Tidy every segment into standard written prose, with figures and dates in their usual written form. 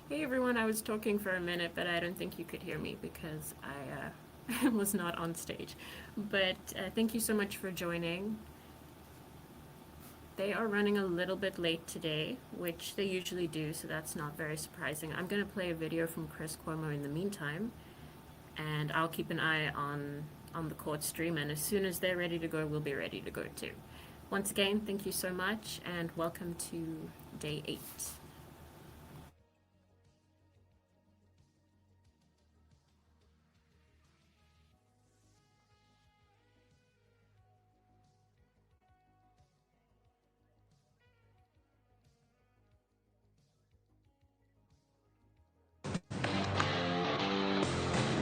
Hey everyone, I was talking for a minute, but I don't think you could hear me because I was not on stage. But thank you so much for joining. They are running a little bit late today, which they usually do, so that's not very surprising. I'm going to play a video from Chris Cuomo in the meantime, and I'll keep an eye on the court stream, and as soon as they're ready to go, we'll be ready to go too. Once again, thank you so much, and welcome to day 8.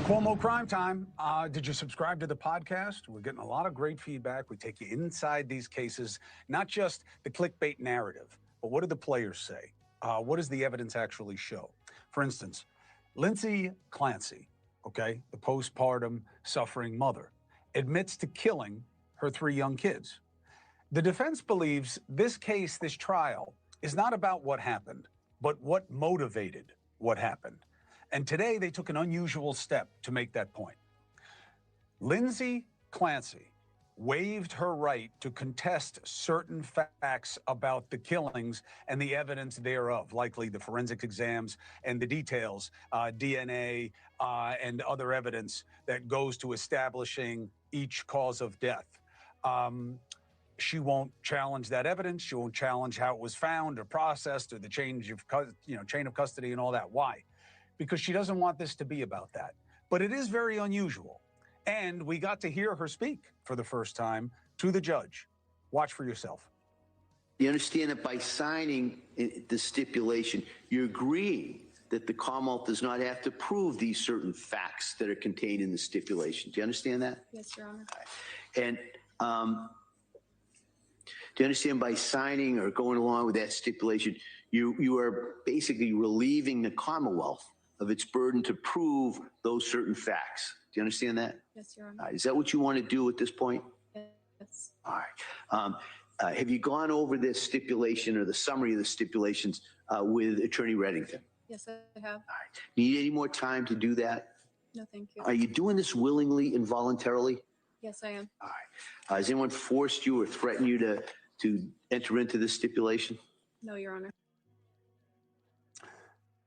Cuomo Crime Time. Did you subscribe to the podcast? We're getting a lot of great feedback. We take you inside these cases, not just the clickbait narrative, but what do the players say? What does the evidence actually show? For instance, Lindsay Clancy, okay, the postpartum suffering mother, admits to killing her 3 young kids. The defense believes this case, this trial, is not about what happened, but what motivated what happened. And today they took an unusual step to make that point. Lindsay Clancy waived her right to contest certain facts about the killings and the evidence thereof, likely the forensic exams and the details, DNA and other evidence that goes to establishing each cause of death. She won't challenge that evidence. She won't challenge how it was found or processed or the chain of custody and all that. Why? Because she doesn't want this to be about that. But it is very unusual. And we got to hear her speak for the first time to the judge. Watch for yourself. You understand that by signing the stipulation, you're agreeing that the Commonwealth does not have to prove these certain facts that are contained in the stipulation. Do you understand that? Yes, Your Honor. And do you understand by signing or going along with that stipulation, you are basically relieving the Commonwealth of its burden to prove those certain facts? Do you understand that? Yes, Your Honor. Is that what you want to do at this point? Yes. All right. Have you gone over this stipulation or the summary of the stipulations with Attorney Reddington? Yes, I have. All right. Need any more time to do that? No, thank you. Are you doing this willingly and voluntarily? Yes, I am. All right. Has anyone forced you or threatened you to enter into this stipulation? No, Your Honor.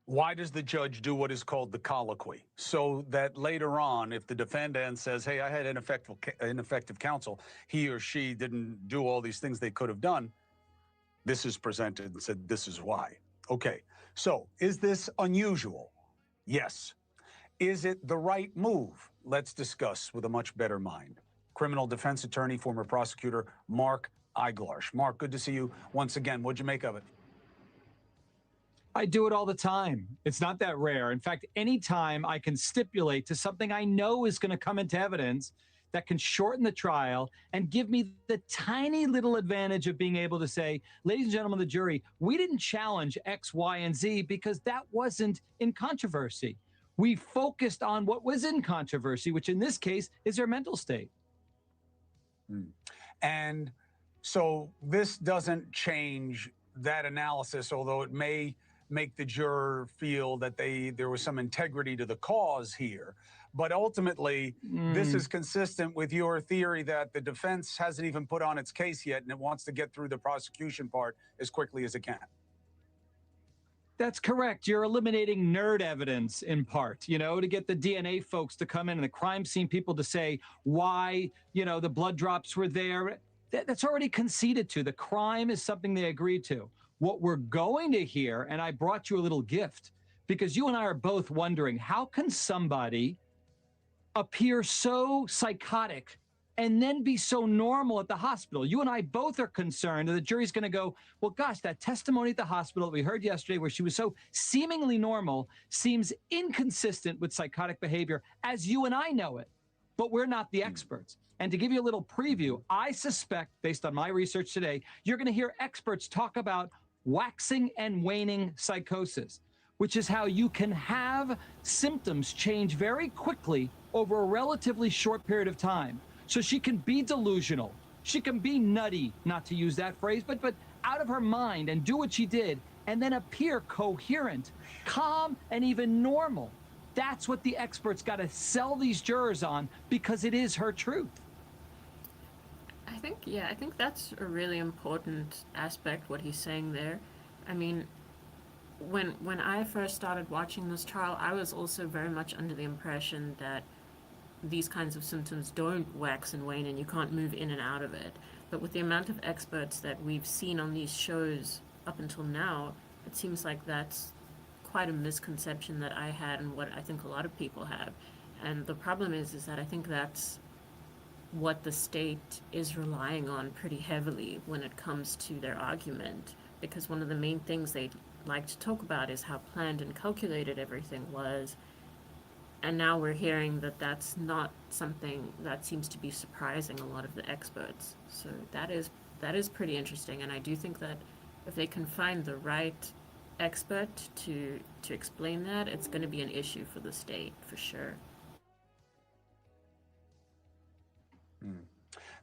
Why does the judge do what is called the colloquy? So that later on, if the defendant says, hey, I had ineffective counsel, he or she didn't do all these things they could have done, this is presented and said, this is why. Okay, so is this unusual? Yes. Is it the right move? Let's discuss with a much better mind. Criminal defense attorney, former prosecutor, Mark Eiglarsh. Mark, good to see you once again. What'd you make of it? I do it all the time. It's not that rare. In fact, anytime I can stipulate to something I know is going to come into evidence that can shorten the trial and give me the tiny little advantage of being able to say, ladies and gentlemen of the jury, we didn't challenge X, Y, and Z because that wasn't in controversy. We focused on what was in controversy, which in this case is her mental state. And so this doesn't change that analysis, although it may make the juror feel that there was some integrity to the cause here. But ultimately, this is consistent with your theory that the defense hasn't even put on its case yet, and it wants to get through the prosecution part as quickly as it can. That's correct. You're eliminating nerd evidence in part, to get the DNA folks to come in and the crime scene people to say why, the blood drops were there. That's already conceded to. The crime is something they agreed to. What we're going to hear, and I brought you a little gift, because you and I are both wondering, how can somebody appear so psychotic and then be so normal at the hospital? You and I both are concerned that the jury's going to go, well, gosh, that testimony at the hospital that we heard yesterday where she was so seemingly normal seems inconsistent with psychotic behavior as you and I know it, but we're not the experts. And to give you a little preview, I suspect, based on my research today, you're going to hear experts talk about waxing and waning psychosis, which is how you can have symptoms change very quickly over a relatively short period of time. So she can be delusional. She can be nutty, not to use that phrase, but out of her mind and do what she did and then appear coherent, calm, and even normal. That's what the experts got to sell these jurors on, because it is her truth. I think that's a really important aspect, what he's saying there. I mean, when I first started watching this trial, I was also very much under the impression that these kinds of symptoms don't wax and wane and you can't move in and out of it. But with the amount of experts that we've seen on these shows up until now, it seems like that's quite a misconception that I had and what I think a lot of people have. And the problem is that I think that's what the state is relying on pretty heavily when it comes to their argument, because one of the main things they like to talk about is how planned and calculated everything was. And now we're hearing that that's not something that seems to be surprising a lot of the experts. So that is pretty interesting, and I do think that if they can find the right expert to explain that, it's going to be an issue for the state for sure.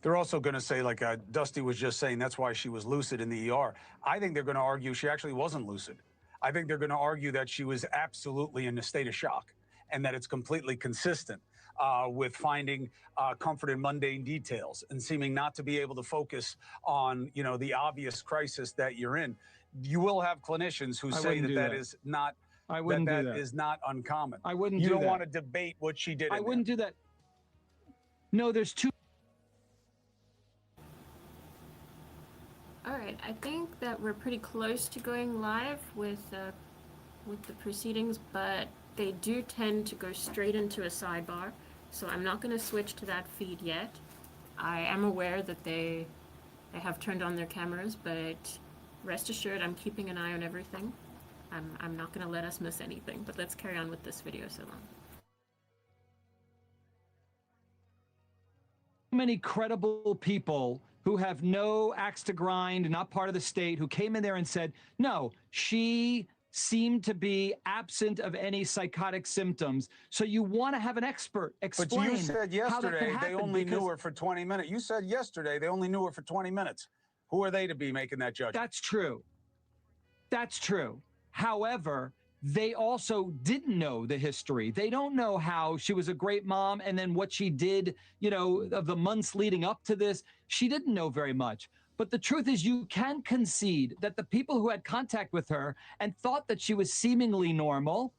They're also going to say, like Dusty was just saying, that's why she was lucid in the ER. I think they're going to argue she actually wasn't lucid. I think they're going to argue that she was absolutely in a state of shock, and that it's completely consistent with finding comfort in mundane details and seeming not to be able to focus on, the obvious crisis that you're in. You will have clinicians who say that is not. I wouldn't do that. Is not uncommon. I wouldn't do that. You don't want to debate what she did. I wouldn't do that. No, there's two. All right, I think that we're pretty close to going live with the proceedings, but they do tend to go straight into a sidebar, so I'm not going to switch to that feed yet. I am aware that they have turned on their cameras, but rest assured I'm keeping an eye on everything. I'm not going to let us miss anything, but let's carry on with this video so long. Many credible people who have no axe to grind, not part of the state, who came in there and said, no, she seemed to be absent of any psychotic symptoms. So you want to have an expert explain. But you said yesterday they only knew her for 20 minutes. You said yesterday they only knew her for 20 minutes. Who are they to be making that judgment? That's true. That's true. However, they also didn't know the history. They don't know how she was a great mom, and then what she did, of the months leading up to this. She didn't know very much. But the truth is, you can concede that the people who had contact with her and thought that she was seemingly normal,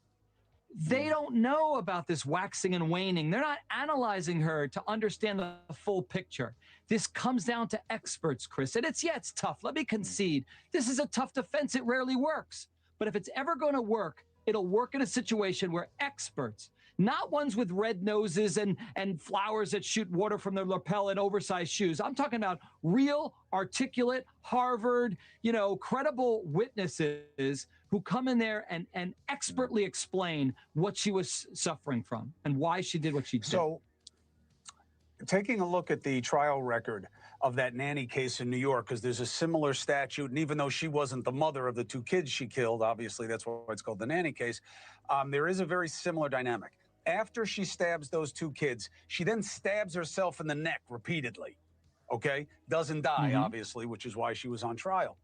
they don't know about this waxing and waning. They're not analyzing her to understand the full picture. This comes down to experts, Chris. And it's tough. Let me concede. This is a tough defense. It rarely works. But if it's ever going to work, it'll work in a situation where experts, not ones with red noses and flowers that shoot water from their lapel and oversized shoes. I'm talking about real, articulate, Harvard, credible witnesses who come in there and expertly explain what she was suffering from and why she did what she did. So, taking a look at the trial record of that nanny case in New York, because there's a similar statute, and even though she wasn't the mother of the two kids she killed, obviously that's why it's called the nanny case, there is a very similar dynamic. After she stabs those two kids, she then stabs herself in the neck repeatedly, okay? Doesn't die, obviously, which is why she was on trial.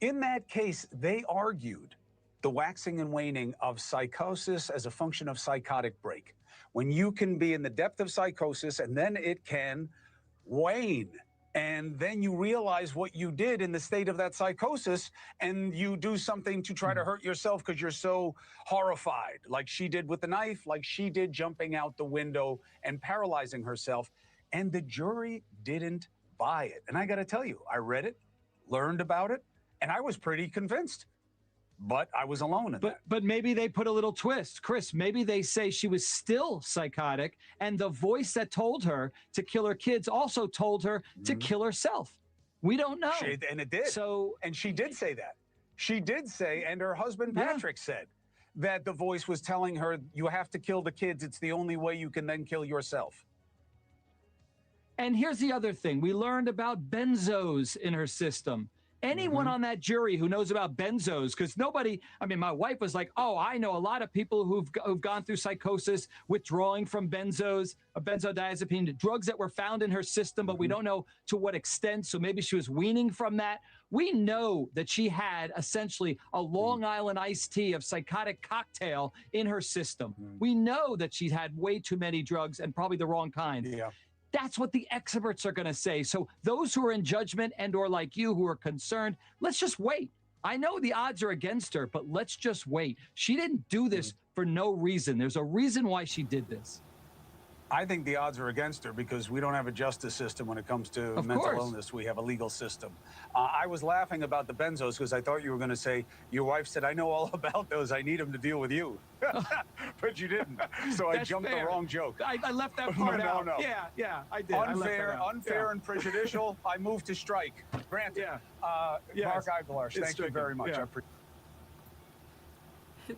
In that case, they argued the waxing and waning of psychosis as a function of psychotic break. When you can be in the depth of psychosis and then it can wane, and then you realize what you did in the state of that psychosis, and you do something to try to hurt yourself because you're so horrified, like she did with the knife, like she did jumping out the window and paralyzing herself. And the jury didn't buy it. And I got to tell you, I read it, learned about it, and I was pretty convinced. But I was alone in that. But maybe they put a little twist. Chris, maybe they say she was still psychotic, and the voice that told her to kill her kids also told her to kill herself. We don't know. And it did. And she did say that. She did say, and her husband Patrick said, that the voice was telling her, you have to kill the kids. It's the only way you can then kill yourself. And here's the other thing. We learned about benzos in her system. Anyone on that jury who knows about benzos, because my wife was like, oh, I know a lot of people who've gone through psychosis, withdrawing from benzos, benzodiazepine, drugs that were found in her system, but we don't know to what extent. So maybe she was weaning from that. We know that she had essentially a Long Island iced tea of psychotic cocktail in her system. We know that she had way too many drugs and probably the wrong kind. Yeah. That's what the experts are going to say. So those who are in judgment and or like you who are concerned, let's just wait. I know the odds are against her, but let's just wait. She didn't do this for no reason. There's a reason why she did this. I think the odds are against her because we don't have a justice system when it comes to mental illness. We have a legal system. I was laughing about the benzos because I thought you were going to say, your wife said, I know all about those. I need them to deal with you. But you didn't. So I jumped the wrong joke. I left that part out. No. Yeah, I did. Unfair and prejudicial. I moved to strike. Granted. Mark Aguilar, thank you very much. I appreciate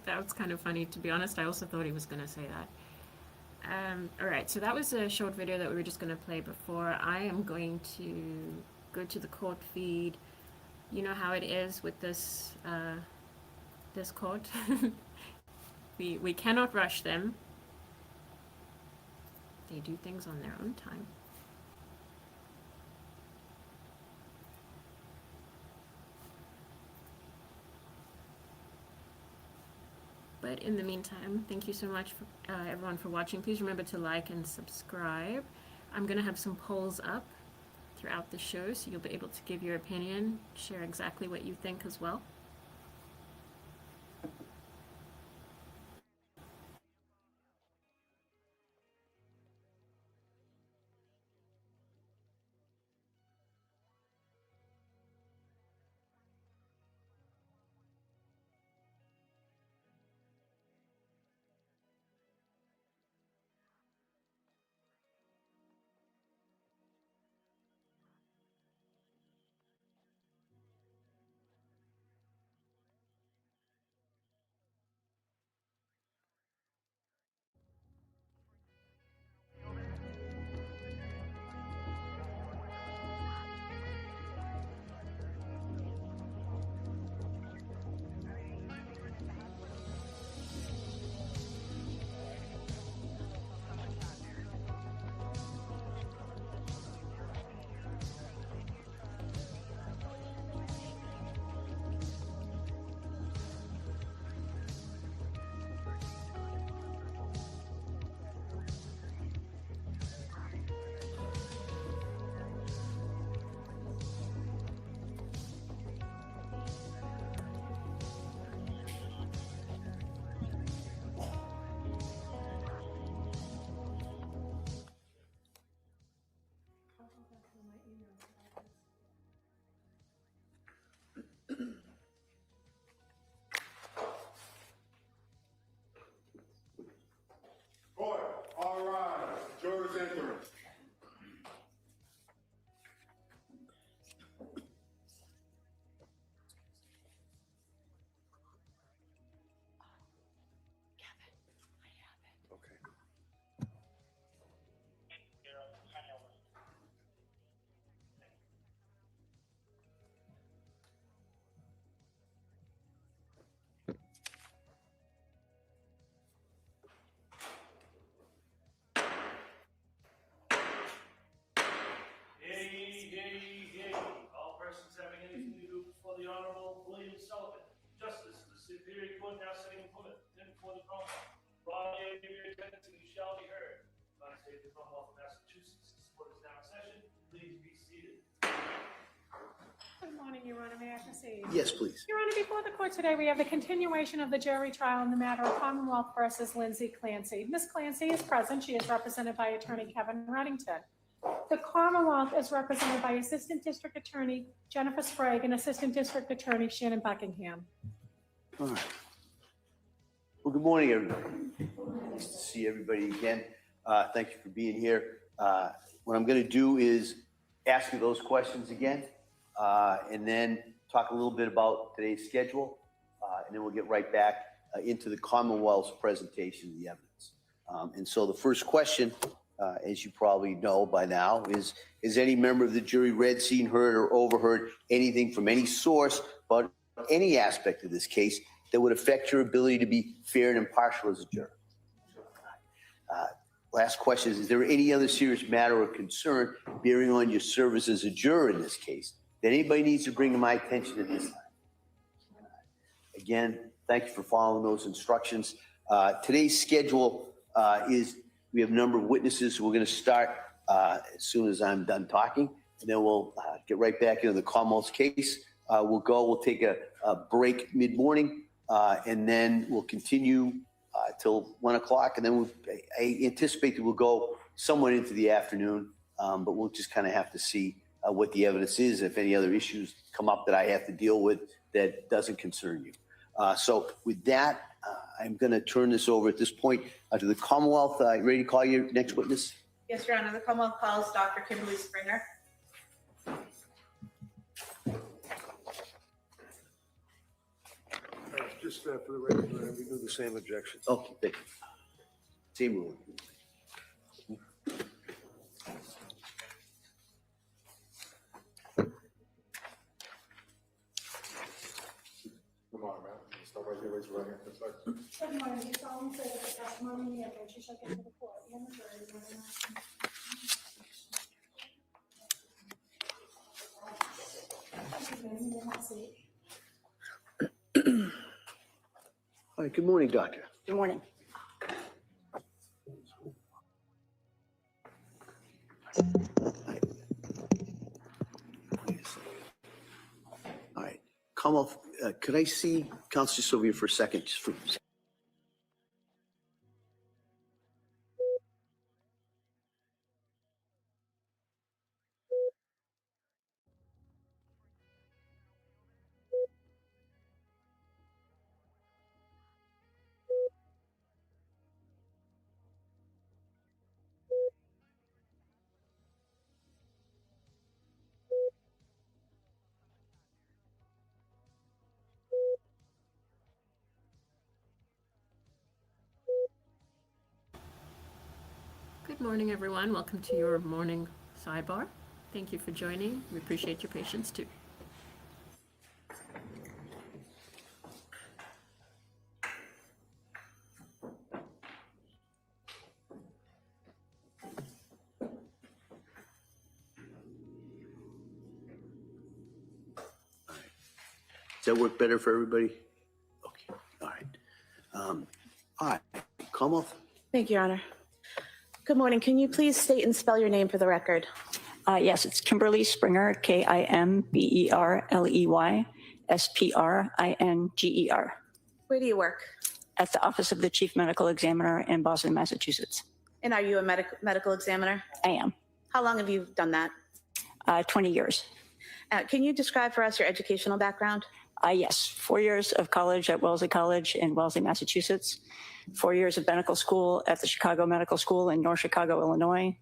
That was kind of funny, to be honest. I also thought he was going to say that. All right, so that was a short video that we were just going to play before. I am going to go to the court feed. You know how it is with this this court. we cannot rush them. They do things on their own time. But in the meantime, thank you so much for everyone for watching. Please remember to like and subscribe. I'm going to have some polls up throughout the show, so you'll be able to give your opinion, share exactly what you think as well. All right, jurors enter. All persons having anything to do before the Honorable William Sullivan, Justice of the Superior Court now sitting in Plymouth, and before the Commonwealth. While you give your attendance, and you shall be heard. United States of the Commonwealth of Massachusetts. This court is now in session. Please be seated. Good morning, Your Honor. May I proceed? Yes, please. Your Honor, before the court today, we have the continuation of the jury trial in the matter of Commonwealth versus Lindsay Clancy. Ms. Clancy is present. She is represented by Attorney Kevin Reddington. The Commonwealth is represented by Assistant District Attorney Jennifer Sprague and Assistant District Attorney Shannon Buckingham. All right. Well, good morning, everybody. Nice to see everybody again. Thank you for being here. What I'm going to do is ask you those questions again, and then talk a little bit about today's schedule, and then we'll get right back into the Commonwealth's presentation of the evidence. And so the first question, as you probably know by now, is any member of the jury read, seen, heard, or overheard anything from any source about any aspect of this case that would affect your ability to be fair and impartial as a juror? Last question is there any other serious matter or concern bearing on your service as a juror in this case that anybody needs to bring to my attention at this time. Again, thank you for following those instructions. Today's schedule is we have a number of witnesses. We're going to start as soon as I'm done talking, and then we'll get right back into the Commonwealth's case. We'll take a break mid-morning, and then we'll continue till 1 o'clock, and then I anticipate that we'll go somewhat into the afternoon, but we'll just kind of have to see what the evidence is, if any other issues come up that I have to deal with that doesn't concern you. So with that, I'm going to turn this over at this point to the Commonwealth. Ready to call your next witness? Yes, Your Honor. The Commonwealth calls Dr. Kimberly Springer. Just for the record, we do the same objection. Okay, thank you. Same rule. Come on, man. Stop right here, raise your right hand for a second. Good morning. You solemnly say that the testimony in the evidence you shall give to the court and the jury is All right, good morning, Doctor. Good morning. All right, Commonwealth, could I see Counsel just over here for a second? Just for Good morning, everyone. Welcome to your morning sidebar. Thank you for joining. We appreciate your patience too. Does that work better for everybody? Okay, all right. All right, Commonwealth? Thank you, Your Honor. Good morning. Can you please state and spell your name for the record? Yes, it's Kimberly Springer, Kimberley Springer. Where do you work? At the Office of the Chief Medical Examiner in Boston, Massachusetts. And are you a medical examiner? I am. How long have you done that? 20 years. Can you describe for us your educational background? Yes, 4 years of college at Wellesley College in Wellesley, Massachusetts. 4 years of medical school at the Chicago Medical School in North Chicago, Illinois.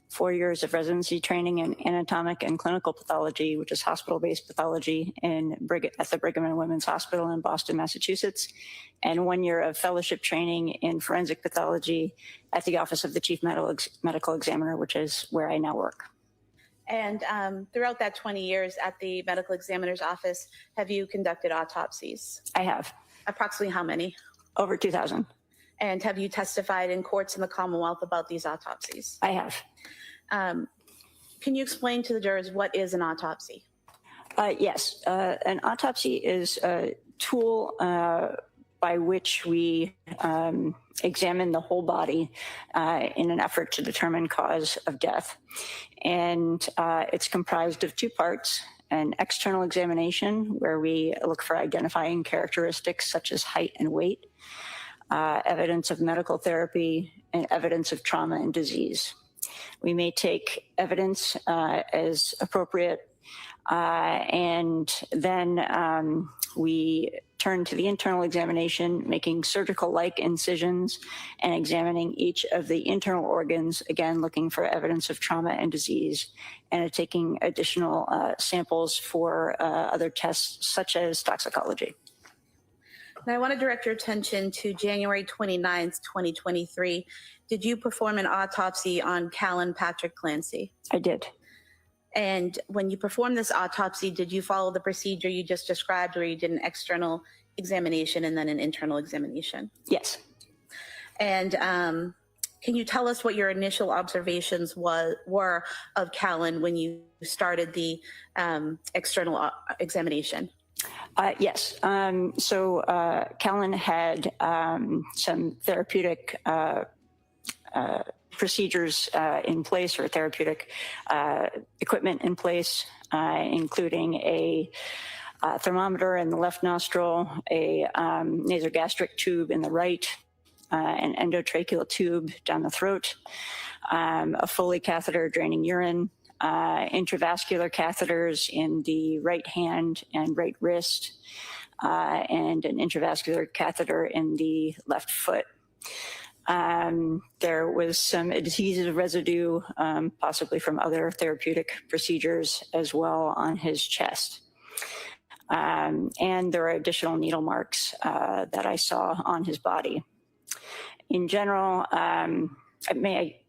4 years of residency training in anatomic and clinical pathology, which is hospital-based pathology at the Brigham and Women's Hospital in Boston, Massachusetts. And 1 year of fellowship training in forensic pathology at the Office of the Chief Medical Examiner, which is where I now work. And throughout that 20 years at the medical examiner's office, have you conducted autopsies? I have. Approximately how many? Over 2,000. And have you testified in courts in the Commonwealth about these autopsies? I have. Can you explain to the jurors what is an autopsy? Yes. An autopsy is a tool by which we examine the whole body in an effort to determine cause of death. And it's comprised of two parts: an external examination, where we look for identifying characteristics such as height and weight, evidence of medical therapy, and evidence of trauma and disease. We may take evidence as appropriate, and then we turn to the internal examination, making surgical-like incisions and examining each of the internal organs, again, looking for evidence of trauma and disease, and taking additional samples for other tests such as toxicology. Now I want to direct your attention to January 29th, 2023. Did you perform an autopsy on Callan Patrick Clancy? I did. And when you performed this autopsy, did you follow the procedure you just described, where you did an external examination and then an internal examination? Yes. And Can you tell us what your initial observations were of Callan when you started the external examination? Yes. So Callan had some therapeutic procedures in place, or therapeutic equipment in place, including a thermometer in the left nostril, a nasogastric tube in the right, an endotracheal tube down the throat, a Foley catheter draining urine, intravascular catheters in the right hand and right wrist, and an intravascular catheter in the left foot. There was some adhesive residue, possibly from other therapeutic procedures as well, on his chest. And there are additional needle marks that I saw on his body. In general,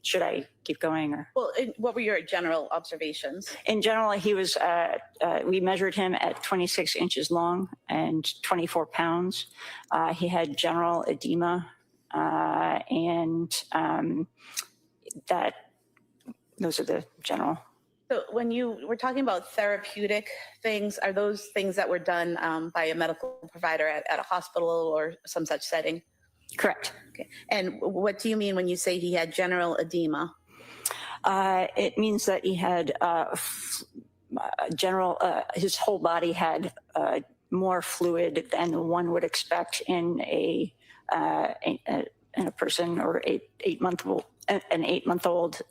should I keep going? Or? Well, what were your general observations? In general, he was, we measured him at 26 inches long and 24 pounds. He had general edema, and those are the general. So when you were talking about therapeutic things, are those things that were done by a medical provider at a hospital or some such setting? Correct. Okay. And what do you mean when you say he had general edema? It means that he had his whole body had more fluid than one would expect in a person or an 8-month-old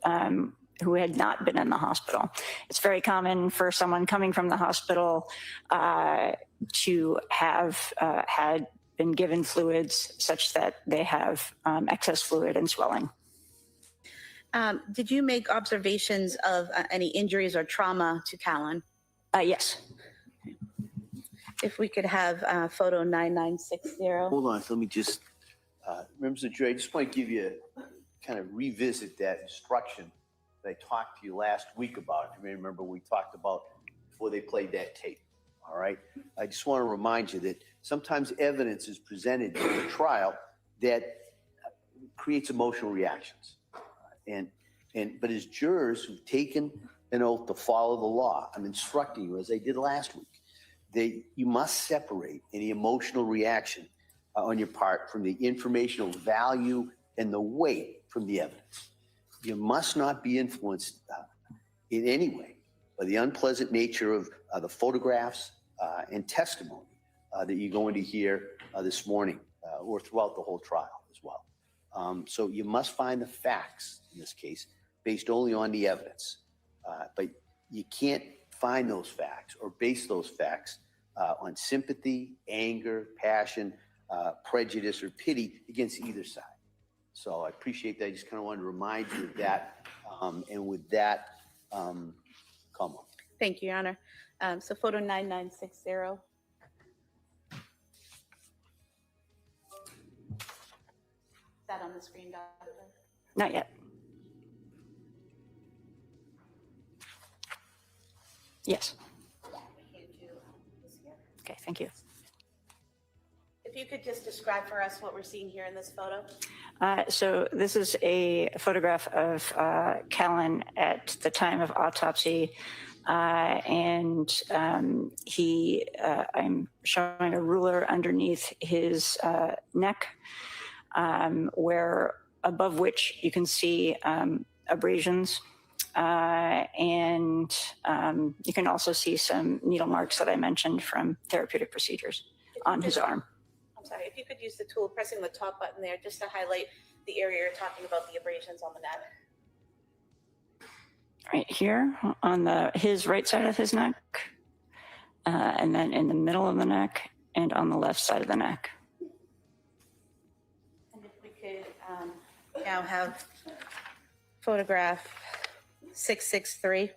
who had not been in the hospital. It's very common for someone coming from the hospital to have had been given fluids such that they have excess fluid and swelling. Did you make observations of any injuries or trauma to Callan? Yes. If we could have photo 9960. Hold on, let me just, members of the jury, I just want to give you, kind of revisit that instruction that I talked to you last week about. If you may remember, we talked about before they played that tape. All right. I just want to remind you that sometimes evidence is presented in the trial that creates emotional reactions. But as jurors who've taken an oath to follow the law, I'm instructing you, as I did last week, you must separate any emotional reaction on your part from the informational value and the weight from the evidence. You must not be influenced in any way by the unpleasant nature of the photographs and testimony that you're going to hear this morning or throughout the whole trial as well. So you must find the facts in this case based only on the evidence. But you can't find those facts or base those facts on sympathy, anger, passion, prejudice, or pity against either side. So I appreciate that. I just kind of wanted to remind you of that. And with that, come on. Thank you, Your Honor. So photo 9960. Is that on the screen, Doctor? Not yet. Yes. Okay, thank you. If you could just describe for us what we're seeing here in this photo. So this is a photograph of Callan at the time of autopsy. I'm showing a ruler underneath his neck, where above which you can see abrasions. And you can also see some needle marks that I mentioned from therapeutic procedures on his arm. I'm sorry, if you could use the tool, pressing the top button there just to highlight the area you're talking about, the abrasions on the neck. Right here on his right side of his neck, and then in the middle of the neck and on the left side of the neck. And if we could now have photograph 663.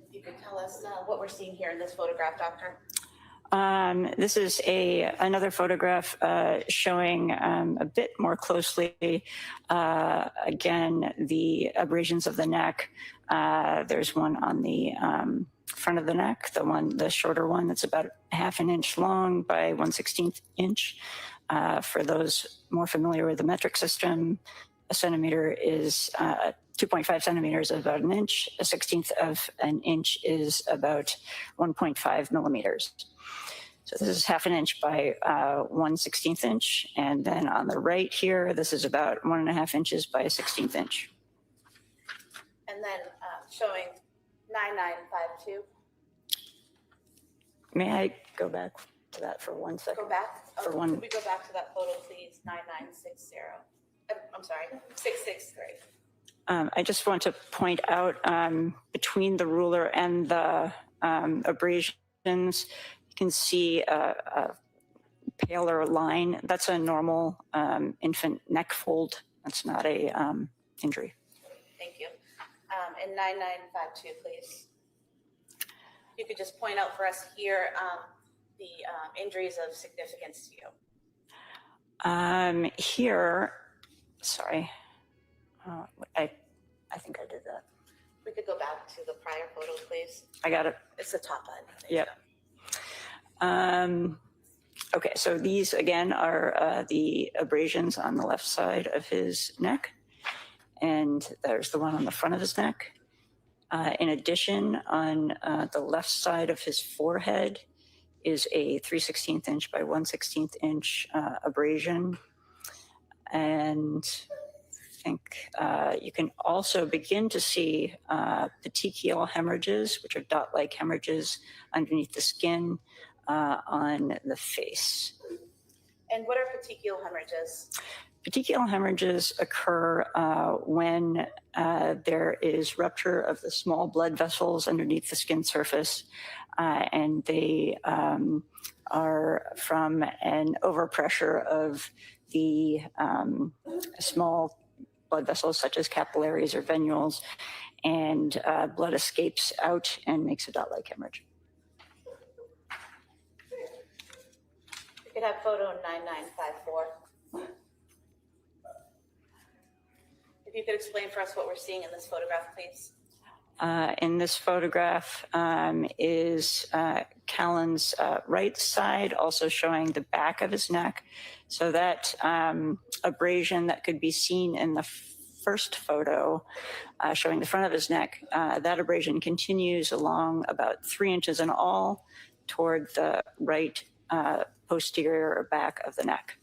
If you could tell us what we're seeing here in this photograph, Doctor. This is another photograph showing a bit more closely, again, the abrasions of the neck. There's one on the front of the neck, the shorter one that's about half an inch long by 1/16 inch. For those more familiar with the metric system, a centimeter is 2.5 centimeters is about an inch. A 1/16 of an inch is about 1.5 millimeters. So this is half an inch by 1/16 inch. And then on the right here, this is about 1.5 inches by a 1/16 inch. And then showing 9952. May I go back to that for 1 second? Go back. For one. Could we go back to that photo, please? 9960. I'm sorry, 663. I just want to point out between the ruler and the abrasions, you can see a paler line. That's a normal infant neck fold. That's not a injury. Thank you. And 9952, please. If you could just point out for us here the injuries of significance to you. Here, sorry, I think I did that. We could go back to the prior photo, please. I got it. It's the top end. Yep. Okay, so these again are the abrasions on the left side of his neck, and there's the one on the front of his neck. In addition, on the left side of his forehead is a 3/16 inch by 1/16 inch abrasion, and I think you can also begin to see petechial hemorrhages, which are dot-like hemorrhages underneath the skin on the face. And what are petechial hemorrhages? Petechial hemorrhages occur when there is rupture of the small blood vessels underneath the skin surface, and they are from an overpressure of the small blood vessels such as capillaries or venules, and blood escapes out and makes a dot-like hemorrhage. We could have photo 9954. If you could explain for us what we're seeing in this photograph, please. In this photograph is Callan's right side, also showing the back of his neck. So that abrasion that could be seen in the first photo showing the front of his neck, that abrasion continues along about 3 inches in all toward the right posterior back of the neck.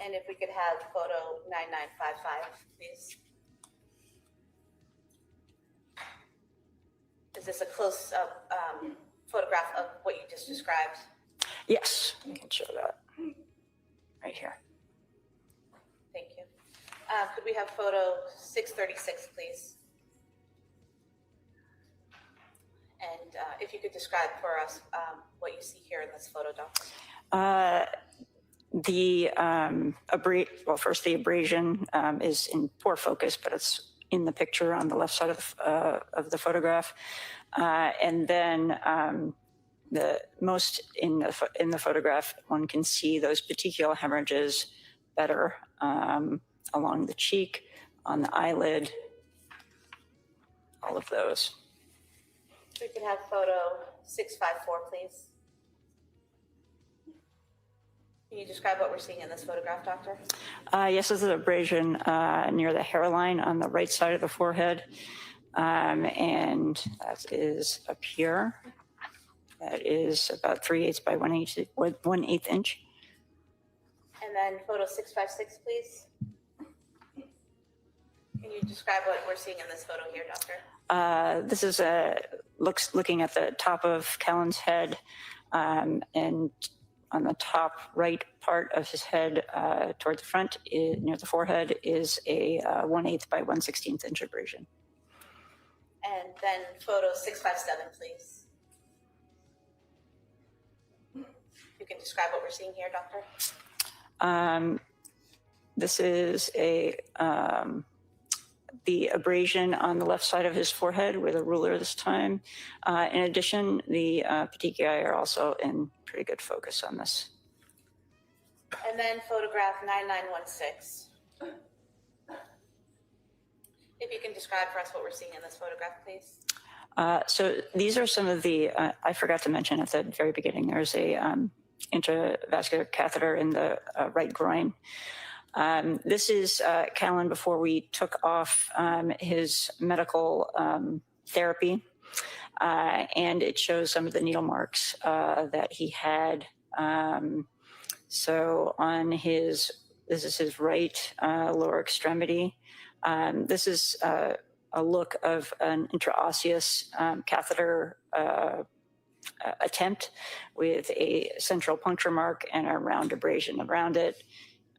And if we could have photo 9955, please. Is this a close-up photograph of what you just described? Yes, I can show that right here. Thank you. Could we have photo 636, please? And if you could describe for us what you see here in this photo, Doctor. First the abrasion is in poor focus, but it's in the picture on the left side of the photograph, and then the most in the photograph, one can see those petechial hemorrhages better along the cheek, on the eyelid, all of those. We could have photo 654, please. Can you describe what we're seeing in this photograph, Doctor? Yes, this is an abrasion near the hairline on the right side of the forehead. And that is up here. That is about 3/8 by 1/8 inch. And then photo 656, please. Can you describe what we're seeing in this photo here, Doctor? This is looking at the top of Callan's head, and on the top right part of his head toward the front, near the forehead, is a 1/8 by 1/16 inch abrasion. And then photo 657, please. You can describe what we're seeing here, Doctor? This is the abrasion on the left side of his forehead with a ruler this time. In addition, the petechiae are also in pretty good focus on this. And then photograph 9916. If you can describe for us what we're seeing in this photograph, please. So these are some of the, I forgot to mention at the very beginning, there's a intravascular catheter in the right groin. This is Callan before we took off his medical therapy, and it shows some of the needle marks that he had. So on his, this is his right lower extremity. This is a look of an intraosseous catheter attempt with a central puncture mark and a round abrasion around it.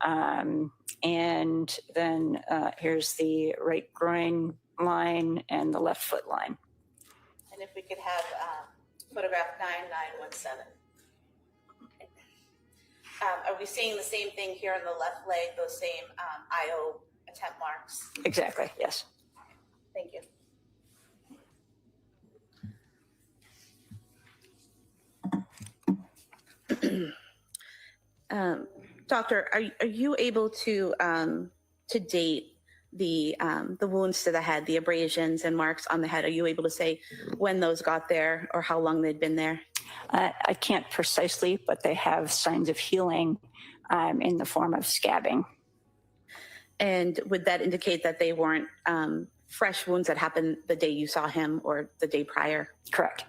And then here's the right groin line and the left foot line. And if we could have photograph 9917. Okay. Are we seeing the same thing here on the left leg, those same IO attempt marks? Exactly, yes. Thank you. Doctor, are you able to date the wounds to the head, the abrasions and marks on the head? Are you able to say when those got there or how long they'd been there? I can't precisely, but they have signs of healing in the form of scabbing. And would that indicate that they weren't fresh wounds that happened the day you saw him or the day prior? Correct.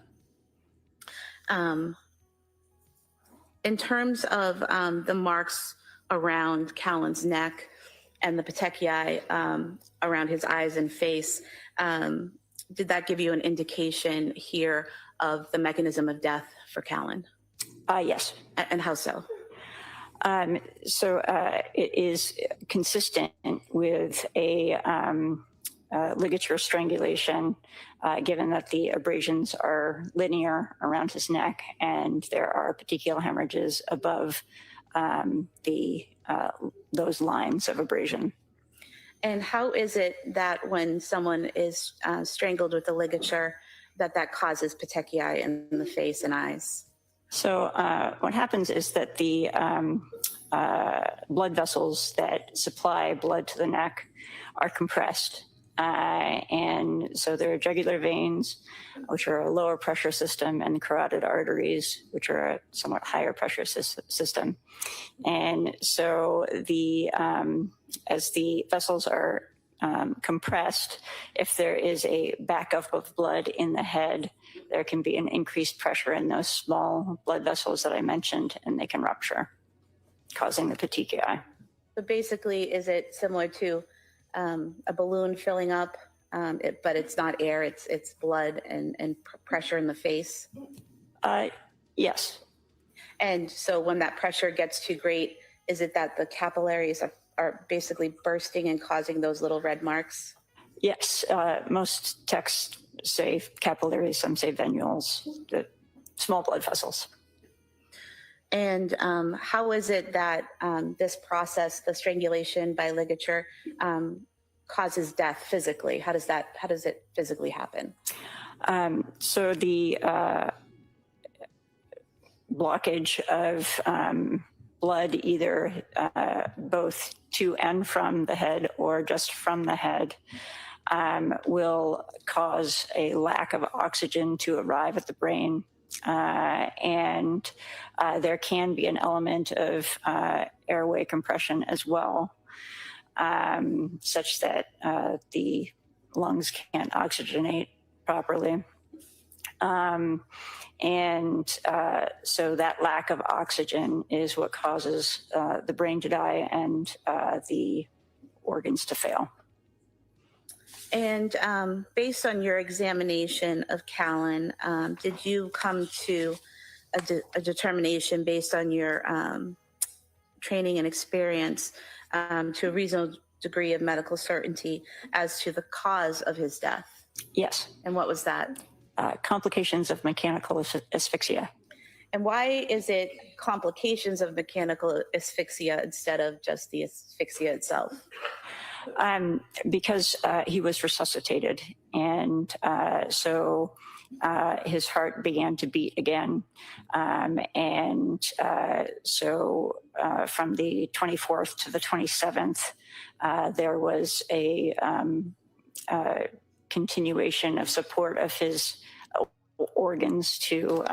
In terms of the marks around Callan's neck and the petechiae around his eyes and face, did that give you an indication here of the mechanism of death for Callan? Yes. And how so? It is consistent with a ligature strangulation, given that the abrasions are linear around his neck and there are petechial hemorrhages above those lines of abrasion. And how is it that when someone is strangled with the ligature, that causes petechiae in the face and eyes? So what happens is that the blood vessels that supply blood to the neck are compressed. And so there are jugular veins, which are a lower pressure system, and carotid arteries, which are a somewhat higher pressure system. And so as the vessels are compressed, if there is a backup of blood in the head, there can be an increased pressure in those small blood vessels that I mentioned, and they can rupture, causing the petechiae. But basically, is it similar to a balloon filling up, but it's not air, it's blood and pressure in the face? Yes. And so when that pressure gets too great, is it that the capillaries are basically bursting and causing those little red marks? Yes. Most texts say capillaries, some say venules, the small blood vessels. And how is it that this process, the strangulation by ligature, causes death physically? How does it physically happen? So the blockage of blood, either both to and from the head or just from the head, will cause a lack of oxygen to arrive at the brain. And there can be an element of airway compression as well, such that the lungs can't oxygenate properly. So that lack of oxygen is what causes the brain to die and the organs to fail. And based on your examination of Callan, did you come to a determination based on your training and experience to a reasonable degree of medical certainty as to the cause of his death? Yes. And what was that? Complications of mechanical asphyxia. And why is it complications of mechanical asphyxia instead of just the asphyxia itself? Because he was resuscitated, and so his heart began to beat again. So from the 24th to the 27th, there was a continuation of support of his organs to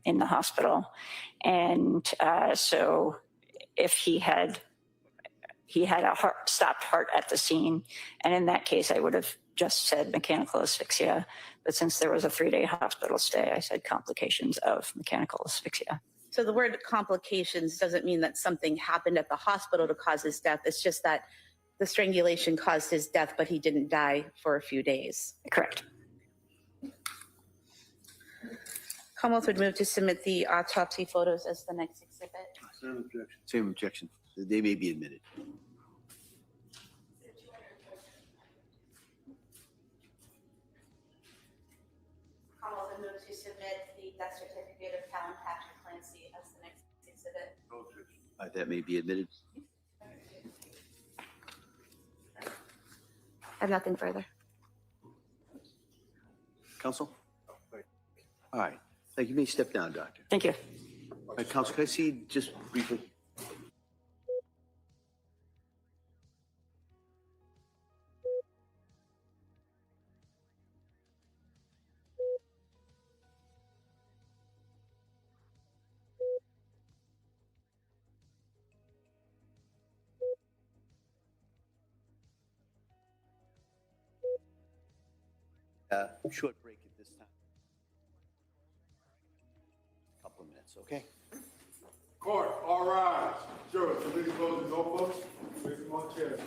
in the hospital. And so if he had a stopped heart at the scene, and in that case I would have just said mechanical asphyxia, but since there was a 3-day hospital stay, I said complications of mechanical asphyxia. So the word complications doesn't mean that something happened at the hospital to cause his death. It's just that the strangulation caused his death, but he didn't die for a few days. Correct. Commonwealth would move to submit the autopsy photos as the next exhibit. Same objection. Same objection. They may be admitted. Commonwealth would move to submit the death certificate of Callan Patrick Clancy as the next exhibit. That may be admitted. I have nothing further. Counsel? All right. Thank you. You may step down, doctor. Thank you. All right, counsel, can I see just briefly? Short break at this time. Couple of minutes, okay? Court, all rise. Sure, committee closes, no folks. Wait for one chair.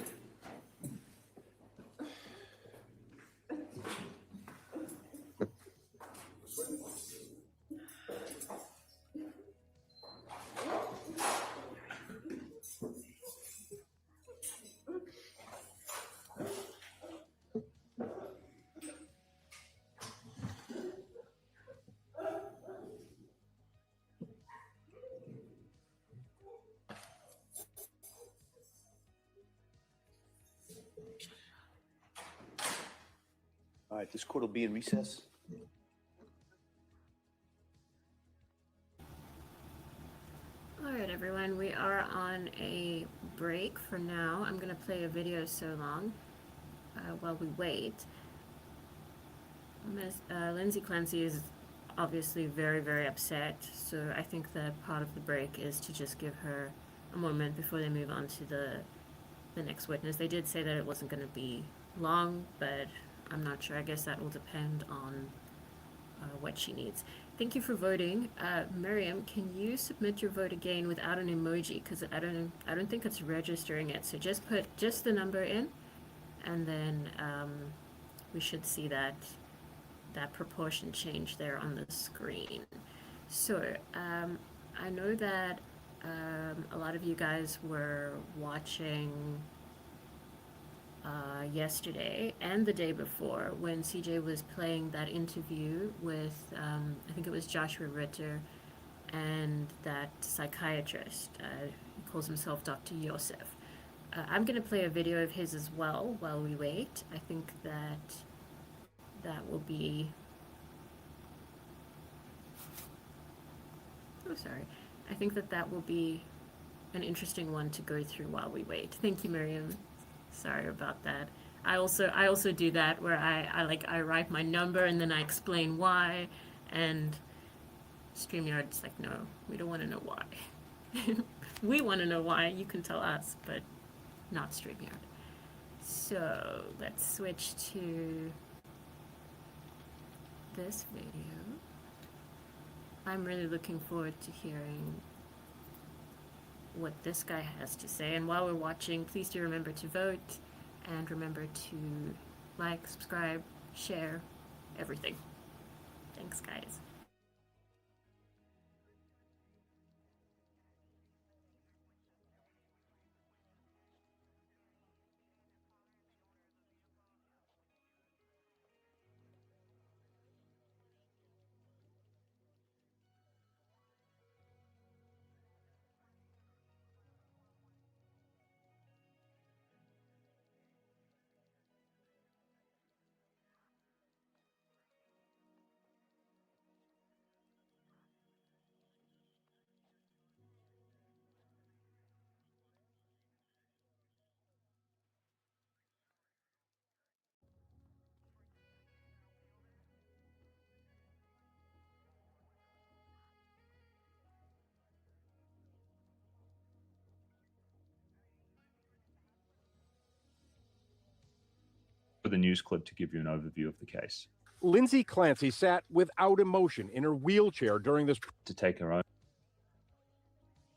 All right, this court will be in recess. All right, everyone, we are on a break for now. I'm going to play a video so long while we wait. Ms. Lindsay Clancy is obviously very, very upset, so I think that part of the break is to just give her a moment before they move on to the next witness. They did say that it wasn't going to be long, but I'm not sure. I guess that will depend on what she needs. Thank you for voting. Miriam, can you submit your vote again without an emoji? Because I don't think it's registering it. So just put just the number in, and then we should see that proportion change there on the screen. So I know that a lot of you guys were watching yesterday and the day before when CJ was playing that interview with I think it was Joshua Ritter and that psychiatrist. He calls himself Dr. Yosef. I'm going to play a video of his as well while we wait. I think that will be... Oh, sorry. I think that will be an interesting one to go through while we wait. Thank you, Miriam. Sorry about that. I also do that where I write my number and then I explain why, and StreamYard's like, no, we don't want to know why. We want to know why. You can tell us, but not StreamYard. So let's switch to this video. I'm really looking forward to hearing what this guy has to say. And while we're watching, please do remember to vote and remember to like, subscribe, share, everything. Thanks, guys. the news clip to give you an overview of the case. Lindsay Clancy sat without emotion in her wheelchair during this. To take her own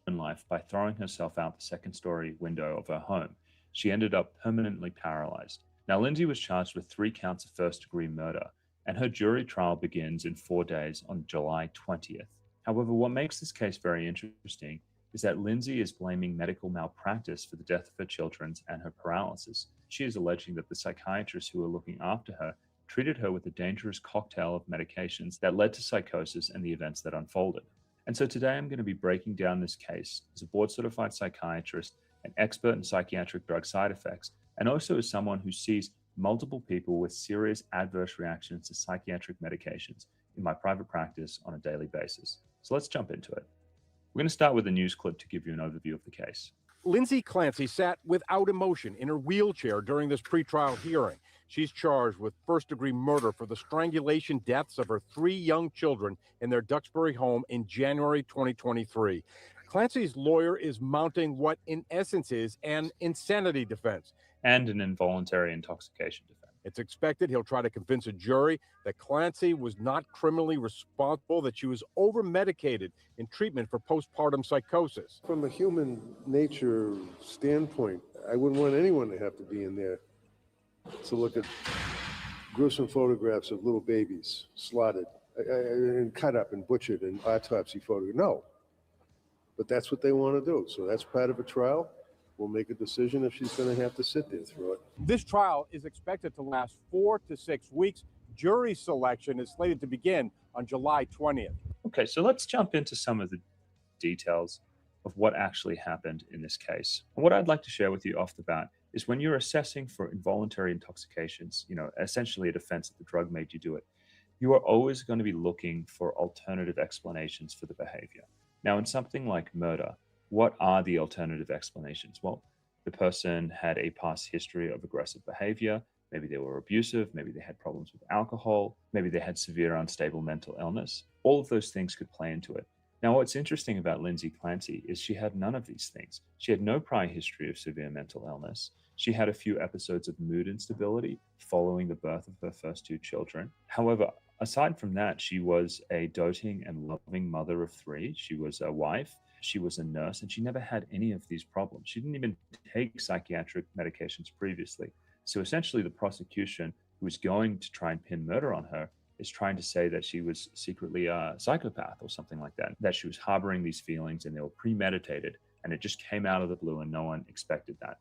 life by throwing herself out the second-story window of her home. She ended up permanently paralyzed. Now, Lindsay was charged with 3 counts of first-degree murder, and her jury trial begins in 4 days on July 20th. However, what makes this case very interesting is that Lindsay is blaming medical malpractice for the death of her children and her paralysis. She is alleging that the psychiatrists who were looking after her treated her with a dangerous cocktail of medications that led to psychosis and the events that unfolded. And so today I'm going to be breaking down this case as a board-certified psychiatrist, an expert in psychiatric drug side effects, and also as someone who sees multiple people with serious adverse reactions to psychiatric medications in my private practice on a daily basis. So let's jump into it. We're going to start with a news clip to give you an overview of the case. Lindsay Clancy sat without emotion in her wheelchair during this pretrial hearing. She's charged with first-degree murder for the strangulation deaths of her 3 young children in their Duxbury home in January 2023. Clancy's lawyer is mounting what in essence is an insanity defense. And an involuntary intoxication defense. It's expected he'll try to convince a jury that Clancy was not criminally responsible, that she was over-medicated in treatment for postpartum psychosis. From a human nature standpoint, I wouldn't want anyone to have to be in there to look at gruesome photographs of little babies slaughtered and cut up and butchered and autopsy photos. No, but that's what they want to do. So that's part of a trial. We'll make a decision if she's going to have to sit there through it. This trial is expected to last 4 to 6 weeks. Jury selection is slated to begin on July 20th. Okay, so let's jump into some of the details of what actually happened in this case. And what I'd like to share with you off the bat is when you're assessing for involuntary intoxications, essentially a defense that the drug made you do it, you are always going to be looking for alternative explanations for the behavior. Now, in something like murder, what are the alternative explanations? Well, the person had a past history of aggressive behavior. Maybe they were abusive. Maybe they had problems with alcohol. Maybe they had severe unstable mental illness. All of those things could play into it. Now, what's interesting about Lindsay Clancy is she had none of these things. She had no prior history of severe mental illness. She had a few episodes of mood instability following the birth of her first 2 children. However, aside from that, she was a doting and loving mother of 3. She was a wife. She was a nurse, and she never had any of these problems. She didn't even take psychiatric medications previously. So essentially, the prosecution, who was going to try and pin murder on her, is trying to say that she was secretly a psychopath or something like that she was harboring these feelings and they were premeditated, and it just came out of the blue and no one expected that.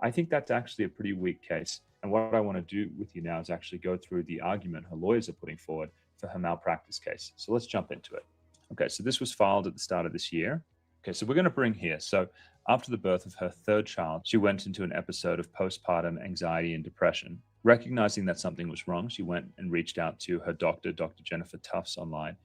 I think that's actually a pretty weak case. And what I want to do with you now is actually go through the argument her lawyers are putting forward for her malpractice case. So let's jump into it. Okay, so this was filed at the start of this year. Okay, so we're going to bring here. So after the birth of her 3rd child, she went into an episode of postpartum anxiety and depression. Recognizing that something was wrong, she went and reached out to her doctor, Dr. Jennifer Tufts online,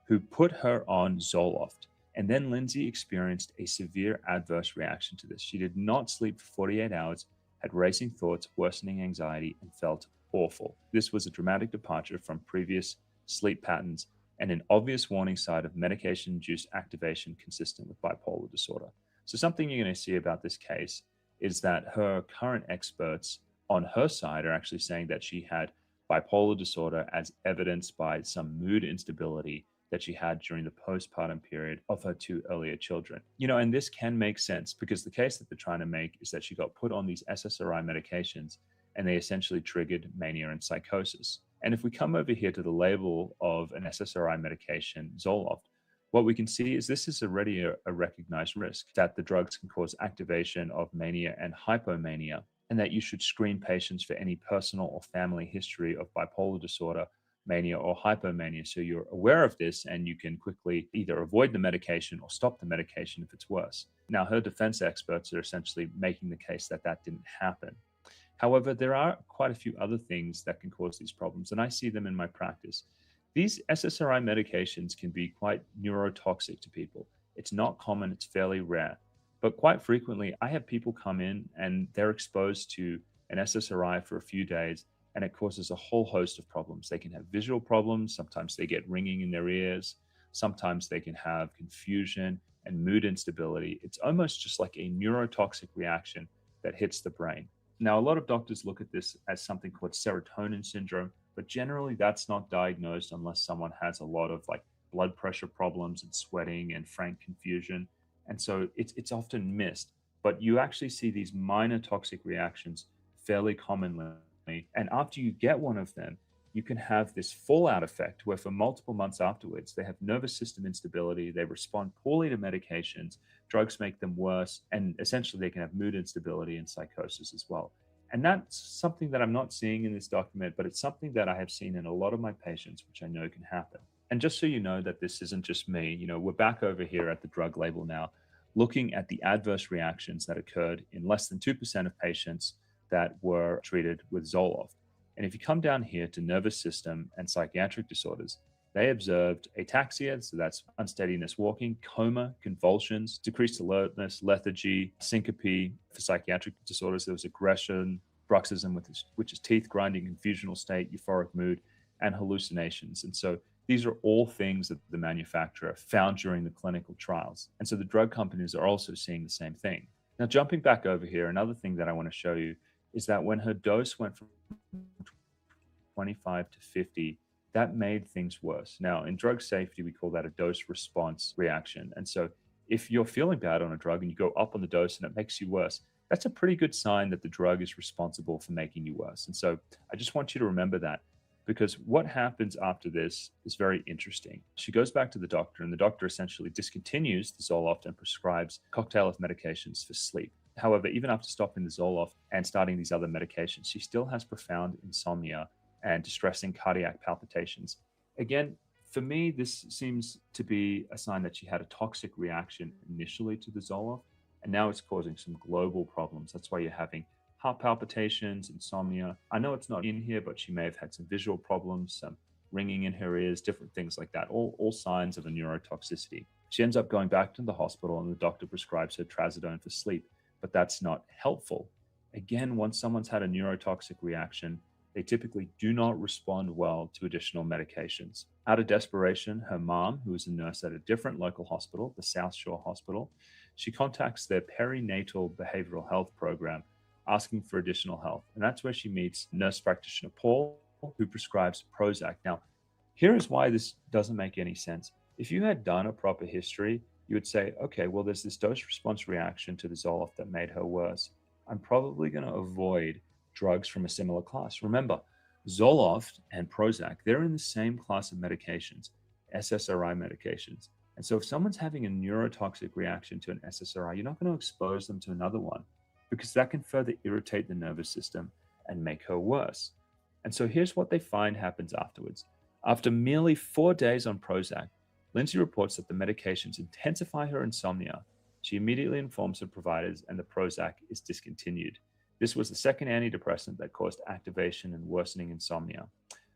who put her on Zoloft. And then Lindsay experienced a severe adverse reaction to this. She did not sleep for 48 hours, had racing thoughts, worsening anxiety, and felt awful. This was a dramatic departure from previous sleep patterns and an obvious warning sign of medication-induced activation consistent with bipolar disorder. So something you're going to see about this case is that her current experts on her side are actually saying that she had bipolar disorder as evidenced by some mood instability that she had during the postpartum period of her 2 earlier children. And this can make sense because the case that they're trying to make is that she got put on these SSRI medications and they essentially triggered mania and psychosis. And if we come over here to the label of an SSRI medication, Zoloft, what we can see is this is already a recognized risk, that the drugs can cause activation of mania and hypomania, and that you should screen patients for any personal or family history of bipolar disorder, mania, or hypomania. So you're aware of this and you can quickly either avoid the medication or stop the medication if it's worse. Now, her defense experts are essentially making the case that that didn't happen. However, there are quite a few other things that can cause these problems, and I see them in my practice. These SSRI medications can be quite neurotoxic to people. It's not common, it's fairly rare. But quite frequently, I have people come in and they're exposed to an SSRI for a few days, and it causes a whole host of problems. They can have visual problems. Sometimes they get ringing in their ears. Sometimes they can have confusion and mood instability. It's almost just like a neurotoxic reaction that hits the brain. Now, a lot of doctors look at this as something called serotonin syndrome, but generally that's not diagnosed unless someone has a lot of like blood pressure problems and sweating and frank confusion. And so it's often missed, but you actually see these minor toxic reactions fairly commonly. And after you get one of them, you can have this fallout effect where for multiple months afterwards, they have nervous system instability, they respond poorly to medications, drugs make them worse, and essentially they can have mood instability and psychosis as well. And that's something that I'm not seeing in this document, but it's something that I have seen in a lot of my patients, which I know can happen. And just so you know that this isn't just me, we're back over here at the drug label now, looking at the adverse reactions that occurred in less than 2% of patients that were treated with Zoloft. And if you come down here to nervous system and psychiatric disorders, they observed ataxia, so that's unsteadiness walking, coma, convulsions, decreased alertness, lethargy, syncope. For psychiatric disorders, there was aggression, bruxism, which is teeth grinding, confusional state, euphoric mood, and hallucinations. And so these are all things that the manufacturer found during the clinical trials. And so the drug companies are also seeing the same thing. Now, jumping back over here, another thing that I want to show you is that when her dose went from 25 to 50, that made things worse. Now, in drug safety, we call that a dose response reaction. And so if you're feeling bad on a drug and you go up on the dose and it makes you worse, that's a pretty good sign that the drug is responsible for making you worse. And so I just want you to remember that, because what happens after this is very interesting. She goes back to the doctor, and the doctor essentially discontinues the Zoloft and prescribes a cocktail of medications for sleep. However, even after stopping the Zoloft and starting these other medications, she still has profound insomnia and distressing cardiac palpitations. Again, for me, this seems to be a sign that she had a toxic reaction initially to the Zoloft, and now it's causing some global problems. That's why you're having heart palpitations, insomnia. I know it's not in here, but she may have had some visual problems, some ringing in her ears, different things like that, all signs of a neurotoxicity. She ends up going back to the hospital, and the doctor prescribes her trazodone for sleep, but that's not helpful. Again, once someone's had a neurotoxic reaction, they typically do not respond well to additional medications. Out of desperation, her mom, who is a nurse at a different local hospital, the South Shore Hospital, she contacts their perinatal behavioral health program, asking for additional help. And that's where she meets nurse practitioner Paul, who prescribes Prozac. Now, here is why this doesn't make any sense. If you had done a proper history, you would say, okay, well, there's this dose response reaction to the Zoloft that made her worse. I'm probably going to avoid drugs from a similar class. Remember, Zoloft and Prozac, they're in the same class of medications, SSRI medications. And so if someone's having a neurotoxic reaction to an SSRI, you're not going to expose them to another one, because that can further irritate the nervous system and make her worse. And so here's what they find happens afterwards. After merely 4 days on Prozac, Lindsay reports that the medications intensify her insomnia. She immediately informs her providers, and the Prozac is discontinued. This was the second antidepressant that caused activation and worsening insomnia,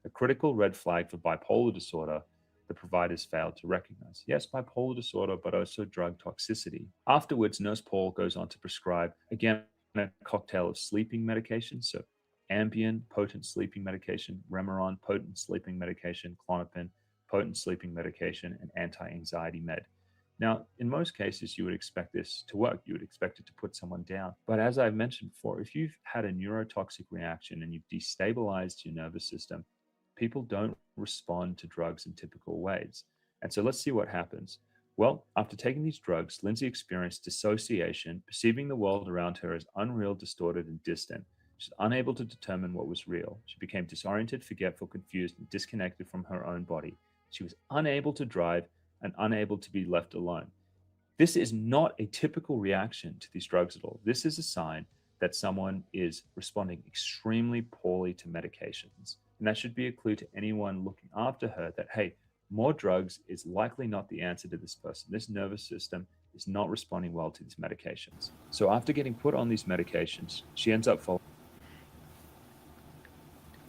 a critical red flag for bipolar disorder the providers failed to recognize. Yes, bipolar disorder, but also drug toxicity. Afterwards, Nurse Paul goes on to prescribe, again, a cocktail of sleeping medications. So Ambien, potent sleeping medication, Remeron, potent sleeping medication, Klonopin, potent sleeping medication, and anti-anxiety med. Now, in most cases, you would expect this to work. You would expect it to put someone down. But as I've mentioned before, if you've had a neurotoxic reaction and you've destabilized your nervous system, people don't respond to drugs in typical ways. And so let's see what happens. Well, after taking these drugs, Lindsay experienced dissociation, perceiving the world around her as unreal, distorted, and distant. She's unable to determine what was real. She became disoriented, forgetful, confused, and disconnected from her own body. She was unable to drive and unable to be left alone. This is not a typical reaction to these drugs at all. This is a sign that someone is responding extremely poorly to medications. And that should be a clue to anyone looking after her that, hey, more drugs is likely not the answer to this person. This nervous system is not responding well to these medications. So after getting put on these medications, she ends up following.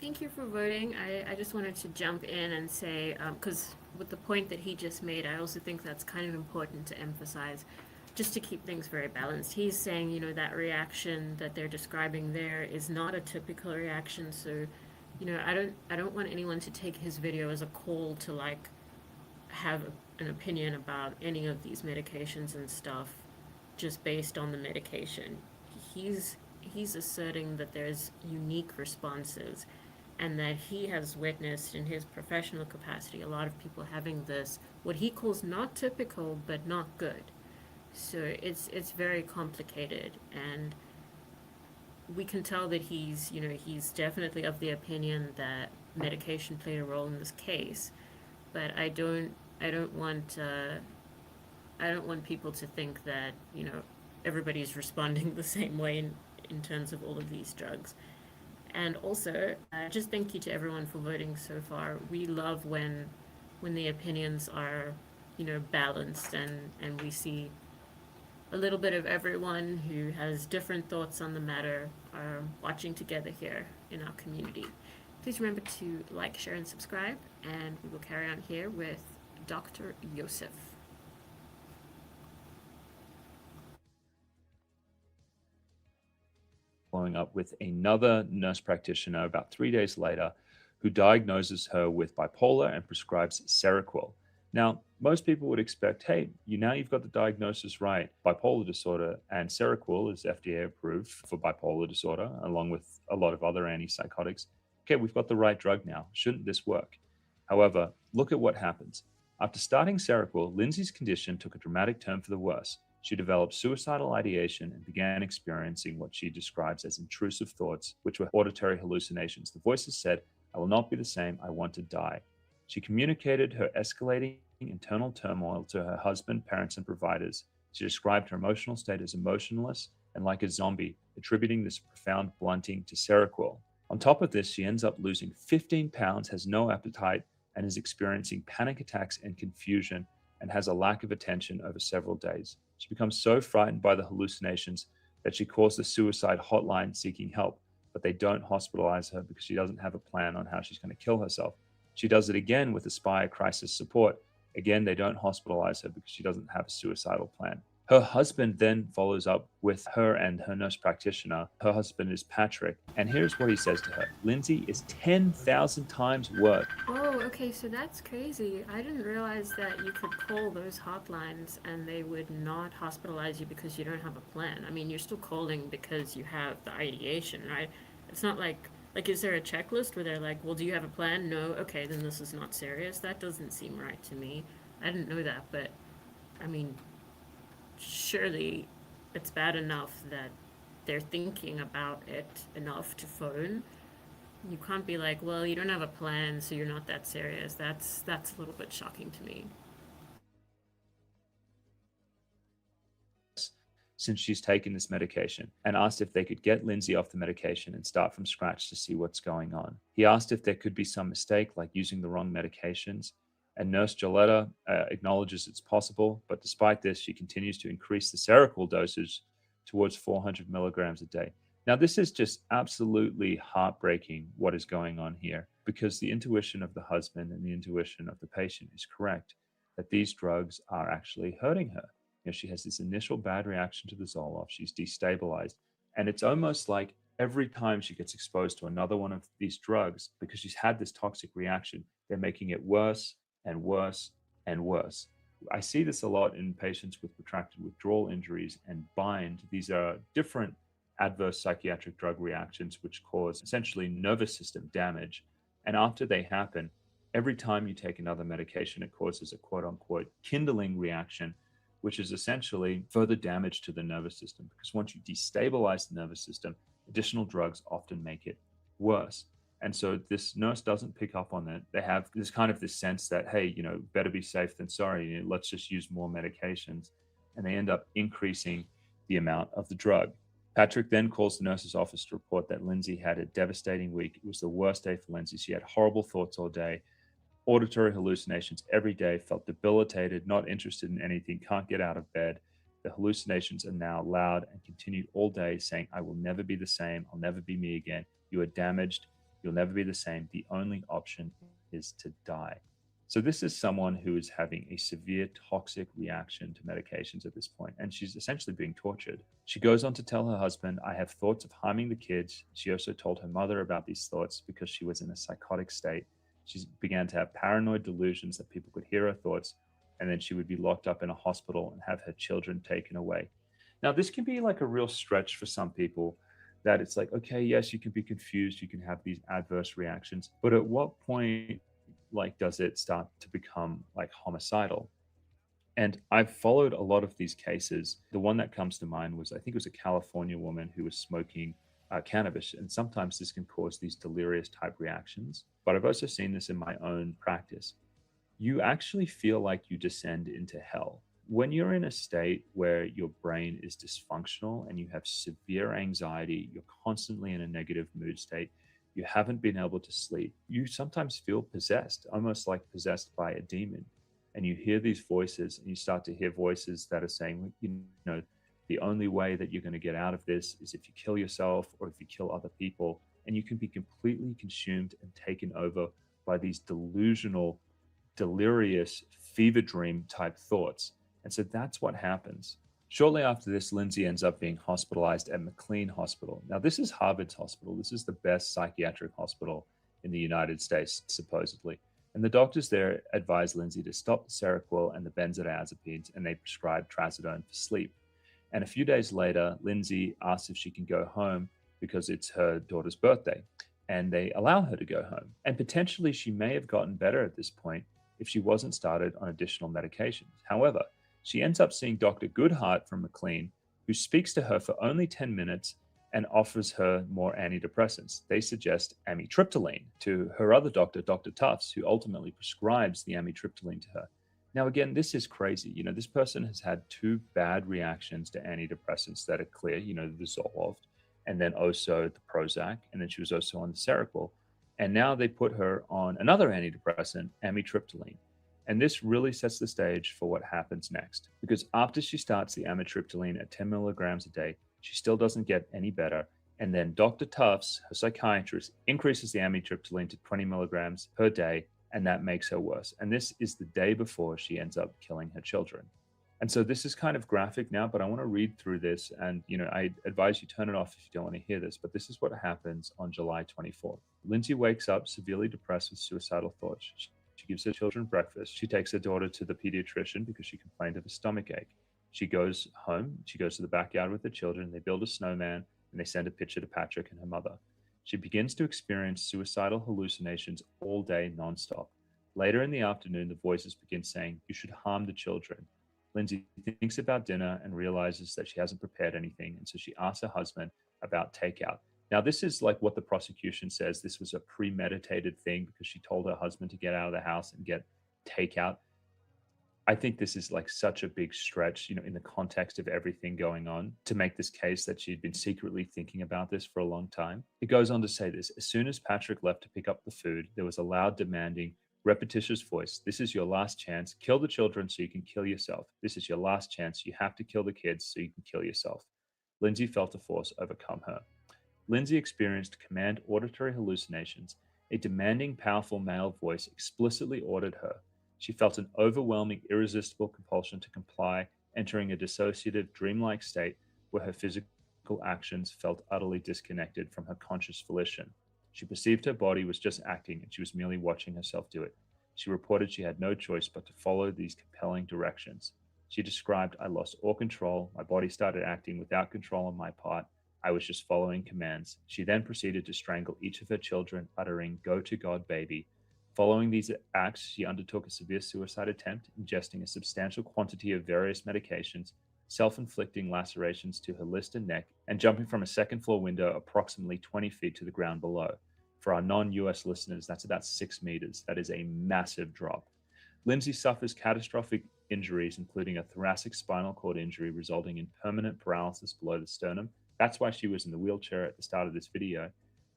Thank you for voting. I just wanted to jump in and say, because with the point that he just made, I also think that's kind of important to emphasize, just to keep things very balanced. He's saying, that reaction that they're describing there is not a typical reaction. So, I don't want anyone to take his video as a call to have an opinion about any of these medications and stuff just based on the medication. He's he's asserting that there's unique responses and that he has witnessed in his professional capacity a lot of people having this, what he calls not typical, but not good. So it's very complicated, and we can tell that he's definitely of the opinion that medication played a role in this case, but I don't want people to think that everybody's responding the same way in terms of all of these drugs. And also, just thank you to everyone for voting so far. We love when the opinions are balanced, and we see a little bit of everyone who has different thoughts on the matter are watching together here in our community. Please remember to like, share, and subscribe, and we will carry on here with Dr. Yosef. Following up with another nurse practitioner about 3 days later who diagnoses her with bipolar and prescribes Seroquel. Now, most people would expect, hey, you've got the diagnosis right, bipolar disorder, and Seroquel is FDA approved for bipolar disorder, along with a lot of other antipsychotics. Okay, we've got the right drug now. Shouldn't this work? However, look at what happens. After starting Seroquel, Lindsay's condition took a dramatic turn for the worse. She developed suicidal ideation and began experiencing what she describes as intrusive thoughts, which were auditory hallucinations. The voices said, "I will not be the same. I want to die." She communicated her escalating internal turmoil to her husband, parents, and providers. She described her emotional state as emotionless and like a zombie, attributing this profound blunting to Seroquel. On top of this, she ends up losing 15 pounds, has no appetite, and is experiencing panic attacks and confusion, and has a lack of attention over several days. She becomes so frightened by the hallucinations that she calls the suicide hotline seeking help, but they don't hospitalize her because she doesn't have a plan on how she's going to kill herself. She does it again with Aspire Crisis Support. Again, they don't hospitalize her because she doesn't have a suicidal plan. Her husband then follows up with her and her nurse practitioner. Her husband is Patrick, and here's what he says to her. Lindsay is 10,000 times worse. Oh, okay, so that's crazy. I didn't realize that you could call those hotlines and they would not hospitalize you because you don't have a plan. I mean, you're still calling because you have the ideation, right? It's not like, is there a checklist where they're like, well, do you have a plan? No? Okay, then this is not serious. That doesn't seem right to me. I didn't know that, but, I mean, surely it's bad enough that they're thinking about it enough to phone. You can't be like, well, you don't have a plan, so you're not that serious. That's a little bit shocking to me. Since she's taken this medication, and asked if they could get Lindsay off the medication and start from scratch to see what's going on. He asked if there could be some mistake, like using the wrong medications, and Nurse Joletta acknowledges it's possible, but despite this, she continues to increase the Seroquel dosage towards 400 milligrams a day. Now, this is just absolutely heartbreaking what is going on here, because the intuition of the husband and the intuition of the patient is correct, that these drugs are actually hurting her. She has this initial bad reaction to the Zoloft. She's destabilized. And it's almost like every time she gets exposed to another one of these drugs, because she's had this toxic reaction, they're making it worse and worse and worse. I see this a lot in patients with protracted withdrawal injuries and bind. These are different adverse psychiatric drug reactions which cause essentially nervous system damage. And after they happen, every time you take another medication, it causes a quote unquote kindling reaction, which is essentially further damage to the nervous system. Because once you destabilize the nervous system, additional drugs often make it worse. And so this nurse doesn't pick up on that. They have this kind of this sense that, hey, better be safe than sorry. Let's just use more medications. And they end up increasing the amount of the drug. Patrick then calls the nurse's office to report that Lindsay had a devastating week. It was the worst day for Lindsay. She had horrible thoughts all day, auditory hallucinations every day, felt debilitated, not interested in anything, can't get out of bed. The hallucinations are now loud and continued all day, saying, I will never be the same. I'll never be me again. You are damaged. You'll never be the same. The only option is to die. So this is someone who is having a severe toxic reaction to medications at this point, and she's essentially being tortured. She goes on to tell her husband, I have thoughts of harming the kids. She also told her mother about these thoughts because she was in a psychotic state. She began to have paranoid delusions that people could hear her thoughts, and then she would be locked up in a hospital and have her children taken away. Now, this can be like a real stretch for some people, that it's like, okay, yes, you can be confused, you can have these adverse reactions, but at what point like does it start to become like homicidal? And I've followed a lot of these cases. The one that comes to mind was, I think it was a California woman who was smoking cannabis. And sometimes this can cause these delirious type reactions. But I've also seen this in my own practice. You actually feel like you descend into hell. When you're in a state where your brain is dysfunctional and you have severe anxiety, you're constantly in a negative mood state, you haven't been able to sleep, you sometimes feel possessed, almost like possessed by a demon. And you hear these voices, and you start to hear voices that are saying, you know, the only way that you're going to get out of this is if you kill yourself or if you kill other people. And you can be completely consumed and taken over by these delusional, delirious, fever dream type thoughts. And so that's what happens. Shortly after this, Lindsay ends up being hospitalized at McLean Hospital. Now, this is Harvard's hospital. This is the best psychiatric hospital in the United States, supposedly. And the doctors there advised Lindsay to stop the Seroquel and the benzodiazepines, and they prescribed trazodone for sleep. And a few days later, Lindsay asks if she can go home because it's her daughter's birthday, and they allow her to go home. And potentially she may have gotten better at this point if she wasn't started on additional medications. However, she ends up seeing Dr. Goodhart from McLean, who speaks to her for only 10 minutes and offers her more antidepressants. They suggest amitriptyline to her other doctor, Dr. Tufts, who ultimately prescribes the amitriptyline to her. Now, again, this is crazy. You know, this person has had 2 bad reactions to antidepressants that are clear, you know, the Zoloft, and then also the Prozac, and then she was also on the Seroquel. And now they put her on another antidepressant, amitriptyline. And this really sets the stage for what happens next. Because after she starts the amitriptyline at 10 milligrams a day, she still doesn't get any better. And then Dr. Tufts, her psychiatrist, increases the amitriptyline to 20 milligrams per day, and that makes her worse. And this is the day before she ends up killing her children. And so this is kind of graphic now, but I want to read through this. And, you know, I advise you turn it off if you don't want to hear this, but this is what happens on July 24th. Lindsay wakes up severely depressed with suicidal thoughts. She gives her children breakfast. She takes her daughter to the pediatrician because she complained of a stomach ache. She goes home. She goes to the backyard with the children. They build a snowman, and they send a picture to Patrick and her mother. She begins to experience suicidal hallucinations all day nonstop. Later in the afternoon, the voices begin saying, "You should harm the children." Lindsay thinks about dinner and realizes that she hasn't prepared anything, and so she asks her husband about takeout. Now, this is like what the prosecution says. This was a premeditated thing because she told her husband to get out of the house and get takeout. I think this is like such a big stretch, you know, in the context of everything going on, to make this case that she'd been secretly thinking about this for a long time. It goes on to say this: as soon as Patrick left to pick up the food, there was a loud, demanding, repetitious voice. "This is your last chance. Kill the children so you can kill yourself. This is your last chance. You have to kill the kids so you can kill yourself." Lindsay felt a force overcome her. Lindsay experienced command auditory hallucinations. A demanding, powerful male voice explicitly ordered her. She felt an overwhelming, irresistible compulsion to comply, entering a dissociative, dreamlike state where her physical actions felt utterly disconnected from her conscious volition. She perceived her body was just acting, and she was merely watching herself do it. She reported she had no choice but to follow these compelling directions. She described, "I lost all control. My body started acting without control on my part. I was just following commands." She then proceeded to strangle each of her children, uttering, "Go to God, baby." Following these acts, she undertook a severe suicide attempt, ingesting a substantial quantity of various medications, self-inflicting lacerations to her wrist and neck, and jumping from a second-floor window approximately 20 feet to the ground below. For our non-US listeners, that's about 6 meters. That is a massive drop. Lindsay suffers catastrophic injuries, including a thoracic spinal cord injury resulting in permanent paralysis below the sternum. That's why she was in the wheelchair at the start of this video.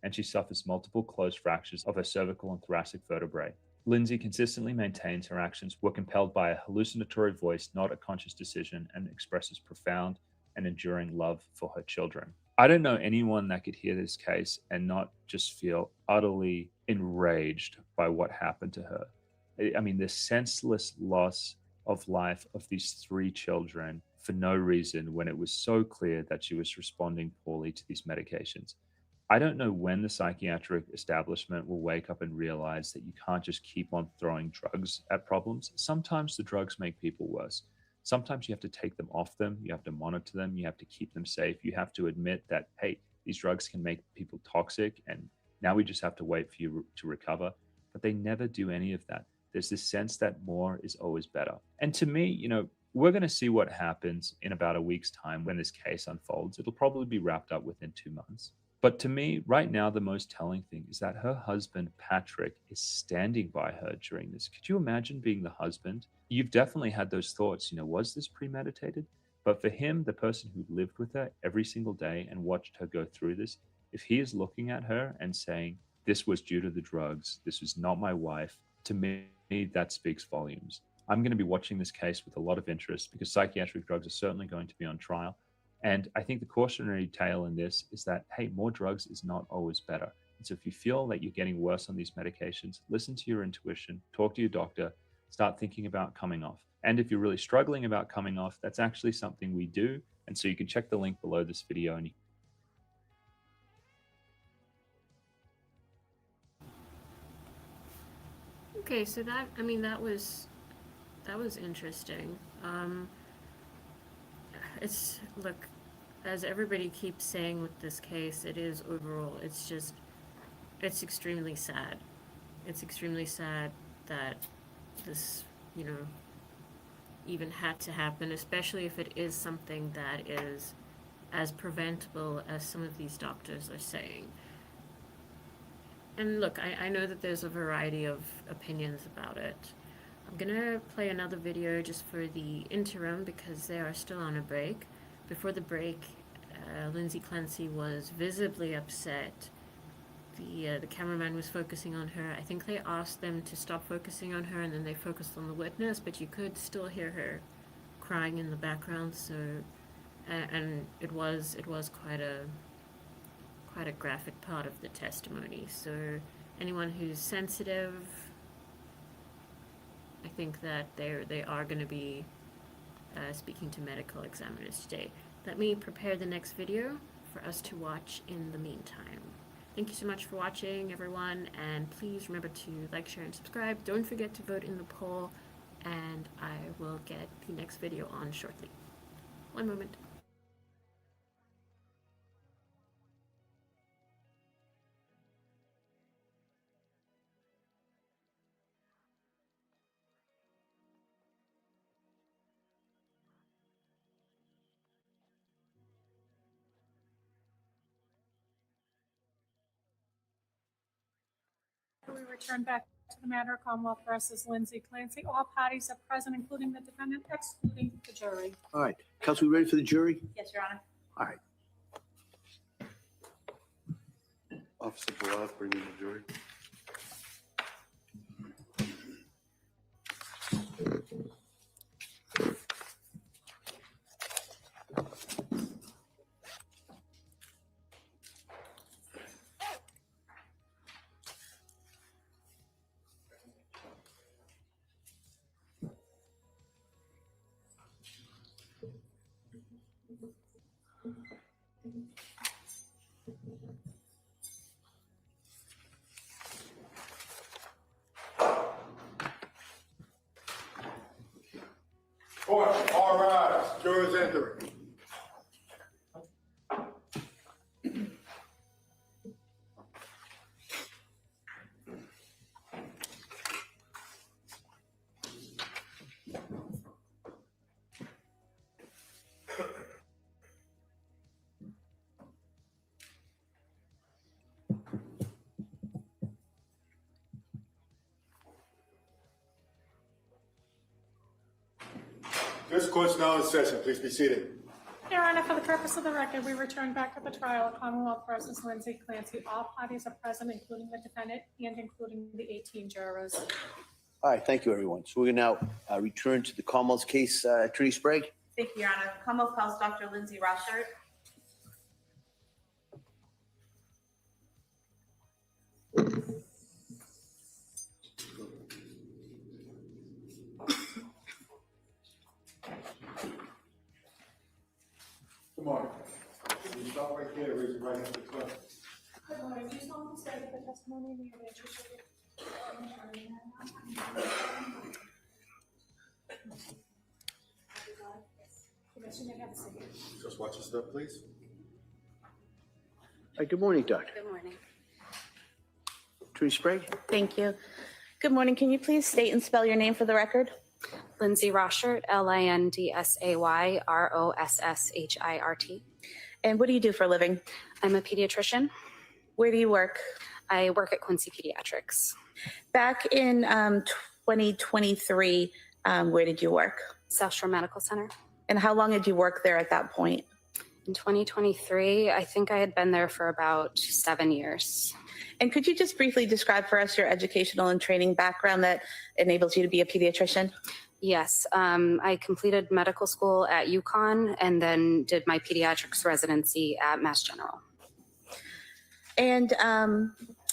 And she suffers multiple closed fractures of her cervical and thoracic vertebrae. Lindsay consistently maintains her actions were compelled by a hallucinatory voice, not a conscious decision, and expresses profound and enduring love for her children. I don't know anyone that could hear this case and not just feel utterly enraged by what happened to her. I mean, the senseless loss of life of these 3 children for no reason, when it was so clear that she was responding poorly to these medications. I don't know when the psychiatric establishment will wake up and realize that you can't just keep on throwing drugs at problems. Sometimes the drugs make people worse. Sometimes you have to take them off them. You have to monitor them. You have to keep them safe. You have to admit that, hey, these drugs can make people toxic, and now we just have to wait for you to recover. But they never do any of that. There's this sense that more is always better. And to me, we're going to see what happens in about a week's time when this case unfolds. It'll probably be wrapped up within 2 months. But to me, right now, the most telling thing is that her husband, Patrick, is standing by her during this. Could you imagine being the husband? You've definitely had those thoughts, was this premeditated? But for him, the person who lived with her every single day and watched her go through this, if he is looking at her and saying, this was due to the drugs, this was not my wife, to me, that speaks volumes. I'm going to be watching this case with a lot of interest because psychiatric drugs are certainly going to be on trial. And I think the cautionary tale in this is that, hey, more drugs is not always better. And so if you feel that you're getting worse on these medications, listen to your intuition, talk to your doctor, start thinking about coming off. And if you're really struggling about coming off, that's actually something we do. And so you can check the link below this video. And Okay, so that was interesting. Look, as everybody keeps saying with this case, it is overall, it's extremely sad. It's extremely sad that this, even had to happen, especially if it is something that is as preventable as some of these doctors are saying. And look, I know that there's a variety of opinions about it. I'm gonna play another video just for the interim because they are still on a break. Before the break, Lindsay Clancy was visibly upset. The cameraman was focusing on her. I think they asked them to stop focusing on her and then they focused on the witness, but you could still hear her crying in the background. So, and it was quite a graphic part of the testimony. So anyone who's sensitive, I think that they are going to be speaking to medical examiners today. Let me prepare the next video for us to watch in the meantime. Thank you so much for watching, everyone, and please remember to like, share, and subscribe. Don't forget to vote in the poll, and I will get the next video on shortly. One moment. We return back to the matter of Commonwealth versus Lindsay Clancy. All parties are present, including the defendant, excluding the jury. All right. Counsel, we ready for the jury? Yes, Your Honor. All right. Officer Bilal, bring in the jury. Court, all rise. Jurors entering. This court's now in session. Please be seated. Your Honor, for the purpose of the record, we return back to the trial of Commonwealth versus Lindsay Clancy. All parties are present, including the defendant and including the 18 jurors. All right. Thank you, everyone. So we're going to now return to the Commonwealth's case. Attorney Sprague? Thank you, Your Honor. Commonwealth calls Dr. Lindsay Rochert. Good morning. You stop right there. Raise your right hand to the question. Good morning. Do you solemnly swear that the testimony you give is true? Yes, you may have a seat. Just watch your step, please. Good morning, Doctor. Good morning. Attorney Sprague? Thank you. Good morning. Can you please state and spell your name for the record? Lindsay Rosshirt, LINDSAY ROSSHIRT. And what do you do for a living? I'm a pediatrician. Where do you work? I work at Quincy Pediatrics. Back in 2023, where did you work? South Shore Medical Center. And how long had you worked there at that point? In 2023, I think I had been there for about 7 years. And could you just briefly describe for us your educational and training background that enables you to be a pediatrician? Yes, I completed medical school at UConn and then did my pediatrics residency at Mass General. And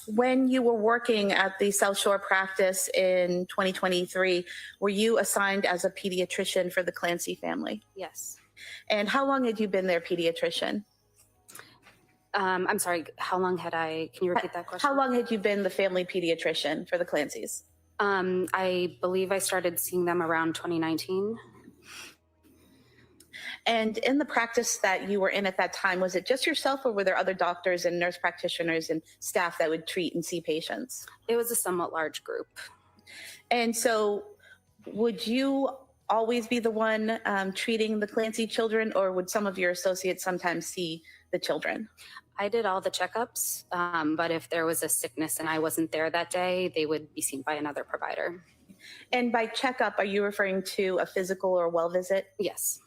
when you were working at the South Shore practice in 2023, were you assigned as a pediatrician for the Clancy family? Yes. And how long had you been their pediatrician? I'm sorry, how long had can you repeat that question? How long had you been the family pediatrician for the Clancys? I believe I started seeing them around 2019. And in the practice that you were in at that time, was it just yourself or were there other doctors and nurse practitioners and staff that would treat and see patients? It was a somewhat large group. And so would you always be the one treating the Clancy children, or would some of your associates sometimes see the children? I did all the checkups, but if there was a sickness and I wasn't there that day, they would be seen by another provider. And by checkup, are you referring to a physical or well visit? Yes.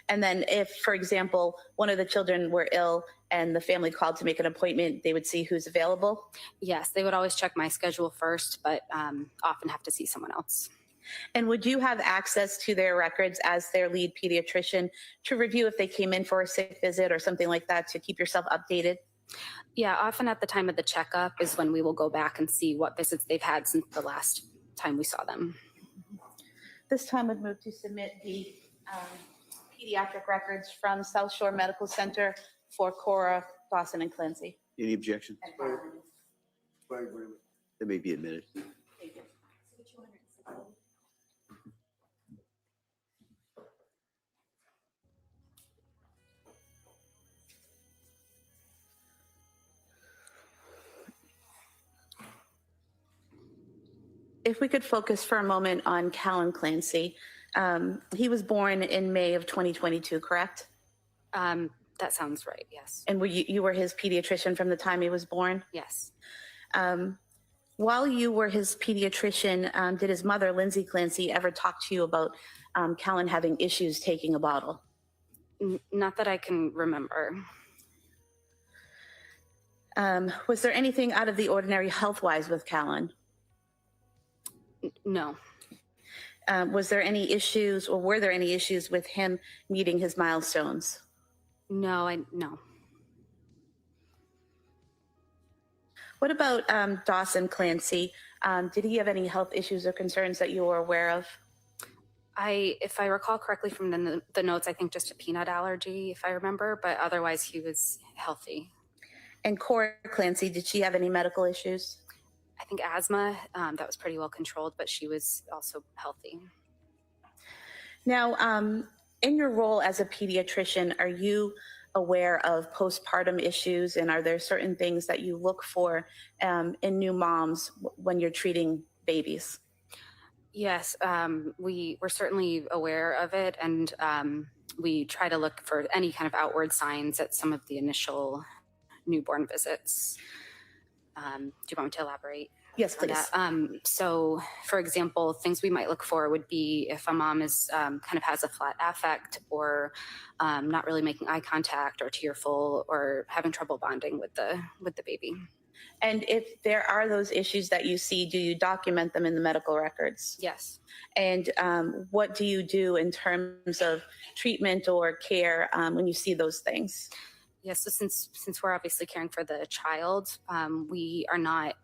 And then if, for example, one of the children were ill and the family called to make an appointment, they would see who's available? Yes, they would always check my schedule first, but often have to see someone else. And would you have access to their records as their lead pediatrician to review if they came in for a sick visit or something like that to keep yourself updated? Yeah, often at the time of the checkup is when we will go back and see what visits they've had since the last time we saw them. This time I'd move to submit the pediatric records from South Shore Medical Center for Cora, Dawson, and Clancy. Any objections? That may be admitted. If we could focus for a moment on Callan Clancy. He was born in May of 2022, correct? That sounds right, yes. And you were his pediatrician from the time he was born? Yes. While you were his pediatrician, did his mother, Lindsay Clancy, ever talk to you about Callan having issues taking a bottle? Not that I can remember. Was there anything out of the ordinary health-wise with Callan? No. Was there any issues, or were there any issues with him meeting his milestones? No, no. What about Dawson Clancy? Did he have any health issues or concerns that you were aware of? If I recall correctly from the notes, I think just a peanut allergy, if I remember, but otherwise he was healthy. And Cora Clancy, did she have any medical issues? I think asthma, that was pretty well controlled, but she was also healthy. Now, in your role as a pediatrician, are you aware of postpartum issues, and are there certain things that you look for in new moms when you're treating babies? Yes, we're certainly aware of it, and we try to look for any kind of outward signs at some of the initial newborn visits. Do you want me to elaborate? Yes, please. So, for example, things we might look for would be if a mom is kind of has a flat affect, or not really making eye contact, or tearful, or having trouble bonding with the baby. And if there are those issues that you see, do you document them in the medical records? Yes. And what do you do in terms of treatment or care when you see those things? Yes, so since we're obviously caring for the child, we are not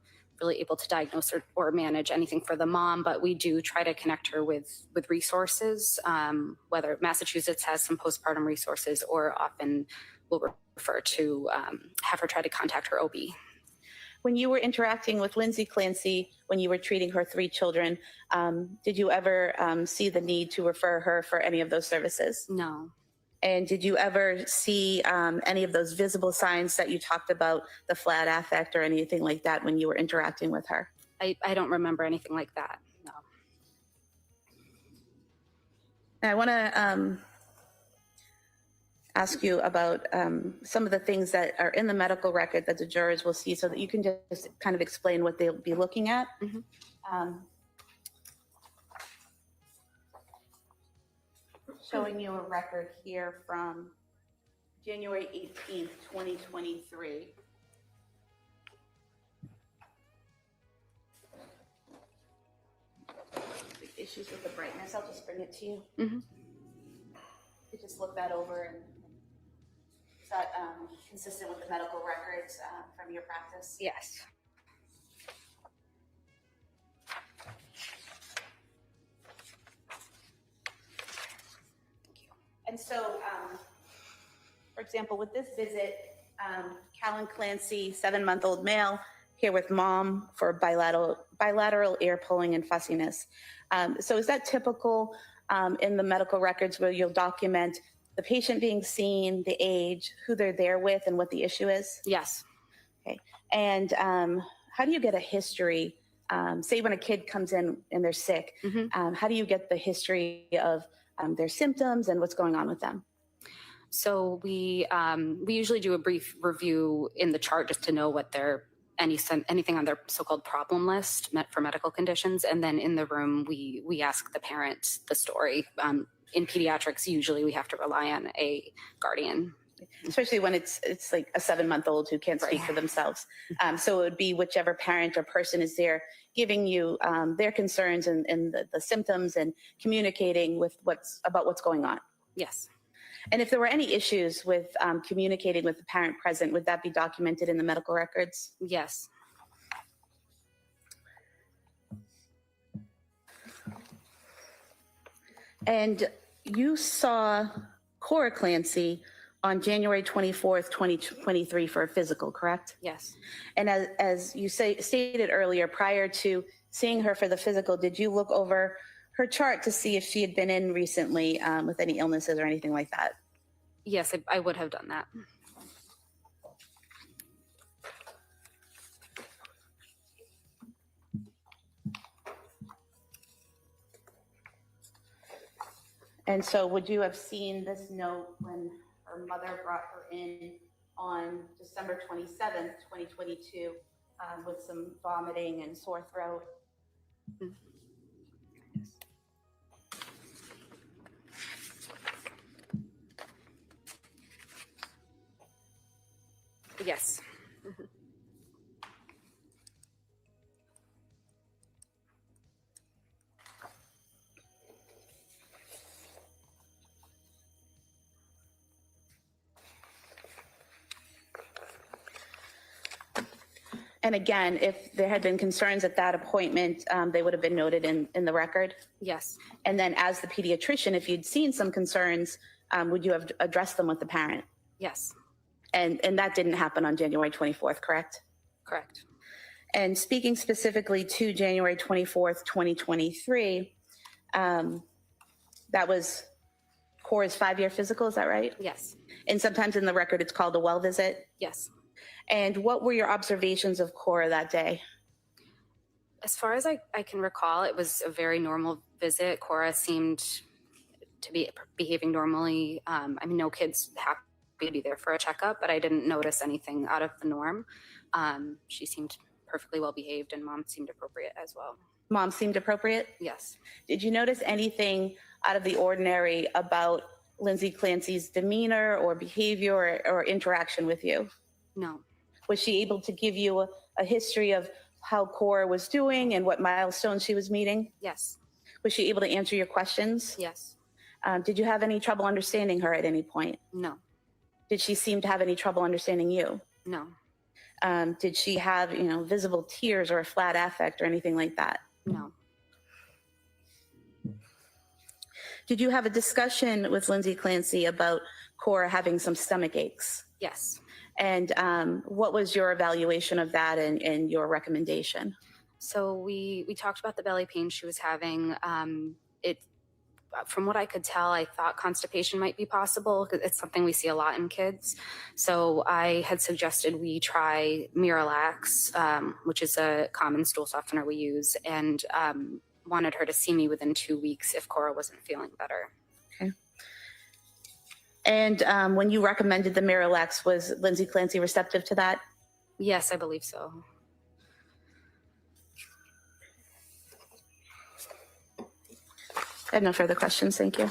really able to diagnose or manage anything for the mom, but we do try to connect her with resources, whether Massachusetts has some postpartum resources, or often we'll refer to have her try to contact her OB. When you were interacting with Lindsay Clancy, when you were treating her 3 children, did you ever see the need to refer her for any of those services? No. And did you ever see any of those visible signs that you talked about, the flat affect or anything like that when you were interacting with her? I don't remember anything like that. No. I want to ask you about some of the things that are in the medical record that the jurors will see so that you can just kind of explain what they'll be looking at. Showing you a record here from January 18th, 2023. Issues with the brightness, I'll just bring it to you. You just look that over, and is that consistent with the medical records from your practice? Yes. And so, for example, with this visit, Callan Clancy, 7-month-old male, here with mom for bilateral ear pulling and fussiness. So is that typical in the medical records where you'll document the patient being seen, the age, who they're there with, and what the issue is? Yes. Okay. And how do you get a history? Say when a kid comes in and they're sick, how do you get the history of their symptoms and what's going on with them? So we usually do a brief review in the chart just to know what their anything on their so-called problem list for medical conditions, and then in the room we ask the parent the story. In pediatrics, usually we have to rely on a guardian, especially when it's like a 7-month-old who can't speak for themselves. So it would be whichever parent or person is there giving you their concerns and the symptoms and communicating with what's going on. Yes. And if there were any issues with communicating with the parent present, would that be documented in the medical records? Yes. And you saw Cora Clancy on January 24th, 2023 for a physical, correct? Yes. And as you stated earlier, prior to seeing her for the physical, did you look over her chart to see if she had been in recently with any illnesses or anything like that? Yes, I would have done that. And so would you have seen this note when her mother brought her in on December 27th, 2022 with some vomiting and sore throat? Yes. And again, if there had been concerns at that appointment, they would have been noted in the record? Yes. And then as the pediatrician, if you'd seen some concerns, would you have addressed them with the parent? Yes. And that didn't happen on January 24th, correct? Correct. And speaking specifically to January 24th, 2023, that was Cora's 5-year physical, is that right? Yes. And sometimes in the record, it's called a well visit? Yes. And what were your observations of Cora that day? As far as I can recall, it was a very normal visit. Cora seemed to be behaving normally. I mean, no kid's happy to be there for a checkup, but I didn't notice anything out of the norm. She seemed perfectly well behaved, and mom seemed appropriate as well. Mom seemed appropriate? Yes. Did you notice anything out of the ordinary about Lindsay Clancy's demeanor or behavior or interaction with you? No. Was she able to give you a history of how Cora was doing and what milestones she was meeting? Yes. Was she able to answer your questions? Yes. Did you have any trouble understanding her at any point? No. Did she seem to have any trouble understanding you? No. Did she have, visible tears or a flat affect or anything like that? No. Did you have a discussion with Lindsay Clancy about Cora having some stomach aches? Yes. And what was your evaluation of that and your recommendation? So we talked about the belly pain she was having. It from what I could tell, I thought constipation might be possible because it's something we see a lot in kids. So I had suggested we try Miralax, which is a common stool softener we use, and wanted her to see me within 2 weeks if Cora wasn't feeling better. Okay. And when you recommended the Miralax, was Lindsay Clancy receptive to that? Yes, I believe so. I have no further questions. Thank you.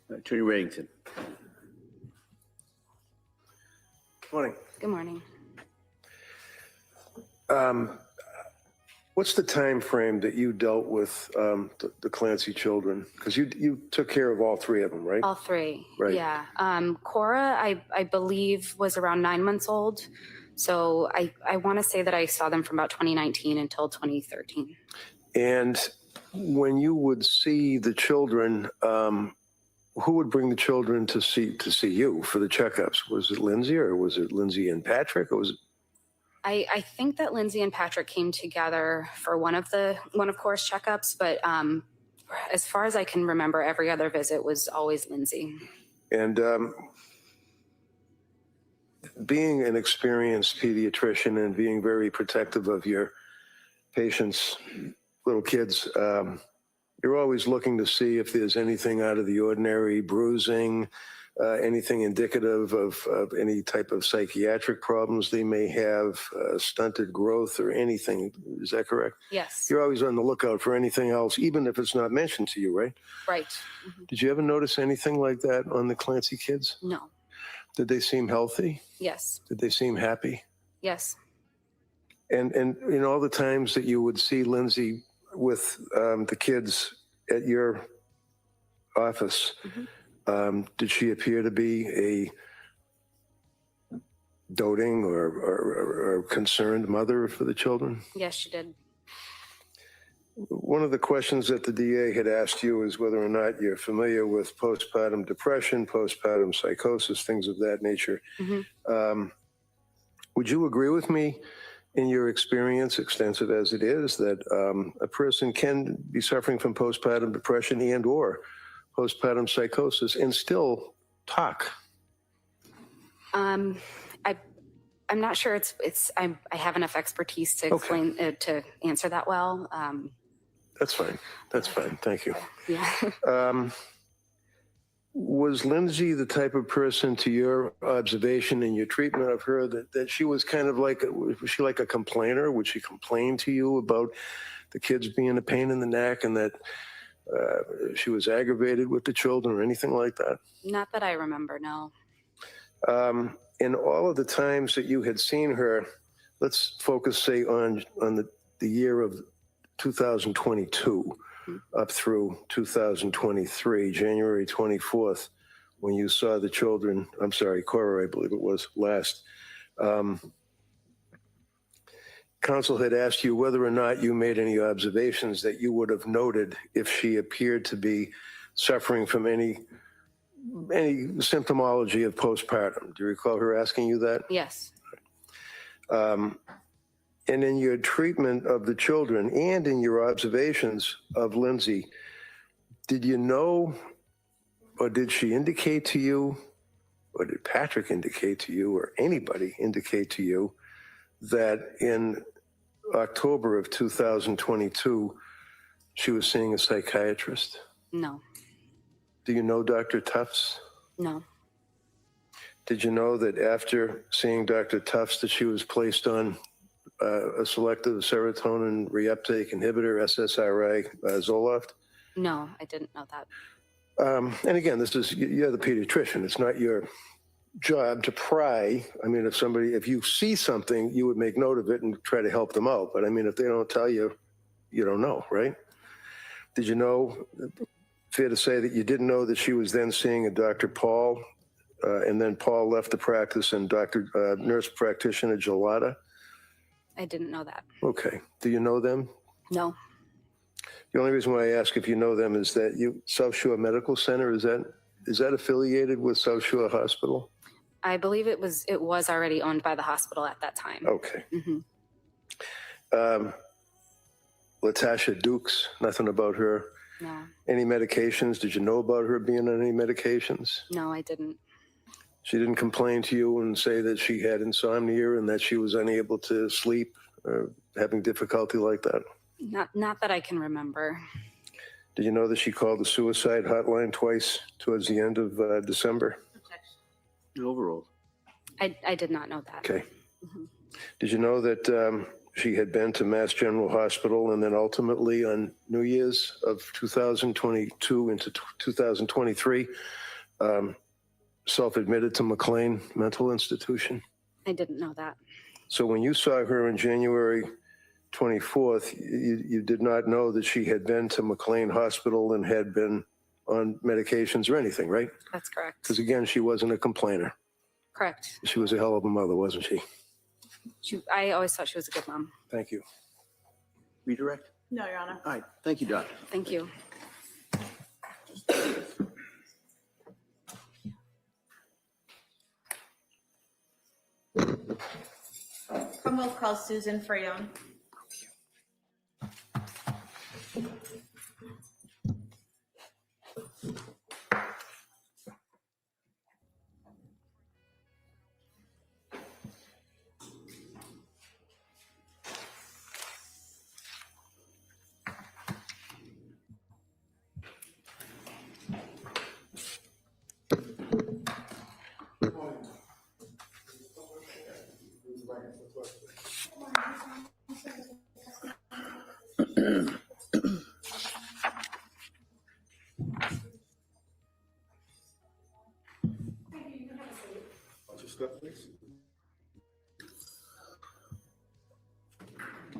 Attorney Reddington. Morning. Good morning. What's the time frame that you dealt with the Clancy children? Because you took care of all three of them, right? All three. Right. Yeah. Cora, I believe, was around 9 months old. So I want to say that I saw them from about 2019 until 2013. And when you would see the children, who would bring the children to see you for the checkups? Was it Lindsay, or was it Lindsay and Patrick, or was it? I think that Lindsay and Patrick came together for one of Cora's checkups, but as far as I can remember, every other visit was always Lindsay. And being an experienced pediatrician and being very protective of your patients, little kids, you're always looking to see if there's anything out of the ordinary, bruising, anything indicative of any type of psychiatric problems they may have, stunted growth or anything. Is that correct? Yes. You're always on the lookout for anything else, even if it's not mentioned to you, right? Right. Did you ever notice anything like that on the Clancy kids? No. Did they seem healthy? Yes. Did they seem happy? Yes. And in all the times that you would see Lindsay with the kids at your office, did she appear to be a doting or concerned mother for the children? Yes, she did. One of the questions that the DA had asked you is whether or not you're familiar with postpartum depression, postpartum psychosis, things of that nature. Would you agree with me, in your experience, extensive as it is, that a person can be suffering from postpartum depression and or postpartum psychosis and still talk? I'm not sure I have enough expertise to explain to answer that well. That's fine. That's fine. Thank you. Yeah. Was Lindsay the type of person, to your observation and your treatment of her, that she was kind of like, was she like a complainer? Would she complain to you about the kids being a pain in the neck, and that she was aggravated with the children or anything like that? Not that I remember, no. In all of the times that you had seen her, let's focus, say, on the year of 2022 up through 2023, January 24th, when you saw the children, I'm sorry, Cora, I believe it was, last. Counsel had asked you whether or not you made any observations that you would have noted if she appeared to be suffering from any symptomology of postpartum. Do you recall her asking you that? Yes. And in your treatment of the children and in your observations of Lindsay, did you know, or did she indicate to you, or did Patrick indicate to you, or anybody indicate to you, that in October of 2022, she was seeing a psychiatrist? No. Do you know Dr. Tufts? No. Did you know that after seeing Dr. Tufts that she was placed on a selective serotonin reuptake inhibitor, SSRI, Zoloft? No, I didn't know that. And again, you're the pediatrician. It's not your job to pry. I mean, if you see something, you would make note of it and try to help them out. But I mean, if they don't tell you, you don't know, right? Did you know, fair to say that you didn't know that she was then seeing a Dr. Paul, and then Paul left the practice and nurse practitioner Gelada? I didn't know that. Okay. Do you know them? No. The only reason why I ask if you know them is that South Shore Medical Center, is that affiliated with South Shore Hospital? I believe it was already owned by the hospital at that time. Okay. Latasha Dukes, nothing about her. No, Any medications? Did you know about her being on any medications? no, I didn't. She didn't complain to you and say that she had insomnia and that she was unable to sleep or having difficulty like that? Not that I can remember. Did you know that she called the suicide hotline twice towards the end of December? Overall. I did not know that. Okay. Did you know that she had been to Mass General Hospital and then ultimately on New Year's of 2022 into 2023 self-admitted to McLean Mental Institution? I didn't know that. So when you saw her on January 24th, you did not know that she had been to McLean Hospital and had been on medications or anything, right? That's correct. Because again, she wasn't a complainer. Correct. She was a hell of a mother, wasn't she? I always thought she was a good mom. Thank you. Redirect? No, Your Honor. All right. Thank you, Doc. Thank you. Commonwealth calls Susan Freon.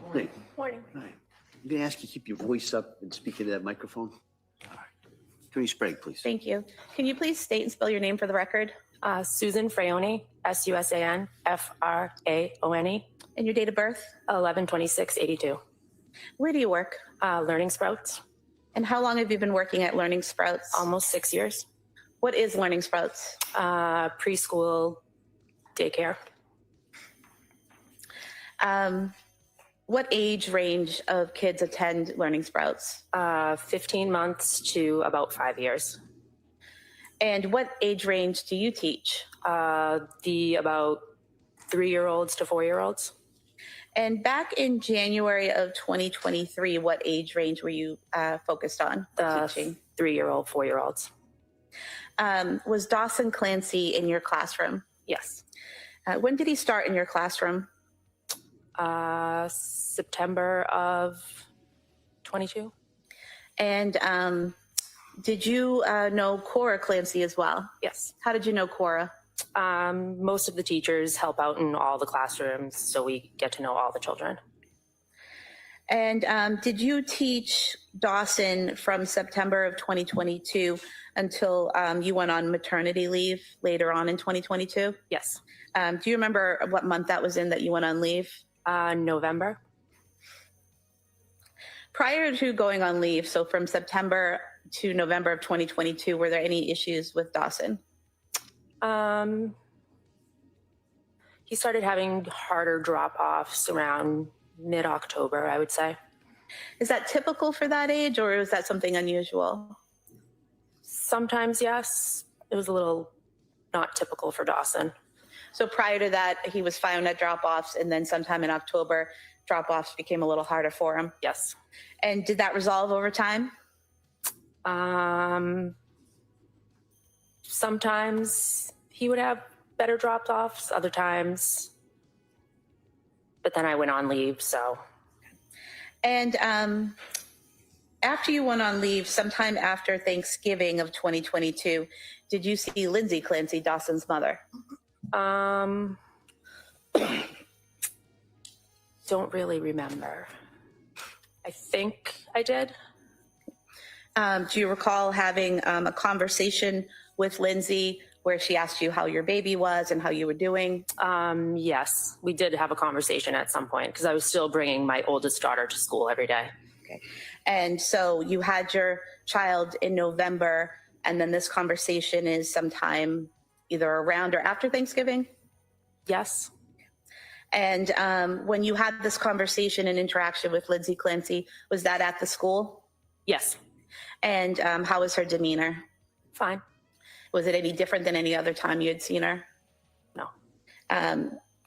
Morning. Morning. Hi. I'm going to ask you to keep your voice up and speak into that microphone. All right. Attorney Sprague, please. Thank you. Can you please state and spell your name for the record? Susan Freone, SUSAN FRAONE. And your date of birth? 11/26/82. Where do you work? Learning Sprouts. And how long have you been working at Learning Sprouts? Almost 6 years. What is Learning Sprouts? Preschool daycare. What age range of kids attend Learning Sprouts? 15 months to about 5 years. And what age range do you teach? The about 3-year-olds to 4-year-olds. And back in January of 2023, what age range were you focused on teaching? 3-year-old, 4-year-olds. Was Dawson Clancy in your classroom? Yes. When did he start in your classroom? September of 22. And did you know Cora Clancy as well? Yes. How did you know Cora? Most of the teachers help out in all the classrooms, so we get to know all the children. And did you teach Dawson from September of 2022 until you went on maternity leave later on in 2022? Yes. Do you remember what month that was in that you went on leave? November. Prior to going on leave, so from September to November of 2022, were there any issues with Dawson? He started having harder drop-offs around mid-October, I would say. Is that typical for that age, or was that something unusual? Sometimes, yes. It was a little not typical for Dawson. So prior to that, he was fine at drop-offs, and then sometime in October, drop-offs became a little harder for him? Yes. And did that resolve over time? Sometimes he would have better drop-offs, other times. But then I went on leave, so. And after you went on leave, sometime after Thanksgiving of 2022, did you see Lindsay Clancy, Dawson's mother? Don't really remember. I think I did. Do you recall having a conversation with Lindsay where she asked you how your baby was and how you were doing? Yes, we did have a conversation at some point because I was still bringing my oldest daughter to school every day. Okay. And so you had your child in November, and then this conversation is sometime either around or after Thanksgiving? Yes. And when you had this conversation and interaction with Lindsay Clancy, was that at the school? Yes. And how was her demeanor? Fine. Was it any different than any other time you had seen her? No.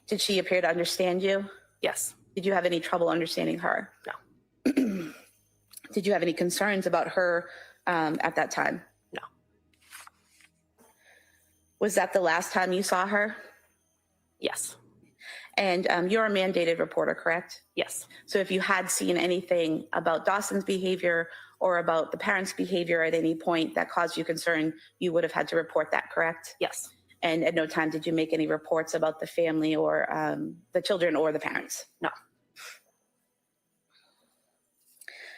Did she appear to understand you? Yes. Did you have any trouble understanding her? No. Did you have any concerns about her at that time? No. Was that the last time you saw her? Yes. And you're a mandated reporter, correct? Yes. So if you had seen anything about Dawson's behavior or about the parents' behavior at any point that caused you concern, you would have had to report that, correct? Yes. And at no time did you make any reports about the family or the children or the parents? No.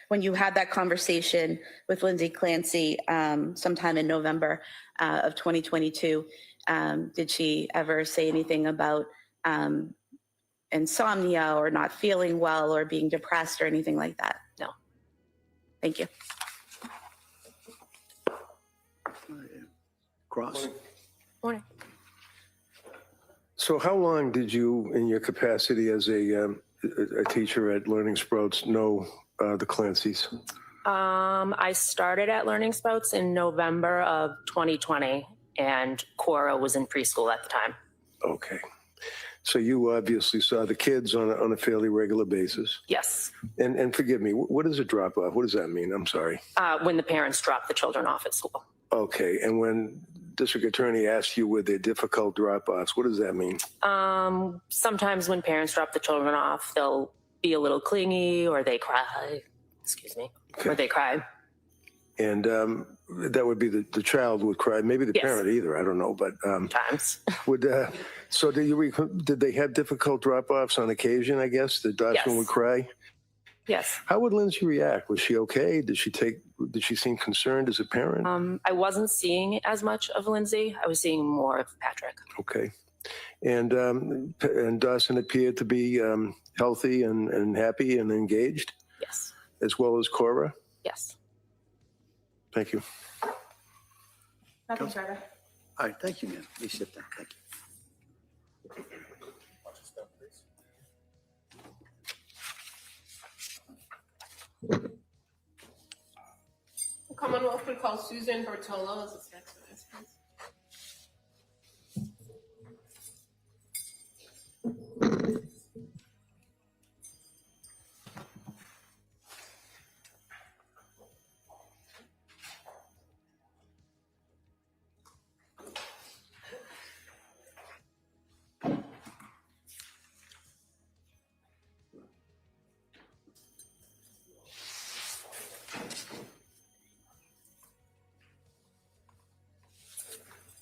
When you had that conversation with Lindsay Clancy sometime in November of 2022, did she ever say anything about insomnia or not feeling well or being depressed or anything like that? No. Thank you. Cross. Morning. So how long did you, in your capacity as a teacher at Learning Sprouts, know the Clancys? I started at Learning Sprouts in November of 2020, and Cora was in preschool at the time. Okay. So you obviously saw the kids on a fairly regular basis. Yes. And forgive me, what is a drop off? What does that mean? I'm sorry. When the parents drop the children off at school. Okay. And when district attorney asks you were there difficult drop offs, what does that mean? Sometimes when parents drop the children off, they'll be a little clingy or they cry. Excuse me. Okay. Or they cry. And that would be the child would cry, maybe the Yes. parent either. I don't know, but Times. would so did they have difficult drop offs on occasion? I guess that Dawson Yes. would cry. Yes. How would Lindsay react? Was she okay? Did she seem concerned as a parent? I wasn't seeing as much of Lindsay. I was seeing more of Patrick. Okay. And Dawson appeared to be healthy and happy and engaged, Yes. as well as Cora. Yes. Thank you. Nothing further. All right, thank you, ma'am. Please sit down. Thank you. Commonwealth would call Susan Bertolo as the next witness, please.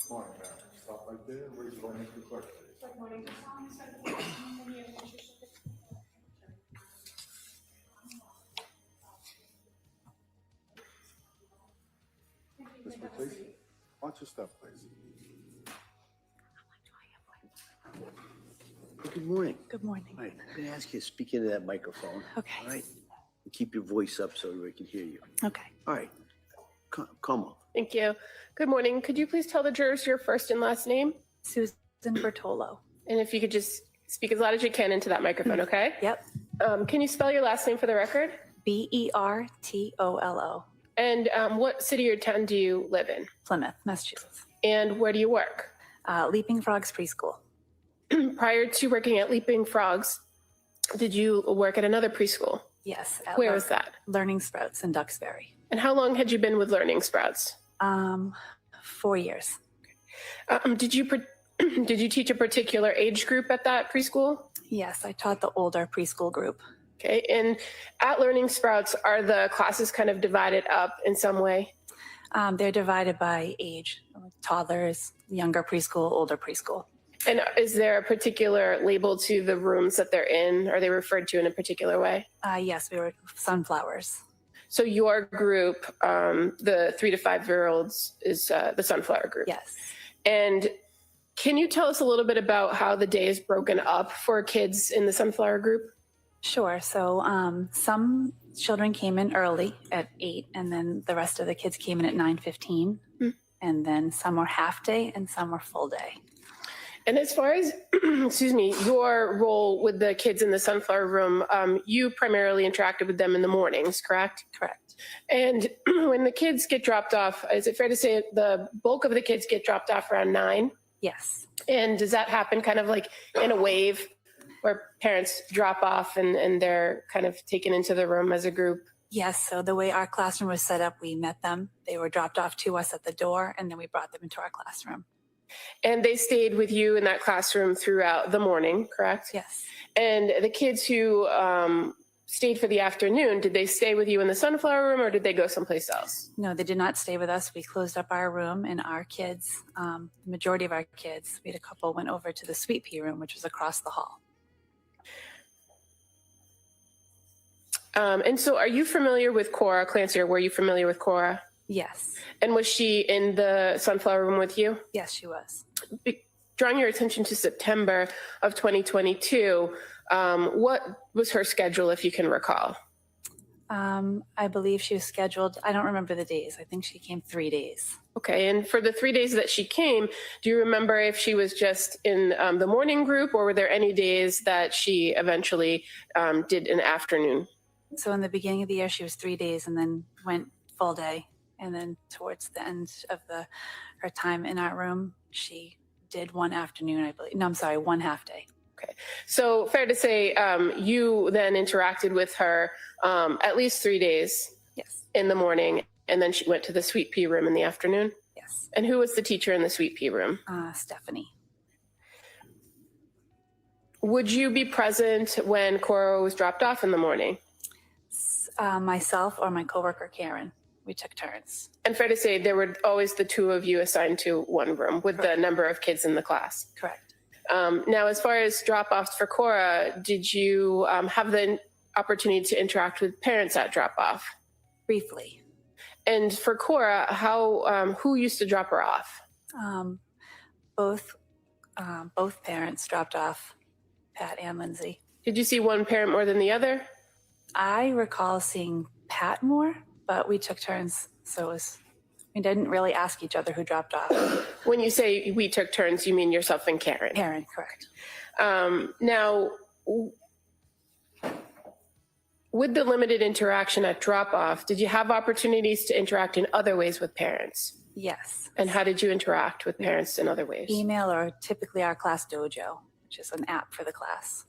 Morning, ma'am. Stop right there and raise your right hand to the clerk, please. Good morning. Ms. McLeese, watch your step, please. Good morning. Good morning. All right, I'm going to ask you to speak into that microphone. Okay. All right? And keep your voice up so everybody can hear you. Okay. All right. Come on. Thank you. Good morning. Could you please tell the jurors your first and last name? Susan Bertolo. And if you could just speak as loud as you can into that microphone, okay? Yep. Can you spell your last name for the record? Bertolo. And what city or town do you live in? Plymouth, Massachusetts. And where do you work? Leaping Frogs Preschool. Prior to working at Leaping Frogs, did you work at another preschool? Yes. Where was that? Learning Sprouts in Duxbury. And how long had you been with Learning Sprouts? 4 years. Did you teach a particular age group at that preschool? Yes, I taught the older preschool group. Okay, and at Learning Sprouts, are the classes kind of divided up in some way? They're divided by age, toddlers, younger preschool, older preschool. And is there a particular label to the rooms that they're in? Are they referred to in a particular way? Yes, we were sunflowers. So your group, the 3 to 5 year olds, is the Sunflower group. Yes. And can you tell us a little bit about how the day is broken up for kids in the Sunflower group? Sure. So some children came in early at 8, and then the rest of the kids came in at 9:15. And then some were half day and some were full day. And as far as, excuse me, your role with the kids in the sunflower room, you primarily interacted with them in the mornings, correct? Correct. And when the kids get dropped off, is it fair to say the bulk of the kids get dropped off around 9? Yes. And does that happen kind of like in a wave where parents drop off and they're kind of taken into the room as a group? Yes, so the way our classroom was set up, we met them. They were dropped off to us at the door, and then we brought them into our classroom. And they stayed with you in that classroom throughout the morning, correct? Yes. And the kids who stayed for the afternoon, did they stay with you in the sunflower room or did they go someplace else? No, they did not stay with us. We closed up our room, and our kids, the majority of our kids, we had a couple, went over to the sweet pea room, which was across the hall. And so are you familiar with Cora Clancy, or were you familiar with Cora? Yes. And was she in the sunflower room with you? Yes, she was. Drawing your attention to September of 2022, what was her schedule, if you can recall? I believe she was scheduled, I don't remember the days. I think she came 3 days. Okay, and for the 3 days that she came, do you remember if she was just in the morning group, or were there any days that she eventually did an afternoon? So in the beginning of the year, she was 3 days and then went full day. And then towards the end of her time in our room, she did one afternoon, I believe. No, I'm sorry, one half day. Okay. So fair to say you then interacted with her at least 3 days. Yes. In the morning, and then she went to the sweet pea room in the afternoon? Yes. And who was the teacher in the sweet pea room? Stephanie. Would you be present when Cora was dropped off in the morning? Myself or my coworker, Karen. We took turns. And fair to say there were always the two of you assigned to one room with the number of kids in the class? Correct. Now, as far as drop-offs for Cora, did you have the opportunity to interact with parents at drop-off? Briefly. And for Cora, who used to drop her off? Both parents dropped off, Pat and Lindsay. Did you see one parent more than the other? I recall seeing Pat more, but we took turns, so we didn't really ask each other who dropped off. When you say we took turns, you mean yourself and Karen? Karen, correct. Now, with the limited interaction at drop-off, did you have opportunities to interact in other ways with parents? Yes. And how did you interact with parents in other ways? Email, or typically our class dojo, which is an app for the class.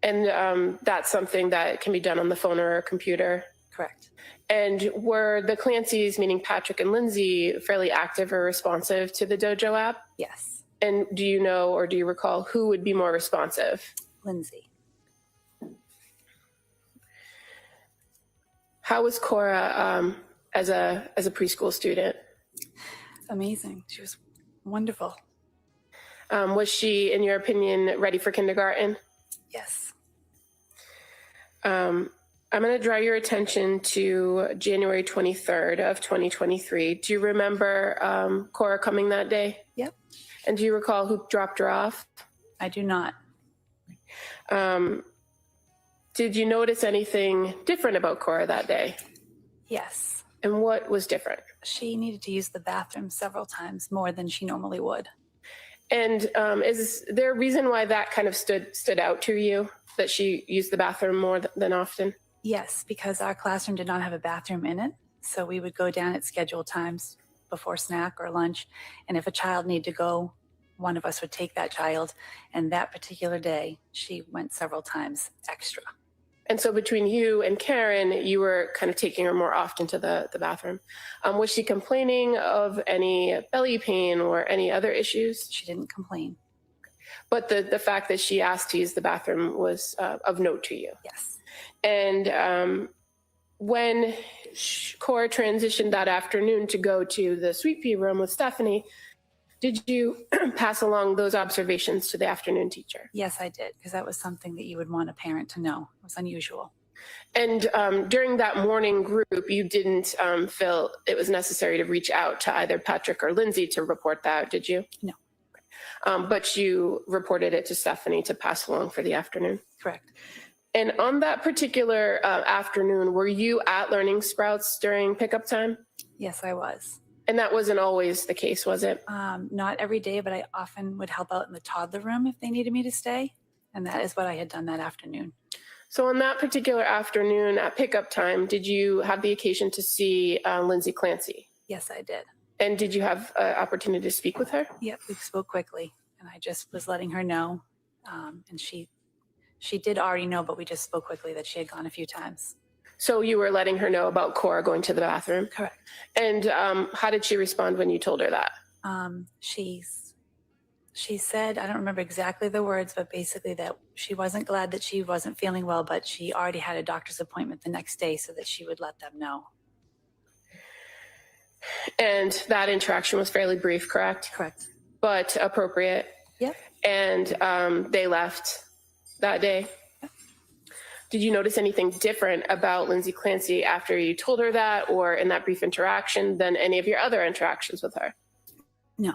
And that's something that can be done on the phone or a computer? Correct. And were the Clancys, meaning Patrick and Lindsay, fairly active or responsive to the dojo app? Yes. And do you know, or do you recall, who would be more responsive? Lindsay. How was Cora as a preschool student? Amazing. She was wonderful. Was she, in your opinion, ready for kindergarten? Yes. I'm going to draw your attention to January 23rd of 2023. Do you remember Cora coming that day? Yep. And do you recall who dropped her off? I do not. Did you notice anything different about Cora that day? Yes. And what was different? She needed to use the bathroom several times more than she normally would. And is there a reason why that kind of stood out to you, that she used the bathroom more than often? Yes, because our classroom did not have a bathroom in it. So we would go down at scheduled times before snack or lunch. And if a child needed to go, one of us would take that child. And that particular day, she went several times extra. And so between you and Karen, you were kind of taking her more often to the bathroom. Was she complaining of any belly pain or any other issues? She didn't complain. But the fact that she asked to use the bathroom was of note to you? Yes. And when Cora transitioned that afternoon to go to the sweet pea room with Stephanie, did you pass along those observations to the afternoon teacher? Yes, I did, because that was something that you would want a parent to know. It was unusual. And during that morning group, you didn't feel it was necessary to reach out to either Patrick or Lindsay to report that, did you? No. But you reported it to Stephanie to pass along for the afternoon? Correct. And on that particular afternoon, were you at Learning Sprouts during pickup time? Yes, I was. And that wasn't always the case, was it? Not every day, but I often would help out in the toddler room if they needed me to stay. And that is what I had done that afternoon. So on that particular afternoon at pickup time, did you have the occasion to see Lindsay Clancy? Yes, I did. And did you have an opportunity to speak with her? Yep, we spoke quickly, and I just was letting her know. And she did already know, but we just spoke quickly that she had gone a few times. So you were letting her know about Cora going to the bathroom? Correct. And how did she respond when you told her that? She said, I don't remember exactly the words, but basically that she wasn't glad that she wasn't feeling well, but she already had a doctor's appointment the next day so that she would let them know. And that interaction was fairly brief, correct? Correct. But appropriate? Yep. And they left that day? Yep. Did you notice anything different about Lindsay Clancy after you told her that or in that brief interaction than any of your other interactions with her? No.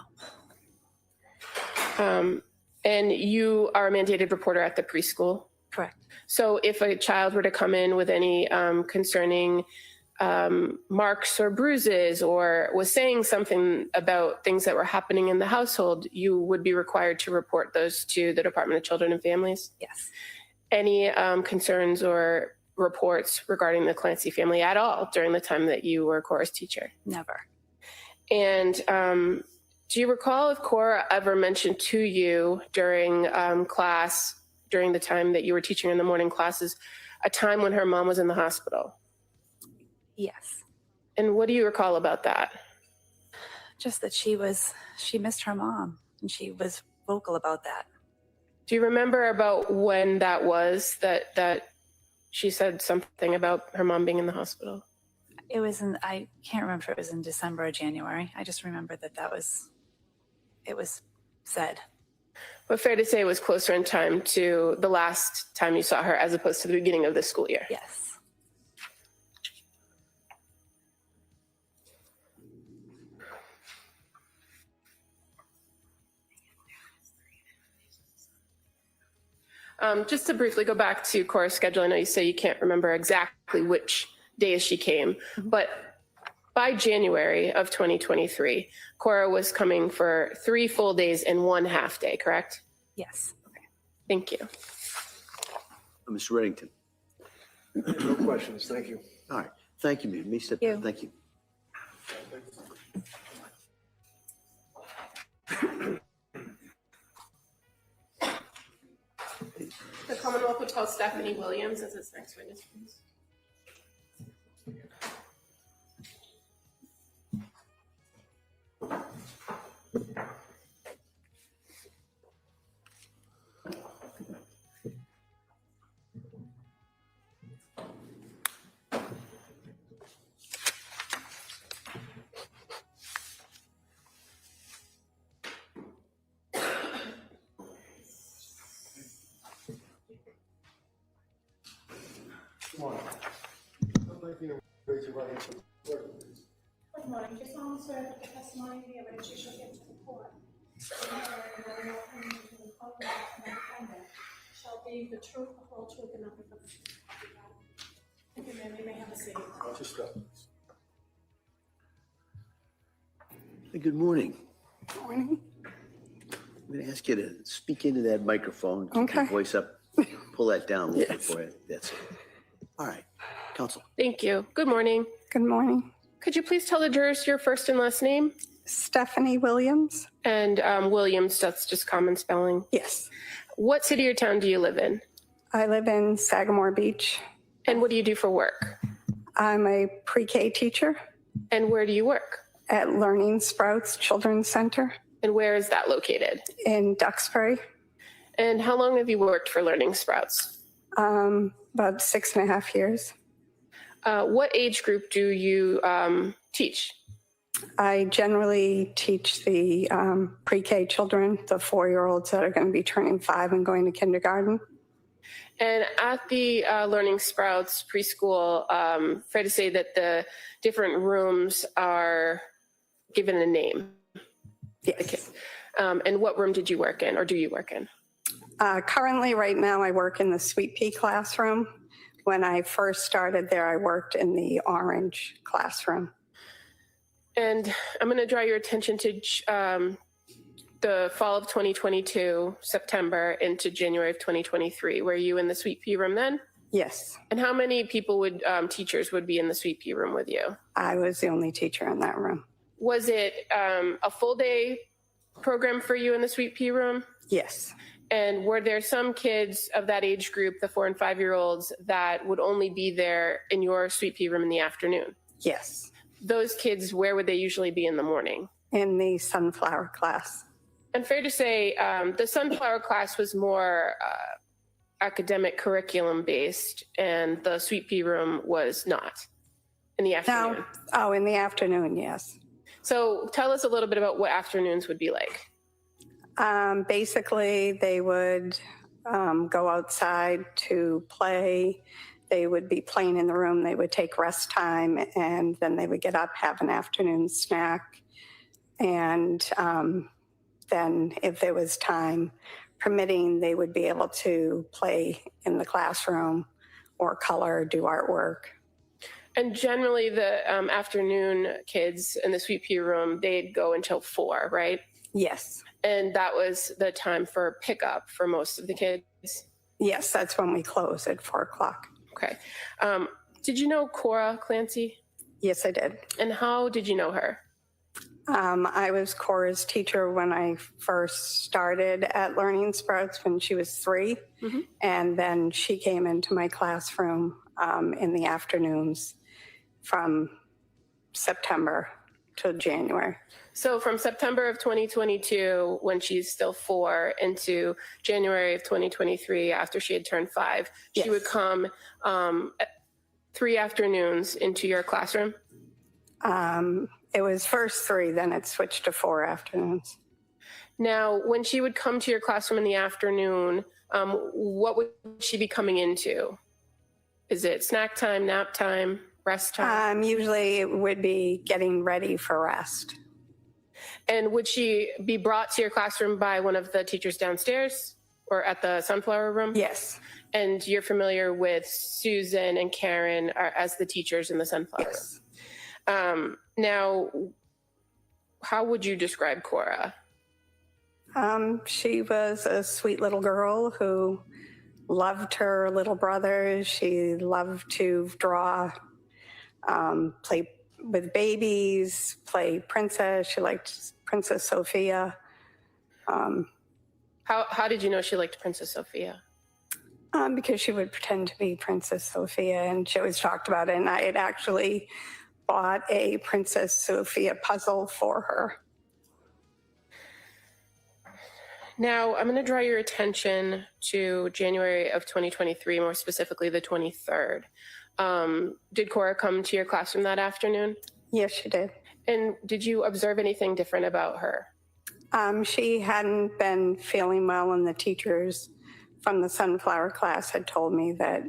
And you are a mandated reporter at the preschool? Correct. So if a child were to come in with any concerning marks or bruises or was saying something about things that were happening in the household, you would be required to report those to the Department of Children and Families? Yes. Any concerns or reports regarding the Clancy family at all during the time that you were Cora's teacher? Never. And do you recall if Cora ever mentioned to you during class, during the time that you were teaching in the morning classes, a time when her mom was in the hospital? Yes. And what do you recall about that? Just that she missed her mom, and she was vocal about that. Do you remember about when that was that she said something about her mom being in the hospital? It was I can't remember if it was in December or January. I just remember that it was said. But fair to say it was closer in time to the last time you saw her as opposed to the beginning of the school year? Yes. Just to briefly go back to Cora's schedule, I know you say you can't remember exactly which days she came, but by January of 2023, Cora was coming for 3 full days and 1 half day, correct? Yes. Okay. Thank you. Mr. Reddington. No questions, thank you. All right. Thank you, ma'am. Thank you. Thank you. The Commonwealth would call Stephanie Williams as its next witness, please. Come on. Raise your right hand for the clerk, please. Good morning. Just want to serve the testimony of the evidence you shall give to the court. Shall be the truth, the whole truth, and nothing but the truth. Thank you, ma'am. You may have a seat. Watch your step, please. Hey, good morning. Good morning. I'm going to ask you to speak into that microphone. Keep Okay. your voice up. Pull that down a little bit for you. That's it. All right. Counsel. Thank you. Good morning. Good morning. Could you please tell the jurors your first and last name? Stephanie Williams. And Williams, that's just common spelling? Yes. What city or town do you live in? I live in Sagamore Beach. And what do you do for work? I'm a pre-K teacher. And where do you work? At Learning Sprouts Children's Center. And where is that located? In Duxbury. And how long have you worked for Learning Sprouts? About 6.5 years. What age group do you teach? I generally teach the pre-K children, the 4-year-olds that are going to be turning 5 and going to kindergarten. And at the Learning Sprouts preschool, fair to say that the different rooms are given a name? Yes. And what room did you work in, or do you work in? Currently, right now, I work in the Sweet Pea classroom. When I first started there, I worked in the orange classroom. And I'm going to draw your attention to the fall of 2022, September, into January of 2023. Were you in the Sweet Pea room then? Yes, And how many people would, teachers would be in the Sweet Pea room with you? I was the only teacher in that room. Was it a full day program for you in the Sweet Pea room? Yes. And were there some kids of that age group, the 4 and 5 year olds, that would only be there in your Sweet Pea room in the afternoon? Yes. Those kids, where would they usually be in the morning? In the sunflower class. And fair to say, the sunflower class was more academic curriculum based, and the Sweet Pea room was not in the afternoon. No. Oh, in the afternoon, yes. So tell us a little bit about what afternoons would be like. Basically, they would go outside to play. They would be playing in the room. They would take rest time, and then they would get up, have an afternoon snack. And then if there was time permitting, they would be able to play in the classroom or color, do artwork. And generally the afternoon kids in the Sweet Pea room, they'd go until 4, right? Yes. And that was the time for pickup for most of the kids? Yes, that's when we close at 4 o'clock. Okay. Did you know Cora Clancy? Yes, I did. And how did you know her? I was Cora's teacher when I first started at Learning Sprouts when she was 3. Mm-hmm. And then she came into my classroom in the afternoons from September to January. So from September of 2022, when she's still 4, into January of 2023, after she had turned 5, Yes. she would come 3 afternoons into your classroom? It was first 3, then it switched to 4 afternoons. Now, when she would come to your classroom in the afternoon, what would she be coming into? Is it snack time, nap time, rest time? Usually it would be getting ready for rest. And would she be brought to your classroom by one of the teachers downstairs or at the sunflower room? Yes. And you're familiar with Susan and Karen as the teachers in the sunflower Yes. room? Now, how would you describe Cora? She was a sweet little girl who loved her little brother. She loved to draw, play with babies, play princess. She liked Princess Sophia. How did you know she liked Princess Sophia? Because she would pretend to be Princess Sophia, and she always talked about it. And I had actually bought a Princess Sophia puzzle for her. Now, I'm going to draw your attention to January of 2023, more specifically the 23rd. Did Cora come to your classroom that afternoon? Yes, she did. And did you observe anything different about her? She hadn't been feeling well, and the teachers from the sunflower class had told me that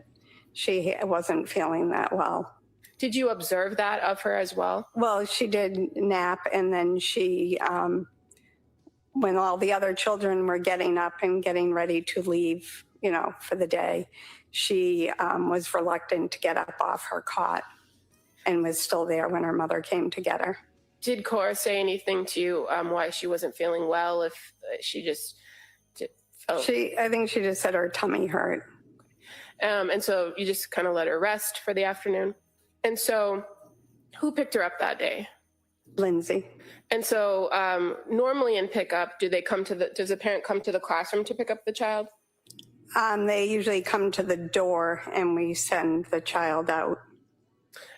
she wasn't feeling that well. Did you observe that of her as well? Well, she did nap, and then she, when all the other children were getting up and getting ready to leave, for the day, she was reluctant to get up off her cot and was still there when her mother came to get her. Did Cora say anything to you why she wasn't feeling well? If she just did, I think she just said her tummy hurt. And so you just kind of let her rest for the afternoon. And so who picked her up that day? Lindsay. And so normally in pickup, does the parent come to the classroom to pick up the child? They usually come to the door and we send the child out.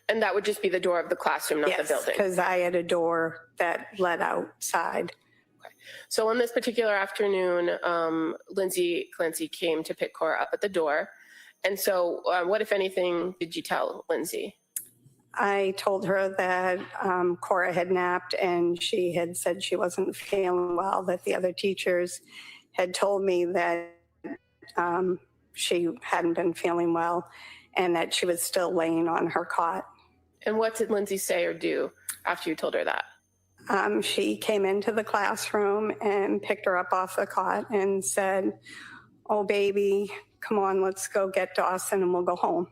And that would just be the door of the classroom, not the Yes, building? because I had a door that led outside. Okay. So on this particular afternoon, Lindsay Clancy came to pick Cora up at the door. And so what, if anything, did you tell Lindsay? I told her that Cora had napped and she had said she wasn't feeling well, that the other teachers had told me that she hadn't been feeling well and that she was still laying on her cot. And what did Lindsay say or do after you told her that? She came into the classroom and picked her up off the cot and said, "Oh, baby, come on, let's go get Dawson and we'll go home."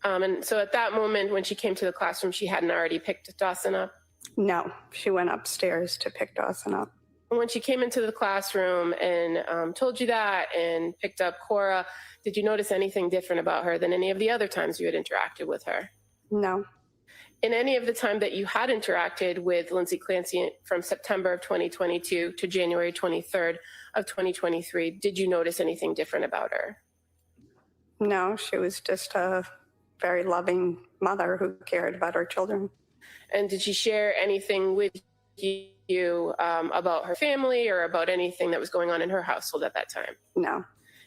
And so at that moment, when she came to the classroom, she hadn't already picked Dawson up? No, she went upstairs to pick Dawson up. When she came into the classroom and told you that and picked up Cora, did you notice anything different about her than any of the other times you had interacted with her? No. In any of the time that you had interacted with Lindsay Clancy from September of 2022 to January 23rd of 2023, did you notice anything different about her? No, she was just a very loving mother who cared about her children. And did she share anything with you about her family or about anything that was going on in her household at that time? No.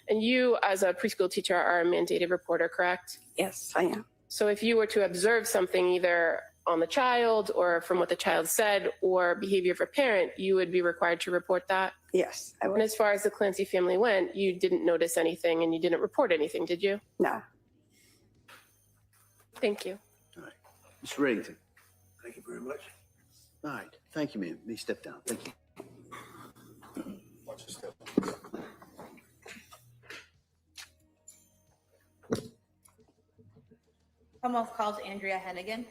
And you, as a preschool teacher, are a mandated reporter, correct? Yes, I am. So if you were to observe something either on the child or from what the child said or behavior of a parent, you would be required to report that? Yes, I would. And as far as the Clancy family went, you didn't notice anything and you didn't report anything, did you? No. Thank you. All right. Mr. Reddington. Thank you very much. All right. Thank you, ma'am. Please step down. Thank you. Watch your step. Commonwealth calls Andrea Hennigan.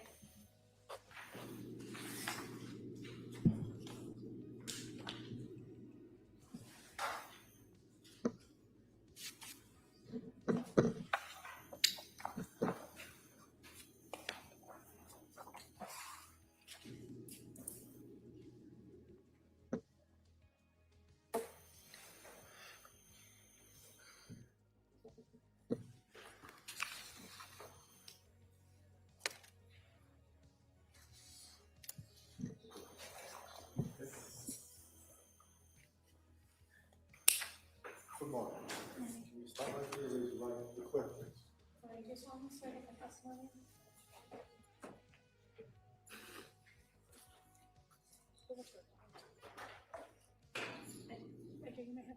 Good morning. Can you start right there? Raise your right, the clerk, please.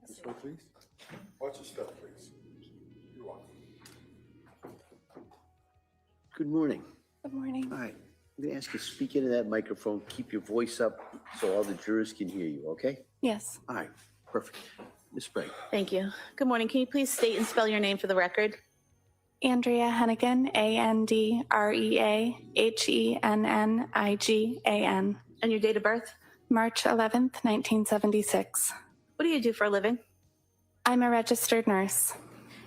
This way, please. Watch your step, please. You're welcome. Good morning. Good morning. All right. I'm going to ask you to speak into that microphone. Keep your voice up so all the jurors can hear you, okay? Yes. All right. Perfect. Ms. Sprague. Thank you. Good morning. Can you please state and spell your name for the record? Andrea Hennigan, AndreaHennigan. And your date of birth? March 11th, 1976. What do you do for a living? I'm a registered nurse.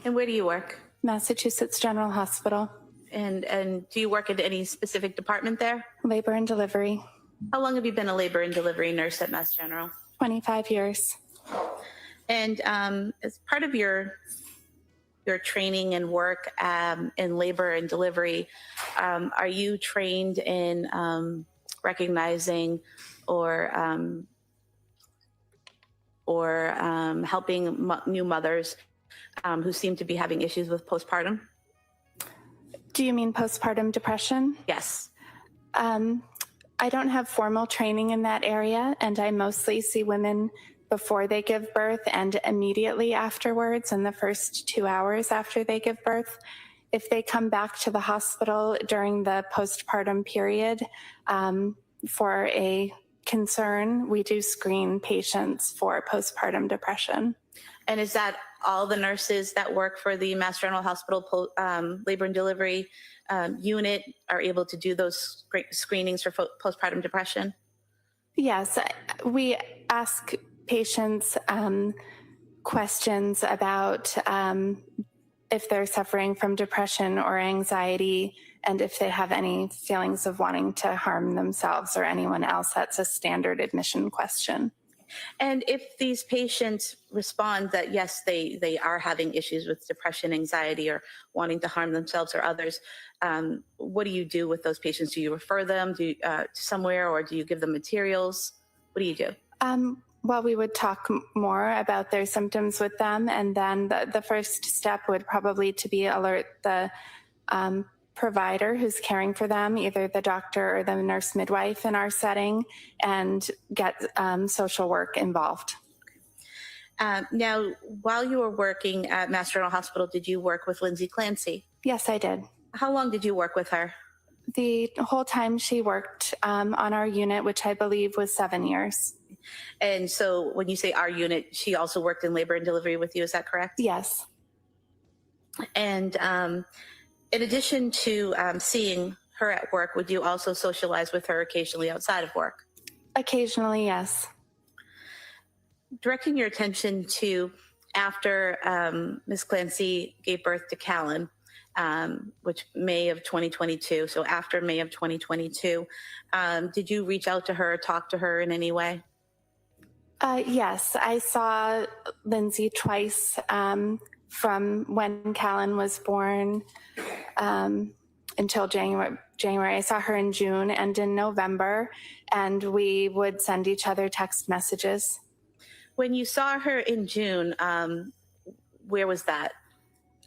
And where do you work? Massachusetts General Hospital. And do you work at any specific department there? Labor and delivery. How long have you been a labor and delivery nurse at Mass General? 25 years. And as part of your training and work in labor and delivery, are you trained in recognizing or helping new mothers who seem to be having issues with postpartum? Do you mean postpartum depression? Yes. I don't have formal training in that area, and I mostly see women before they give birth and immediately afterwards in the first 2 hours after they give birth. If they come back to the hospital during the postpartum period for a concern, we do screen patients for postpartum depression. And is that all the nurses that work for the Mass General Hospital labor and delivery unit are able to do those screenings for postpartum depression? Yes, we ask patients questions about if they're suffering from depression or anxiety, and if they have any feelings of wanting to harm themselves or anyone else. That's a standard admission question. And if these patients respond that, yes, they are having issues with depression, anxiety, or wanting to harm themselves or others, what do you do with those patients? Do you refer them to somewhere, or do you give them materials? What do you do? Well, we would talk more about their symptoms with them, and then the first step would probably to be alert the provider who's caring for them, either the doctor or the nurse midwife in our setting, and get social work involved. Now, while you were working at Mass General Hospital, did you work with Lindsay Clancy? Yes, I did. How long did you work with her? The whole time she worked on our unit, which I believe was 7 years. And so when you say our unit, she also worked in labor and delivery with you, is that correct? Yes. And In addition to seeing her at work, would you also socialize with her occasionally outside of work? Occasionally, yes. Directing your attention to after Ms. Clancy gave birth to Callan, which May of 2022. So after May of 2022, did you reach out to her, talk to her in any way? Yes, I saw Lindsay twice from when Callan was born until January. I saw her in June and in November, and we would send each other text messages. When you saw her in June, where was that?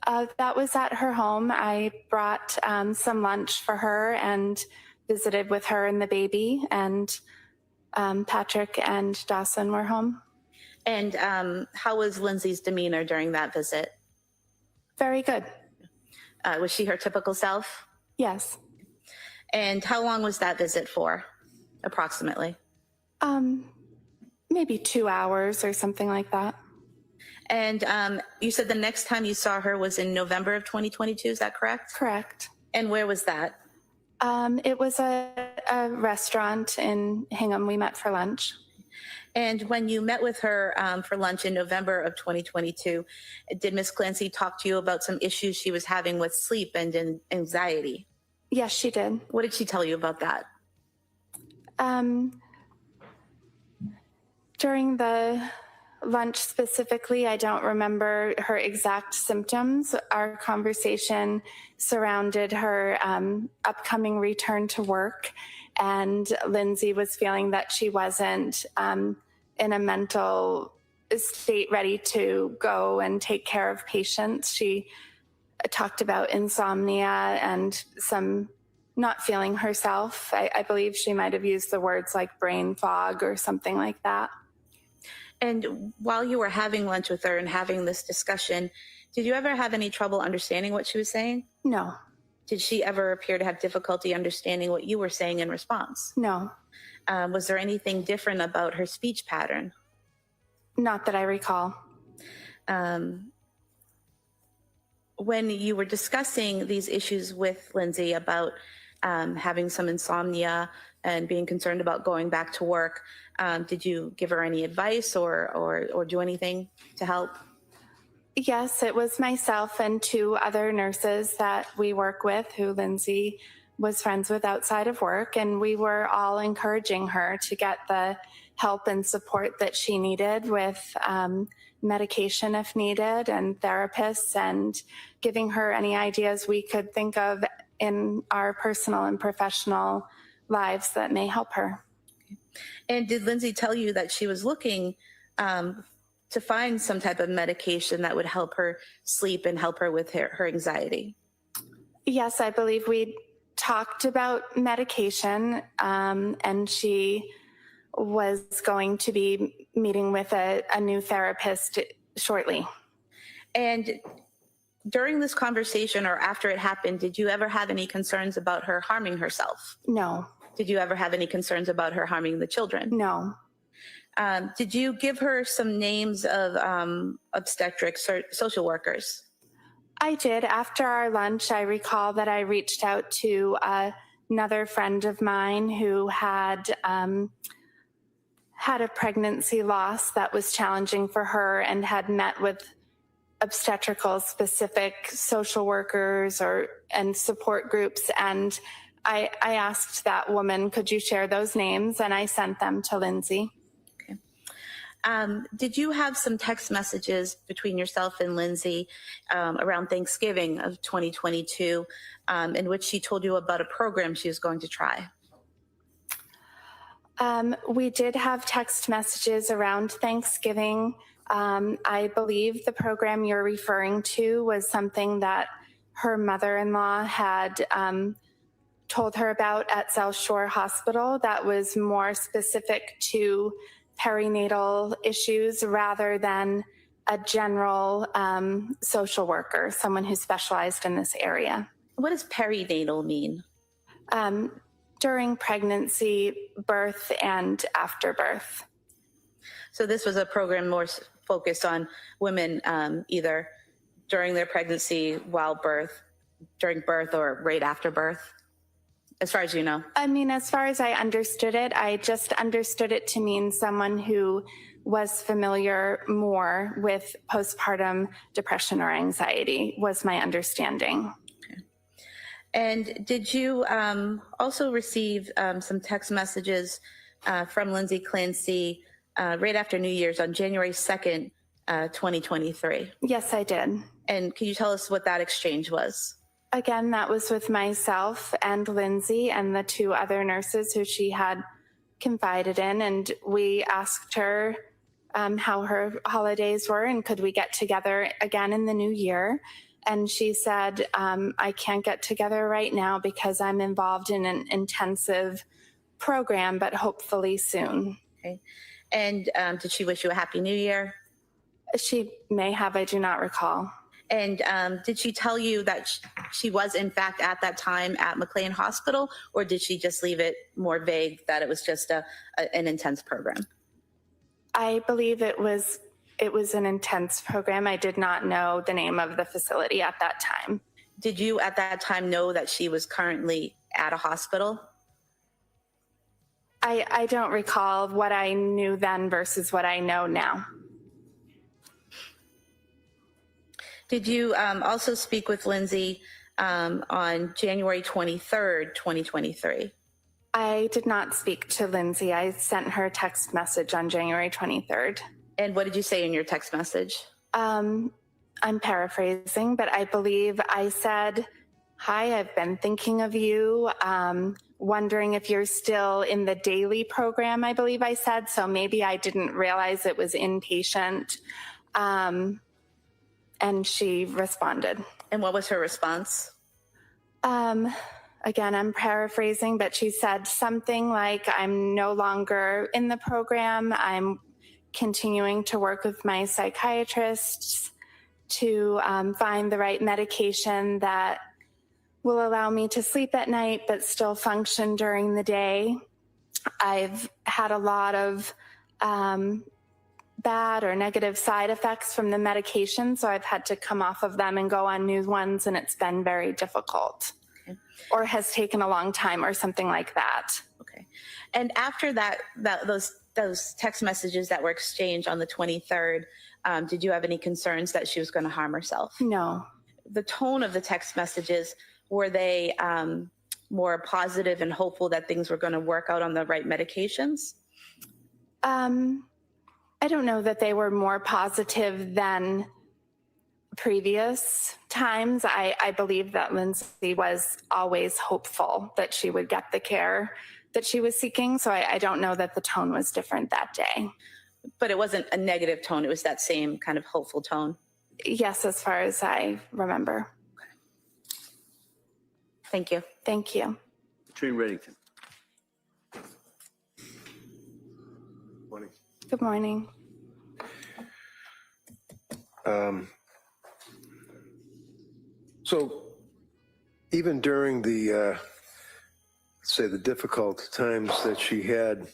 That was at her home. I brought some lunch for her and visited with her and the baby, and Patrick and Dawson were home. And how was Lindsay's demeanor during that visit? Very good. Was she her typical self? Yes. And how long was that visit for, approximately? Maybe 2 hours or something like that. And you said the next time you saw her was in November of 2022, is that correct? Correct. And where was that? It was a restaurant in Hingham. We met for lunch. And when you met with her for lunch in November of 2022, did Ms. Clancy talk to you about some issues she was having with sleep and anxiety? Yes, she did. What did she tell you about that? During the lunch specifically, I don't remember her exact symptoms. Our conversation surrounded her upcoming return to work, and Lindsay was feeling that she wasn't in a mental state ready to go and take care of patients. She talked about insomnia and some not feeling herself. I believe she might have used the words like brain fog or something like that. And while you were having lunch with her and having this discussion, did you ever have any trouble understanding what she was saying? No. Did she ever appear to have difficulty understanding what you were saying in response? No. Was there anything different about her speech pattern? Not that I recall. When you were discussing these issues with Lindsay about having some insomnia and being concerned about going back to work, did you give her any advice or do anything to help? Yes, it was myself and 2 other nurses that we work with who Lindsay was friends with outside of work, and we were all encouraging her to get the help and support that she needed with medication if needed, and therapists, and giving her any ideas we could think of in our personal and professional lives that may help her. And did Lindsay tell you that she was looking to find some type of medication that would help her sleep and help her with her anxiety? Yes, I believe we talked about medication, and she was going to be meeting with a new therapist shortly. And during this conversation or after it happened, did you ever have any concerns about her harming herself? No. Did you ever have any concerns about her harming the children? No. Did you give her some names of obstetrics or social workers? I did. After our lunch, I recall that I reached out to another friend of mine who had had a pregnancy loss that was challenging for her and had met with obstetrical specific social workers and support groups. And I asked that woman, could you share those names? And I sent them to Lindsay. Did you have some text messages between yourself and Lindsay around Thanksgiving of 2022 in which she told you about a program she was going to try? We did have text messages around Thanksgiving. I believe the program you're referring to was something that her mother-in-law had told her about at South Shore Hospital that was more specific to perinatal issues rather than a general social worker, someone who specialized in this area. What does perinatal mean? During pregnancy, birth, and after birth. So this was a program more focused on women either during their pregnancy, while birth, during birth or right after birth, as far as you know? I mean, as far as I understood it, I just understood it to mean someone who was familiar more with postpartum depression or anxiety was my understanding. Okay. And did you also receive some text messages from Lindsay Clancy right after New Year's on January 2nd, 2023? Yes, I did. And can you tell us what that exchange was? Again, that was with myself and Lindsay and the two other nurses who she had confided in. And we asked her how her holidays were and could we get together again in the new year. And she said, I can't get together right now because I'm involved in an intensive program, but hopefully soon. Okay. And did she wish you a Happy New Year? She may have, I do not recall. And did she tell you that she was in fact at that time at McLean Hospital, or did she just leave it more vague that it was just an intense program? I believe it was an intense program. I did not know the name of the facility at that time. Did you at that time know that she was currently at a hospital? I don't recall what I knew then versus what I know now. Did you also speak with Lindsay on January 23rd, 2023? I did not speak to Lindsay. I sent her a text message on January 23rd. And what did you say in your text message? I'm paraphrasing, but I believe I said, hi, I've been thinking of you, wondering if you're still in the daily program, I believe I said. So maybe I didn't realize it was inpatient. And she responded. And what was her response? Again, I'm paraphrasing, but she said something like, I'm no longer in the program. I'm continuing to work with my psychiatrists to find the right medication that will allow me to sleep at night but still function during the day. I've had a lot of bad or negative side effects from the medication, so I've had to come off of them and go on new ones, and it's been very difficult. Okay. Or has taken a long time or something like that. Okay. And after that those text messages that were exchanged on the 23rd, did you have any concerns that she was going to harm herself? No. The tone of the text messages, were they more positive and hopeful that things were going to work out on the right medications? I don't know that they were more positive than previous times. I believe that Lindsay was always hopeful that she would get the care that she was seeking. So I don't know that the tone was different that day. But it wasn't a negative tone. It was that same kind of hopeful tone. Yes, as far as I remember. Okay. Thank you. Thank you. Attorney Reddington. Morning. Good morning. So even during the, say, the difficult times that she had,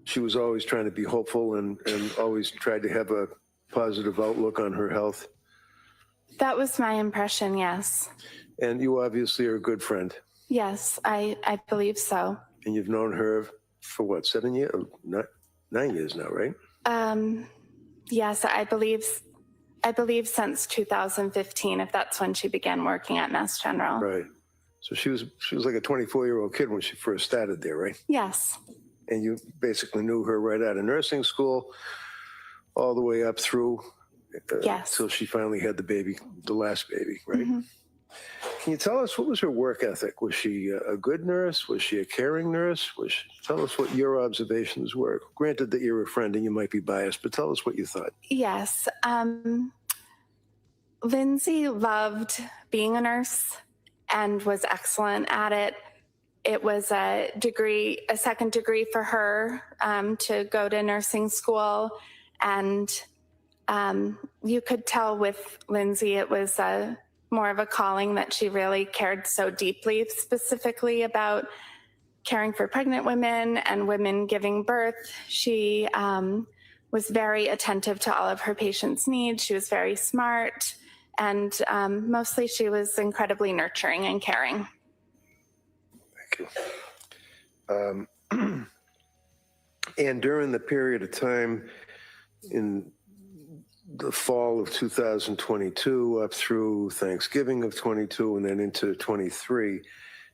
she was always trying to be hopeful and always tried to have a positive outlook on her health. That was my impression, yes. And you obviously are a good friend. Yes, I believe so. And you've known her for what, 7 years? 9 years now, right? Yes, I believe since 2015, if that's when she began working at Mass General. Right. So she was like a 24-year-old kid when she first started there, right? Yes. And you basically knew her right out of nursing school, all the way up through. Yes. Till she finally had the baby, the last baby, right? Mm-hmm. Can you tell us, what was her work ethic? Was she a good nurse? Was she a caring nurse? Tell us what your observations were. Granted that you're a friend and you might be biased, but tell us what you thought. Yes. Lindsay loved being a nurse and was excellent at it. It was a second degree for her to go to nursing school. And you could tell with Lindsay, it was more of a calling that she really cared so deeply, specifically about caring for pregnant women and women giving birth. She was very attentive to all of her patients' needs. She was very smart And mostly she was incredibly nurturing and caring. Thank you. And during the period of time in the fall of 2022 up through Thanksgiving of 22 and then into 23,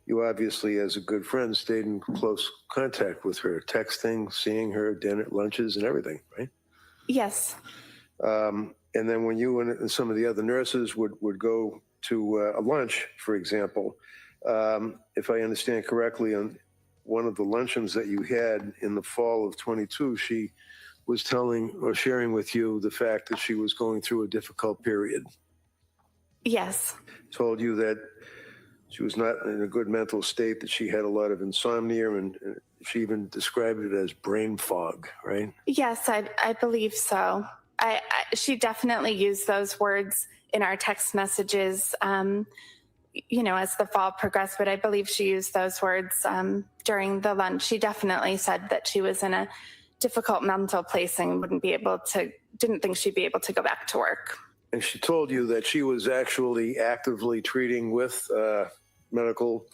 you obviously, as a good friend, stayed in close contact with her, texting, seeing her, dinner, lunches, and everything, right? Yes. And then when you and some of the other nurses would go to a lunch, for example, if I understand correctly, on one of the luncheons that you had in the fall of 22, she was telling or sharing with you the fact that she was going through a difficult period. Yes. Told you that she was not in a good mental state, that she had a lot of insomnia, and she even described it as brain fog, right? Yes, I believe so. She definitely used those words in our text messages, as the fall progressed, but I believe she used those words during the lunch. She definitely said that she was in a difficult mental place and didn't think she'd be able to go back to work. And she told you that she was actually actively treating with medical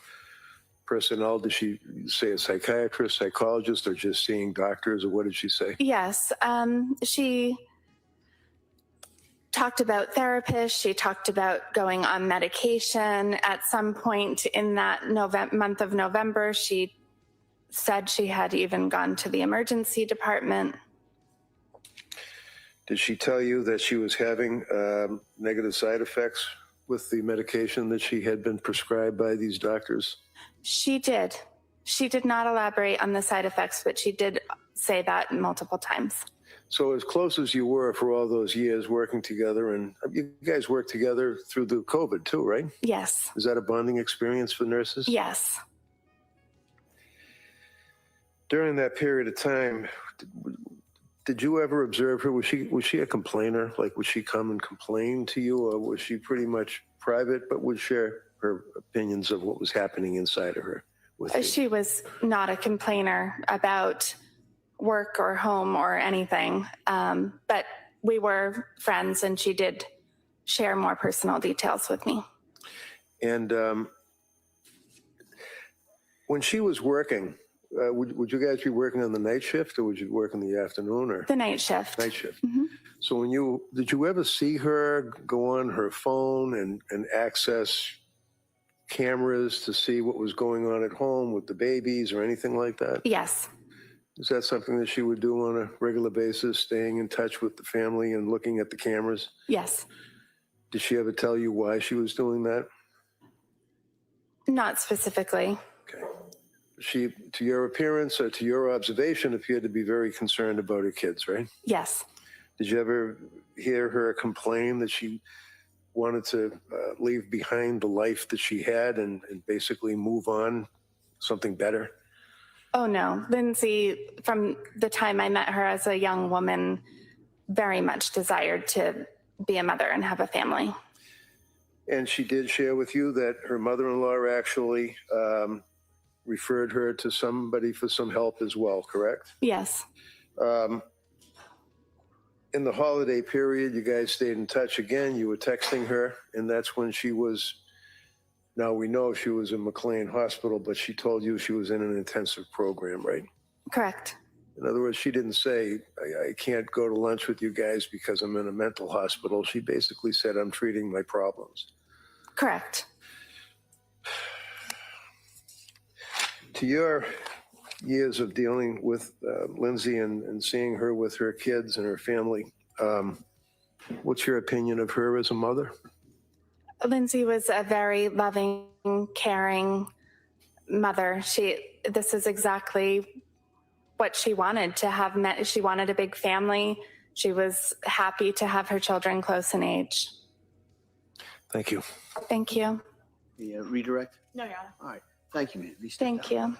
personnel. Did she say a psychiatrist, psychologist, or just seeing doctors, or what did she say? Yes, she talked about therapists. She talked about going on medication. At some point in that month of November, she said she had even gone to the emergency department. Did she tell you that she was having negative side effects with the medication that she had been prescribed by these doctors? She did. She did not elaborate on the side effects, but she did say that multiple times. So as close as you were for all those years working together, and you guys worked together through the COVID too, right? Yes. Is that a bonding experience for nurses? Yes. During that period of time, did you ever observe her? Was she a complainer? Like, would she come and complain to you, or was she pretty much private but would share her opinions of what was happening inside of her with you? She was not a complainer about work or home or anything, but we were friends, and she did share more personal details with me. And when she was working, would you guys be working on the night shift, or would you work in the afternoon? Or the night shift? Night shift. Mm-hmm. So did you ever see her go on her phone and access cameras to see what was going on at home with the babies or anything like that? Yes. Is that something that she would do on a regular basis, staying in touch with the family and looking at the cameras? Yes. Did she ever tell you why she was doing that? Not specifically. Okay. She, to your appearance or to your observation, appeared to be very concerned about her kids, right? Yes. Did you ever hear her complain that she wanted to leave behind the life that she had and basically move on, something better? Oh, no. Lindsay, from the time I met her as a young woman, very much desired to be a mother and have a family. And she did share with you that her mother-in-law actually referred her to somebody for some help as well, correct? Yes. In the holiday period, you guys stayed in touch again. You were texting her, and that's when she was, now we know she was in McLean Hospital, but she told you she was in an intensive program, right? Correct. In other words, she didn't say, I can't go to lunch with you guys because I'm in a mental hospital. She basically said, I'm treating my problems. Correct. To your years of dealing with Lindsay and seeing her with her kids and her family, what's your opinion of her as a mother? Lindsay was a very loving, caring mother. This is exactly what she wanted to have. She wanted a big family. She was happy to have her children close in age. Thank you. Thank you. The redirect? No, Your Honor. All right. Thank you, ma'am. Thank you.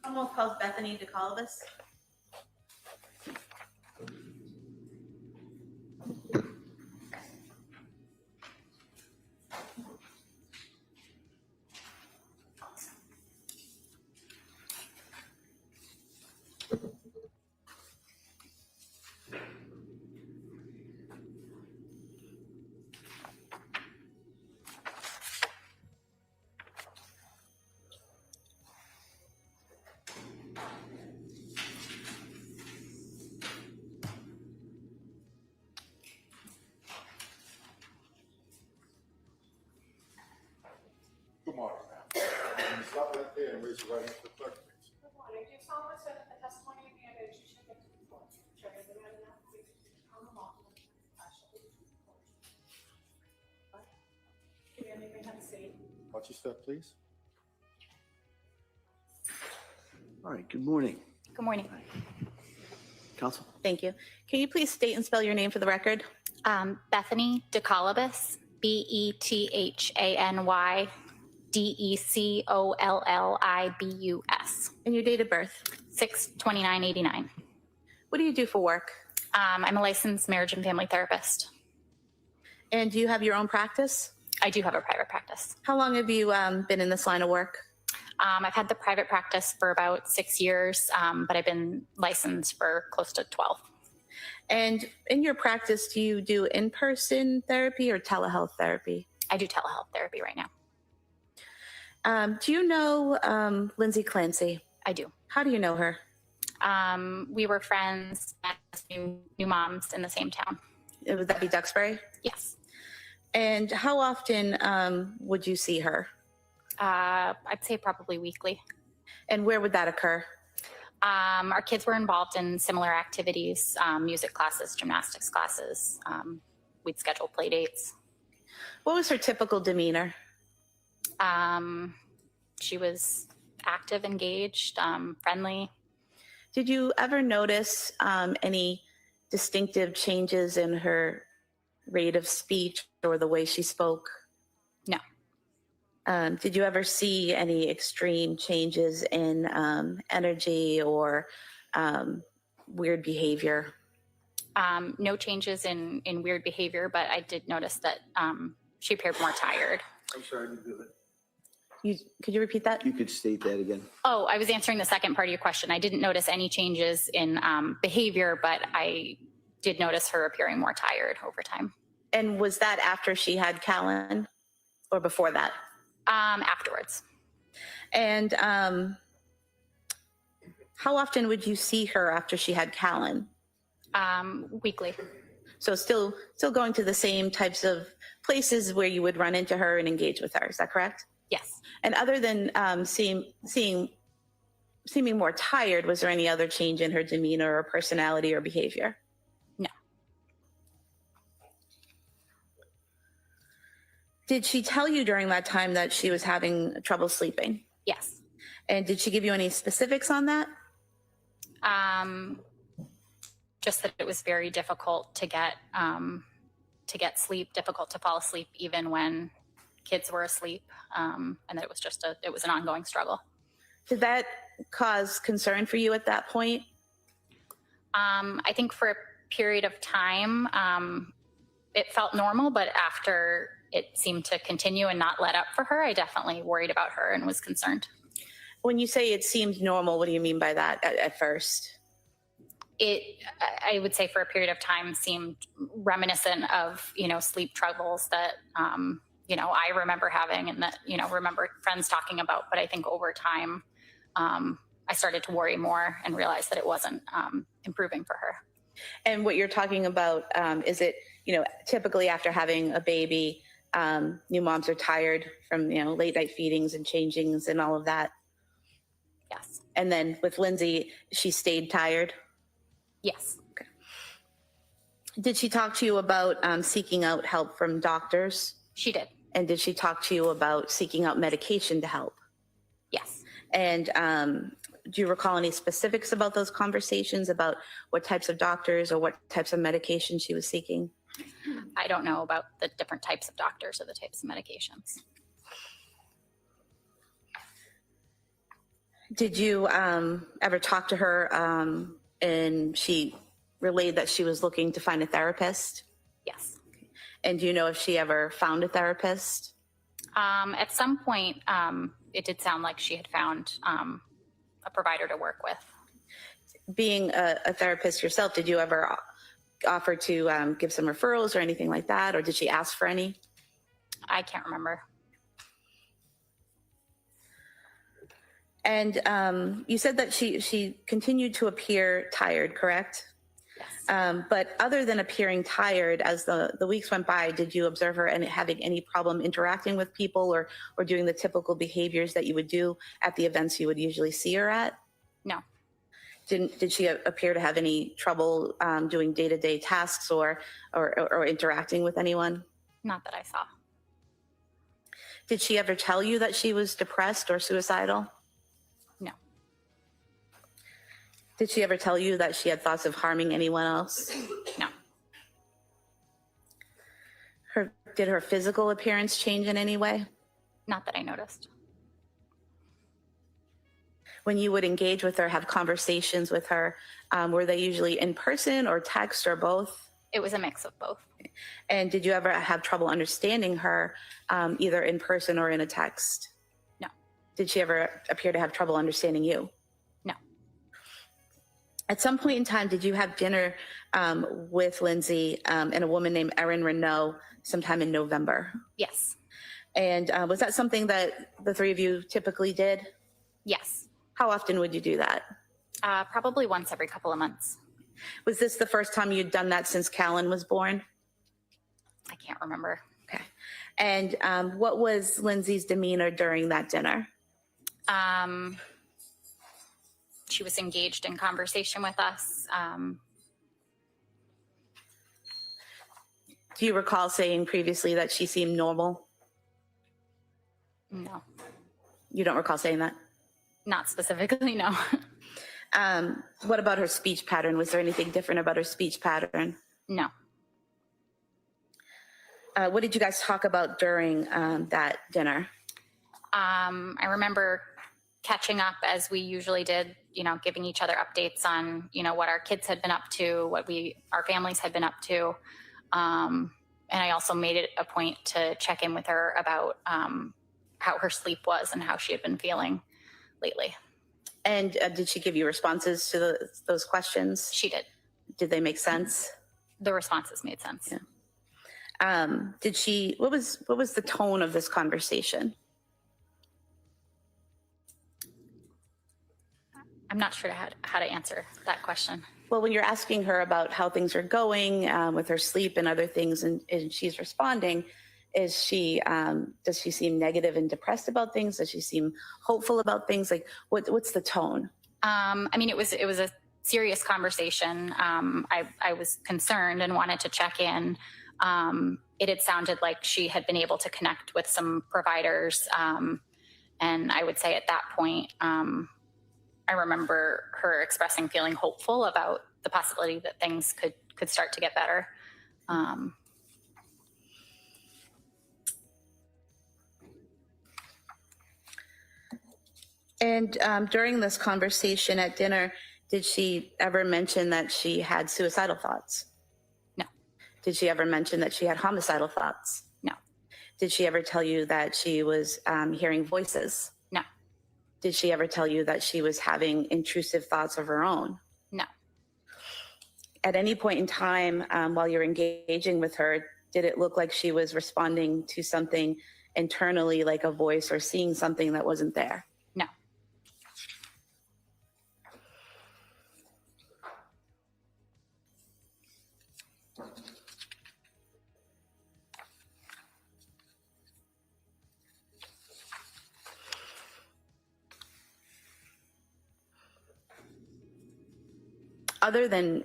Almost calls Bethany to call this. raise your right hand for the clerk, please. Good morning. Do you solemnly swear that the testimony you give that you should give to the court shall be the matter and not the Commonwealth of I shall be true to the court? Give me a name and have a seat. Watch your step, please. All right, good morning. Good morning. Counsel? Thank you. Can you please state and spell your name for the record? Bethany DeColibus, BETHANY DECOLLIBUS. And your date of birth? 6/29/89. What do you do for work? I'm a licensed marriage and family therapist. And do you have your own practice? I do have a private practice. How long have you been in this line of work? I've had the private practice for about 6 years, but I've been licensed for close to 12. And in your practice, do you do in-person therapy or telehealth therapy? I do telehealth therapy right now. Do you know Lindsay Clancy? I do. How do you know her? We were friends as new moms in the same town. Would that be Duxbury? Yes. And how often would you see her? I'd say probably weekly. And where would that occur? Our kids were involved in similar activities, music classes, gymnastics classes. We'd schedule play dates. What was her typical demeanor? She was active, engaged, friendly. Did you ever notice any distinctive changes in her rate of speech or the way she spoke? No. Did you ever see any extreme changes in energy or weird behavior? No changes in weird behavior, but I did notice that she appeared more tired. I'm sorry, I didn't do that. Could you repeat that? You could state that again. Oh, I was answering the second part of your question. I didn't notice any changes in behavior, but I did notice her appearing more tired over time. And was that after she had Callan or before that? Afterwards. And how often would you see her after she had Callan? Weekly. So still going to the same types of places where you would run into her and engage with her. Is that correct? Yes. And other than seeming more tired, was there any other change in her demeanor or personality or behavior? No. Did she tell you during that time that she was having trouble sleeping? Yes. And did she give you any specifics on that? Just that it was very difficult to get sleep, difficult to fall asleep even when kids were asleep, and that it was an ongoing struggle. Did that cause concern for you at that point? I think for a period of time, it felt normal, but after it seemed to continue and not let up for her, I definitely worried about her and was concerned. When you say it seemed normal, what do you mean by that at first? I would say for a period of time seemed reminiscent of, sleep troubles that, I remember having and that, remember friends talking about. But I think over time, I started to worry more and realized that it wasn't improving for her. And what you're talking about, is it, typically after having a baby, new moms are tired from, late night feedings and changings and all of that? Yes. And then with Lindsay, she stayed tired? Yes. Okay. Did she talk to you about seeking out help from doctors? She did. And did she talk to you about seeking out medication to help? Yes. And do you recall any specifics about those conversations, about what types of doctors or what types of medication she was seeking? I don't know about the different types of doctors or the types of medications. Did you ever talk to her and she relayed that she was looking to find a therapist? Yes. And do you know if she ever found a therapist? At some point, it did sound like she had found a provider to work with. Being a therapist yourself, did you ever offer to give some referrals or anything like that? Or did she ask for any? I can't remember. And you said that she continued to appear tired, correct? But other than appearing tired as the weeks went by, did you observe her and having any problem interacting with people or doing the typical behaviors that you would do at the events you would usually see her at? No. Did she appear to have any trouble doing day-to-day tasks or interacting with anyone? Not that I saw. Did she ever tell you that she was depressed or suicidal? No. Did she ever tell you that she had thoughts of harming anyone else? No. Did her physical appearance change in any way? Not that I noticed. When you would engage with her, have conversations with her, were they usually in person or text or both? It was a mix of both. And did you ever have trouble understanding her, either in person or in a text? No. Did she ever appear to have trouble understanding you? No. At some point in time, did you have dinner with Lindsay and a woman named Erin Renault sometime in November? Yes. And was that something that the three of you typically did? Yes. How often would you do that? Probably once every couple of months. Was this the first time you'd done that since Callan was born? I can't remember. Okay. And what was Lindsay's demeanor during that dinner? She was engaged in conversation with us. Do you recall saying previously that she seemed normal? No. You don't recall saying that? Not specifically, no. What about her speech pattern? Was there anything different about her speech pattern? No. What did you guys talk about during that dinner? I remember catching up as we usually did, giving each other updates on, what our kids had been up to, what our families had been up to. And I also made it a point to check in with her about how her sleep was and how she had been feeling lately. And did she give you responses to those questions? She did. Did they make sense? The responses made sense. Yeah. What was the tone of this conversation? I'm not sure how to answer that question. Well, when you're asking her about how things are going with her sleep and other things, and she's responding, does she seem negative and depressed about things? Does she seem hopeful about things? Like, what's the tone? It was a serious conversation. I was concerned and wanted to check in. It had sounded like she had been able to connect with some providers. And I would say at that point, I remember her expressing feeling hopeful about the possibility that things could start to get better. And during this conversation at dinner, did she ever mention that she had suicidal thoughts? No. Did she ever mention that she had homicidal thoughts? No. Did she ever tell you that she was hearing voices? No. Did she ever tell you that she was having intrusive thoughts of her own? No. At any point in time while you're engaging with her, did it look like she was responding to something internally, like a voice, or seeing something that wasn't there? No. Other than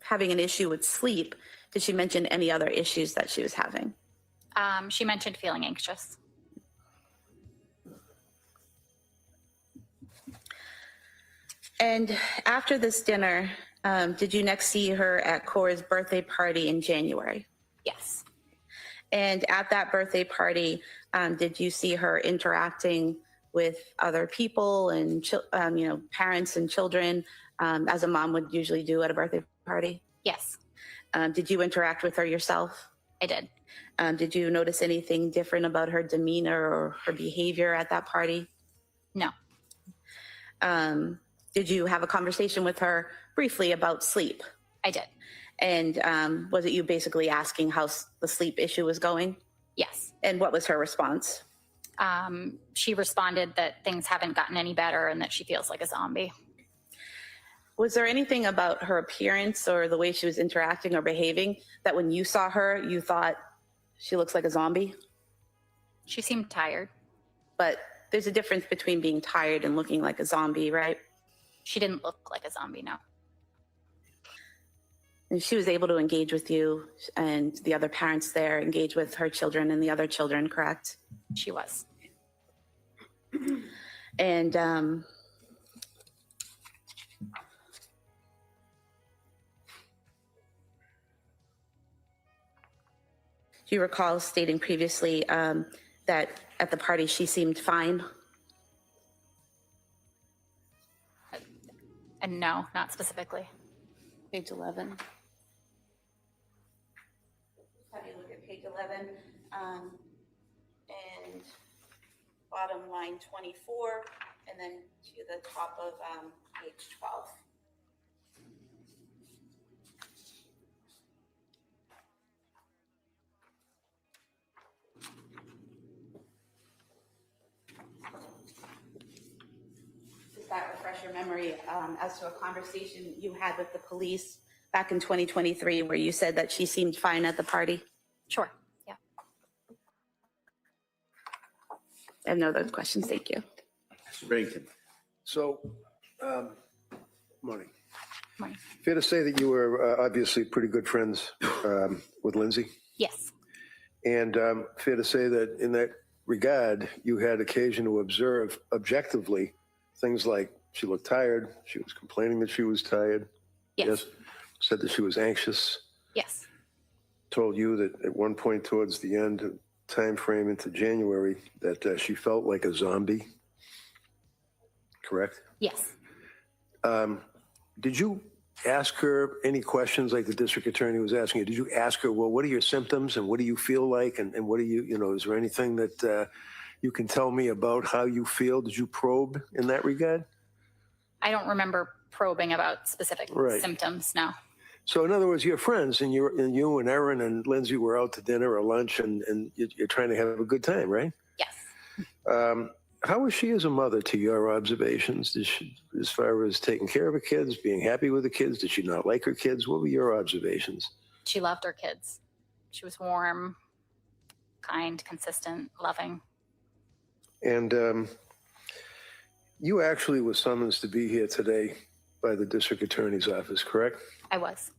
having an issue with sleep, did she mention any other issues that she was having? She mentioned feeling anxious. And after this dinner, did you next see her at Cora's birthday party in January? Yes. And at that birthday party, did you see her interacting with other people and parents and children, as a mom would usually do at a birthday party? Yes. Did you interact with her yourself? I did. Did you notice anything different about her demeanor or her behavior at that party? No. Did you have a conversation with her briefly about sleep? I did. And was it you basically asking how the sleep issue was going? Yes. And what was her response? She responded that things haven't gotten any better and that she feels like a zombie. Was there anything about her appearance or the way she was interacting or behaving that when you saw her, you thought she looks like a zombie? She seemed tired. But there's a difference between being tired and looking like a zombie, right? She didn't look like a zombie, no. And she was able to engage with you and the other parents there, engage with her children and the other children, correct? She was. And do you recall stating previously that at the party she seemed fine? And no, not specifically. Page 11. Have you look at page 11 and bottom line 24, and then to the top of page 12. Does that refresh your memory as to a conversation you had with the police back in 2023 where you said that she seemed fine at the party? Sure, yeah. I have no other questions. Thank you. Mr. Bennington. So, Marty, Morning. fair to say that you were obviously pretty good friends with Lindsay? Yes. And fair to say that in that regard, you had occasion to observe objectively things like she looked tired, she was complaining that she was tired. Yes. Said that she was anxious. Yes. Told you that at one point towards the end time frame into January that she felt like a zombie. Correct? Yes. Did you ask her any questions like the district attorney was asking you? Did you ask her, well, what are your symptoms and what do you feel like? And what do you, is there anything that you can tell me about how you feel? Did you probe in that regard? I don't remember probing about specific symptoms, no. So in other words, you're friends and you and Erin and Lindsay were out to dinner or lunch and you're trying to have a good time, right? Yes. How was she as a mother to your observations? Did she, as far as taking care of her kids, being happy with the kids? Did she not like her kids? What were your observations? She loved her kids. She was warm, kind, consistent, loving. And you actually were summoned to be here today by the district attorney's office, correct? I was.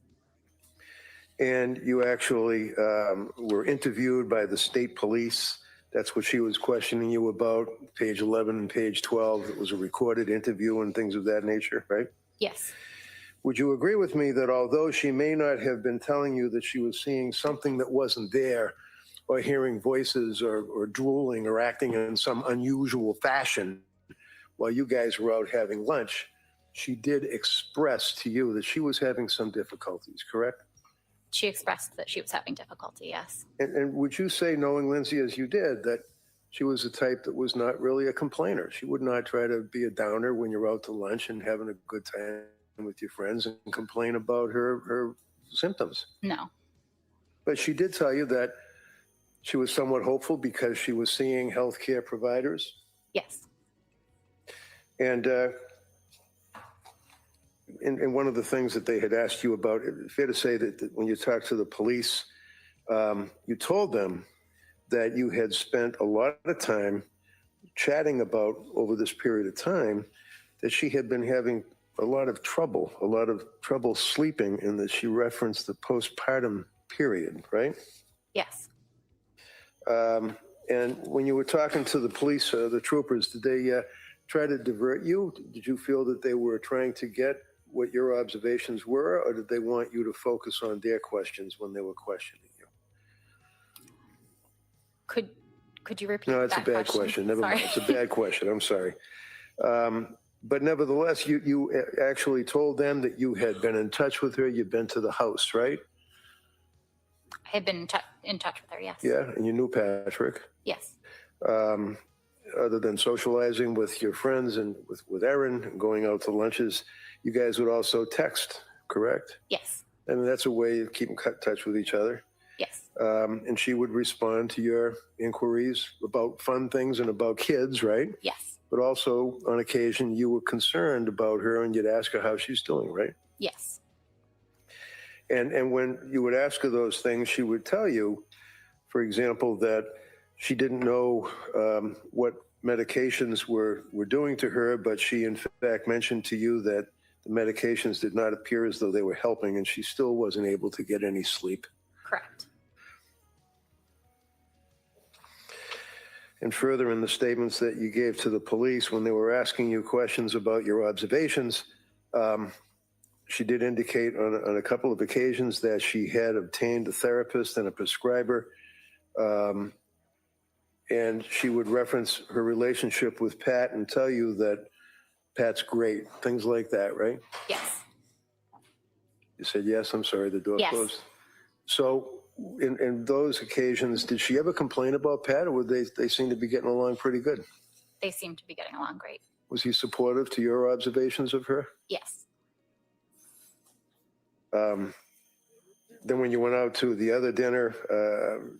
And you actually were interviewed by the state police. That's what she was questioning you about, page 11 and page 12. It was a recorded interview and things of that nature, right? Yes. Would you agree with me that although she may not have been telling you that she was seeing something that wasn't there, or hearing voices or drooling or acting in some unusual fashion while you guys were out having lunch, she did express to you that she was having some difficulties, correct? She expressed that she was having difficulty, yes. And would you say, knowing Lindsay as you did, that she was the type that was not really a complainer? She would not try to be a downer when you're out to lunch and having a good time with your friends and complain about her symptoms? No. But she did tell you that she was somewhat hopeful because she was seeing healthcare providers? Yes. And one of the things that they had asked you about, fair to say that when you talked to the police, you told them that you had spent a lot of time chatting about over this period of time that she had been having a lot of trouble sleeping, and that she referenced the postpartum period, right? Yes. And when you were talking to the police, the troopers, did they try to divert you? Did you feel that they were trying to get what your observations were, or did they want you to focus on their questions when they were questioning you? Could you repeat that? No, it's a bad question. Never mind. It's a bad question. I'm sorry. But nevertheless, you actually told them that you had been in touch with her. You'd been to the house, right? I had been in touch with her, yes. Yeah, and you knew Patrick. Yes. Other than socializing with your friends and with Erin and going out to lunches, you guys would also text, correct? Yes. I mean, that's a way of keeping in touch with each other. Yes. And she would respond to your inquiries about fun things and about kids, right? Yes. but also on occasion you were concerned about her and you'd ask her how she's doing, right? Yes. And when you would ask her those things, she would tell you, for example, that she didn't know what medications were doing to her, but she in fact mentioned to you that the medications did not appear as though they were helping, and she still wasn't able to get any sleep. Correct. And further, in the statements that you gave to the police when they were asking you questions about your observations, she did indicate on a couple of occasions that she had obtained a therapist and a prescriber, and she would reference her relationship with Pat and tell you that Pat's great, things like that, right? Yes. You said yes. I'm sorry, the door Yes. closed. So in those occasions, did she ever complain about Pat, or would they seem to be getting along pretty good? They seem to be getting along great. Was he supportive to your observations of her? Yes. Then when you went out to the other dinner,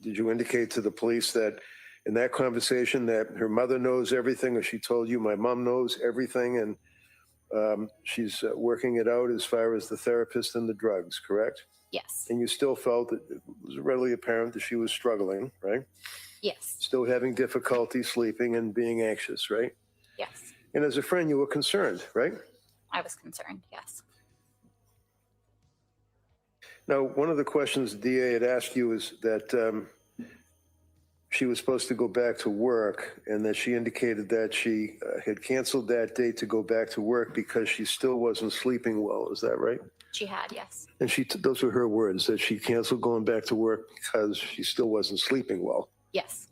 did you indicate to the police that in that conversation that her mother knows everything, or she told you, my mom knows everything, and she's working it out as far as the therapist and the drugs, correct? Yes. And you still felt that it was readily apparent that she was struggling, right? Yes. Still having difficulty sleeping and being anxious, right? Yes. And as a friend, you were concerned, right? I was concerned. Yes. Now, one of the questions the DA had asked you is that she was supposed to go back to work, and that she indicated that she had canceled that date to go back to work because she still wasn't sleeping well. Is that right? She had, yes. And those were her words, that she canceled going back to work because she still wasn't sleeping well. Yes.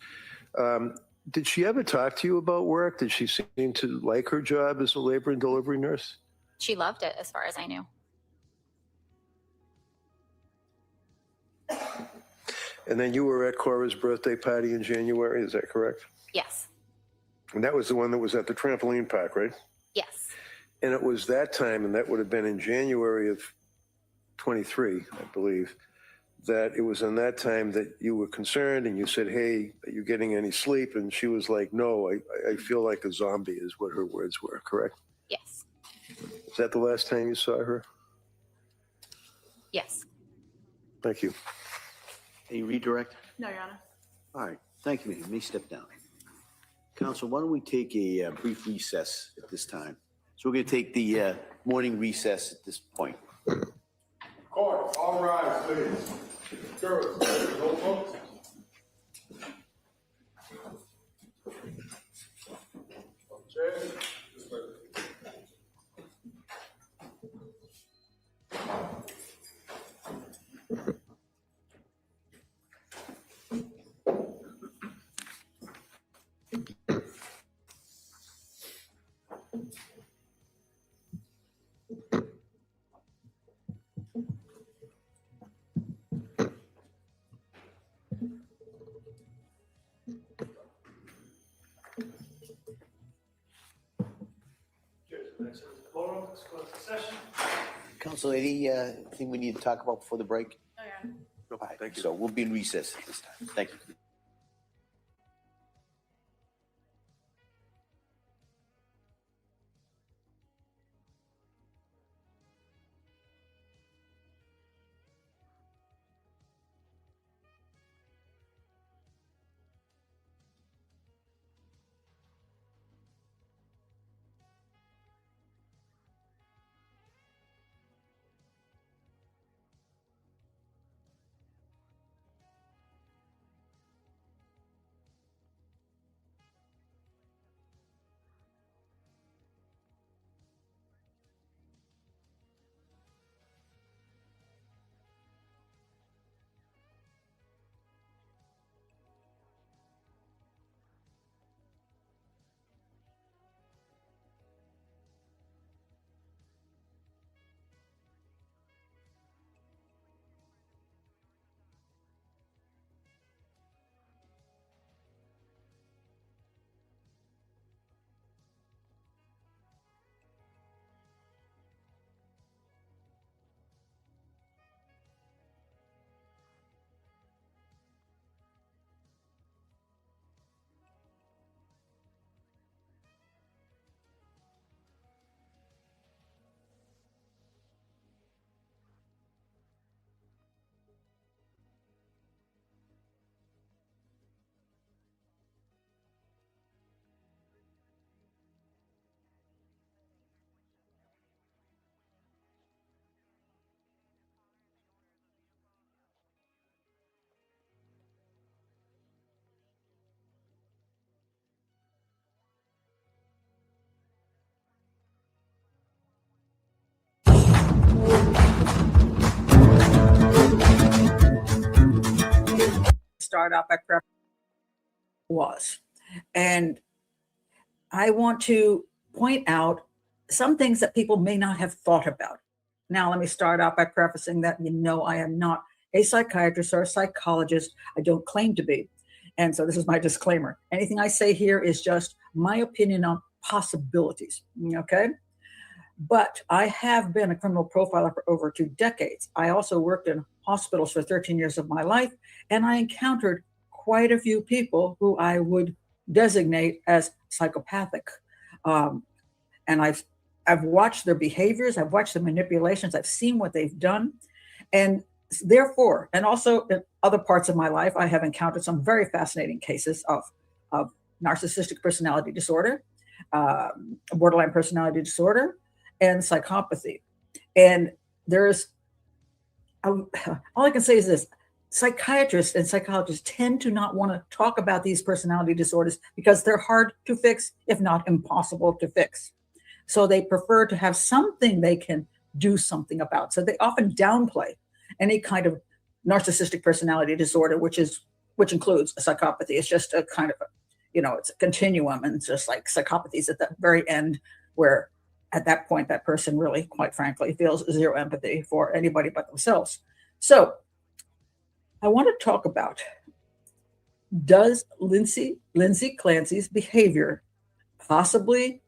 Did she ever talk to you about work? Did she seem to like her job as a labor and delivery nurse? She loved it, as far as I knew. And then you were at Cora's birthday party in January, is that correct? Yes. And that was the one that was at the trampoline park, right? Yes. And it was that time, and that would have been in January of 23, I believe, that it was in that time that you were concerned and you said, hey, are you getting any sleep? And she was like, no, I feel like a zombie, is what her words were, correct? Yes. Is that the last time you saw her? Yes. Thank you. Any redirect? No, Your Honor. All right, thank you. You may step down. Counsel, why don't we take a brief recess at this time? So we're going to take the morning recess at this point. Court, all rise, please. Jurors, no votes. Okay. Counsel, anything we need to talk about before the break? No, Your Honor. All right, thank you. So we'll be in recess at this time. Thank you. start out by was. And I want to point out some things that people may not have thought about. Now, let me start out by prefacing that, I am not a psychiatrist or a psychologist. I don't claim to be. And so this is my disclaimer. Anything I say here is just my opinion on possibilities, okay? But I have been a criminal profiler for over 2 decades. I also worked in hospitals for 13 years of my life, and I encountered quite a few people who I would designate as psychopathic. And I've watched their behaviors, I've watched the manipulations, I've seen what they've done. And therefore, and also in other parts of my life, I have encountered some very fascinating cases of narcissistic personality disorder, borderline personality disorder, and psychopathy. And there's, all I can say is this: psychiatrists and psychologists tend to not want to talk about these personality disorders because they're hard to fix, if not impossible to fix. So they prefer to have something they can do something about. So they often downplay any kind of narcissistic personality disorder, which includes a psychopathy. It's just a kind of, it's a continuum, and it's just like psychopathy is at the very end, where at that point, that person really, quite frankly, feels zero empathy for anybody but themselves. So I want to talk about, does Lindsay Clancy's behavior possibly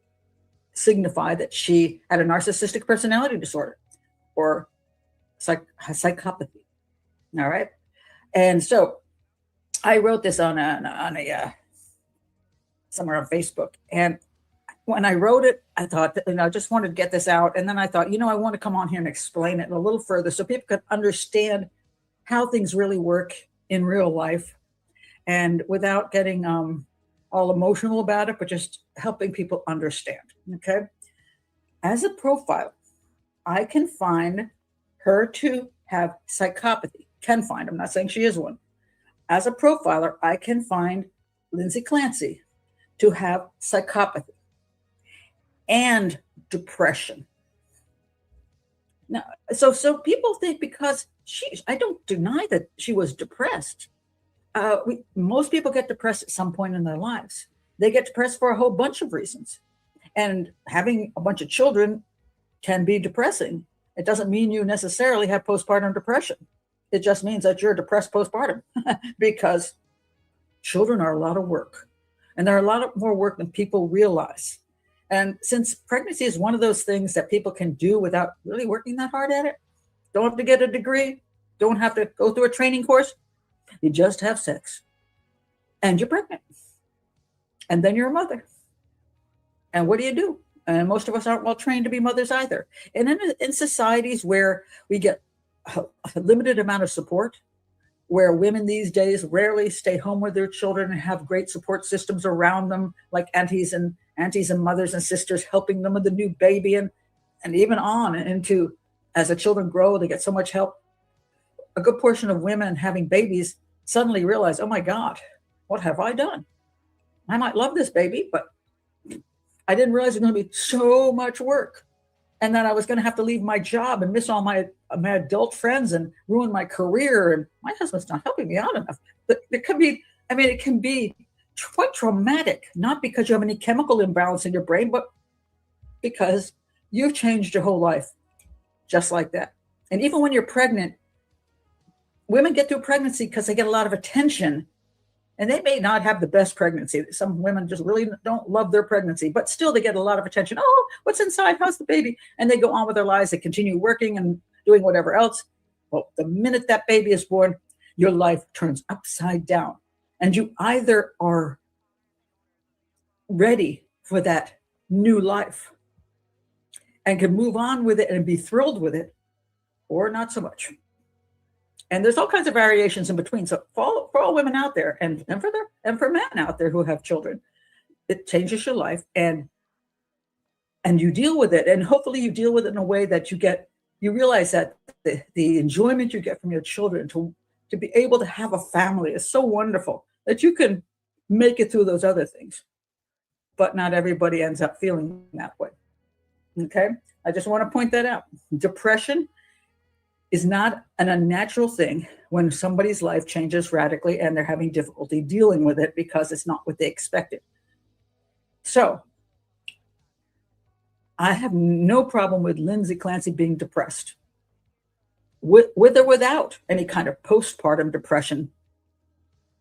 signify that she had a narcissistic personality disorder or psychopathy? All right. And so I wrote this on somewhere on Facebook. And when I wrote it, I thought that, I just wanted to get this out. And then I thought, I want to come on here and explain it a little further so people can understand how things really work in real life, and without getting all emotional about it, but just helping people understand. Okay. As a profiler, I can find her to have psychopathy. I'm not saying she is one. As a profiler, I can find Lindsay Clancy to have psychopathy and depression. Now, so people think because I don't deny that she was depressed. Most people get depressed at some point in their lives. They get depressed for a whole bunch of reasons. And having a bunch of children can be depressing. It doesn't mean you necessarily have postpartum depression. It just means that you're depressed postpartum because children are a lot of work, and they're a lot more work than people realize. And since pregnancy is one of those things that people can do without really working that hard at it, don't have to get a degree, don't have to go through a training course, you just have sex and you're pregnant. And then you're a mother. And what do? And most of us aren't well trained to be mothers either. And in societies where we get a limited amount of support, where women these days rarely stay home with their children and have great support systems around them, like aunties and mothers and sisters helping them with the new baby, and even on into, as the children grow, they get so much help. A good portion of women having babies suddenly realize, oh my God, what have I done? I might love this baby, but I didn't realize it was going to be so much work. And then I was going to have to leave my job and miss all my adult friends and ruin my career. And my husband's not helping me out enough. But it can be quite traumatic, not because you have any chemical imbalance in your brain, but because you've changed your whole life just like that. And even when you're pregnant, women get through pregnancy because they get a lot of attention, and they may not have the best pregnancy. Some women just really don't love their pregnancy, but still they get a lot of attention. Oh, what's inside? How's the baby? And they go on with their lives. They continue working and doing whatever else. Well, the minute that baby is born, your life turns upside down. And you either are ready for that new life and can move on with it and be thrilled with it, or not so much. And there's all kinds of variations in between. So for all women out there, and for men out there who have children, it changes your life, and you deal with it. And hopefully you deal with it in a way that you realize that the enjoyment you get from your children to be able to have a family is so wonderful that you can make it through those other things. But not everybody ends up feeling that way. Okay? I just want to point that out. Depression is not an unnatural thing when somebody's life changes radically and they're having difficulty dealing with it because it's not what they expected. So I have no problem with Lindsay Clancy being depressed, with or without any kind of postpartum depression,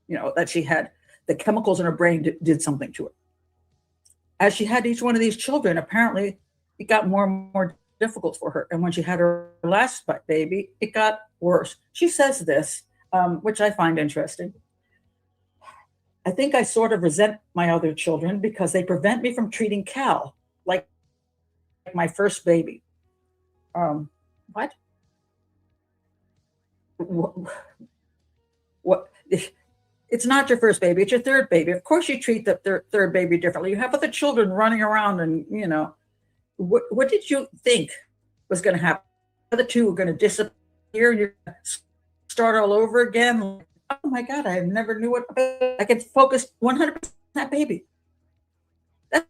that she had. The chemicals in her brain did something to her. As she had each one of these children, apparently it got more and more difficult for her. And when she had her last baby, it got worse. She says this, which I find interesting. I think I sort of resent my other children because they prevent me from treating Cal like my first baby. What? What? It's not your first baby. It's your third baby. Of course you treat the third baby differently. You have other children running around and, what did you think was going to happen? The other two were going to disappear and you're going to start all over again. Oh my God, I never knew what I could focus 100% on that baby. That's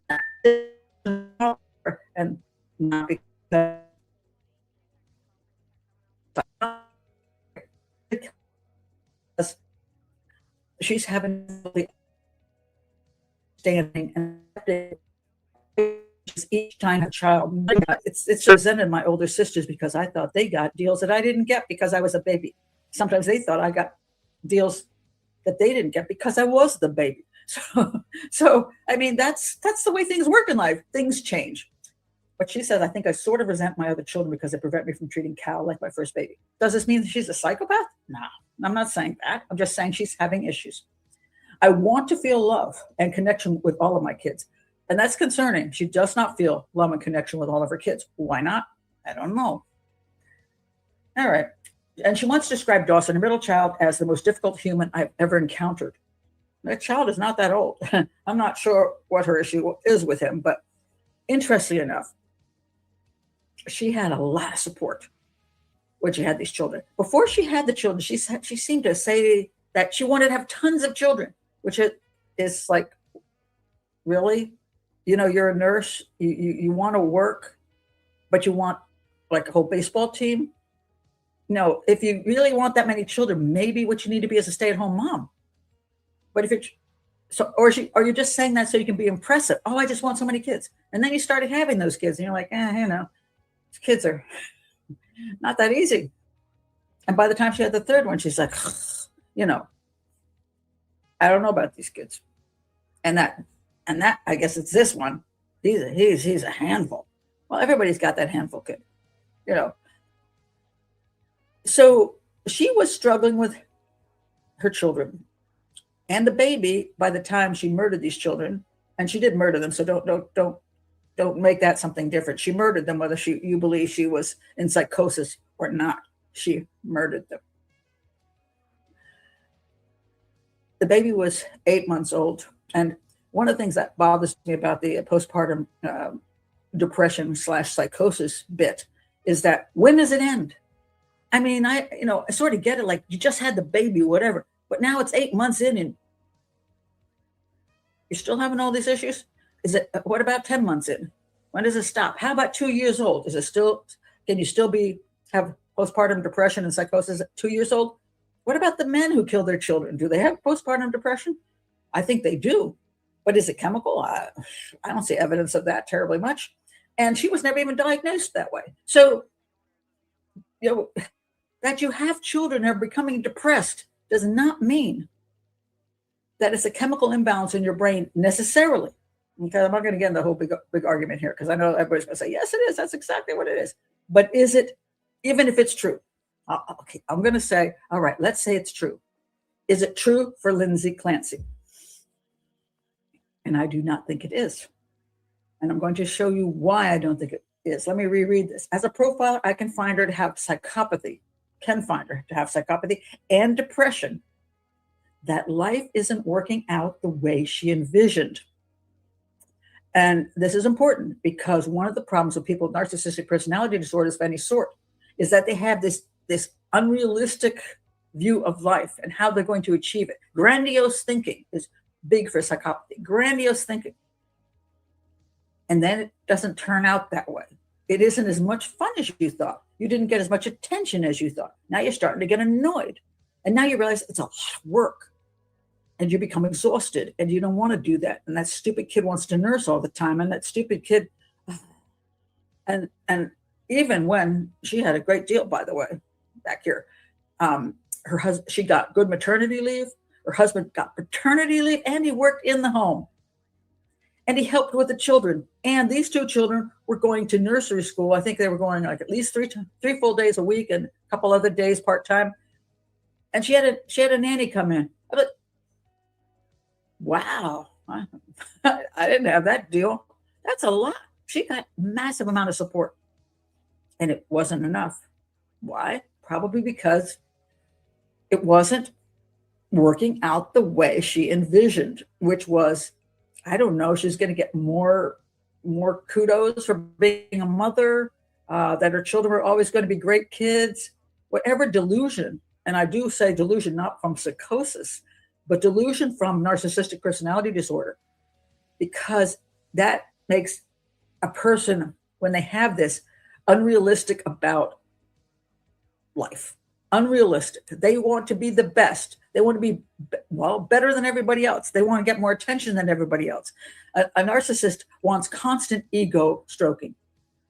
not, and not because she's having standing and each time a child, it's resented my older sisters because I thought they got deals that I didn't get because I was a baby. Sometimes they thought I got deals that they didn't get because I was the baby. So I mean, that's the way things work in life. Things change. But she says, I think I sort of resent my other children because they prevent me from treating Cal like my first baby. Does this mean that she's a psychopath? No, I'm not saying that. I'm just saying she's having issues. I want to feel love and connection with all of my kids. And that's concerning. She does not feel love and connection with all of her kids. Why not? I don't know. All right. And she once described Dawson, a middle child, as the most difficult human I've ever encountered. That child is not that old. I'm not sure what her issue is with him, but interestingly enough, she had a lot of support when she had these children. Before she had the children, she seemed to say that she wanted to have tons of children, which is like, really? You're a nurse, you want to work, but you want like a whole baseball team? No, if you really want that many children, maybe what you need to be is a stay-at-home mom. But if it's or you're just saying that so you can be impressive. Oh, I just want so many kids. And then you started having those kids and you're like, these kids are not that easy. And by the time she had the third one, she's like, I don't know about these kids. And that, I guess it's this one. He's a handful. Well, everybody's got that handful kid, So she was struggling with her children and the baby by the time she murdered these children, and she did murder them. So don't make that something different. She murdered them, whether you believe she was in psychosis or not. She murdered them. The baby was 8 months old. And one of the things that bothers me about the postpartum depression / psychosis bit is that when does it end? I mean, I sort of get it. Like you just had the baby, whatever, but now it's 8 months in and you're still having all these issues. What about 10 months in? When does it stop? How about 2 years old? Can you still have postpartum depression and psychosis at 2 years old? What about the men who kill their children? Do they have postpartum depression? I think they do. But is it chemical? I don't see evidence of that terribly much. And she was never even diagnosed that way. So, that you have children who are becoming depressed does not mean that it's a chemical imbalance in your brain necessarily. Okay, I'm not going to get into the whole big argument here because I know everybody's going to say, yes, it is. That's exactly what it is. But is it, even if it's true? Okay, I'm going to say, all right, let's say it's true. Is it true for Lindsay Clancy? And I do not think it is. And I'm going to show you why I don't think it is. Let me reread this. As a profiler, I can find her to have psychopathy, and depression, that life isn't working out the way she envisioned. And this is important because one of the problems with people with narcissistic personality disorders of any sort is that they have this unrealistic view of life and how they're going to achieve it. Grandiose thinking is big for psychopathy, grandiose thinking. And then it doesn't turn out that way. It isn't as much fun as you thought. You didn't get as much attention as you thought. Now you're starting to get annoyed. And now you realize it's a lot of work and you become exhausted and you don't want to do that. And that stupid kid wants to nurse all the time. And that stupid kid, and even when she had a great deal, by the way, back here, her husband, she got good maternity leave. Her husband got paternity leave and he worked in the home. And he helped with the children. And these two children were going to nursery school. I think they were going like at least three full days a week and a couple other days part-time. And she had a nanny come in. I was like, wow, I didn't have that deal. That's a lot. She got massive amount of support. And it wasn't enough. Why? Probably because it wasn't working out the way she envisioned, which was, I don't know, she's going to get more kudos for being a mother, that her children are always going to be great kids, whatever delusion. And I do say delusion, not from psychosis, but delusion from narcissistic personality disorder, because that makes a person, when they have this, unrealistic about life. Unrealistic. They want to be the best. They want to be, well, better than everybody else. They want to get more attention than everybody else. A narcissist wants constant ego stroking.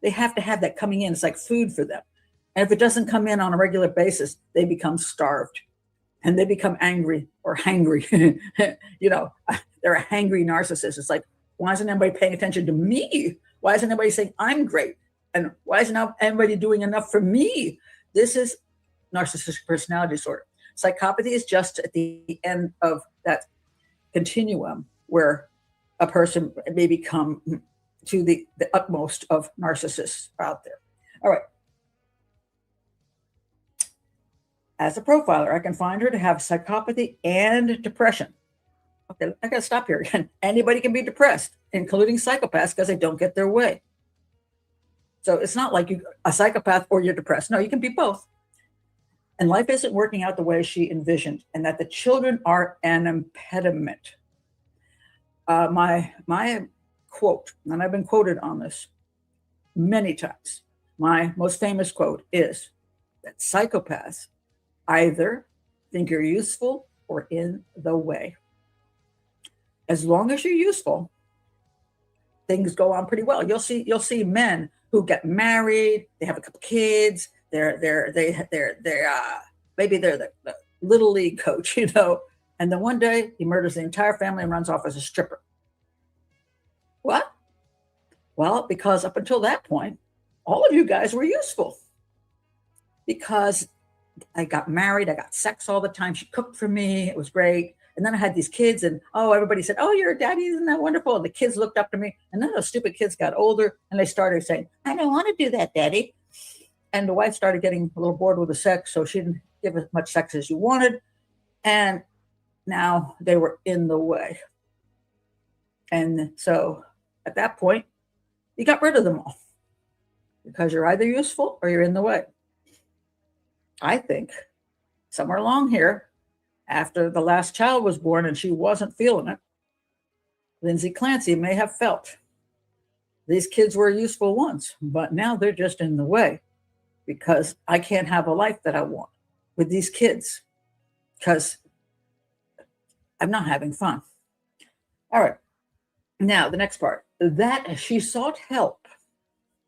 They have to have that coming in. It's like food for them. And if it doesn't come in on a regular basis, they become starved and they become angry or hangry. You know, they're a hangry narcissist. It's like, why isn't anybody paying attention to me? Why isn't anybody saying I'm great? And why isn't anybody doing enough for me? This is narcissistic personality disorder. Psychopathy is just at the end of that continuum where a person may become to the utmost of narcissists out there. All right. As a profiler, I can find her to have psychopathy and depression. Okay, I gotta stop here again. Anybody can be depressed, including psychopaths, because they don't get their way. So it's not like you're a psychopath or you're depressed. No, you can be both. And life isn't working out the way she envisioned, and that the children are an impediment. My quote, and I've been quoted on this many times, my most famous quote is that psychopaths either think you're useful or in the way. As long as you're useful, things go on pretty well. You'll see men who get married, they have a couple kids, maybe they're the little league coach, you know, and then one day he murders the entire family and runs off as a stripper. What? Well, because up until that point, all of you guys were useful. Because I got married, I got sex all the time. She cooked for me. It was great. And then I had these kids and, everybody said, oh, you're a daddy. Isn't that wonderful? And the kids looked up to me. And then those stupid kids got older and they started saying, I don't want to do that, daddy. And the wife started getting a little bored with the sex. So she didn't give as much sex as you wanted. And now they were in the way. And so at that point, you got rid of them all because you're either useful or you're in the way. I think somewhere along here, after the last child was born and she wasn't feeling it, Lindsay Clancy may have felt these kids were useful once, but now they're just in the way because I can't have a life that I want with these kids because I'm not having fun. All right. Now, the next part, that she sought help.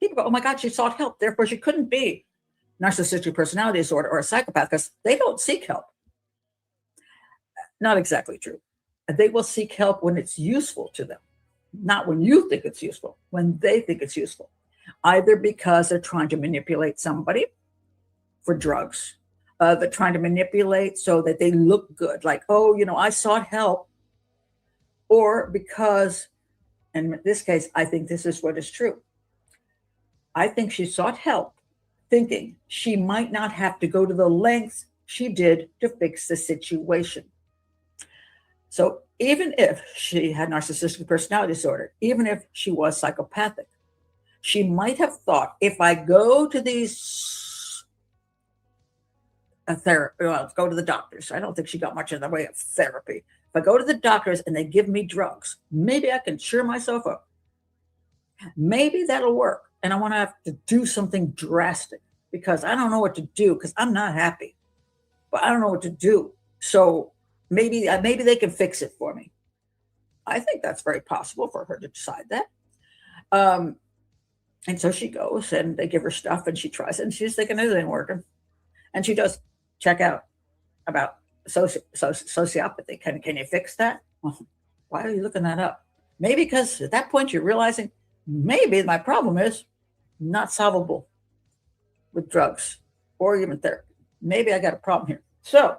People go, oh my God, she sought help. Therefore, she couldn't be narcissistic personality disorder or a psychopath because they don't seek help. Not exactly true. They will seek help when it's useful to them, not when you think it's useful, when they think it's useful, either because they're trying to manipulate somebody for drugs. They're trying to manipulate so that they look good, like, oh, you know, I sought help, or because, in this case, I think this is what is true. I think she sought help thinking she might not have to go to the lengths she did to fix the situation. So even if she had narcissistic personality disorder, even if she was psychopathic, she might have thought, if I go to these go to the doctors. I don't think she got much in the way of therapy. If I go to the doctors and they give me drugs, maybe I can cheer myself up. Maybe that'll work. And I want to do something drastic because I don't know what to do because I'm not happy. but I don't know what to do. So maybe they can fix it for me. I think that's very possible for her to decide that. And so she goes and they give her stuff and she tries it and she's thinking it ain't working. And she does check out about sociopathy. Can you fix that? Well, why are you looking that up? Maybe because at that point you're realizing maybe my problem is not solvable with drugs or even therapy. Maybe I got a problem here. So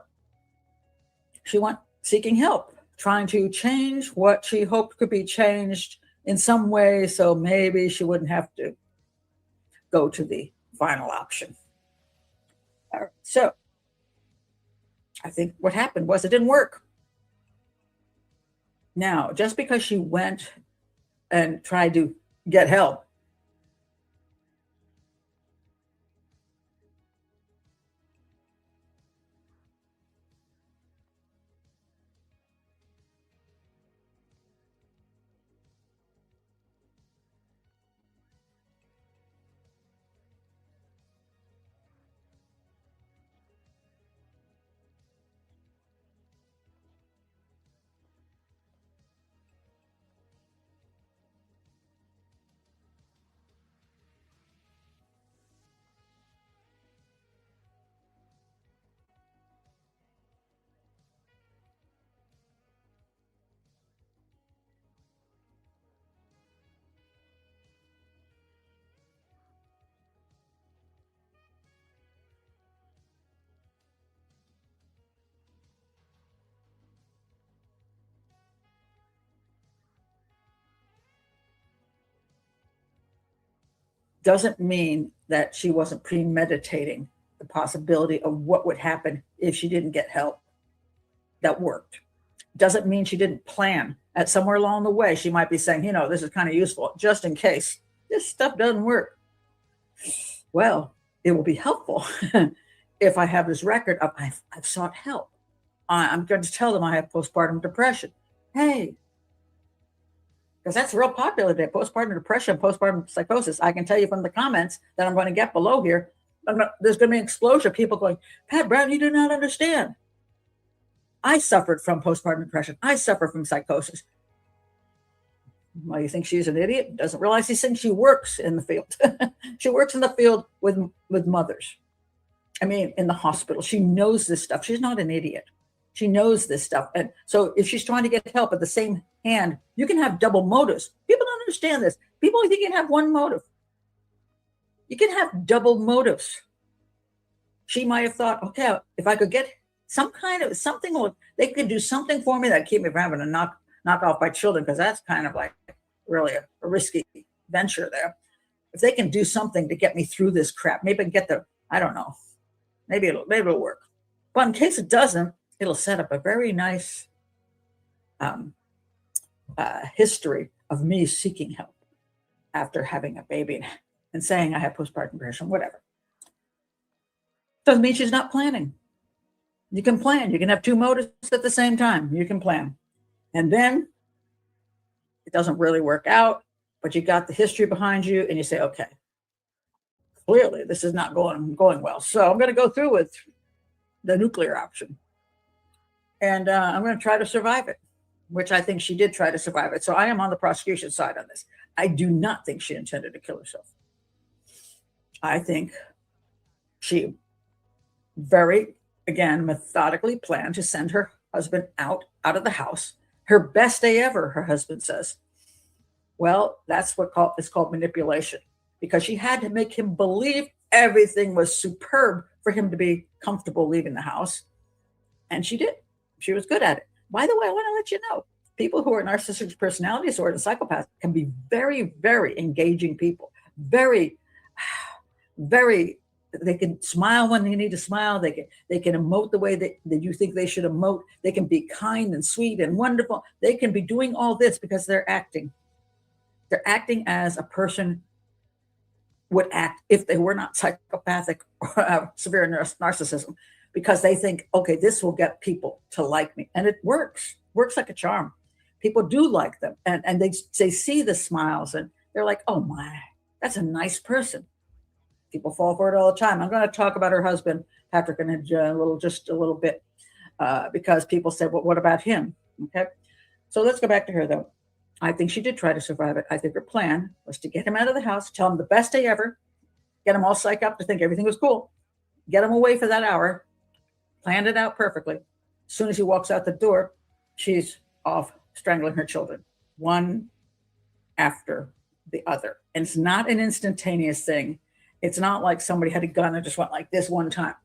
she went seeking help, trying to change what she hoped could be changed in some way, so maybe she wouldn't have to go to the final option. All right, so I think what happened was it didn't work. Now, just because she went and tried to get help, doesn't mean that she wasn't premeditating the possibility of what would happen if she didn't get help that worked. Doesn't mean she didn't plan. At somewhere along the way, she might be saying, you know, this is kind of useful just in case this stuff doesn't work. Well, it will be helpful if I have this record of I've sought help. I'm going to tell them I have postpartum depression. Hey, because that's real popular today, postpartum depression, postpartum psychosis. I can tell you from the comments that I'm going to get below here, there's going to be an explosion of people going, Pat Brown, you do not understand. I suffered from postpartum depression. I suffer from psychosis. Well, you think she's an idiot? Doesn't realize these things. She works in the field. She works in the field with mothers. I mean, in the hospital. She knows this stuff. She's not an idiot. She knows this stuff. And so if she's trying to get help at the same hand, you can have double motives. People don't understand this. People think you can have one motive. You can have double motives. She might have thought, okay, if I could get some kind of something, or they could do something for me that keep me from having to knock off my children, because that's kind of like really a risky venture there. If they can do something to get me through this crap, maybe I can get I don't know, maybe it'll work. But in case it doesn't, it'll set up a very nice history of me seeking help after having a baby and saying I have postpartum depression, whatever. Doesn't mean she's not planning. You can plan. You can have two motives at the same time. You can plan. And then it doesn't really work out, but you got the history behind you and you say, okay, clearly this is not going well. So I'm going to go through with the nuclear option. And I'm going to try to survive it, which I think she did try to survive it. So I am on the prosecution side on this. I do not think she intended to kill herself. I think she very, again, methodically planned to send her husband out of the house. Her best day ever, her husband says. Well, that's what is called manipulation, because she had to make him believe everything was superb for him to be comfortable leaving the house. And she did. She was good at it. By the way, I want to let you know, people who are narcissistic personality disorder and psychopaths can be very, very engaging people. Very, very, they can smile when they need to smile. They can emote the way that you think they should emote. They can be kind and sweet and wonderful. They can be doing all this because they're acting. They're acting as a person would act if they were not psychopathic or severe narcissism, because they think, okay, this will get people to like me. And it works like a charm. People do like them. And they see the smiles and they're like, oh my, that's a nice person. People fall for it all the time. I'm going to talk about her husband, Patrick, in just a little bit, because people said, well, what about him? Okay. So let's go back to her, though. I think she did try to survive it. I think her plan was to get him out of the house, tell him the best day ever, get him all psyched up to think everything was cool, get him away for that hour, planned it out perfectly. As soon as he walks out the door, she's off strangling her children, one after the other. And it's not an instantaneous thing. It's not like somebody had a gun and just went like this one time.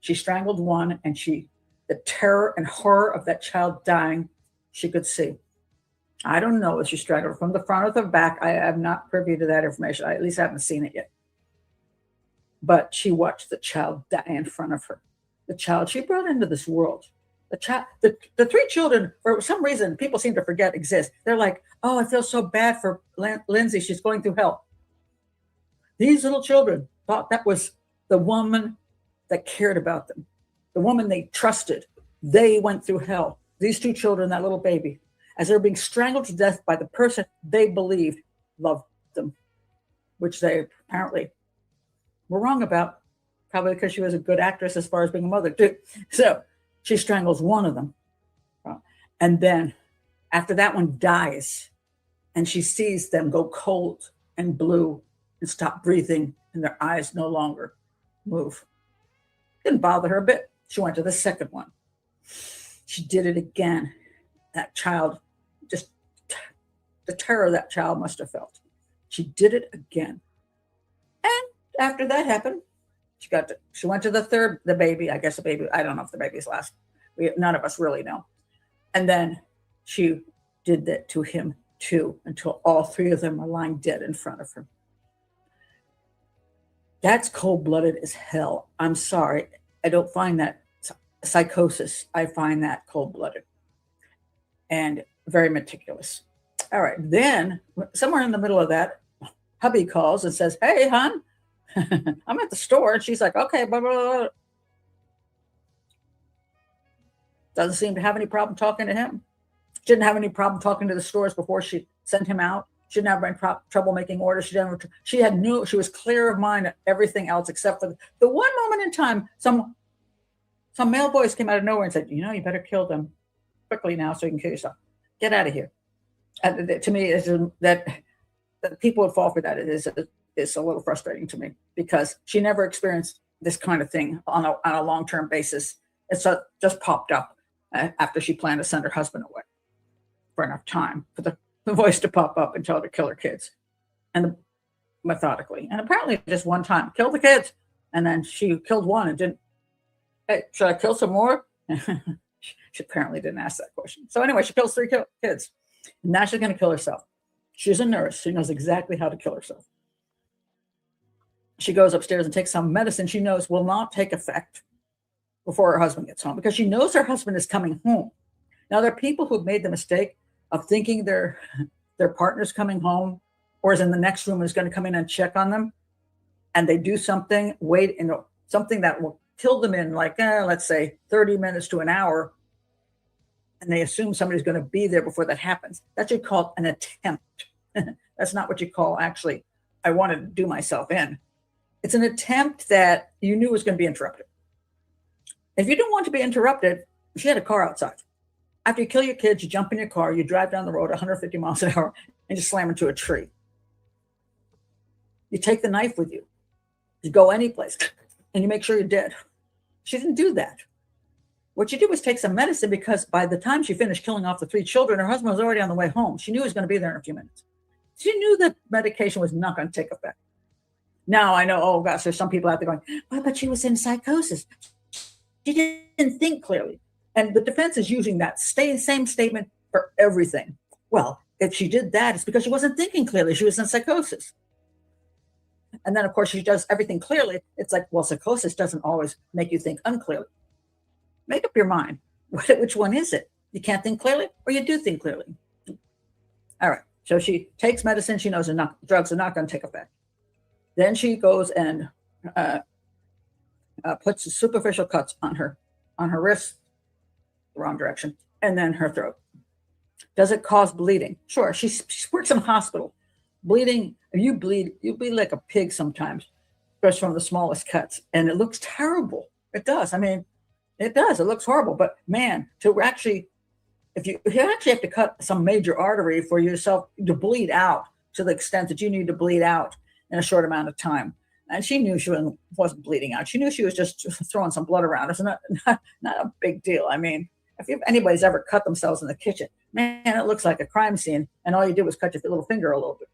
She strangled one, and the terror and horror of that child dying, she could see. I don't know if she strangled her from the front or the back. I am not privy to that information. I at least haven't seen it yet. But she watched the child die in front of her. The child she brought into this world. The three children, for some reason, people seem to forget exist. They're like, oh, I feel so bad for Lindsay. She's going through hell. These little children thought that was the woman that cared about them, the woman they trusted. They went through hell. These two children, that little baby, as they're being strangled to death by the person they believed loved them, which they apparently were wrong about, probably because she was a good actress as far as being a mother too. So she strangles one of them. And then after that one dies, and she sees them go cold and blue and stop breathing, and their eyes no longer move. Didn't bother her a bit. She went to the second one. She did it again. That child, just the terror that child must have felt. She did it again. And after that happened, she went to the baby. I guess the baby, I don't know if the baby's last. None of us really know. And then she did that to him too, until all three of them are lying dead in front of her. That's cold-blooded as hell. I'm sorry. I don't find that psychosis. I find that cold-blooded and very meticulous. All right. Then somewhere in the middle of that, hubby calls and says, hey, hon, I'm at the store. And she's like, okay, blah, blah, blah. Doesn't seem to have any problem talking to him. She didn't have any problem talking to the stores before she sent him out. She didn't have any trouble making orders. She was clear of mind of everything else except for the one moment in time, some male voice came out of nowhere and said, you better kill them quickly now so you can kill yourself. Get out of here. To me, that people would fall for that. It is a little frustrating to me because she never experienced this kind of thing on a long-term basis. It's just popped up after she planned to send her husband away for enough time for the voice to pop up and tell her to kill her kids, and methodically. And apparently just one time, kill the kids. And then she killed one and didn't, hey, should I kill some more? She apparently didn't ask that question. So anyway, she kills three kids. And now she's going to kill herself. She's a nurse. She knows exactly how to kill herself. She goes upstairs and takes some medicine she knows will not take effect before her husband gets home, because she knows her husband is coming home. Now, there are people who've made the mistake of thinking their partner's coming home or is in the next room and is going to come in and check on them. And they do something, something that will kill them in let's say 30 minutes to an hour. And they assume somebody's going to be there before that happens. That's what you call an attempt. That's not what you call, actually, I wanted to do myself in. It's an attempt that you knew was going to be interrupted. If you didn't want to be interrupted, she had a car outside. After you kill your kids, you jump in your car, you drive down the road 150 miles an hour and you slam into a tree. You take the knife with you. You go any place and you make sure you're dead. She didn't do that. What she did was take some medicine, because by the time she finished killing off the three children, her husband was already on the way home. She knew he was going to be there in a few minutes. She knew that medication was not going to take effect. Now I know, oh gosh, there's some people out there going, well, but she was in psychosis. She didn't think clearly. And the defense is using that same statement for everything. Well, if she did that, it's because she wasn't thinking clearly. She was in psychosis. And then, of course, she does everything clearly. It's like, well, psychosis doesn't always make you think unclearly. Make up your mind. Which one is it? You can't think clearly, or you do think clearly? All right. So she takes medicine. She knows drugs are not going to take effect. Then she goes and puts superficial cuts on her wrist, the wrong direction, and then her throat. Does it cause bleeding? Sure. She works in a hospital. Bleeding, if you bleed like a pig sometimes. especially from the smallest cuts. And it looks terrible. It does. I mean, it does. It looks horrible. But man, to actually, if you actually have to cut some major artery for yourself to bleed out to the extent that you need to bleed out in a short amount of time. And she knew she wasn't bleeding out. She knew she was just throwing some blood around. It's not a big deal. I mean, if anybody's ever cut themselves in the kitchen, man, it looks like a crime scene. And all you did was cut your little finger a little bit.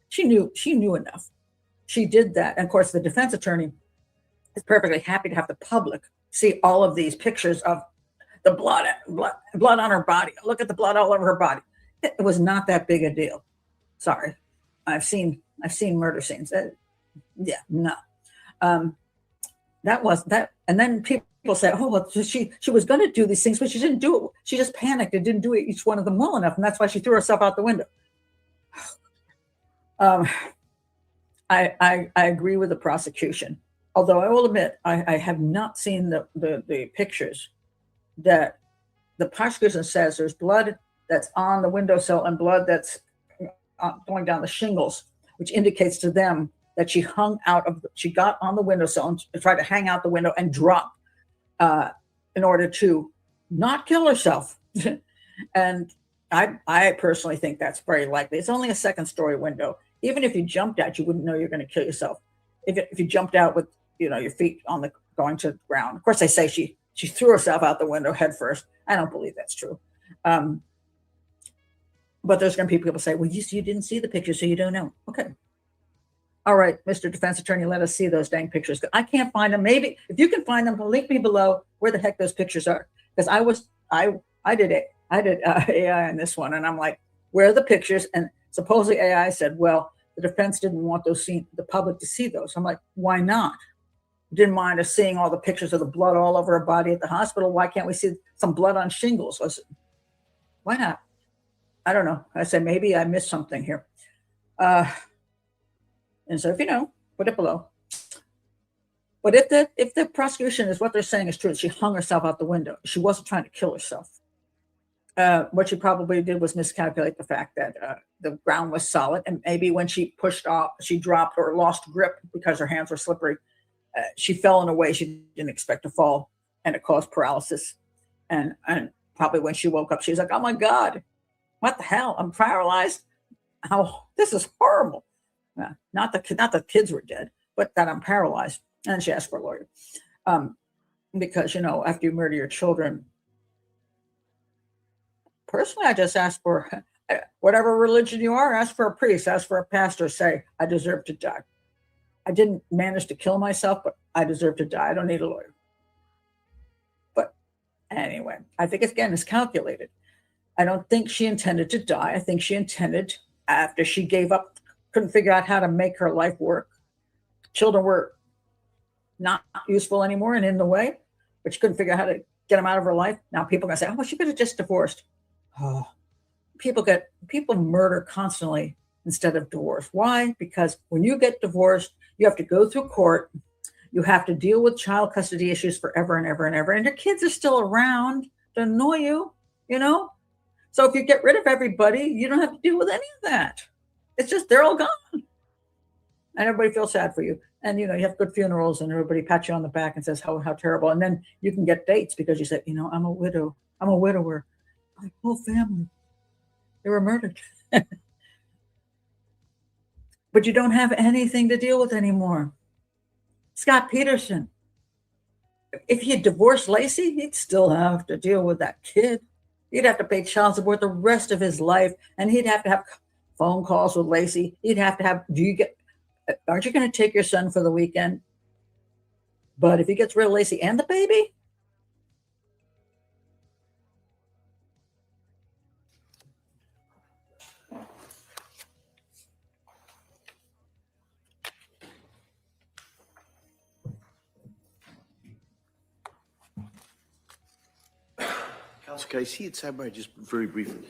She knew enough. She did that. And of course, the defense attorney is perfectly happy to have the public see all of these pictures of the blood on her body. Look at the blood all over her body. It was not that big a deal. Sorry. I've seen murder scenes. Yeah, no. That was that. And then people say, oh, well, she was going to do these things, but she didn't do it. She just panicked and didn't do each one of them well enough. And that's why she threw herself out the window. I agree with the prosecution. Although I will admit, I have not seen the pictures that the prosecution says there's blood that's on the windowsill and blood that's going down the shingles, which indicates to them that she she got on the windowsill and tried to hang out the window and drop in order to not kill herself. And I personally think that's very likely. It's only a second-story window. Even if you jumped out, you wouldn't know you're going to kill yourself. If you jumped out with your feet going to the ground. Of course, they say she threw herself out the window head first. I don't believe that's true. But there's going to be people say, well, you didn't see the picture, so you don't know. Okay. All right, Mr. Defense Attorney, let us see those dang pictures. I can't find them. Maybe if you can find them, link me below where the heck those pictures are. Because I did AI on this one, and I'm like, where are the pictures? And supposedly AI said, well, the defense didn't want the public to see those. I'm like, why not? Didn't mind us seeing all the pictures of the blood all over her body at the hospital. Why can't we see some blood on shingles? Why not? I don't know. I said, maybe I missed something here. And so if you know, put it below. But if the prosecution is what they're saying is true, she hung herself out the window. She wasn't trying to kill herself. What she probably did was miscalculate the fact that the ground was solid. And maybe when she pushed off, she dropped or lost grip because her hands were slippery. She fell in a way she didn't expect to fall, and it caused paralysis. And probably when she woke up, she was like, oh my God, what the hell? I'm paralyzed. This is horrible. Not the kids were dead, but that I'm paralyzed. And she asked for a lawyer. Because, after you murder your children, personally, I just ask for whatever religion you are, ask for a priest, ask for a pastor, say, I deserve to die. I didn't manage to kill myself, but I deserve to die. I don't need a lawyer. But anyway, I think it's calculated. I don't think she intended to die. I think she intended, after she gave up, couldn't figure out how to make her life work. Children were not useful anymore and in the way, but she couldn't figure out how to get them out of her life. Now people are going to say, oh, well, she could have just divorced. Oh, people murder constantly instead of divorce. Why? Because when you get divorced, you have to go through court. You have to deal with child custody issues forever and ever and ever. And your kids are still around to annoy you, So if you get rid of everybody, you don't have to deal with any of that. It's just, they're all gone. And everybody feels sad for you. And, you have good funerals and everybody pats you on the back and says how terrible. And then you can get dates because you said, I'm a widow. I'm a widower. My whole family, they were murdered. But you don't have anything to deal with anymore. Scott Peterson, if he had divorced Lacey, he'd still have to deal with that kid. He'd have to pay child support the rest of his life. And he'd have to have phone calls with Lacey. He'd have to have, aren't you going to take your son for the weekend? But if he gets rid of Lacey and the baby, Counsel, can I see it sidebar just very briefly?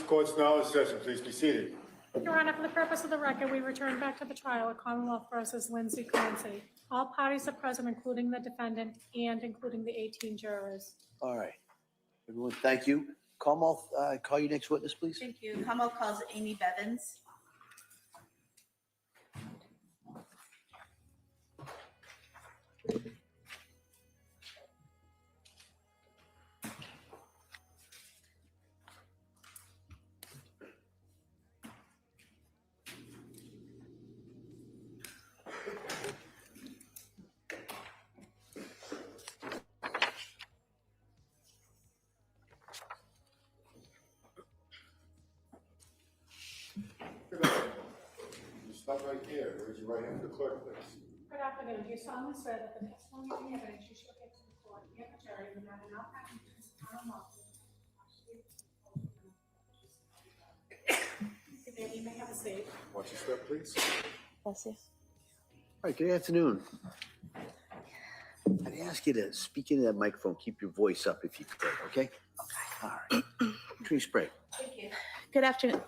court's knowledge session. Please be seated. Your Honor, for the purpose of the record, we return back to the trial of Commonwealth versus Lindsay Clancy. All parties are present, including the defendant and including the 18 jurors. All right. Everyone, thank you. Commonwealth, call your next witness, please. Thank you. Commonwealth calls Amy Bevins. You stop right there. Raise your right hand to the clerk, please. Good afternoon. Do you solemnly swear that the testimony and evidence you shall give to the court and the jury in the matter not happening to this Commonwealth you may have a seat. Watch your step, please. Bless you. All right, good afternoon. I'd ask you to speak into that microphone. Keep your voice up if you could, okay? Okay. All right. Tree spray. Thank you. Good afternoon.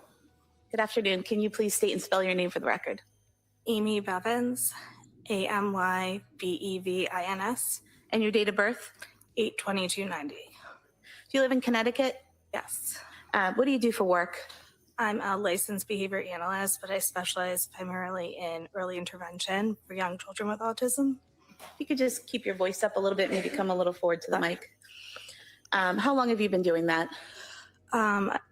Good afternoon. Can you please state and spell your name for the record? Amy Bevins, AMYBEVINS. And your date of birth? 8/22/90. Do you live in Connecticut? Yes. What do you do for work? I'm a licensed behavior analyst, but I specialize primarily in early intervention for young children with autism. If you could just keep your voice up a little bit, maybe come a little forward to the mic. How long have you been doing that?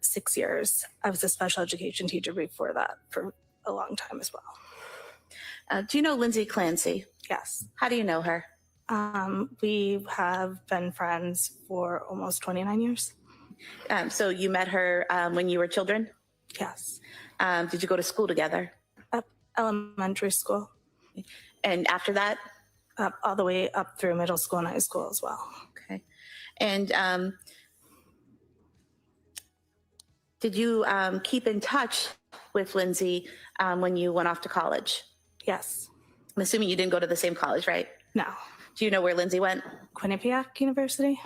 6 years. I was a special education teacher before that for a long time as well. Do you know Lindsay Clancy? Yes. How do you know her? We have been friends for almost 29 years. So you met her when you were children? Yes. Did you go to school together? Elementary school. And after that? All the way up through middle school and high school as well. Okay. And did you keep in touch with Lindsay when you went off to college? Yes. I'm assuming you didn't go to the same college, right? No. Do you know where Lindsay went? Quinnipiac University.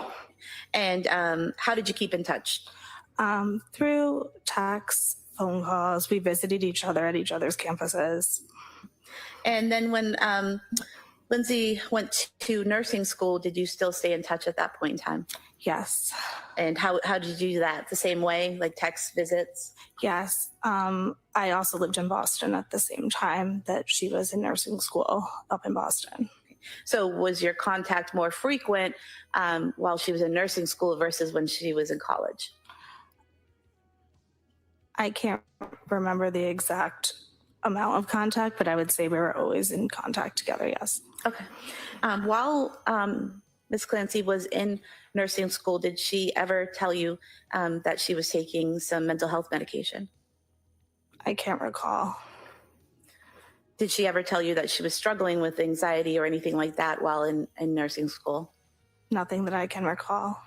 And how did you keep in touch? Through texts, phone calls. We visited each other at each other's campuses. And then when Lindsay went to nursing school, did you still stay in touch at that point in time? Yes. And how did you do that? The same way, like text visits? Yes. I also lived in Boston at the same time that she was in nursing school up in Boston. So was your contact more frequent while she was in nursing school versus when she was in college? I can't remember the exact amount of contact, but I would say we were always in contact together, yes. Okay. While Ms. Clancy was in nursing school, did she ever tell you that she was taking some mental health medication? I can't recall. Did she ever tell you that she was struggling with anxiety or anything like that while in nursing school? Nothing that I can recall.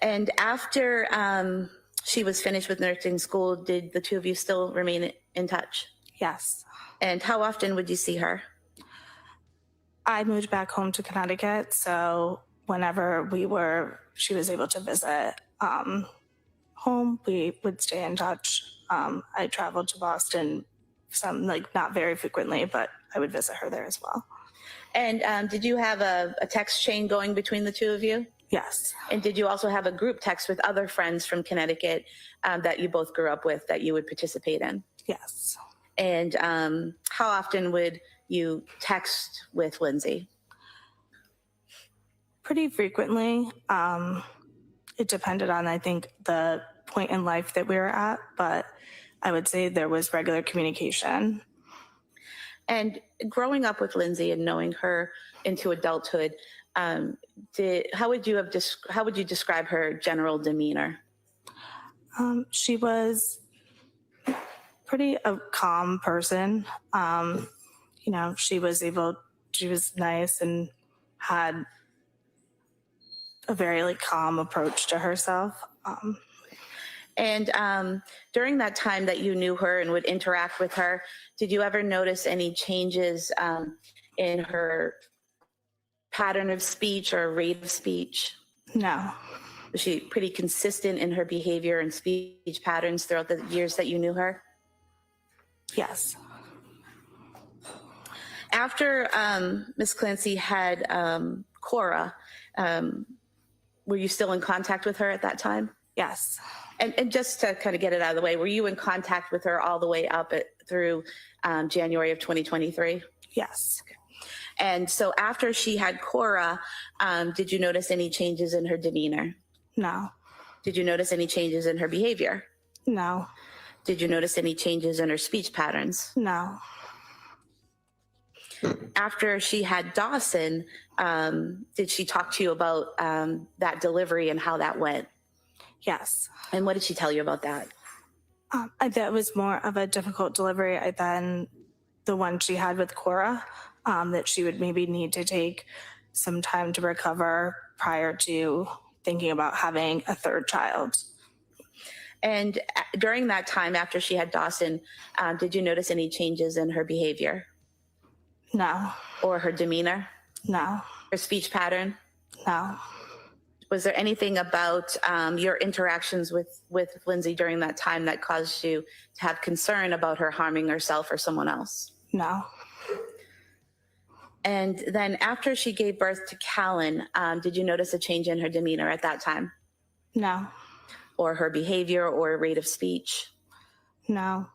And after she was finished with nursing school, did the two of you still remain in touch? Yes. And how often would you see her? I moved back home to Connecticut, so whenever she was able to visit home, we would stay in touch. I traveled to Boston not very frequently, but I would visit her there as well. And did you have a text chain going between the two of you? Yes. And did you also have a group text with other friends from Connecticut that you both grew up with that you would participate in? Yes. And how often would you text with Lindsay? Pretty frequently. It depended on, I think, the point in life that we were at, but I would say there was regular communication. And growing up with Lindsay and knowing her into adulthood, how would you describe her general demeanor? She was pretty a calm person. She was nice and had a very calm approach to herself. And during that time that you knew her and would interact with her, did you ever notice any changes in her pattern of speech or rate of speech? No. Was she pretty consistent in her behavior and speech patterns throughout the years that you knew her? Yes. After Ms. Clancy had Cora, were you still in contact with her at that time? Yes. And just to kind of get it out of the way, were you in contact with her all the way up through January of 2023? Yes. And so after she had Cora, did you notice any changes in her demeanor? No. Did you notice any changes in her behavior? No. Did you notice any changes in her speech patterns? No. After she had Dawson, did she talk to you about that delivery and how that went? Yes. And what did she tell you about that? That was more of a difficult delivery than the one she had with Cora, that she would maybe need to take some time to recover prior to thinking about having a third child. And during that time, after she had Dawson, did you notice any changes in her behavior? No. Or her demeanor? No. Her speech pattern? No. Was there anything about your interactions with Lindsay during that time that caused you to have concern about her harming herself or someone else? No. And then after she gave birth to Callan, did you notice a change in her demeanor at that time? No. Or her behavior or rate of speech? No.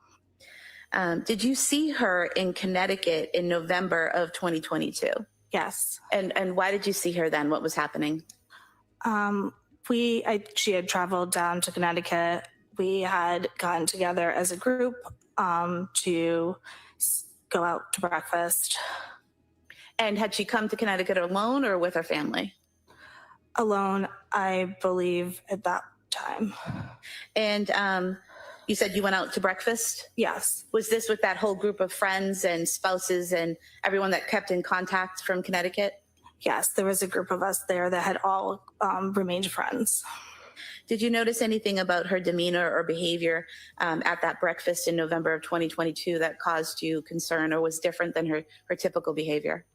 Did you see her in Connecticut in November of 2022? Yes. And why did you see her then? What was happening? She had traveled down to Connecticut. We had gotten together as a group to go out to breakfast. And had she come to Connecticut alone or with her family? Alone, I believe, at that time. And you said you went out to breakfast? Yes. Was this with that whole group of friends and spouses and everyone that kept in contact from Connecticut? Yes, there was a group of us there that had all remained friends. Did you notice anything about her demeanor or behavior at that breakfast in November of 2022 that caused you concern or was different than her typical behavior?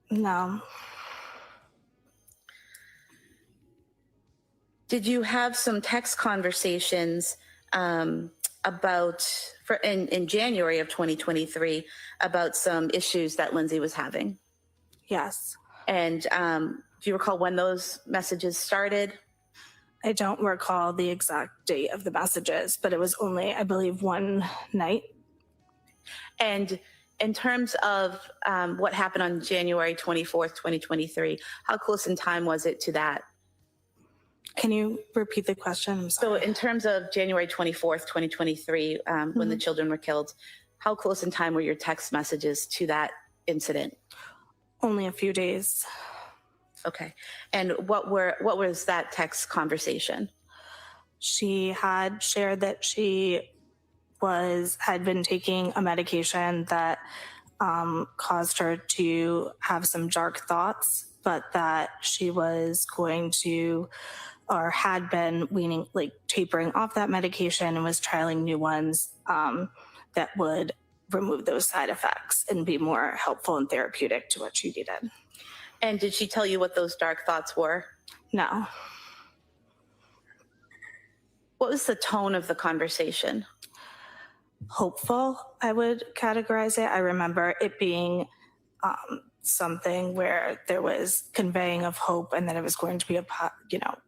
No. Did you have some text conversations about, in January of 2023, about some issues that Lindsay was having? Yes. And do you recall when those messages started? I don't recall the exact date of the messages, but it was only, I believe, one night. And in terms of what happened on January 24th, 2023, how close in time was it to that? Can you repeat the question? I'm So sorry. in terms of January 24th, 2023, when the children were killed, how close in time were your text messages to that incident? Only a few days. Okay. And what was that text conversation? She had shared that she had been taking a medication that caused her to have some dark thoughts, but that she was going to, or had been tapering off that medication and was trialing new ones that would remove those side effects and be more helpful and therapeutic to what she needed. And did she tell you what those dark thoughts were? No. What was the tone of the conversation? Hopeful, I would categorize it. I remember it being something where there was conveying of hope and that it was going to be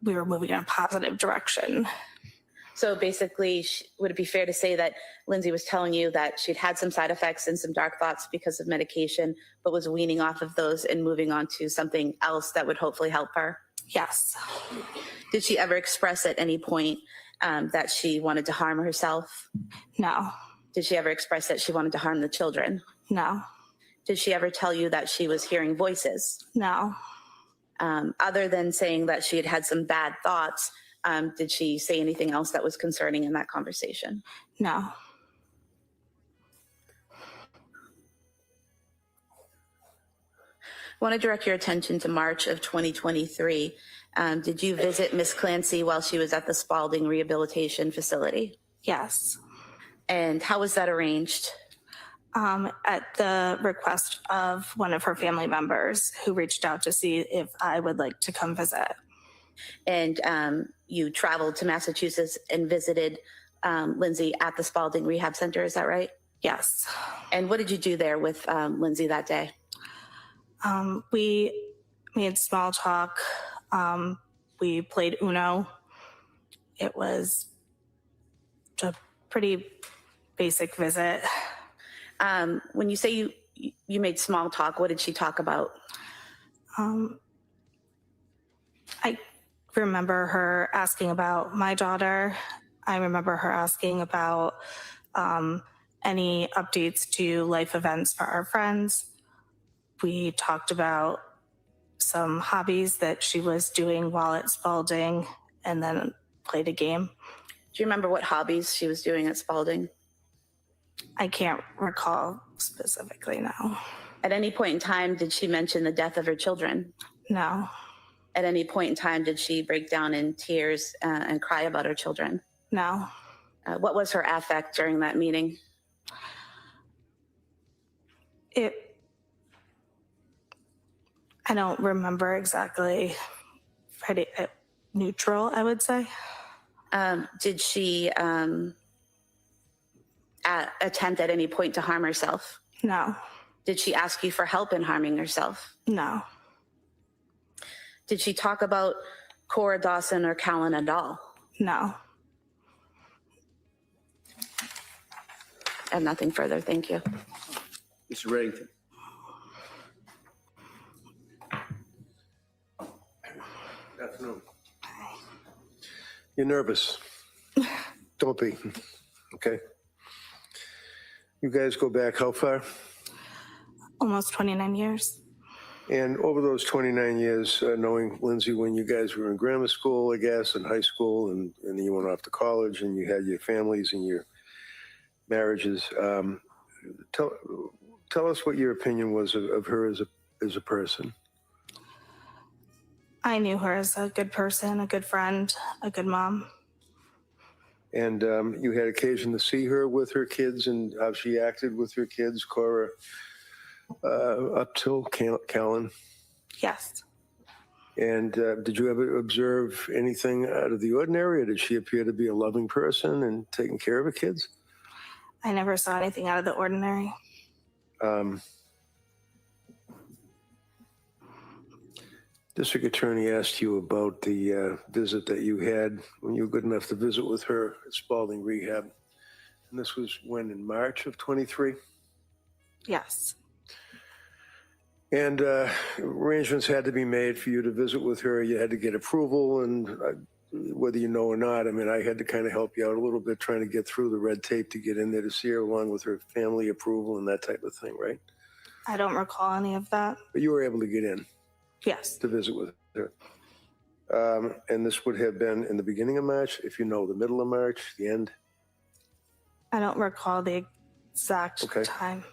we were moving in a positive direction. So basically, would it be fair to say that Lindsay was telling you that she'd had some side effects and some dark thoughts because of medication, but was weaning off of those and moving on to something else that would hopefully help her? Yes. Did she ever express at any point that she wanted to harm herself? No. Did she ever express that she wanted to harm the children? No. Did she ever tell you that she was hearing voices? No. Other than saying that she had had some bad thoughts, did she say anything else that was concerning in that conversation? No. I want to direct your attention to March of 2023. Did you visit Miss Clancy while she was at the Spalding Rehabilitation Facility? Yes. And how was that arranged? At the request of one of her family members who reached out to see if I would like to come visit. And you traveled to Massachusetts and visited Lindsay at the Spalding Rehab Center, is that right? Yes. And what did you do there with Lindsay that day? We made small talk. We played Uno. It was a pretty basic visit. When you say you made small talk, what did she talk about? I remember her asking about my daughter. I remember her asking about any updates to life events for our friends. We talked about some hobbies that she was doing while at Spalding and then played a game. Do you remember what hobbies she was doing at Spalding? I can't recall specifically now. At any point in time, did she mention the death of her children? No. At any point in time, did she break down in tears and cry about her children? No. What was her affect during that meeting? I don't remember exactly. Pretty neutral, I would say. Did she attempt at any point to harm herself? No. Did she ask you for help in harming herself? No. Did she talk about Cora Dawson or Callan at all? No. I have nothing further. Thank you. Mr. Reddington. Good afternoon. You're nervous. Don't be. Okay. You guys go back how far? Almost 29 years. And over those 29 years, knowing Lindsay when you guys were in grammar school, I guess, and high school, and then you went off to college and you had your families and your marriages, tell us what your opinion was of her as a person. I knew her as a good person, a good friend, a good mom. And you had occasion to see her with her kids and how she acted with her kids, Cora, up till Callan? Yes. And did you ever observe anything out of the ordinary, or did she appear to be a loving person and taking care of her kids? I never saw anything out of the ordinary. District Attorney asked you about the visit that you had when you were good enough to visit with her at Spalding Rehab. And this was when, in March of 23? Yes. And arrangements had to be made for you to visit with her. You had to get approval, and whether you know or not, I mean, I had to kind of help you out a little bit trying to get through the red tape to get in there to see her, along with her family approval and that type of thing, right? I don't recall any of that. But you were able to get in. Yes. To visit with her. And this would have been in the beginning of March, if you know, the middle of March, the end? I don't recall the exact time.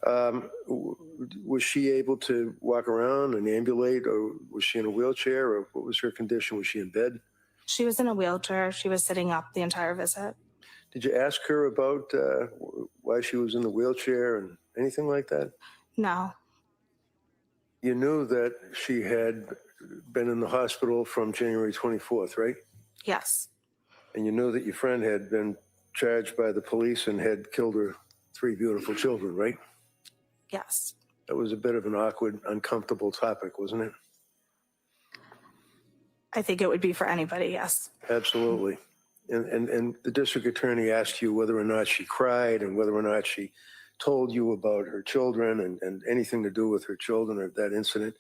Was she able to walk around and ambulate, or was she in a wheelchair, or what was her condition? Was she in bed? She was in a wheelchair. She was sitting up the entire visit. Did you ask her about why she was in the wheelchair and anything like that? No. You knew that she had been in the hospital from January 24th, right? Yes. And you knew that your friend had been charged by the police and had killed her 3 beautiful children, right? Yes. That was a bit of an awkward, uncomfortable topic, wasn't it? I think it would be for anybody, yes. Absolutely. And the district attorney asked you whether or not she cried and whether or not she told you about her children and anything to do with her children or that incident.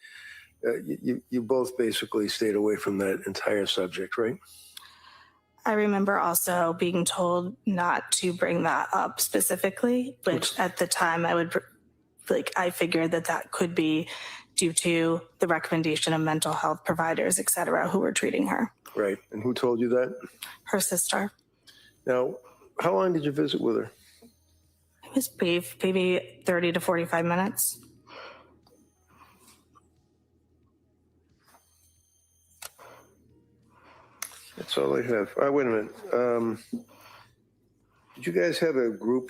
You both basically stayed away from that entire subject, right? I remember also being told not to bring that up specifically, which at the time I figured that could be due to the recommendation of mental health providers, et cetera, who were treating her. Right. And who told you that? Her sister. Now, how long did you visit with her? It was brief, maybe 30 to 45 minutes. That's all I have. Wait a minute. Did you guys have a group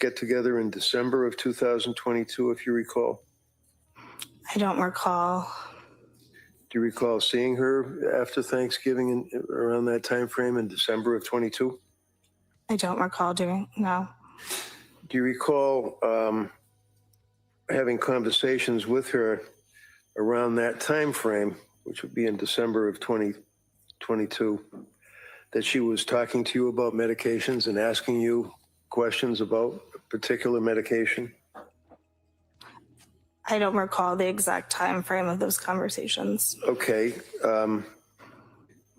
get together in December of 2022, if you recall? I don't recall. Do you recall seeing her after Thanksgiving around that time frame in December of 22? I don't recall no. Do you recall having conversations with her around that time frame, which would be in December of 2022, that she was talking to you about medications and asking you questions about a particular medication? I don't recall the exact time frame of those conversations. Okay.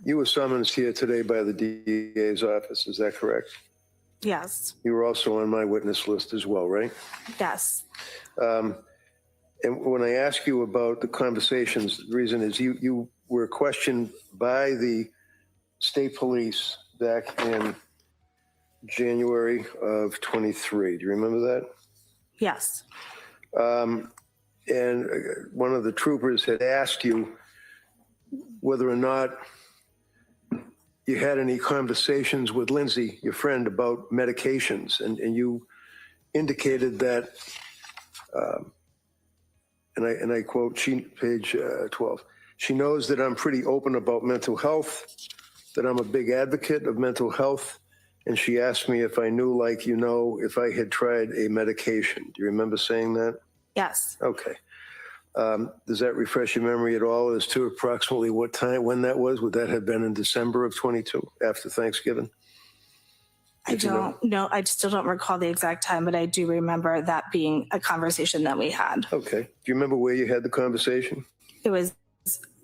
You were summoned here today by the DA's office, is that correct? Yes. You were also on my witness list as well, right? Yes. And when I ask you about the conversations, the reason is you were questioned by the state police back in January of 23. Do you remember that? Yes. And one of the troopers had asked you whether or not you had any conversations with Lindsay, your friend, about medications, and you indicated that, and I quote, page 12, she knows that I'm pretty open about mental health, that I'm a big advocate of mental health, and she asked me if I knew, like, if I had tried a medication. Do you remember saying that? Yes. Okay. Does that refresh your memory at all as to approximately what time, when that was? Would that have been in December of 22, after Thanksgiving? I don't know. I still don't recall the exact time, but I do remember that being a conversation that we had. Okay. Do you remember where you had the conversation? It was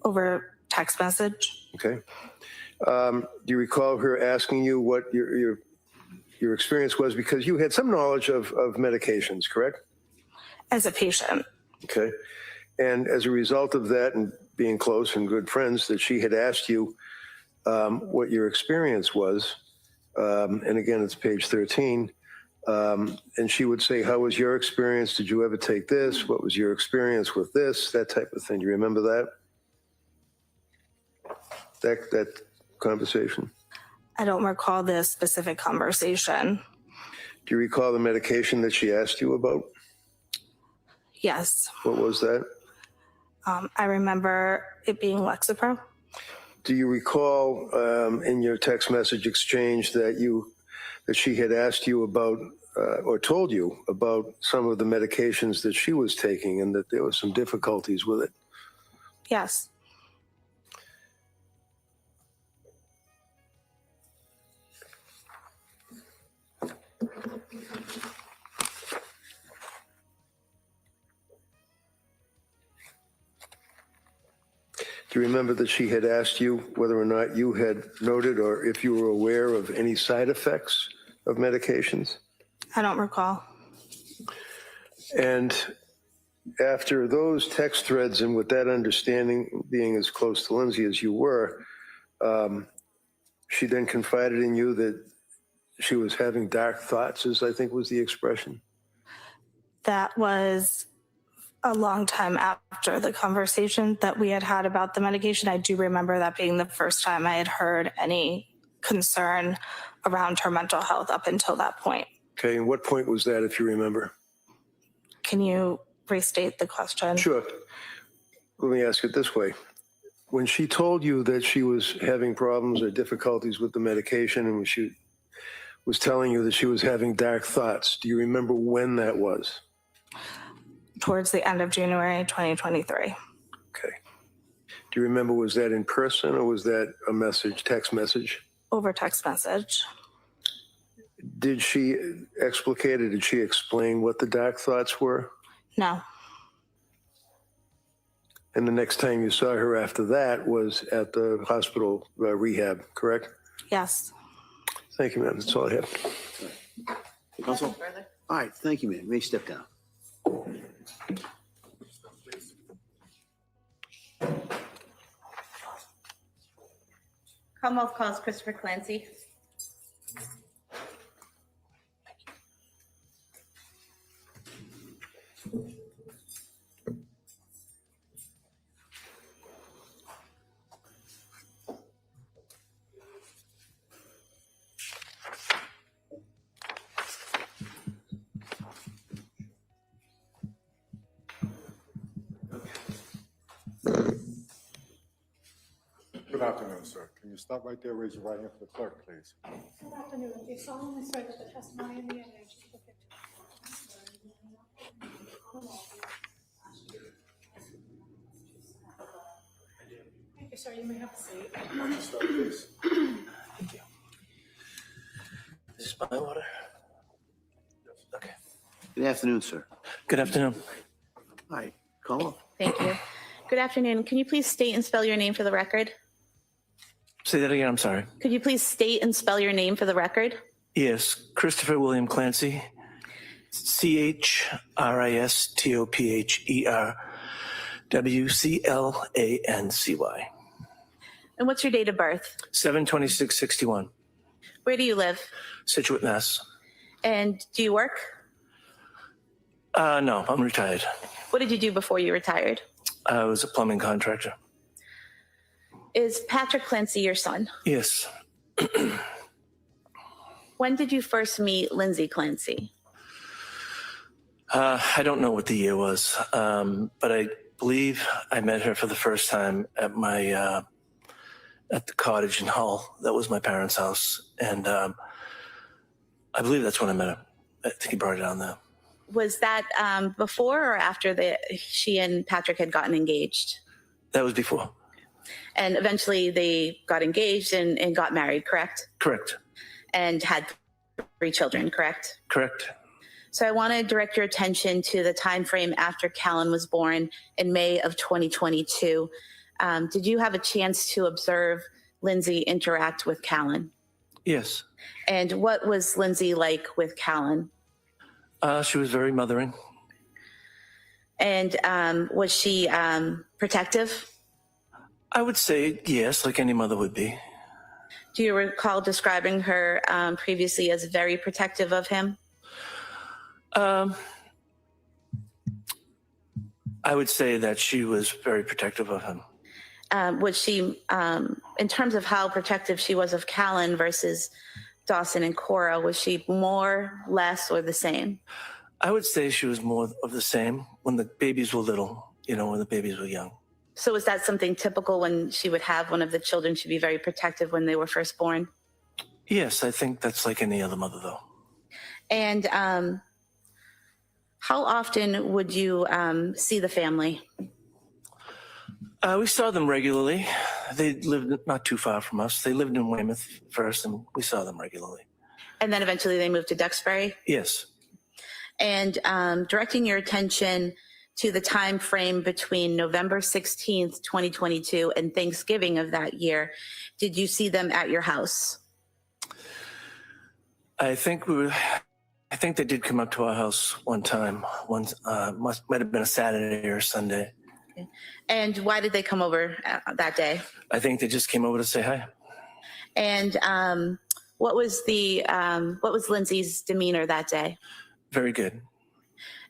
over text message. Okay. Do you recall her asking you what your experience was? Because you had some knowledge of medications, correct? As a patient. Okay. And as a result of that and being close and good friends, that she had asked you what your experience was. And again, it's page 13. And she would say, how was your experience? Did you ever take this? What was your experience with this? That type of thing. Do you remember that? That conversation? I don't recall the specific conversation. Do you recall the medication that she asked you about? Yes. What was that? I remember it being Lexapro. Do you recall in your text message exchange that she had asked you about or told you about some of the medications that she was taking and that there were some difficulties with it? Yes. Do you remember that she had asked you whether or not you had noted or if you were aware of any side effects of medications? I don't recall. And after those text threads and with that understanding, being as close to Lindsay as you were, she then confided in you that she was having dark thoughts, as I think was the expression. That was a long time after the conversation that we had had about the medication. I do remember that being the first time I had heard any concern around her mental health up until that point. Okay, and what point was that, if you remember? Can you restate the question? Sure. Let me ask it this way. When she told you that she was having problems or difficulties with the medication and when she was telling you that she was having dark thoughts, do you remember when that was? Towards the end of January 2023. Okay. Do you remember, was that in person or was that a message, text message? Over text message. Did she explicate or did she explain what the dark thoughts were? No. And the next time you saw her after that was at the hospital rehab, correct? Yes. Thank you, ma'am. That's all I have. Counsel? All right, thank you, ma'am. You may step down. Commonwealth calls Christopher Clancy. afternoon, sir. Can you stop right there, raise your right hand for the clerk, please? Good afternoon. Do you solemnly swear that the testimony in the evidence you give Thank you, sir. You may have a seat. Start, please. Is this my water? Okay. Good afternoon, sir. Good afternoon. Hi, call. Thank you. Good afternoon. Can you please state and spell your name for the record? Say that again. I'm sorry. Could you please state and spell your name for the record? Yes, Christopher William Clancy. CHRISTOPHERWCLANCY. And what's your date of birth? 7/26/61. Where do you live? Situate, Mass. And do you work? No, I'm retired. What did you do before you retired? I was a plumbing contractor. Is Patrick Clancy your son? Yes. When did you first meet Lindsay Clancy? I don't know what the year was, but I believe I met her for the first time at my at the cottage in Hull. That was my parents' house, and I believe that's when I met her. I think he brought it down there. Was that before or after she and Patrick had gotten engaged? That was before. And eventually they got engaged and got married, correct? Correct. And had 3 children, correct? Correct. So I want to direct your attention to the time frame after Callan was born in May of 2022. Did you have a chance to observe Lindsay interact with Callan? Yes. And what was Lindsay like with Callan? She was very mothering. And was she protective? I would say yes, like any mother would be. Do you recall describing her previously as very protective of him? I would say that she was very protective of him. Was she, in terms of how protective she was of Callan versus Dawson and Cora, was she more, less, or the same? I would say she was more of the same when the babies were little, when the babies were young. So was that something typical when she would have one of the children? She'd be very protective when they were first born? Yes, I think that's like any other mother, though. And how often would you see the family? We saw them regularly. They lived not too far from us. They lived in Weymouth first, and we saw them regularly. And then eventually they moved to Duxbury? Yes. And directing your attention to the time frame between November 16th, 2022 and Thanksgiving of that year, did you see them at your house? I think they did come up to our house one time. Might have been a Saturday or Sunday. Okay. And why did they come over that day? I think they just came over to say hi. And what was Lindsay's demeanor that day? Very good.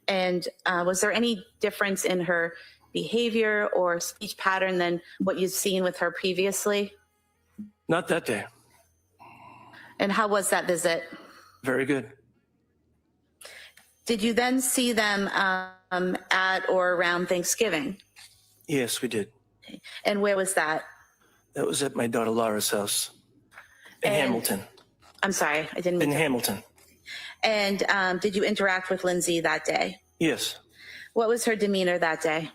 And was there any difference in her behavior or speech pattern than what you'd seen with her previously? Not that day. And how was that visit? Very good. Did you then see them at or around Thanksgiving? Yes, we did. Okay. And where was that? That was at my daughter Laura's house in Hamilton. I'm sorry, I didn't mean in Hamilton. And did you interact with Lindsay that day? Yes. What was her demeanor that day?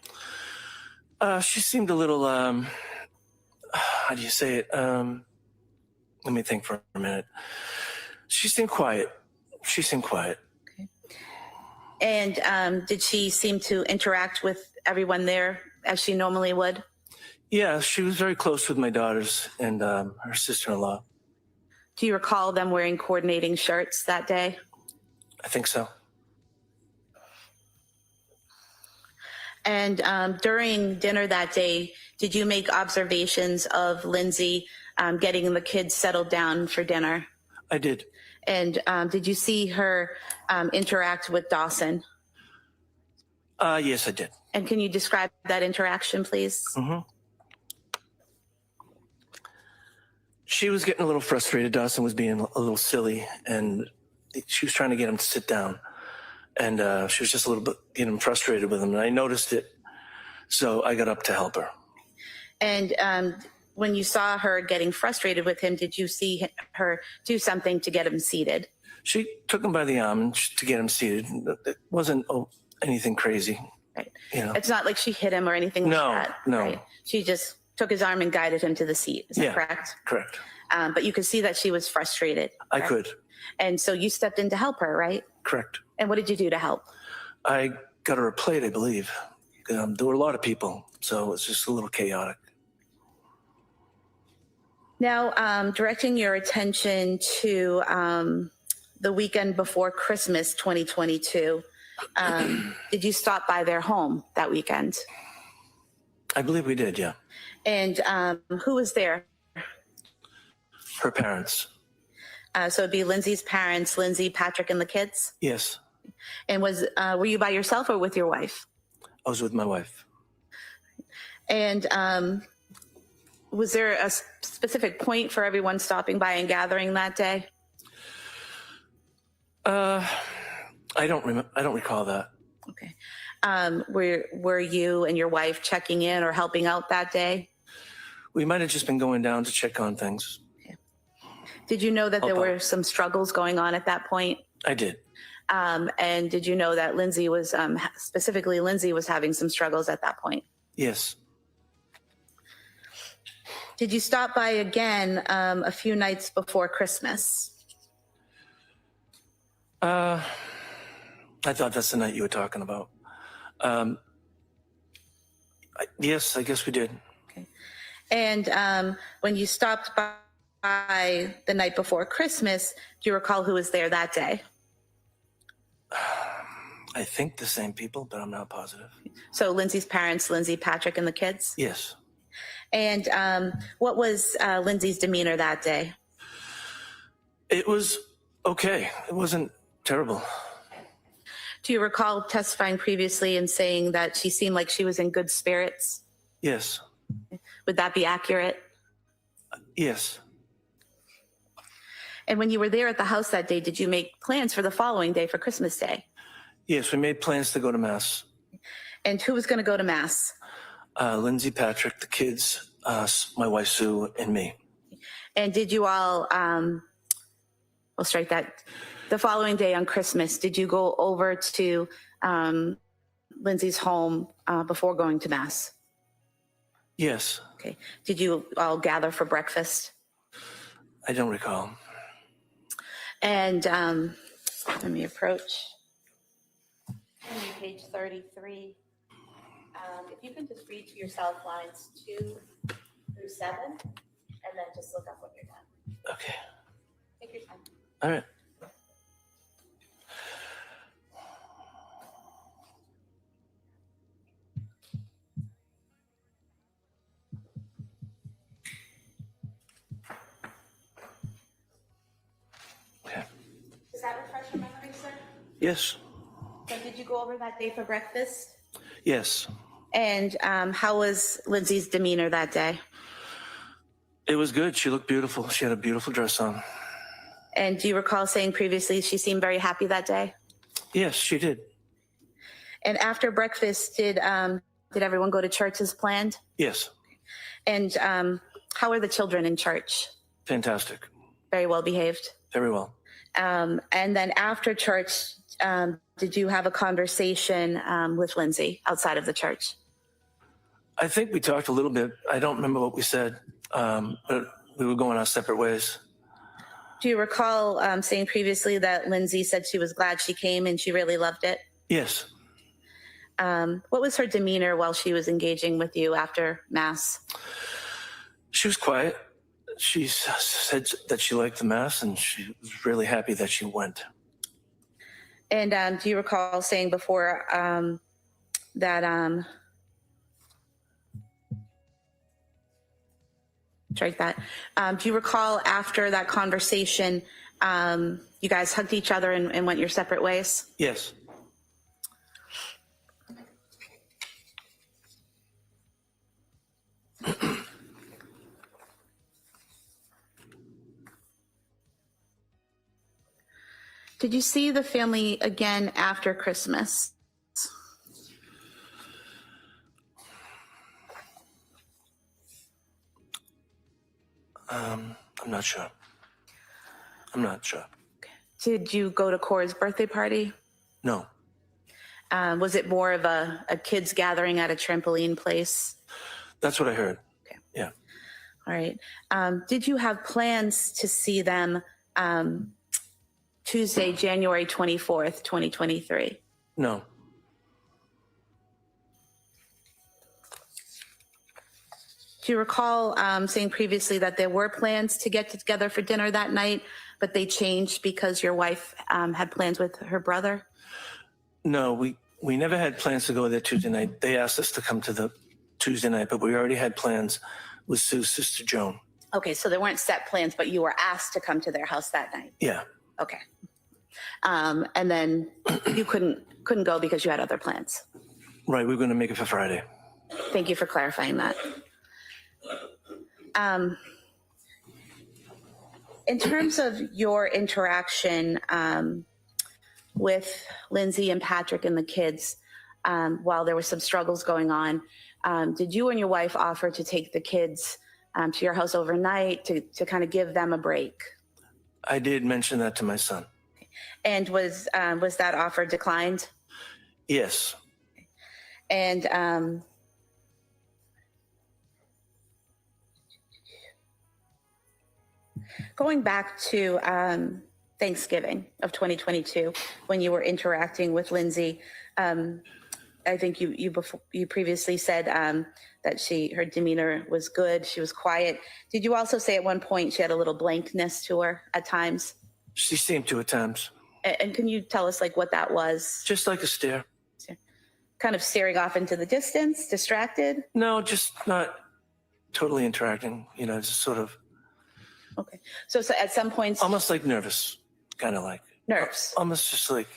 She seemed a little, how do you say it? Let me think for a minute. She seemed quiet. Okay. And did she seem to interact with everyone there as she normally would? Yeah, she was very close with my daughters and her sister-in-law. Do you recall them wearing coordinating shirts that day? I think so. And during dinner that day, did you make observations of Lindsay getting the kids settled down for dinner? I did. And did you see her interact with Dawson? Yes, I did. And can you describe that interaction, please? Mm-hmm. She was getting a little frustrated. Dawson was being a little silly, and she was trying to get him to sit down. And she was just a little bit getting frustrated with him, and I noticed it, so I got up to help her. And when you saw her getting frustrated with him, did you see her do something to get him seated? She took him by the arm to get him seated. It wasn't anything crazy. Right. You know. It's not like she hit him or anything like that. No. Right? She just took his arm and guided him to the seat. Is that Yeah, correct? Correct. But you could see that she was frustrated. I correct? could. And so you stepped in to help her, right? Correct. And what did you do to help? I got her a plate, I believe. There were a lot of people, so it's just a little chaotic. Now, directing your attention to the weekend before Christmas 2022, did you stop by their home that weekend? I believe we did, yeah. And who was there? Her parents. So it'd be Lindsay's parents, Lindsay, Patrick, and the kids? Yes. And were you by yourself or with your wife? I was with my wife. And was there a specific point for everyone stopping by and gathering that day? I don't recall that. Okay. Were you and your wife checking in or helping out that day? We might have just been going down to check on things. Okay. Did you know that there were some struggles going on at that point? I did. And did you know that Lindsay was, specifically Lindsay was having some struggles at that point? Yes. Did you stop by again a few nights before Christmas? I thought that's the night you were talking about. Yes, I guess we did. Okay. And when you stopped by the night before Christmas, do you recall who was there that day? I think the same people, but I'm not positive. So Lindsay's parents, Lindsay, Patrick, and the kids? Yes. And what was Lindsay's demeanor that day? It was okay. It wasn't terrible. Do you recall testifying previously and saying that she seemed like she was in good spirits? Yes. Would that be accurate? Yes. And when you were there at the house that day, did you make plans for the following day for Christmas Day? Yes, we made plans to go to Mass. And who was going to go to Mass? Lindsay, Patrick, the kids, my wife Sue, and me. And did you all, we'll strike that, the following day on Christmas, did you go over to Lindsay's home before going to Mass? Yes. Okay. Did you all gather for breakfast? I don't recall. And let me approach. Page 33. If you can just read to yourself lines 2 through 7, and then just look up when you're done. Okay. Take your time. All right. Okay. Does that refresh your memory, sir? Yes. So did you go over that day for breakfast? Yes. And how was Lindsay's demeanor that day? It was good. She looked beautiful. She had a beautiful dress on. And do you recall saying previously she seemed very happy that day? Yes, she did. And after breakfast, did everyone go to church as planned? Yes. And how are the children in church? Fantastic. Very well behaved? Very well. And then after church, did you have a conversation with Lindsay outside of the church? I think we talked a little bit. I don't remember what we said, but we were going our separate ways. Do you recall saying previously that Lindsay said she was glad she came and she really loved it? Yes. What was her demeanor while she was engaging with you after Mass? She was quiet. She said that she liked the Mass and she was really happy that she went. And do you recall saying before that, strike that, do you recall after that conversation, you guys hugged each other and went your separate ways? Yes. Did you see the family again after Christmas? I'm not sure. I'm not sure. Did you go to Cora's birthday party? No. Was it more of a kids gathering at a trampoline place? That's what I heard. Okay. Yeah. All right. Did you have plans to see them Tuesday, January 24th, 2023? No. Do you recall saying previously that there were plans to get together for dinner that night, but they changed because your wife had plans with her brother? No, we never had plans to go there Tuesday night. They asked us to come to the Tuesday night, but we already had plans with Sue's sister Joan. Okay, so there weren't set plans, but you were asked to come to their house that night. Yeah. Okay. And then you couldn't go because you had other plans. Right, we were going to make it for Friday. Thank you for clarifying that. In terms of your interaction with Lindsay and Patrick and the kids, while there were some struggles going on, did you and your wife offer to take the kids to your house overnight to kind of give them a break? I did mention that to my son. And was that offer declined? Yes. And going back to Thanksgiving of 2022, when you were interacting with Lindsay, I think you previously said that her demeanor was good. She was quiet. Did you also say at one point she had a little blankness to her at times? She seemed to at times. And can you tell us like what that was? Just like a stare. Kind of staring off into the distance, distracted? No, just not totally interacting, just sort of. Okay. So at some points. Almost like nervous, kind of like. Nerves. Almost just like,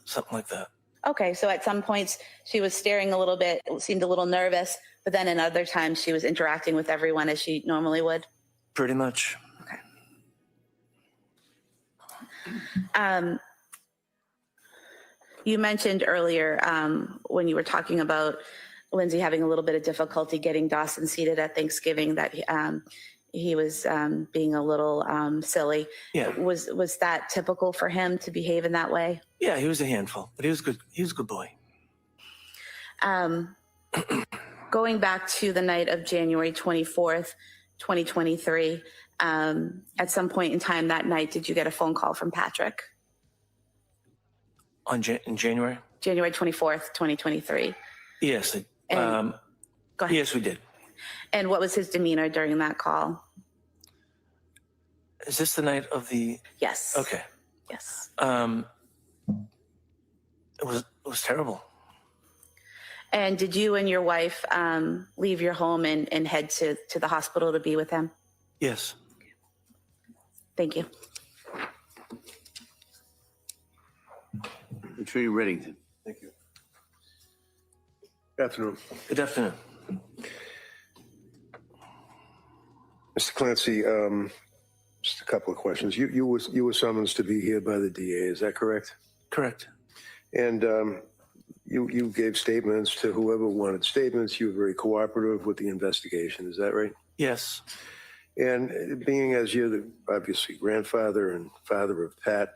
something like that. Okay. So at some points she was staring a little bit, seemed a little nervous, but then in other times she was interacting with everyone as she normally would? Pretty much. Okay. You mentioned earlier when you were talking about Lindsay having a little bit of difficulty getting Dawson seated at Thanksgiving that he was being a little silly. Yeah. Was that typical for him to behave in that way? Yeah, he was a handful, but he was good. He was a good boy. Going back to the night of January 24th, 2023, at some point in time that night, did you get a phone call from Patrick? In January? January 24th, 2023. Yes. Go ahead. Yes, we did. And what was his demeanor during that call? Is this the night of the? Yes. Okay. Yes. It was terrible. And did you and your wife leave your home and head to the hospital to be with him? Yes. Thank you. Attorney Reddington. Thank you. Good afternoon. Good afternoon. Mr. Clancy, just a couple of questions. You were summoned to be here by the DA, is that correct? Correct. And you gave statements to whoever wanted statements. You were very cooperative with the investigation, is that right? Yes. And being as you're the obviously grandfather and father of Pat,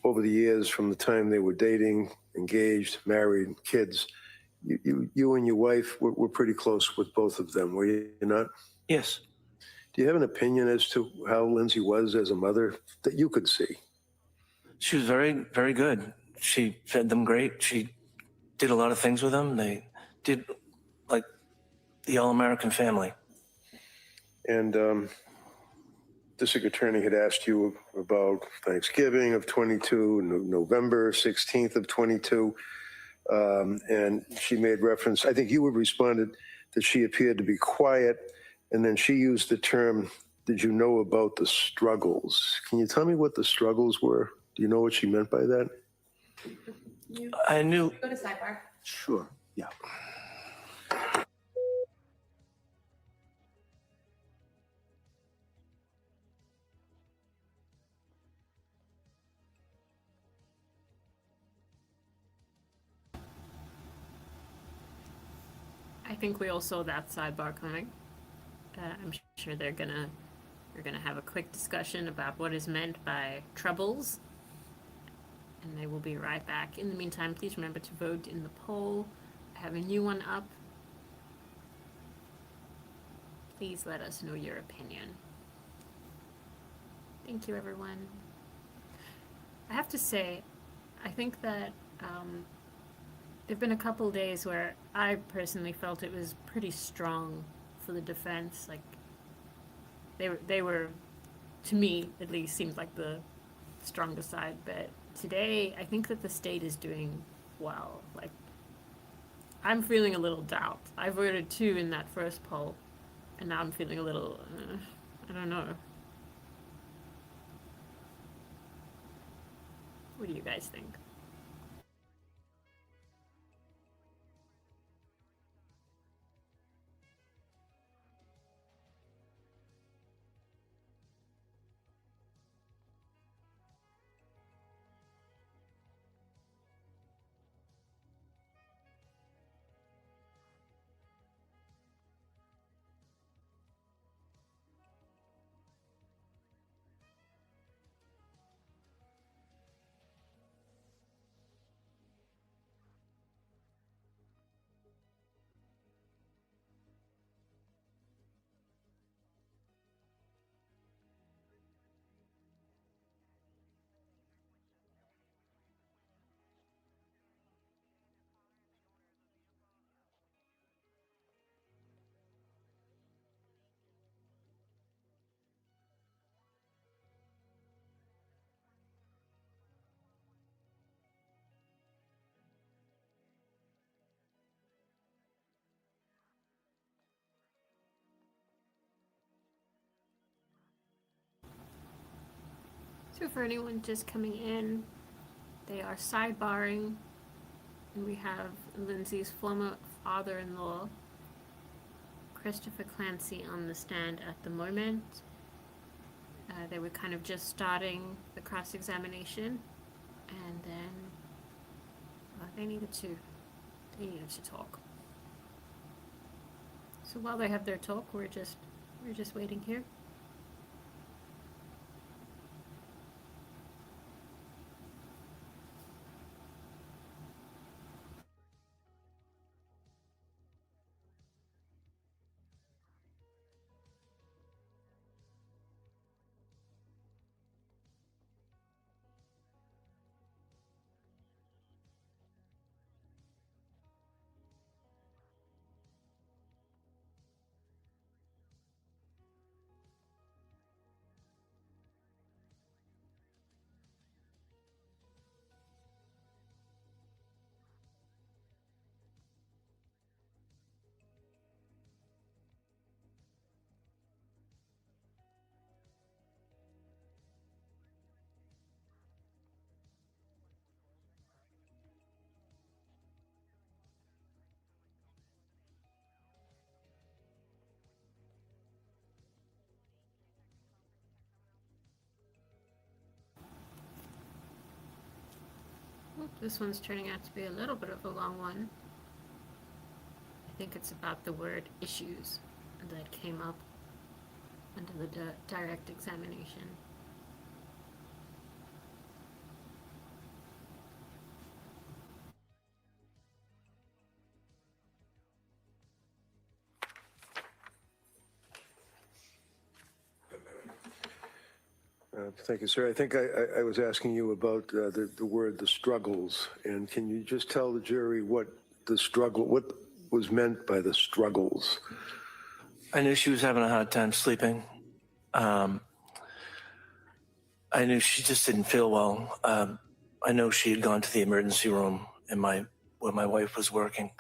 over the years from the time they were dating, engaged, married, kids, you and your wife were pretty close with both of them, were you not? Yes. Do you have an opinion as to how Lindsay was as a mother that you could see? She was very, very good. She fed them great. She did a lot of things with them. They did like the all-American family. And district attorney had asked you about Thanksgiving of 22, November 16th of 22. And she made reference, I think you had responded that she appeared to be quiet. And then she used the term, did you know about the struggles? Can you tell me what the struggles were? Do you know what she meant by that? I knew. Go to sidebar. Sure, yeah. I think we all saw that sidebar coming. I'm sure they're gonna have a quick discussion about what is meant by troubles, and they will be right back. In the meantime, please remember to vote in the poll. I have a new one up. Please let us know your opinion. Thank you, everyone. I have to say, I think that there've been a couple days where I personally felt it was pretty strong for the defense. Like they were, to me at least, seemed like the stronger side. But today, I think that the state is doing well. Like, I'm feeling a little doubt. I voted 2 in that first poll, and now I'm feeling a little, I don't know. What do you guys think? So for anyone just coming in, they are sidebarring, and we have Lindsay's former father-in-law, Christopher Clancy, on the stand at the moment. They were kind of just starting the cross-examination, and then they needed to talk. So while they have their talk, we're just waiting here. This one's turning out to be a little bit of a long one. I think it's about the word issues that came up under the direct examination. Thank you, sir. I think I was asking you about the word, the struggles, and can you just tell the jury what was meant by the struggles? I knew she was having a hard time sleeping. I knew she just didn't feel well. I know she had gone to the emergency room where my wife was working.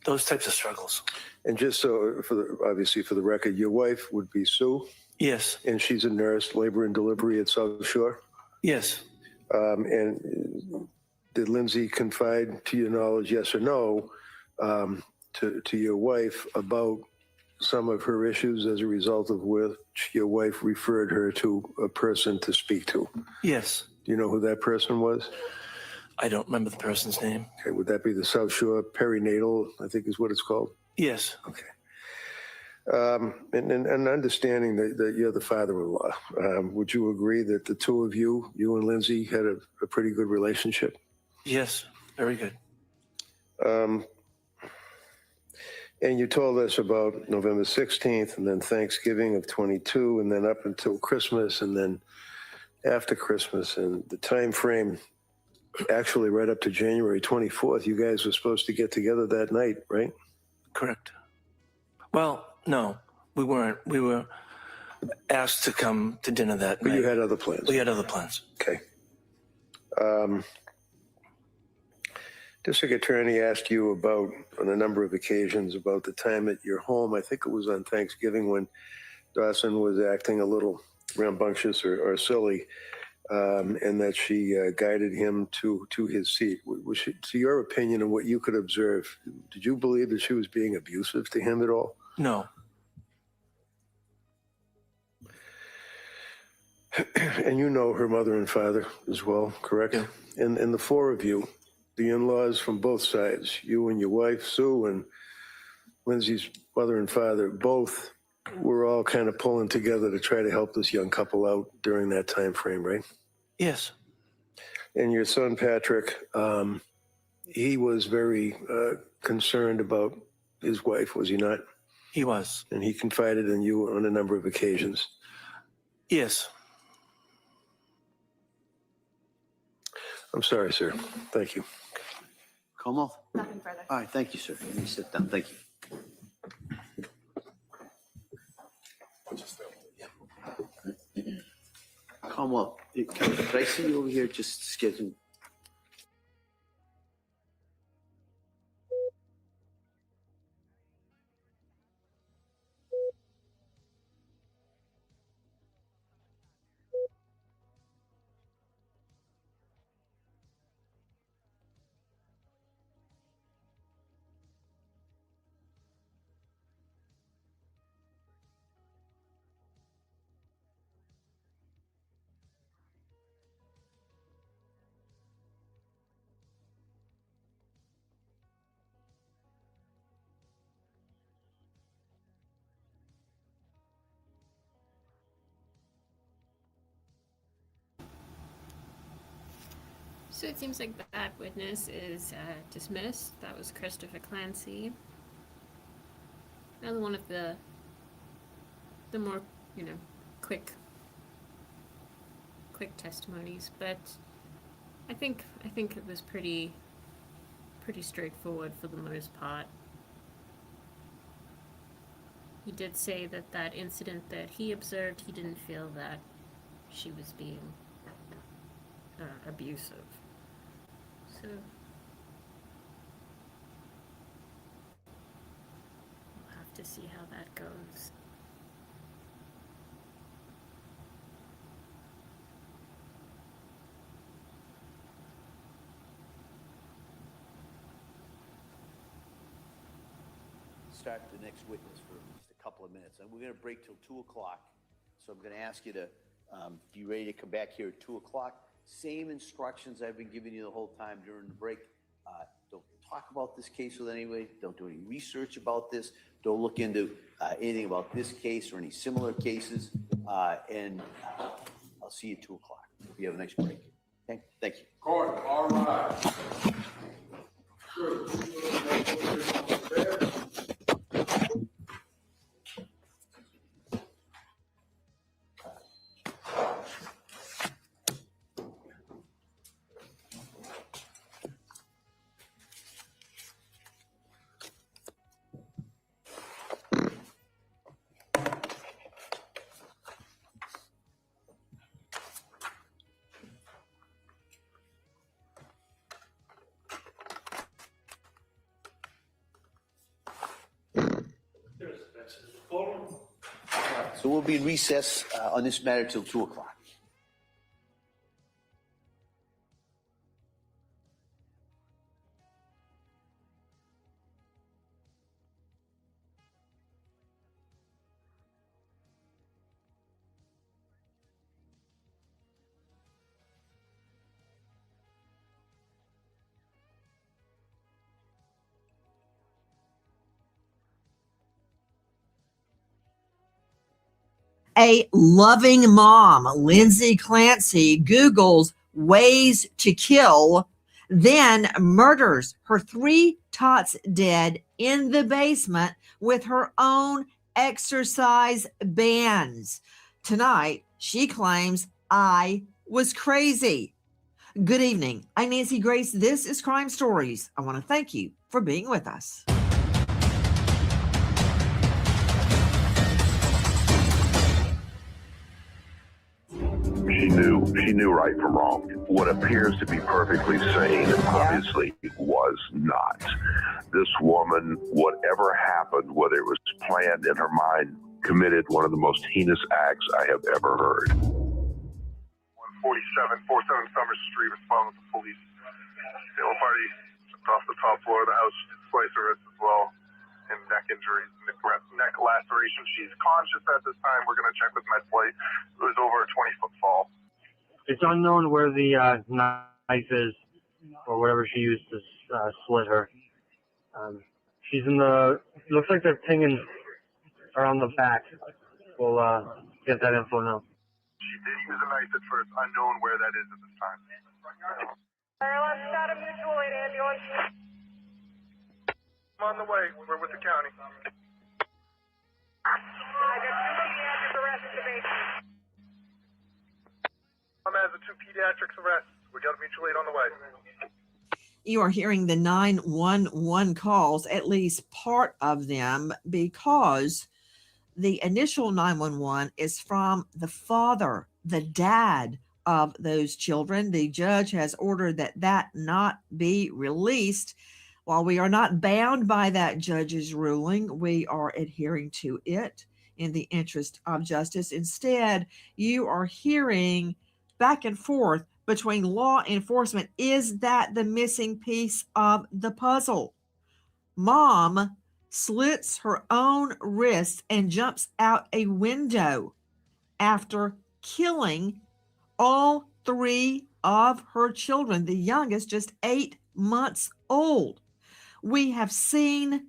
Those types of struggles. And just so, obviously for the record, your wife would be Sue? Yes. And she's a nurse, labor and delivery at South Shore? Yes. And did Lindsay confide, to your knowledge, yes or no, to your wife about some of her issues as a result of which your wife referred her to a person to speak to? Yes. Do you know who that person was? I don't remember the person's name. Okay, would that be the South Shore perinatal, I think is what it's called? Yes. Okay. And understanding that you're the father-in-law, would you agree that the two of you and Lindsay, had a pretty good relationship? Yes, very good. And you told us about November 16th and then Thanksgiving of 22 and then up until Christmas and then after Christmas, and the time frame actually right up to January 24th. You guys were supposed to get together that night, right? Correct. Well, no, we weren't. We were asked to come to dinner that But night. you had other plans. We had other plans. Okay. District Attorney asked you about, on a number of occasions, about the time at your home. I think it was on Thanksgiving when Dawson was acting a little rambunctious or silly, and that she guided him to his seat. Was she, to your opinion and what you could observe, did you believe that she was being abusive to him at all? No. And you know her mother and father as well, correct? Yeah. And the four of you, the in-laws from both sides, you and your wife, Sue, and Lindsay's mother and father, both were all kind of pulling together to try to help this young couple out during that time frame, right? Yes. And your son, Patrick, he was very concerned about his wife, was he not? He was. And he confided in you on a number of occasions. Yes. I'm sorry, sir. Thank you. Como? Nothing further. All right, thank you, sir. Let me sit down. Thank you. Como, could I see you over here just scheduling? So it seems like that witness is dismissed. That was Christopher Clancy. Another one of the more, quick testimonies, but I think it was pretty straightforward for the most part. He did say that incident that he observed, he didn't feel that she was being abusive. So we'll have to see how that goes. Start the next witness for just a couple of minutes. And we're going to break till 2 o'clock. So I'm going to ask you to be ready to come back here at 2 o'clock. Same instructions I've been giving you the whole time during the break. Don't talk about this case with anybody. Don't do any research about this. Don't look into anything about this case or any similar cases. And I'll see you at 2 o'clock. We have a next break. Okay, thank you. Court, all rise. Good. So we'll be in recess on this matter till 2 o'clock. a loving mom, Lindsay Clancy, Googles ways to kill, then murders her 3 tots dead in the basement with her own exercise bands. Tonight, she claims I was crazy. Good evening. I'm Nancy Grace. This is Crime Stories. I want to thank you for being with us. She knew right from wrong. What appears to be perfectly sane, obviously, was not. This woman, whatever happened, whether it was planned in her mind, committed one of the most heinous acts I have ever heard. 147 Summers Street, respond with the police. Tail party off the top floor of the house, slice her wrist as well, and neck injuries, neck laceration. She's conscious at this time. We're going to check with med flight. It was over a 20-foot fall. It's unknown where the knife is or whatever she used to slit her. She's in the, looks like they're pinging around the back. We'll get that info now. She did use a knife at first, unknown where that is at this time. Let's start a mutual aid ambulance. I'm on the way. We're with the county. I got 2 pediatric arrests in the basement. As the 2 pediatrics arrests. We got a mutual aid on the way. You are hearing the 911 calls, at least part of them, because the initial 911 is from the father, the dad of those children. The judge has ordered that not be released. While we are not bound by that judge's ruling, we are adhering to it in the interest of justice. Instead, you are hearing back and forth between law enforcement. Is that the missing piece of the puzzle? Mom slits her own wrists and jumps out a window after killing all 3 of her children, the youngest just 8 months old. We have seen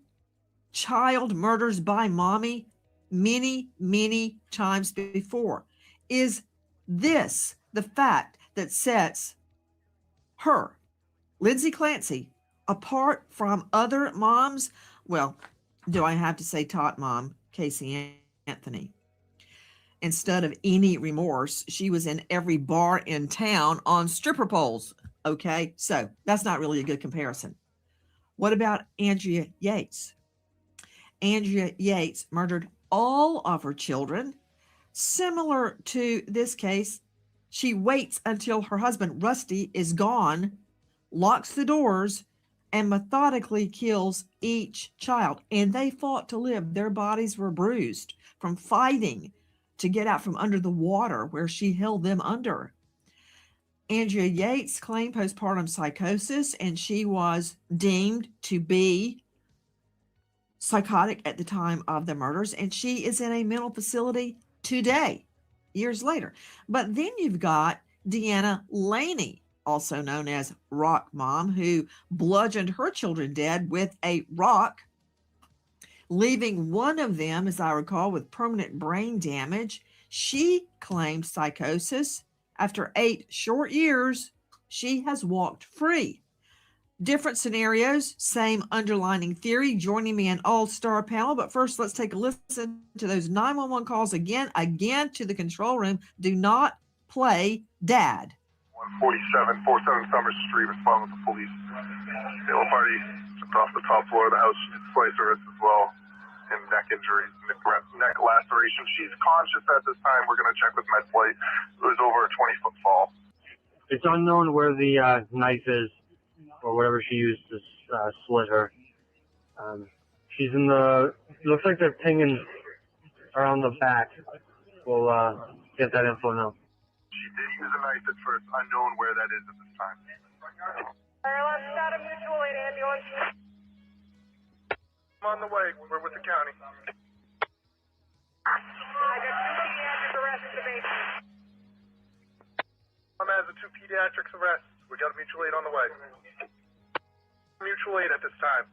child murders by mommy many, many times before. Is this the fact that sets her, Lindsay Clancy, apart from other moms? Well, do I have to say tot mom, Casey Anthony? Instead of any remorse, she was in every bar in town on stripper poles. Okay, so that's not really a good comparison. What about Andrea Yates? Andrea Yates murdered all of her children. Similar to this case, she waits until her husband, Rusty, is gone, locks the doors, and methodically kills each child. And they fought to live. Their bodies were bruised from fighting to get out from under the water where she held them under. Andrea Yates claimed postpartum psychosis, and she was deemed to be psychotic at the time of the murders, and she is in a mental facility today, years later. But then you've got Deanna Laney, also known as Rock Mom, who bludgeoned her children dead with a rock, leaving one of them, as I recall, with permanent brain damage. She claimed psychosis. After 8 short years, she has walked free. Different scenarios, same underlining theory. Joining me an all-star panel, but first let's take a listen to those 911 calls again to the control room. Do not play dad. 147 Summers Street, respond with the police. Tail party off the top floor of the house, slice her wrist as well, and neck injuries, neck laceration. She's conscious at this time. We're going to check with med flight. It was over a 20-foot fall. It's unknown where the knife is or whatever she used to slit her. She's in the, looks like they're pinging around the back. We'll get that info now. She did use a knife at first, unknown where that is at this time. Let's start a mutual aid ambulance. I'm on the way. We're with the county. I got 2 pediatric arrests in the basement. I'm as the 2 pediatrics arrests. We got a mutual aid on the way. Mutual aid at this time.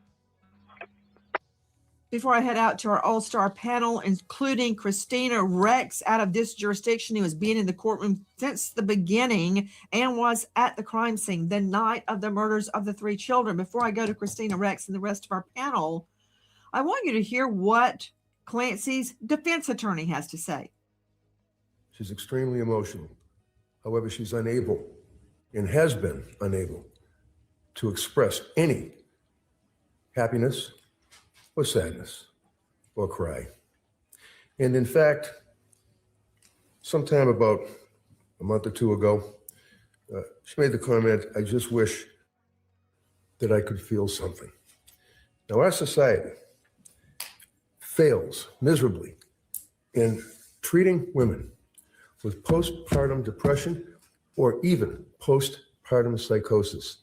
before I head out to our all-star panel, including Christina Rex out of this jurisdiction, who has been in the courtroom since the beginning and was at the crime scene the night of the murders of the 3 children. Before I go to Christina Rex and the rest of our panel, I want you to hear what Clancy's defense attorney has to say. She's extremely emotional. However, she's unable and has been unable to express any happiness or sadness or cry. And in fact, sometime about a month or 2 ago, she made the comment, "I just wish that I could feel something." Now, our society fails miserably in treating women with postpartum depression or even postpartum psychosis.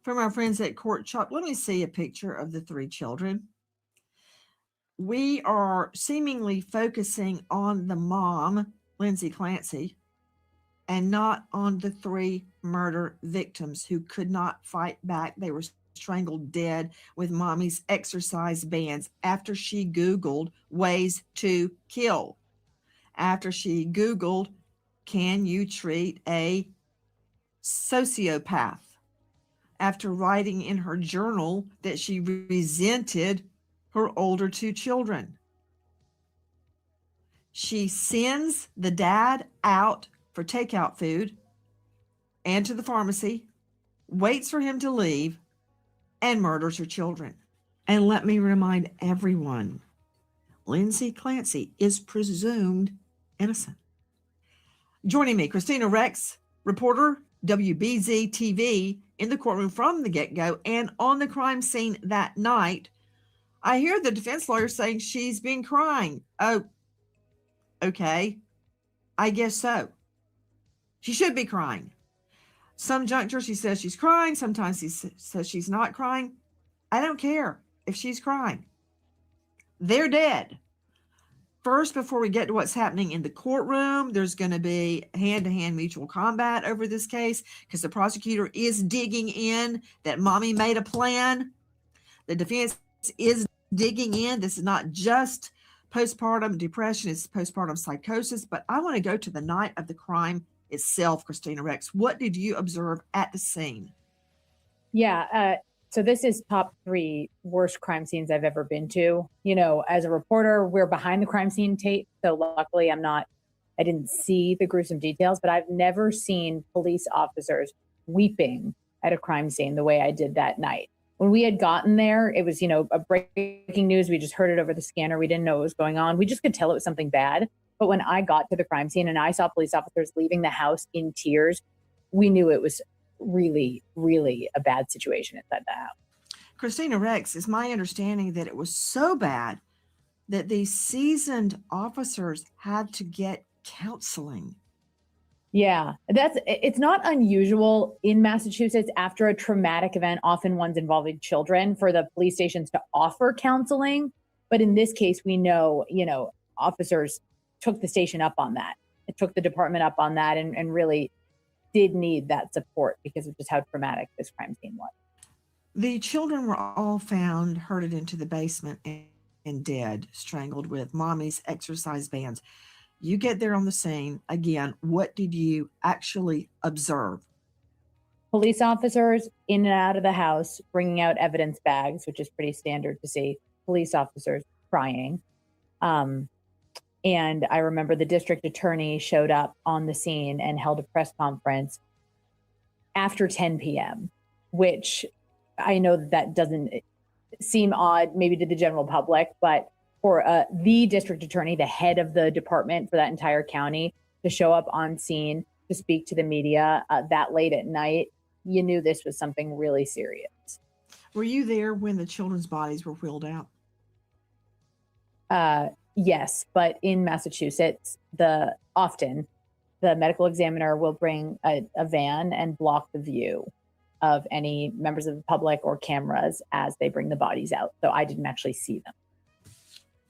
From our friends at Court Shop, let me see a picture of the 3 children. We are seemingly focusing on the mom, Lindsay Clancy, and not on the 3 murder victims who could not fight back. They were strangled dead with mommy's exercise bands after she Googled ways to kill. After she Googled, can you treat a sociopath? After writing in her journal that she resented her older 2 children. She sends the dad out for takeout food and to the pharmacy, waits for him to leave, and murders her children. And let me remind everyone, Lindsay Clancy is presumed innocent. Joining me, Christina Rex, reporter, WBZ TV, in the courtroom from the get-go and on the crime scene that night. I hear the defense lawyer saying she's been crying. Oh, okay. I guess so. She should be crying. Some junctures she says she's crying. Sometimes she says she's not crying. I don't care if she's crying. They're dead. First, before we get to what's happening in the courtroom, there's going to be hand-to-hand mutual combat over this case because the prosecutor is digging in that mommy made a plan. The defense is digging in. This is not just postpartum depression, it's postpartum psychosis. But I want to go to the night of the crime itself, Christina Rex. What did you observe at the scene? Yeah, so this is top 3 worst crime scenes I've ever been to. You know, as a reporter, we're behind the crime scene tape. So luckily I didn't see the gruesome details, but I've never seen police officers weeping at a crime scene the way I did that night. When we had gotten there, it was, a breaking news. We just heard it over the scanner. We didn't know what was going on. We just could tell it was something bad. But when I got to the crime scene and I saw police officers leaving the house in tears, we knew it was really, really a bad situation inside the house. Christina Rex, is my understanding that it was so bad that these seasoned officers had to get counseling. Yeah, it's not unusual in Massachusetts after a traumatic event, often ones involving children, for the police stations to offer counseling. But in this case, we know, officers took the station up on that. It took the department up on that and really did need that support because of just how traumatic this crime scene was. The children were all found herded into the basement and dead, strangled with mommy's exercise bands. You get there on the scene. Again, what did you actually observe? Police officers in and out of the house, bringing out evidence bags, which is pretty standard to see. Police officers crying. And I remember the district attorney showed up on the scene and held a press conference after 10 p.m., which I know that doesn't seem odd maybe to the general public, but for the district attorney, the head of the department for that entire county, to show up on scene to speak to the media that late at night, you knew this was something really serious. Were you there when the children's bodies were wheeled out? Yes, but in Massachusetts, often the medical examiner will bring a van and block the view of any members of the public or cameras as they bring the bodies out. So I didn't actually see them.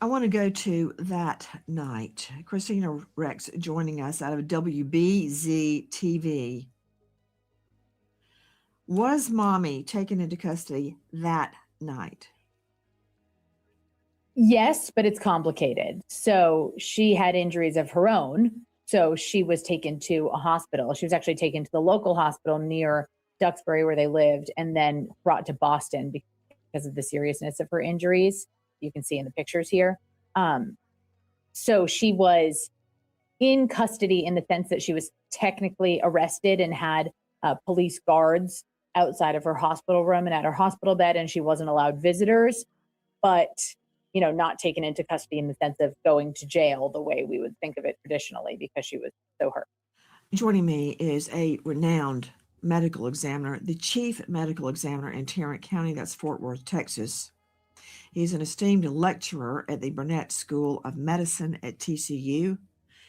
I want to go to that night. Christina Rex joining us out of WBZ TV. Was mommy taken into custody that night? Yes, but it's complicated. So she had injuries of her own. So she was taken to a hospital. She was actually taken to the local hospital near Duxbury where they lived, and then brought to Boston because of the seriousness of her injuries. You can see in the pictures here. So she was in custody in the sense that she was technically arrested and had police guards outside of her hospital room and at her hospital bed, and she wasn't allowed visitors, but not taken into custody in the sense of going to jail the way we would think of it traditionally because she was so hurt. Joining me is a renowned medical examiner, the chief medical examiner in Tarrant County, that's Fort Worth, Texas. He's an esteemed lecturer at the Burnett School of Medicine at TCU.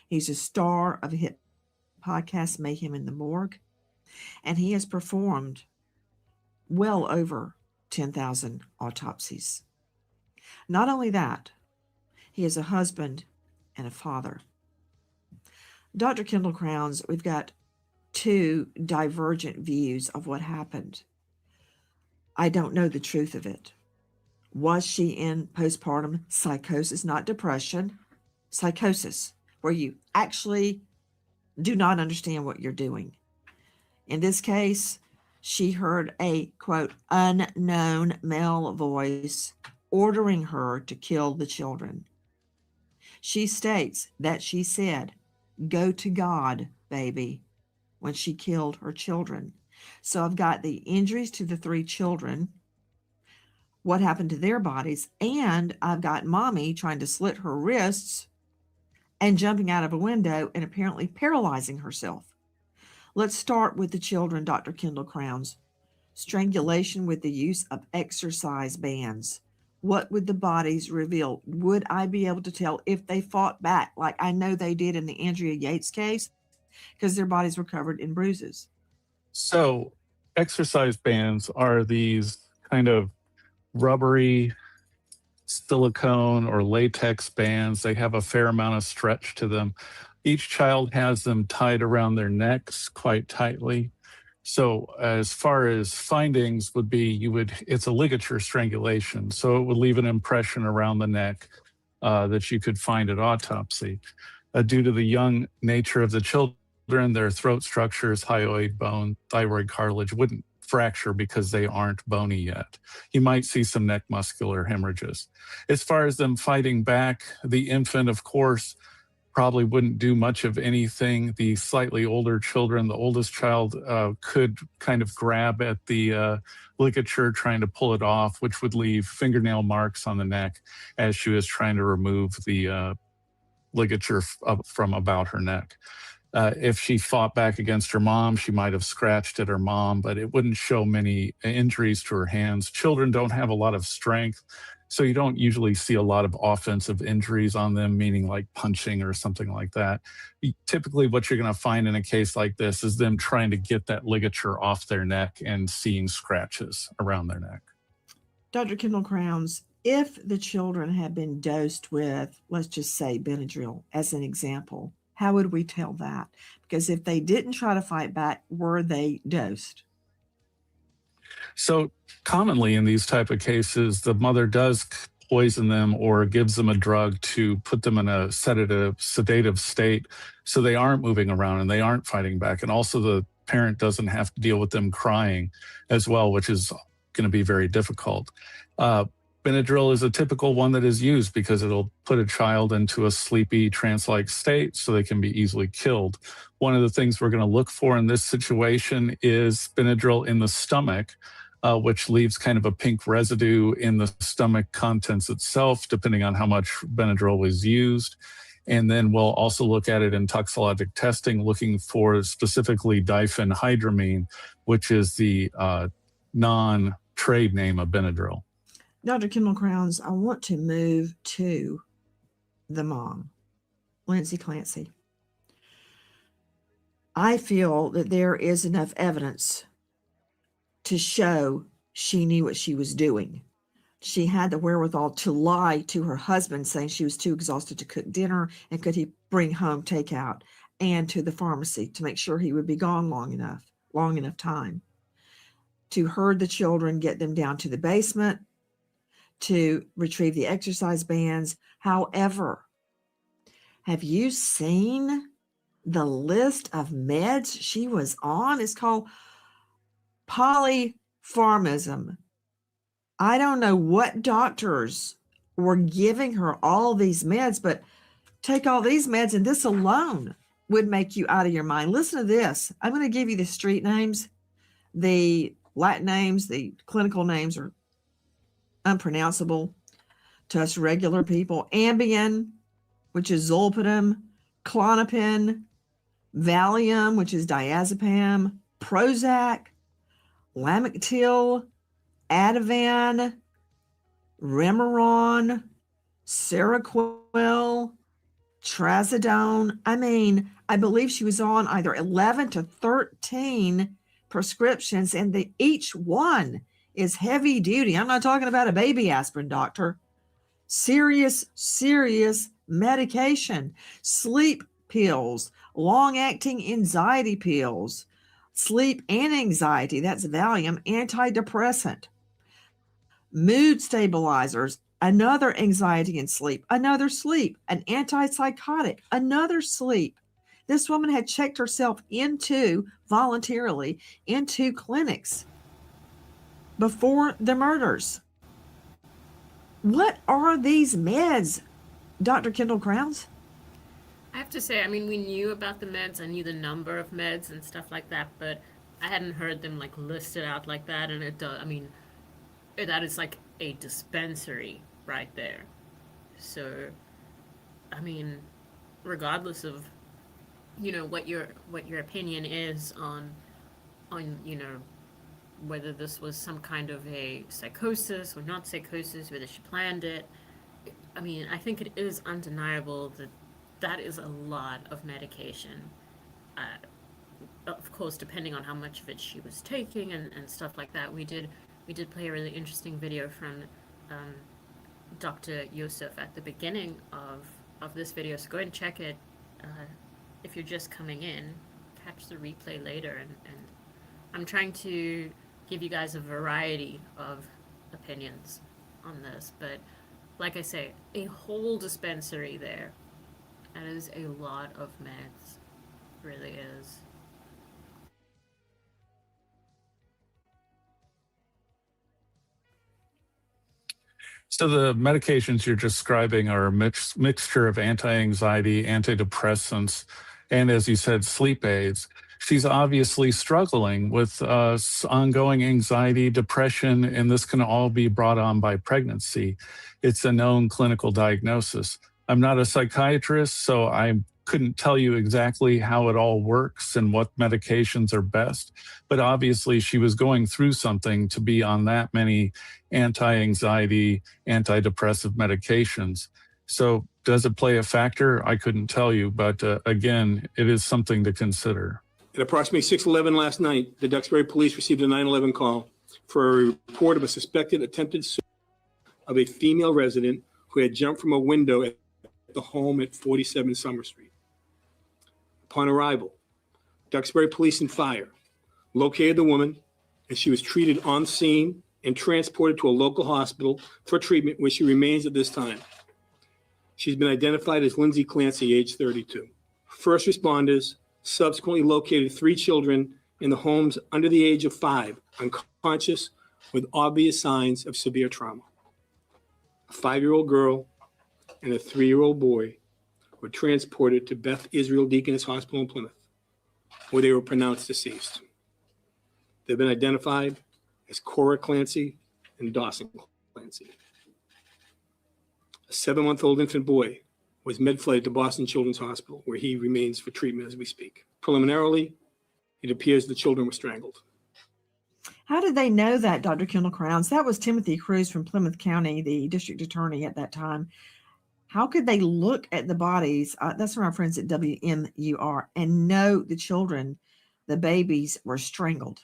He's a star of a hit podcast, Mayhem in the Morgue, and he has performed well over 10,000 autopsies. Not only that, he is a husband and a father. Dr. Kendall Crowns, we've got two divergent views of what happened. I don't know the truth of it. Was she in postpartum psychosis, not depression, psychosis, where you actually do not understand what you're doing? In this case, she heard a, quote, unknown male voice ordering her to kill the children. She states that she said, "Go to God, baby," when she killed her children. So I've got the injuries to the three children, what happened to their bodies, and I've got mommy trying to slit her wrists and jumping out of a window and apparently paralyzing herself. Let's start with the children, Dr. Kendall Crowns. Strangulation with the use of exercise bands. What would the bodies reveal? Would I be able to tell if they fought back like I know they did in the Andrea Yates case? Because their bodies were covered in bruises. So exercise bands are these kind of rubbery silicone or latex bands. They have a fair amount of stretch to them. Each child has them tied around their necks quite tightly. So as far as findings would be, it's a ligature strangulation. So it would leave an impression around the neck that you could find at autopsy. Due to the young nature of the children, their throat structures, hyoid bone, thyroid cartilage wouldn't fracture because they aren't bony yet. You might see some neck muscular hemorrhages. As far as them fighting back, the infant, of course, probably wouldn't do much of anything. The slightly older children, the oldest child could kind of grab at the ligature trying to pull it off, which would leave fingernail marks on the neck as she was trying to remove the ligature from about her neck. If she fought back against her mom, she might have scratched at her mom, but it wouldn't show many injuries to her hands. Children don't have a lot of strength, so you don't usually see a lot of offensive injuries on them, meaning like punching or something like that. Typically, what you're going to find in a case like this is them trying to get that ligature off their neck and seeing scratches around their neck. Dr. Kendall Crowns, if the children had been dosed with, let's just say, Benadryl as an example, how would we tell that? Because if they didn't try to fight back, were they dosed? So commonly in these type of cases, the mother does poison them or gives them a drug to put them in a sedative state so they aren't moving around and they aren't fighting back. And also the parent doesn't have to deal with them crying as well, which is going to be very difficult. Benadryl is a typical one that is used because it'll put a child into a sleepy trance-like state so they can be easily killed. One of the things we're going to look for in this situation is Benadryl in the stomach, which leaves kind of a pink residue in the stomach contents itself, depending on how much Benadryl was used. And then we'll also look at it in toxicologic testing, looking for specifically diphenhydramine, which is the non-trade name of Benadryl. Dr. Kendall Crowns, I want to move to the mom, Lindsay Clancy. I feel that there is enough evidence to show she knew what she was doing. She had the wherewithal to lie to her husband, saying she was too exhausted to cook dinner and could he bring home takeout, and to the pharmacy to make sure he would be gone long enough time to herd the children, get them down to the basement, to retrieve the exercise bands. However, have you seen the list of meds she was on? It's called polypharmacism. I don't know what doctors were giving her all these meds, but take all these meds and this alone would make you out of your mind. Listen to this. I'm going to give you the street names. The Latin names, the clinical names are unpronounceable to us regular people. Ambien, which is zolpidem, Klonopin, Valium, which is diazepam, Prozac, Lamictal, Ativan, Remeron, Seroquel, Trazodone. I mean, I believe she was on either 11 to 13 prescriptions, and each one is heavy duty. I'm not talking about a baby aspirin, doctor. Serious medication. Sleep pills, long-acting anxiety pills, sleep and anxiety, that's Valium, antidepressant, mood stabilizers, another anxiety and sleep, another sleep, an antipsychotic, another sleep. This woman had checked herself voluntarily into clinics before the murders. What are these meds, Dr. Kendall Crowns? I have to say, I mean, we knew about the meds. I knew the number of meds and stuff like that, but I hadn't heard them like listed out like that. And it does, I mean, that is like a dispensary right there. So, I mean, regardless of, you know, what your opinion is on, you know, whether this was some kind of a psychosis or not psychosis, whether she planned it, I mean, I think it is undeniable that that is a lot of medication. Of course, depending on how much of it she was taking and stuff like that. We did play a really interesting video from Dr. Yosef at the beginning of this video, so go ahead and check it if you're just coming in. Catch the replay later, and I'm trying to give you guys a variety of opinions on this, but like I say, a whole dispensary there. That is a lot of meds. Really is. So the medications you're describing are a mixture of anti-anxiety, antidepressants, and as you said, sleep aids. She's obviously struggling with ongoing anxiety, depression, and this can all be brought on by pregnancy. It's a known clinical diagnosis. I'm not a psychiatrist, so I couldn't tell you exactly how it all works and what medications are best, but obviously she was going through something to be on that many anti-anxiety, antidepressive medications. So does it play a factor? I couldn't tell you, but again, it is something to consider. At approximately 6:11 last night, the Duxbury Police received a 911 call for a report of a suspected attempted suicide of a female resident who had jumped from a window at the home at 47 Summer Street. Upon arrival, Duxbury Police and Fire located the woman, and she was treated on scene and transported to a local hospital for treatment, where she remains at this time. She's been identified as Lindsay Clancy, age 32. First responders subsequently located 3 children in the homes under the age of 5, unconscious with obvious signs of severe trauma. A 5-year-old girl and a 3-year-old boy were transported to Beth Israel Deaconess Hospital in Plymouth, where they were pronounced deceased. They've been identified as Cora Clancy and Dawson Clancy. A 7-month-old infant boy was med-flighted to Boston Children's Hospital, where he remains for treatment as we speak. Preliminarily, it appears the children were strangled. How did they know that, Dr. Kendall Crowns? That was Timothy Cruz from Plymouth County, the district attorney at that time. How could they look at the bodies? That's from our friends at WMUR, and know the children, the babies, were strangled.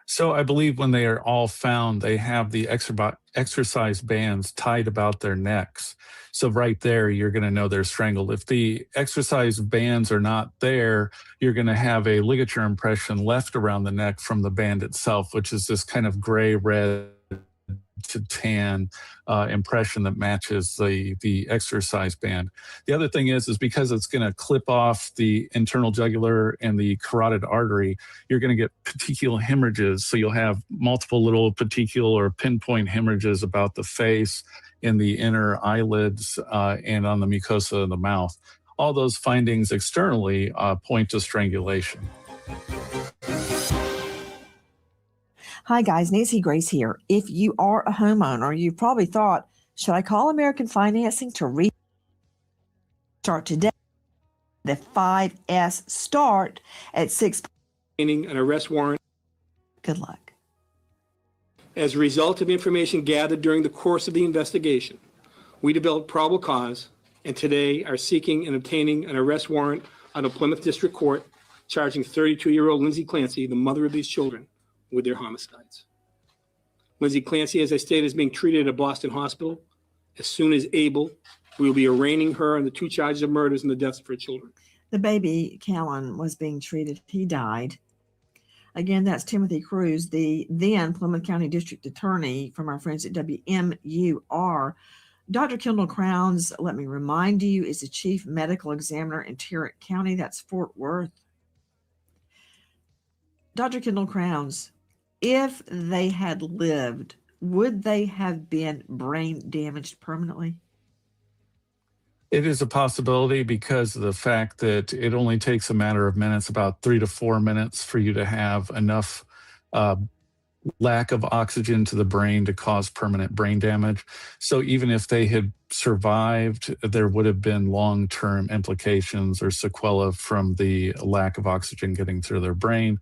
So I believe when they are all found, they have the exercise bands tied about their necks. So right there, you're going to know they're strangled. If the exercise bands are not there, you're going to have a ligature impression left around the neck from the band itself, which is this kind of gray-red to tan impression that matches the exercise band. The other thing is because it's going to clip off the internal jugular and the carotid artery, you're going to get petechial hemorrhages. So you'll have multiple little petechial or pinpoint hemorrhages about the face, in the inner eyelids, and on the mucosa of the mouth. All those findings externally point to strangulation. Hi guys, Nancy Grace here. If you are a homeowner, you've probably thought, should I call American Financing to restart today? The 5S start at 6. An arrest warrant. Good luck. As a result of information gathered during the course of the investigation, we developed probable cause and today are seeking and obtaining an arrest warrant out of Plymouth District Court, charging 32-year-old Lindsay Clancy, the mother of these children, with their homicides. Lindsay Clancy, as I stated, is being treated at a Boston hospital. As soon as able, we will be arraigning her on the 2 charges of murders and the deaths of her children. The baby, Callan, was being treated. He died. Again, that's Timothy Cruz, the then Plymouth County District Attorney from our friends at WMUR. Dr. Kendall Crowns, let me remind you, is the Chief Medical Examiner in Tarrant County. That's Fort Worth. Dr. Kendall Crowns, if they had lived, would they have been brain damaged permanently? It is a possibility because of the fact that it only takes a matter of minutes, about 3 to 4 minutes, for you to have enough lack of oxygen to the brain to cause permanent brain damage. So even if they had survived, there would have been long-term implications or sequelae from the lack of oxygen getting through their brain.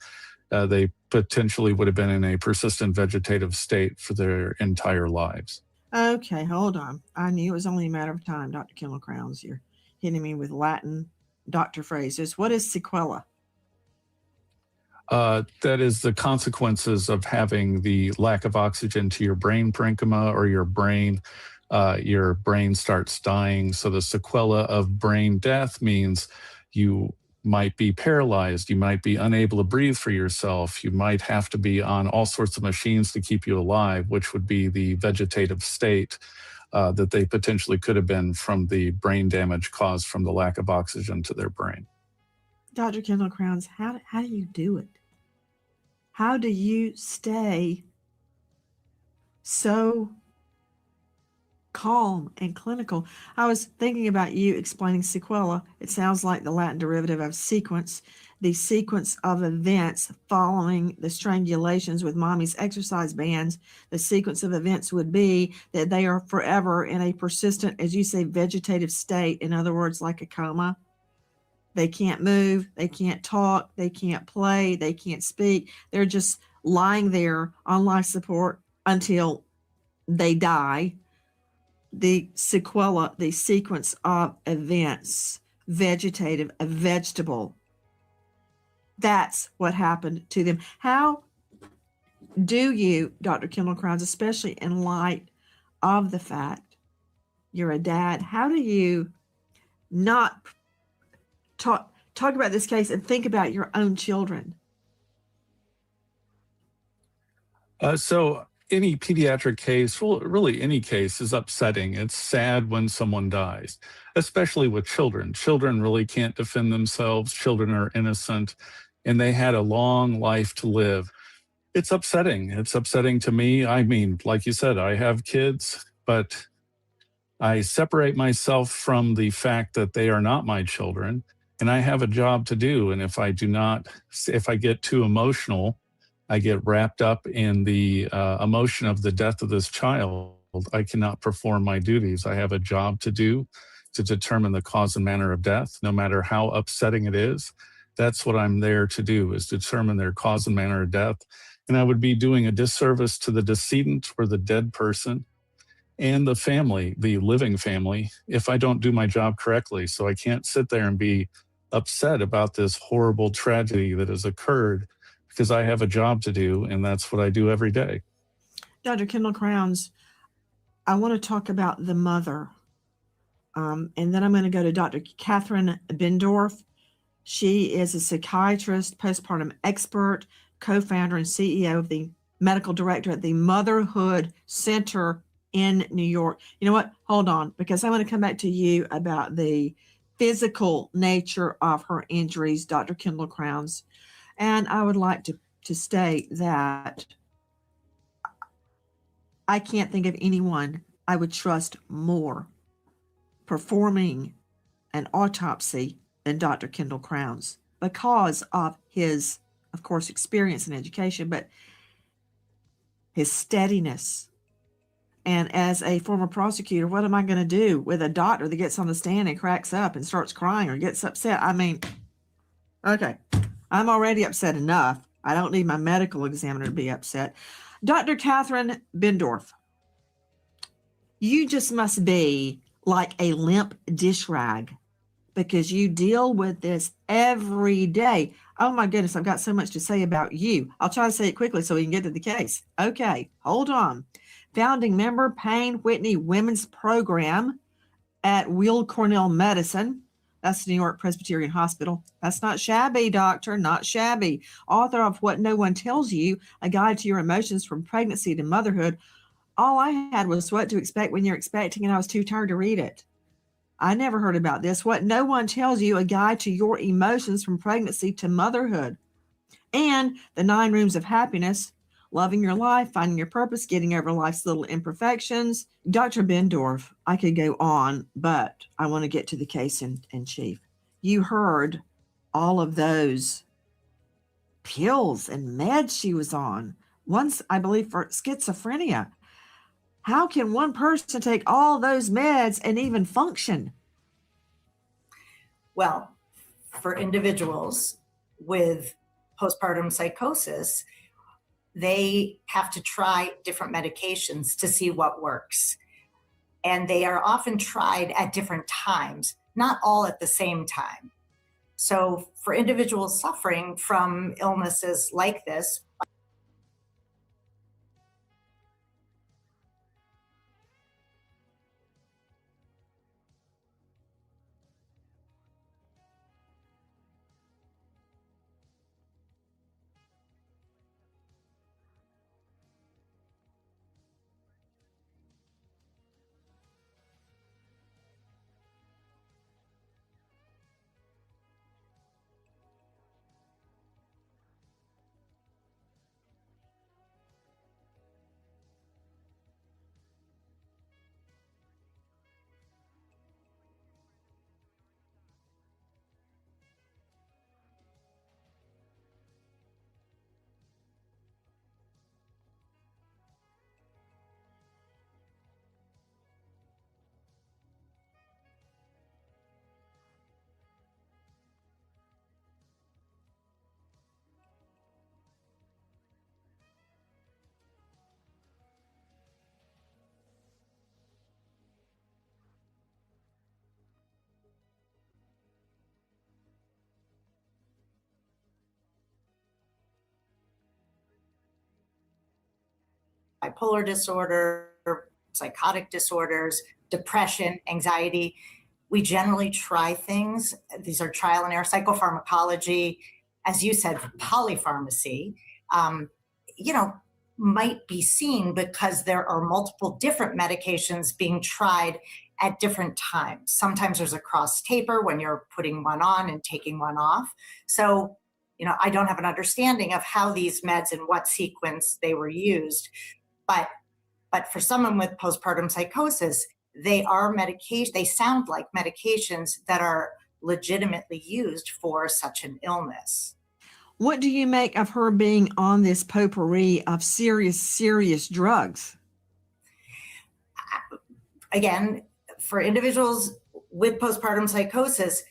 They potentially would have been in a persistent vegetative state for their entire lives. Okay, hold on. I knew it was only a matter of time, Dr. Kendall Crowns. You're hitting me with Latin doctor phrases. What is sequela? That is the consequences of having the lack of oxygen to your brain parenchyma or your brain starts dying. So the sequela of brain death means you might be paralyzed, you might be unable to breathe for yourself, you might have to be on all sorts of machines to keep you alive, which would be the vegetative state that they potentially could have been from the brain damage caused from the lack of oxygen to their brain. Dr. Kendall Crowns, how do you do it? How do you stay so calm and clinical? I was thinking about you explaining sequela. It sounds like the Latin derivative of sequence, the sequence of events following the strangulations with mommy's exercise bands. The sequence of events would be that they are forever in a persistent, as you say, vegetative state. In other words, like a coma. They can't move, they can't talk, they can't play, they can't speak. They're just lying there on life support until they die. The sequela, the sequence of events, vegetative, a vegetable. That's what happened to them. How do you, Dr. Kendall Crowns, especially in light of the fact you're a dad, how do you not talk about this case and think about your own children? So any pediatric case, well, really any case is upsetting. It's sad when someone dies, especially with children. Children really can't defend themselves. Children are innocent and they had a long life to live. It's upsetting. It's upsetting to me. I mean, like you said, I have kids, but I separate myself from the fact that they are not my children. And I have a job to do. And if I get too emotional, I get wrapped up in the emotion of the death of this child, I cannot perform my duties. I have a job to do to determine the cause and manner of death, no matter how upsetting it is. That's what I'm there to do, is determine their cause and manner of death. And I would be doing a disservice to the decedent or the dead person and the family, the living family, if I don't do my job correctly. So I can't sit there and be upset about this horrible tragedy that has occurred, because I have a job to do, and that's what I do every day. Dr. Kendall Crowns, I want to talk about the mother, and then I'm going to go to Dr. Catherine Bendorf. She is a psychiatrist, postpartum expert, co-founder and CEO of the medical director at the Motherhood Center in New York. You know what? Hold on, because I want to come back to you about the physical nature of her injuries, Dr. Kendall Crowns. And I would like to state that I can't think of anyone I would trust more performing an autopsy than Dr. Kendall Crowns because of his, of course, experience and education, but his steadiness. And as a former prosecutor, what am I going to do with a doctor that gets on the stand and cracks up and starts crying or gets upset? I mean, okay, I'm already upset enough. I don't need my medical examiner to be upset. Dr. Catherine Bendorf, you just must be like a limp dish rag because you deal with this every day. Oh my goodness, I've got so much to say about you. I'll try to say it quickly so we can get to the case. Okay, hold on. Founding member, Payne Whitney Women's Program at Weill Cornell Medicine. That's New York Presbyterian Hospital. That's not shabby, doctor, not shabby. Author of What No One Tells You, A Guide to Your Emotions from Pregnancy to Motherhood. All I had was What to Expect When You're Expecting, and I was too tired to read it. I never heard about this. What No One Tells You, A Guide to Your Emotions from Pregnancy to Motherhood. And The 9 Rooms of Happiness, Loving Your Life, Finding Your Purpose, Getting Over Life's Little Imperfections. Dr. Bendorf, I could go on, but I want to get to the case in chief. You heard all of those pills and meds she was on. Once, I believe, for schizophrenia. How can one person take all those meds and even function? Well, for individuals with postpartum psychosis, they have to try different medications to see what works. And they are often tried at different times, not all at the same time. So for individuals suffering from illnesses like this, bipolar disorder, psychotic disorders, depression, anxiety. We generally try things. These are trial and error. Psychopharmacology, as you said, polypharmacy, might be seen because there are multiple different medications being tried at different times. Sometimes there's a cross taper when you're putting one on and taking one off. So, I don't have an understanding of how these meds and what sequence they were used. But for someone with postpartum psychosis, they are medication. They sound like medications that are legitimately used for such an illness. What do you make of her being on this potpourri of serious drugs? Again, for individuals with postpartum psychosis,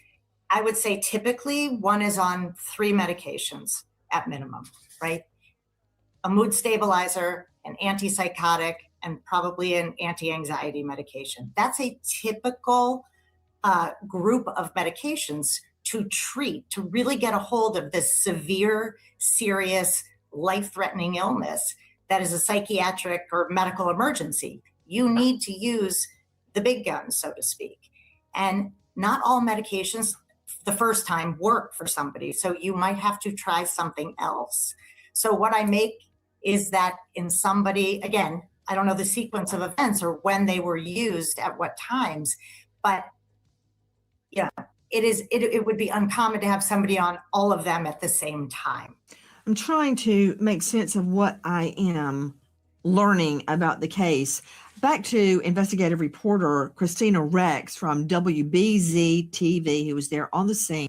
I would say typically one is on 3 medications at minimum, right? A mood stabilizer, an antipsychotic, and probably an anti-anxiety medication. That's a typical group of medications to treat, to really get a hold of this severe, serious, life-threatening illness that is a psychiatric or medical emergency. You need to use the big guns, so to speak. And not all medications the first time work for somebody, so you might have to try something else. So what I make is that in somebody, again, I don't know the sequence of events or when they were used at what times, but yeah, it would be uncommon to have somebody on all of them at the same time. I'm trying to make sense of what I am learning about the case. Back to investigative reporter Christina Rex from WBZ TV, who was there on the scene.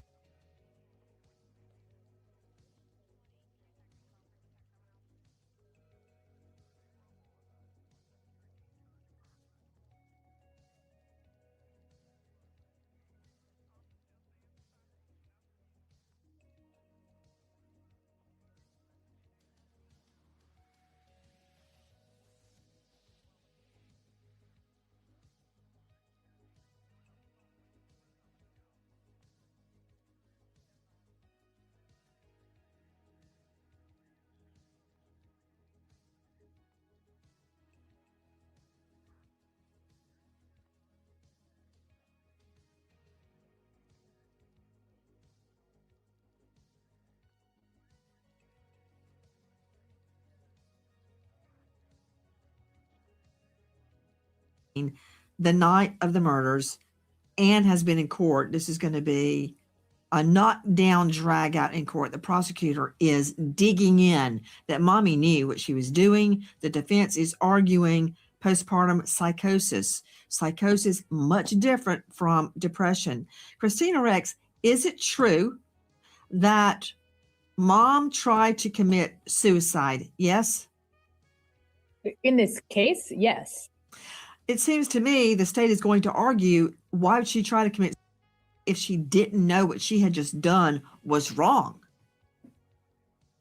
The night of the murders. Anne has been in court. This is going to be a knockdown drag out in court. The prosecutor is digging in that mommy knew what she was doing. The defense is arguing postpartum psychosis. Psychosis, much different from depression. Christina Rex, is it true that mom tried to commit suicide? Yes? In this case, yes. It seems to me the state is going to argue, why would she try to commit if she didn't know what she had just done was wrong?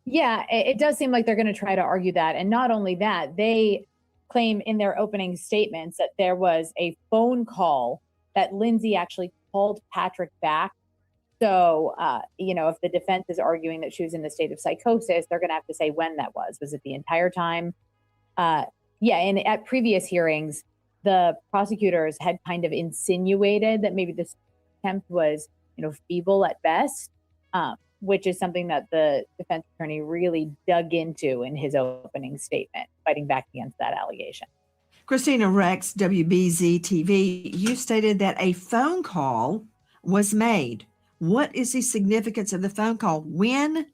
Yeah, it does seem like they're going to try to argue that. And not only that, they claim in their opening statements that there was a phone call that Lindsay actually called Patrick back. So, if the defense is arguing that she was in a state of psychosis, they're going to have to say when that was. Was it the entire time? And at previous hearings, the prosecutors had kind of insinuated that maybe this attempt was, feeble at best, which is something that the defense attorney really dug into in his opening statement, fighting back against that allegation. Christina Rex, WBZ TV, you stated that a phone call was made. What is the significance of the phone call? When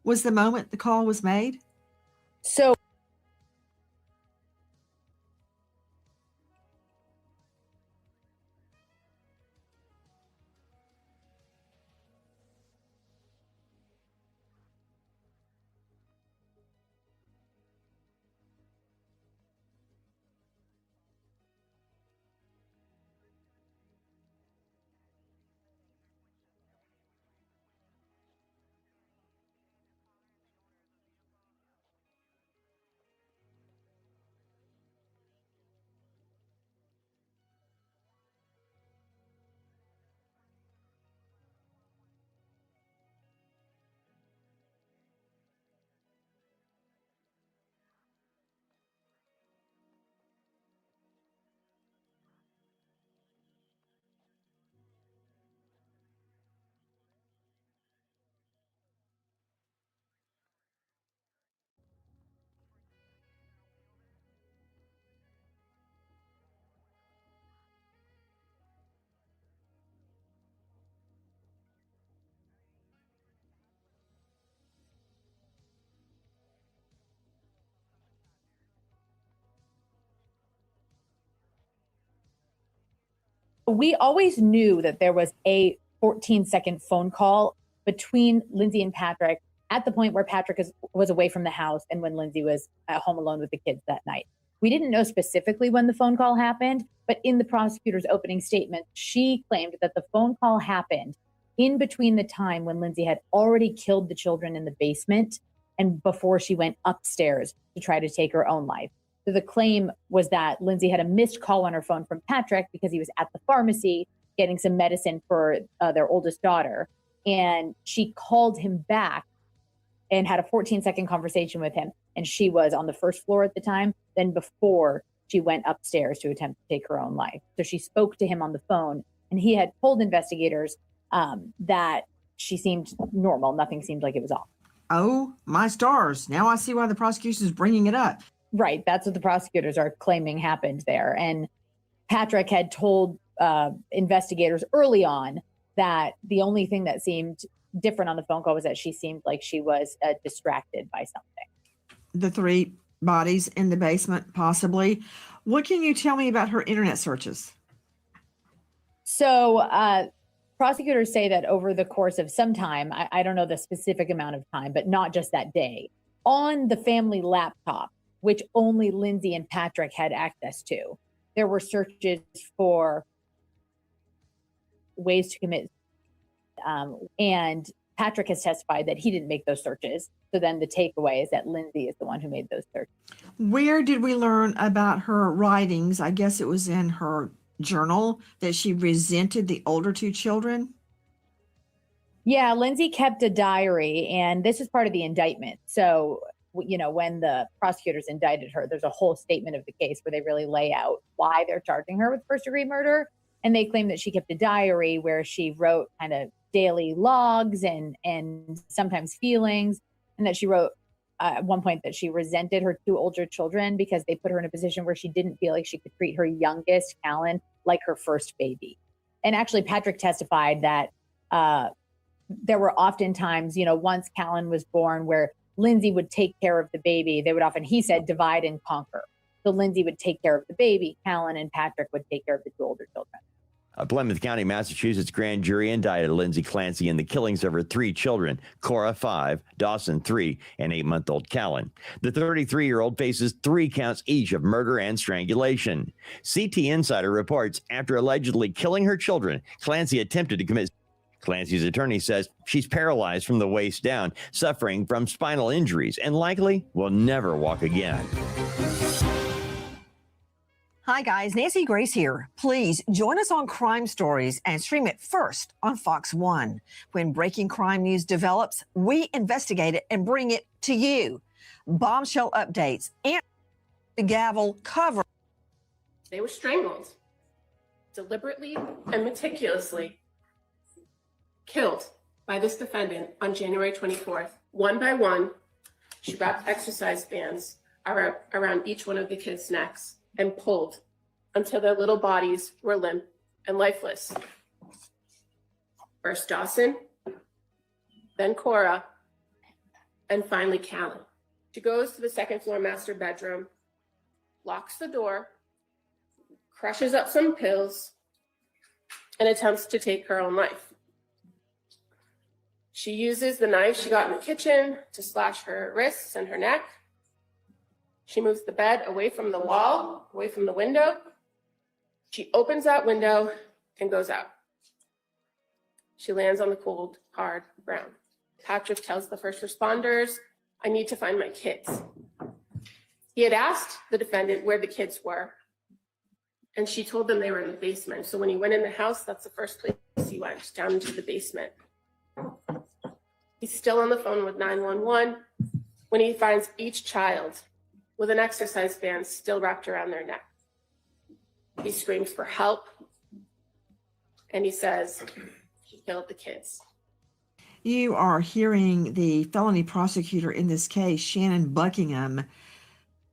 was the moment the call was made? So we always knew that there was a 14-second phone call between Lindsay and Patrick at the point where Patrick was away from the house and when Lindsay was at home alone with the kids that night. We didn't know specifically when the phone call happened, but in the prosecutor's opening statement, she claimed that the phone call happened in between the time when Lindsay had already killed the children in the basement and before she went upstairs to try to take her own life. So the claim was that Lindsay had a missed call on her phone from Patrick because he was at the pharmacy getting some medicine for their oldest daughter. And she called him back and had a 14-second conversation with him. And she was on the first floor at the time, then before she went upstairs to attempt to take her own life. So she spoke to him on the phone, and he had told investigators that she seemed normal. Nothing seemed like it was off. Oh, my stars. Now I see why the prosecution is bringing it up. Right. That's what the prosecutors are claiming happened there. And Patrick had told investigators early on that the only thing that seemed different on the phone call was that she seemed like she was distracted by something. The 3 bodies in the basement, possibly. What can you tell me about her internet searches? So prosecutors say that over the course of some time, I don't know the specific amount of time, but not just that day, on the family laptop, which only Lindsay and Patrick had access to, there were searches for ways to commit. And Patrick has testified that he didn't make those searches. So then the takeaway is that Lindsay is the one who made those searches. Where did we learn about her writings? I guess it was in her journal that she resented the older 2 children. Yeah, Lindsay kept a diary, and this is part of the indictment. So, you know, when the prosecutors indicted her, there's a whole statement of the case where they really lay out why they're charging her with first-degree murder. And they claim that she kept a diary where she wrote kind of daily logs and sometimes feelings, and that she wrote at one point that she resented her 2 older children because they put her in a position where she didn't feel like she could treat her youngest, Callan, like her first baby. And actually, Patrick testified that there were often times, you know, once Callan was born, where Lindsay would take care of the baby. They would often, he said, divide and conquer. So Lindsay would take care of the baby. Callan and Patrick would take care of the 2 older children. A Plymouth County, Massachusetts grand jury indicted Lindsay Clancy in the killings of her 3 children, Cora 5, Dawson 3, and 8-month-old Callan. The 33-year-old faces 3 counts each of murder and strangulation. CT Insider reports after allegedly killing her children, Clancy attempted to commit. Clancy's attorney says she's paralyzed from the waist down, suffering from spinal injuries, and likely will never walk again. Hi guys, Nancy Grace here. Please join us on Crime Stories and stream it first on Fox 1. When breaking crime news develops, we investigate it and bring it to you. Bombshell updates and the gavel cover. They were strangled, deliberately and meticulously killed by this defendant on January 24th. One by one, she wrapped exercise bands around each one of the kids' necks and pulled until their little bodies were limp and lifeless. First Dawson, then Cora, and finally Callan. She goes to the 2nd floor master bedroom, locks the door, crushes up some pills, and attempts to take her own life. She uses the knife she got in the kitchen to slash her wrists and her neck. She moves the bed away from the wall, away from the window. She opens that window and goes out. She lands on the cold, hard ground. Patrick tells the first responders, "I need to find my kids." He had asked the defendant where the kids were, and she told them they were in the basement. So when he went in the house, that's the first place he went, down into the basement. He's still on the phone with 911 when he finds each child with an exercise band still wrapped around their neck. He screams for help, and he says he killed the kids. You are hearing the felony prosecutor in this case, Shannon Buckingham,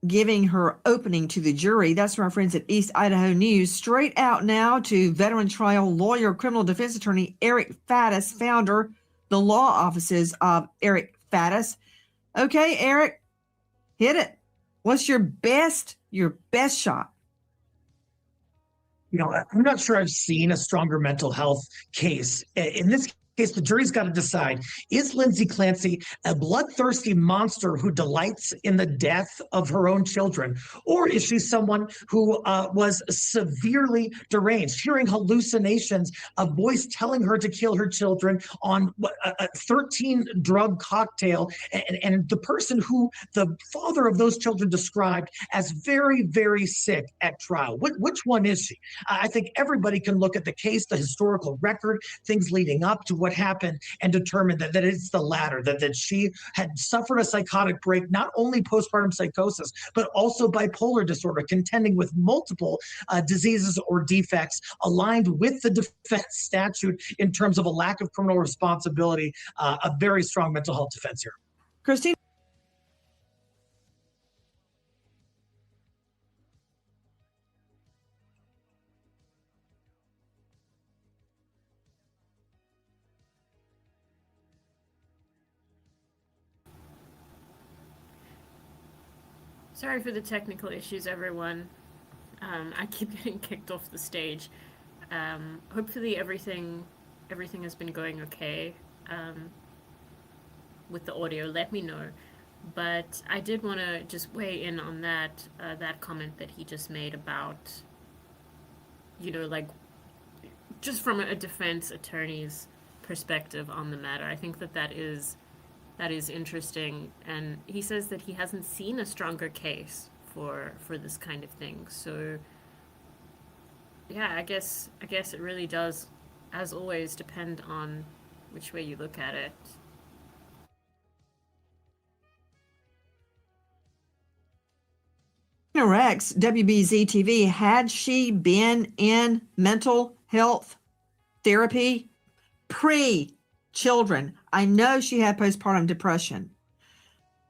giving her opening to the jury. That's from our friends at East Idaho News. Straight out now to veteran trial lawyer, criminal defense attorney Eric Faddis, founder, the law offices of Eric Faddis. Okay, Eric, hit it. What's your best shot? You know, I'm not sure I've seen a stronger mental health case. In this case, the jury's got to decide, is Lindsay Clancy a bloodthirsty monster who delights in the death of her own children? Or is she someone who was severely deranged, hearing hallucinations of boys telling her to kill her children on a 13-drug cocktail, and the person who the father of those children described as very, very sick at trial? Which one is she? I think everybody can look at the case, the historical record, things leading up to what happened, and determine that it's the latter, that she had suffered a psychotic break, not only postpartum psychosis, but also bipolar disorder, contending with multiple diseases or defects aligned with the defense statute in terms of a lack of criminal responsibility, a very strong mental health defense here. Christine. Sorry for the technical issues, everyone. I keep getting kicked off the stage. Hopefully everything has been going okay with the audio. Let me know. But I did want to just weigh in on that comment that he just made about, like, just from a defense attorney's perspective on the matter. I think that is interesting, and he says that he hasn't seen a stronger case for this kind of thing. So yeah, I guess it really does, as always, depend on which way you look at it. Rex, WBZ TV, had she been in mental health therapy pre-children? I know she had postpartum depression,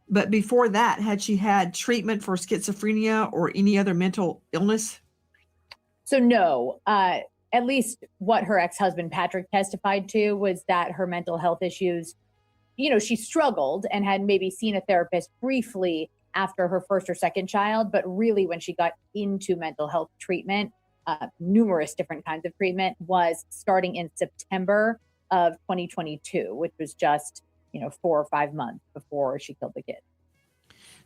but before that, had she had treatment for schizophrenia or any other mental illness? So no, at least what her ex-husband Patrick testified to was that her mental health issues, she struggled and had maybe seen a therapist briefly after her first or second child, but really when she got into mental health treatment, numerous different kinds of treatment, was starting in September of 2022, which was just, 4 or 5 months before she killed the kid.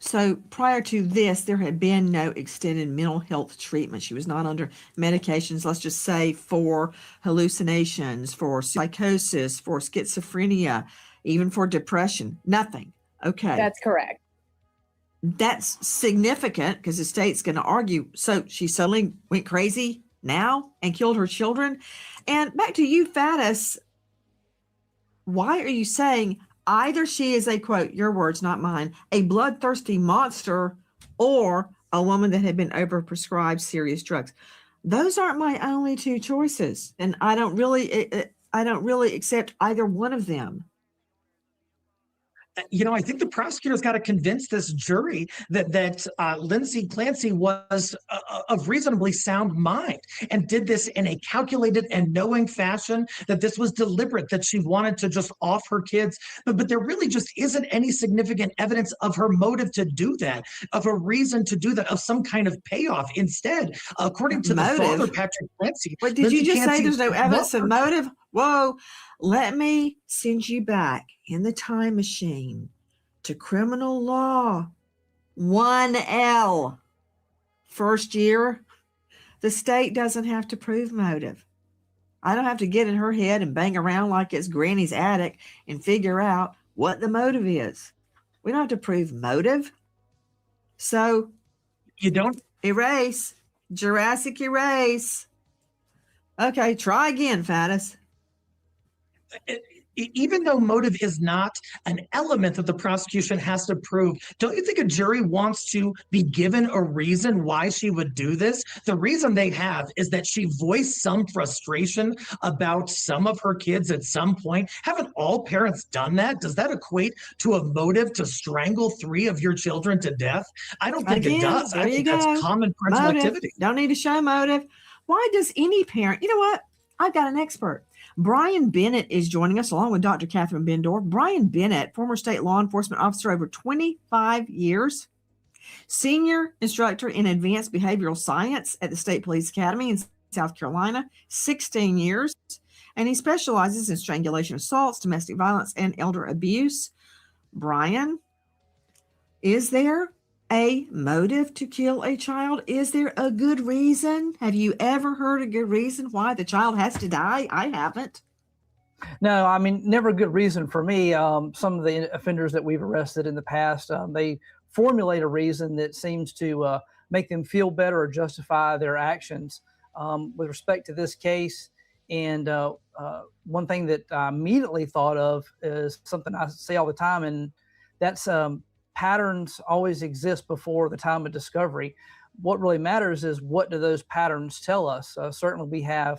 So prior to this, there had been no extended mental health treatment. She was not under medications, let's just say, for hallucinations, for psychosis, for schizophrenia, even for depression. Nothing. Okay. That's correct. That's significant because the state's going to argue. So she suddenly went crazy now and killed her children. And back to you, Faddis. Why are you saying either she is a, quote, your words, not mine, a bloodthirsty monster, or a woman that had been overprescribed serious drugs? Those aren't my only two choices, and I don't really accept either one of them. I think the prosecutor's got to convince this jury that Lindsay Clancy was of reasonably sound mind and did this in a calculated and knowing fashion, that this was deliberate, that she wanted to just off her kids. But there really just isn't any significant evidence of her motive to do that, of a reason to do that, of some kind of payoff. Instead, according to the father, Patrick Clancy. What did you just say? There's no evidence of motive? Whoa. Let me send you back in the time machine to criminal law 1L. First year, the state doesn't have to prove motive. I don't have to get in her head and bang around like it's Granny's attic and figure out what the motive is. We don't have to prove motive. So you don't erase. Jurassic erase. Okay, try again, Faddis. Even though motive is not an element that the prosecution has to prove, don't you think a jury wants to be given a reason why she would do this? The reason they have is that she voiced some frustration about some of her kids at some point. Haven't all parents done that? Does that equate to a motive to strangle 3 of your children to death? I don't think it does. I think that's common parental activity. Don't need to show motive. Why does any parent, you know what? I've got an expert. Brian Bennett is joining us along with Dr. Catherine Bendorf. Brian Bennett, former state law enforcement officer over 25 years, senior instructor in advanced behavioral science at the State Police Academy in South Carolina, 16 years, and he specializes in strangulation assaults, domestic violence, and elder abuse. Brian, is there a motive to kill a child? Is there a good reason? Have you ever heard a good reason why the child has to die? I haven't. No, I mean, never a good reason for me. Some of the offenders that we've arrested in the past, they formulate a reason that seems to make them feel better or justify their actions. With respect to this case, and one thing that I immediately thought of is something I say all the time, and that's patterns always exist before the time of discovery. What really matters is, what do those patterns tell us? Certainly we have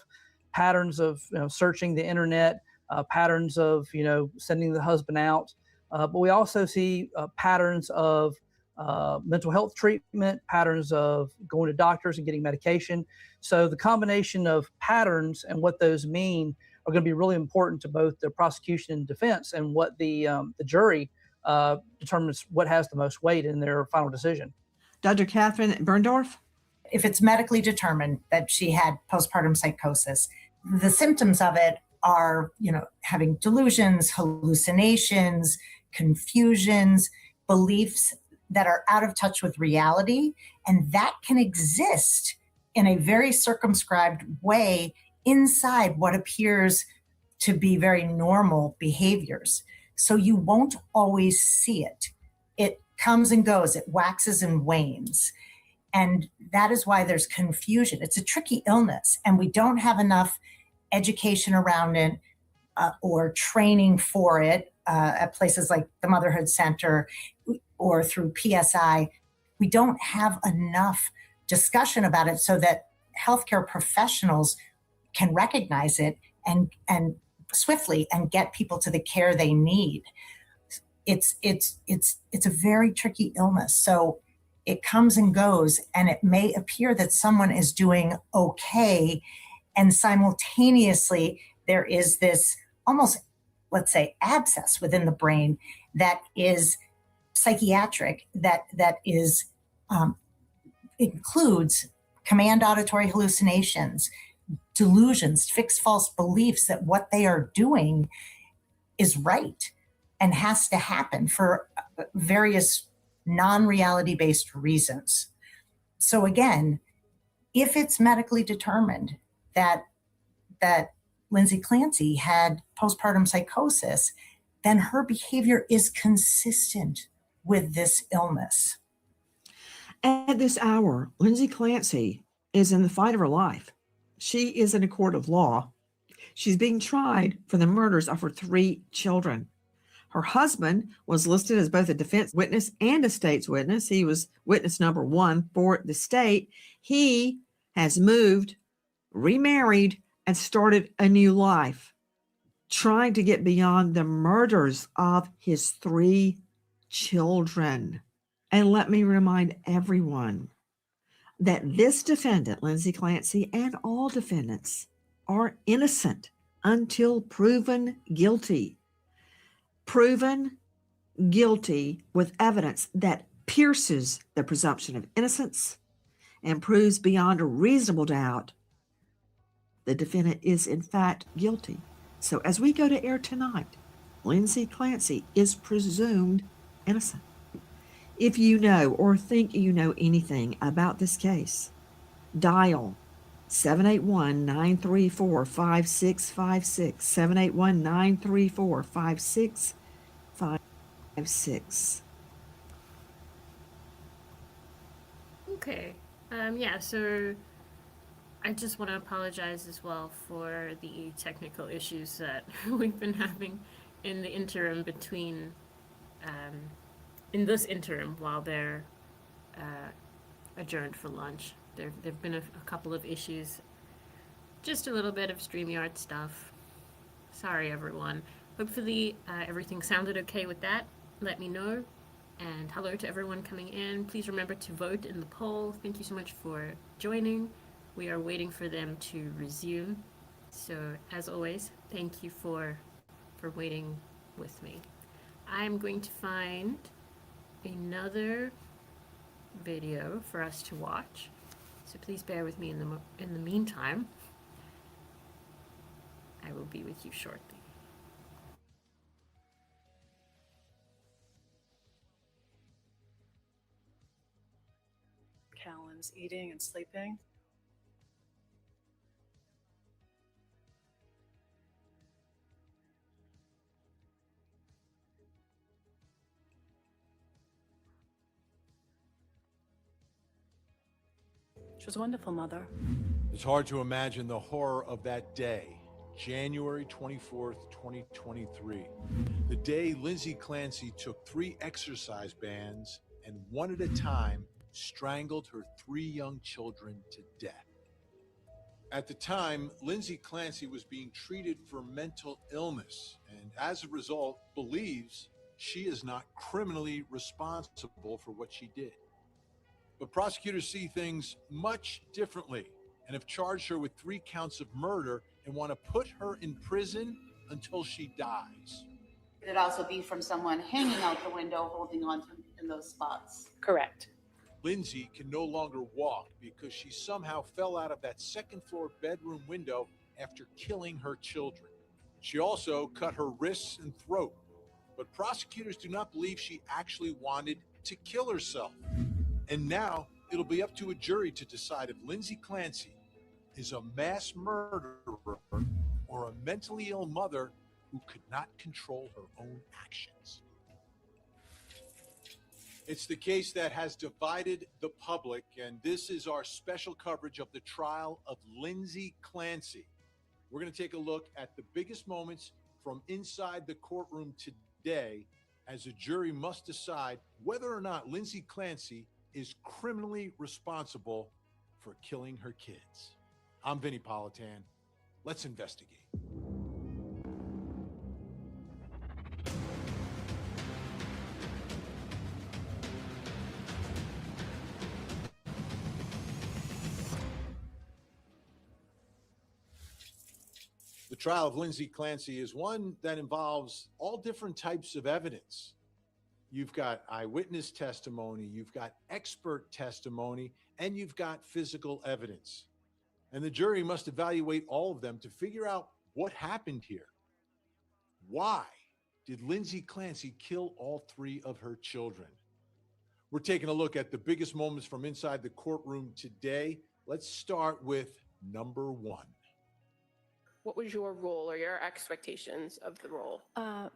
patterns of searching the internet, patterns of sending the husband out, but we also see patterns of mental health treatment, patterns of going to doctors and getting medication. So the combination of patterns and what those mean are going to be really important to both the prosecution and defense, and what the jury determines what has the most weight in their final decision. Dr. Catherine Berndorf? If it's medically determined that she had postpartum psychosis, the symptoms of it are, having delusions, hallucinations, confusions, beliefs that are out of touch with reality. And that can exist in a very circumscribed way inside what appears to be very normal behaviors. So you won't always see it. It comes and goes, it waxes and wanes. And that is why there's confusion. It's a tricky illness, and we don't have enough education around it or training for it at places like the Motherhood Center or through PSI. We don't have enough discussion about it so that healthcare professionals can recognize it and swiftly and get people to the care they need. It's a very tricky illness. So it comes and goes, and it may appear that someone is doing okay, and simultaneously there is this almost, let's say, abscess within the brain that is psychiatric, that is includes command auditory hallucinations, delusions, fixed false beliefs that what they are doing is right and has to happen for various non-reality based reasons. So again, if it's medically determined that Lindsay Clancy had postpartum psychosis, then her behavior is consistent with this illness. At this hour, Lindsay Clancy is in the fight of her life. She is in a court of law. She's being tried for the murders of her 3 children. Her husband was listed as both a defense witness and a state's witness. He was witness number 1 for the state. He has moved, remarried, and started a new life, trying to get beyond the murders of his 3 children. And let me remind everyone that this defendant, Lindsay Clancy, and all defendants are innocent until proven guilty. Proven guilty with evidence that pierces the presumption of innocence and proves beyond a reasonable doubt the defendant is in fact guilty. So as we go to air tonight, Lindsay Clancy is presumed innocent. If you know or think you know anything about this case, dial 781-934-5656, 781-934-5656. Okay. Yeah, so I just want to apologize as well for the technical issues that we've been having in the interim between, in this interim while they're adjourned for lunch. There've been a couple of issues, just a little bit of StreamYard stuff. Sorry, everyone. Hopefully everything sounded okay with that. Let me know. And hello to everyone coming in. Please remember to vote in the poll. Thank you so much for joining. We are waiting for them to resume. So as always, thank you for waiting with me. I'm going to find another video for us to watch. So please bear with me in the meantime. I will be with you shortly. Callan's eating and sleeping. She was a wonderful mother. It's hard to imagine the horror of that day, January 24th, 2023. The day Lindsay Clancy took 3 exercise bands and one at a time strangled her 3 young children to death. At the time, Lindsay Clancy was being treated for mental illness and as a result believes she is not criminally responsible for what she did. But prosecutors see things much differently and have charged her with 3 counts of murder and want to put her in prison until she dies. Could it also be from someone hanging out the window holding on to in those spots? Correct. Lindsay can no longer walk because she somehow fell out of that 2nd floor bedroom window after killing her children. She also cut her wrists and throat, but prosecutors do not believe she actually wanted to kill herself. And now it'll be up to a jury to decide if Lindsay Clancy is a mass murderer or a mentally ill mother who could not control her own actions. It's the case that has divided the public, and this is our special coverage of the trial of Lindsay Clancy. We're going to take a look at the biggest moments from inside the courtroom today as a jury must decide whether or not Lindsay Clancy is criminally responsible for killing her kids. I'm Vinnie Politan. Let's investigate. The trial of Lindsay Clancy is one that involves all different types of evidence. You've got eyewitness testimony, you've got expert testimony, and you've got physical evidence. And the jury must evaluate all of them to figure out what happened here. Why did Lindsay Clancy kill all 3 of her children? We're taking a look at the biggest moments from inside the courtroom today. Let's start with number 1. What was your role or your expectations of the role?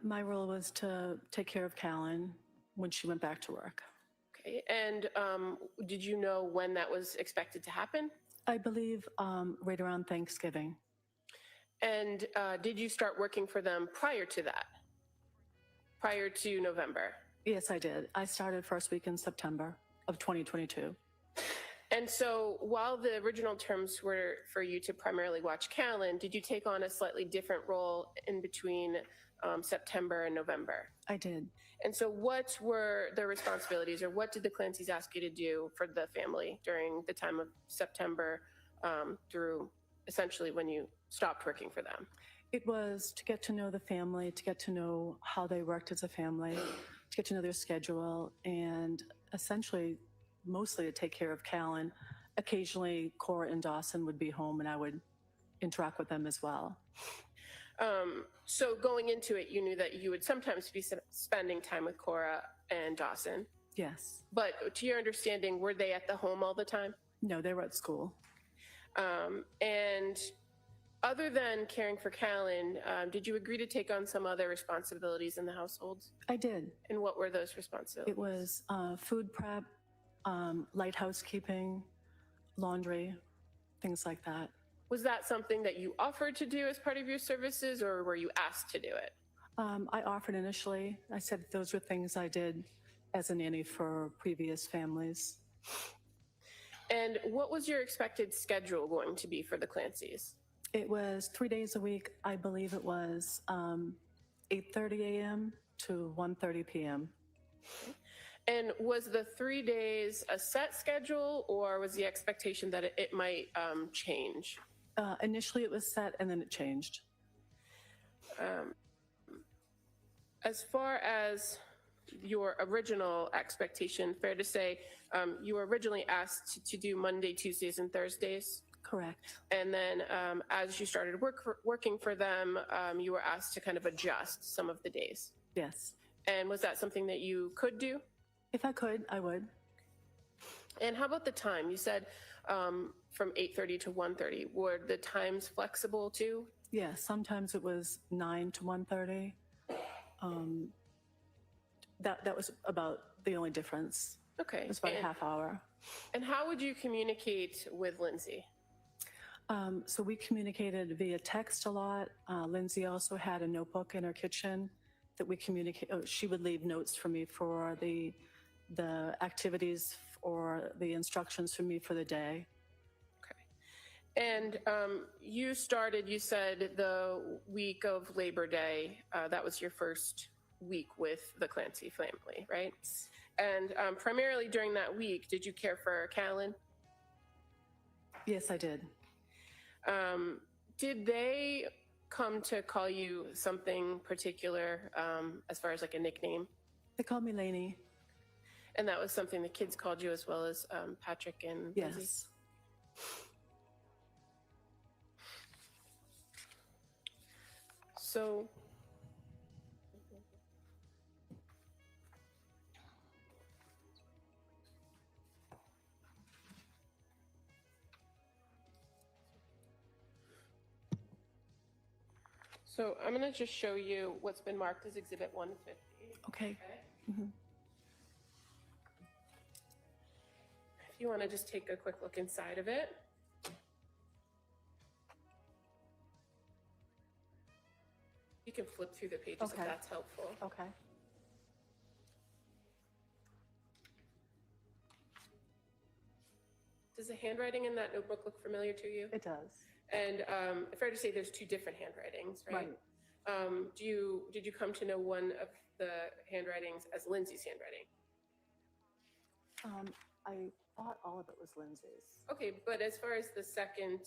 My role was to take care of Callan when she went back to work. Okay, and did you know when that was expected to happen? I believe right around Thanksgiving. And did you start working for them prior to that? Prior to November? Yes, I did. I started first week in September of 2022. And so while the original terms were for you to primarily watch Callan, did you take on a slightly different role in between September and November? I did. And so what were the responsibilities, or what did the Clancys ask you to do for the family during the time of September through essentially when you stopped working for them? It was to get to know the family, to get to know how they worked as a family, to get to know their schedule, and essentially mostly to take care of Callan. Occasionally, Cora and Dawson would be home and I would interact with them as well. So going into it, you knew that you would sometimes be spending time with Cora and Dawson. Yes. But to your understanding, were they at the home all the time? No, they were at school. And other than caring for Callan, did you agree to take on some other responsibilities in the household? I did. And what were those responsibilities? It was food prep, light housekeeping, laundry, things like that. Was that something that you offered to do as part of your services, or were you asked to do it? I offered initially. I said those were things I did as a nanny for previous families. And what was your expected schedule going to be for the Clancys? It was 3 days a week. I believe it was 8:30 a.m. to 1:30 p.m. And was the 3 days a set schedule, or was the expectation that it might change? Initially, it was set, and then it changed. As far as your original expectation, fair to say, you were originally asked to do Monday, Tuesdays, and Thursdays? Correct. And then as you started working for them, you were asked to kind of adjust some of the days? Yes. And was that something that you could do? If I could, I would. And how about the time? You said from 8:30 to 1:30. Were the times flexible too? Yeah, sometimes it was 9 to 1:30. That was about the only difference. Okay. It was about a half hour. And how would you communicate with Lindsay? So we communicated via text a lot. Lindsay also had a notebook in her kitchen that we communicate. She would leave notes for me for the activities or the instructions for me for the day. Okay. And you started, you said, the week of Labor Day. That was your first week with the Clancy family, right? And primarily during that week, did you care for Callan? Yes, I did. Did they come to call you something particular as far as like a nickname? They called me Lainey. And that was something the kids called you as well as Patrick and Lindsay? Yes. So I'm going to just show you what's been marked as Exhibit 150. Okay. Mhm. If you want to just take a quick look inside of it. You can flip through the pages if Okay. that's helpful. Okay. Does the handwriting in that notebook look familiar to you? It does. And fair to say there's two different handwritings, right? Right. Did you come to know one of the handwritings as Lindsay's handwriting? I thought all of it was Lindsay's. Okay, but as far as the second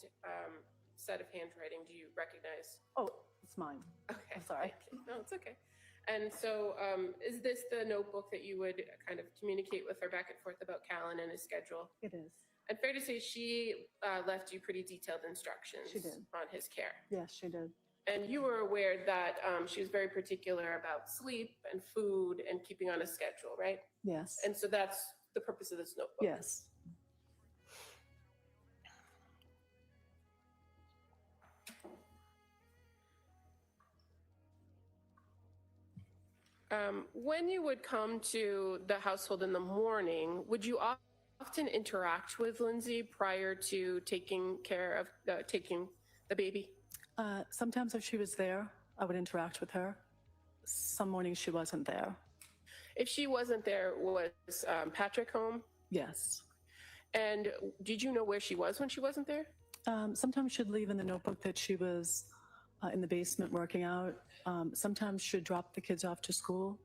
set of handwriting, do you recognize? Oh, it's mine. Okay. I'm sorry. No, it's okay. And so is this the notebook that you would kind of communicate with her back and forth about Callan and his schedule? It is. And fair to say she left you pretty detailed instructions She did. on his care. Yes, she did. And you were aware that she was very particular about sleep and food and keeping on a schedule, right? Yes. And so that's the purpose of this notebook. Yes. When you would come to the household in the morning, would you often interact with Lindsay prior to taking care of taking the baby? Sometimes if she was there, I would interact with her. Some mornings she wasn't there. If she wasn't there, was Patrick home? Yes. And did you know where she was when she wasn't there? Sometimes she'd leave in the notebook that she was in the basement working out. Sometimes she'd drop the kids off to school.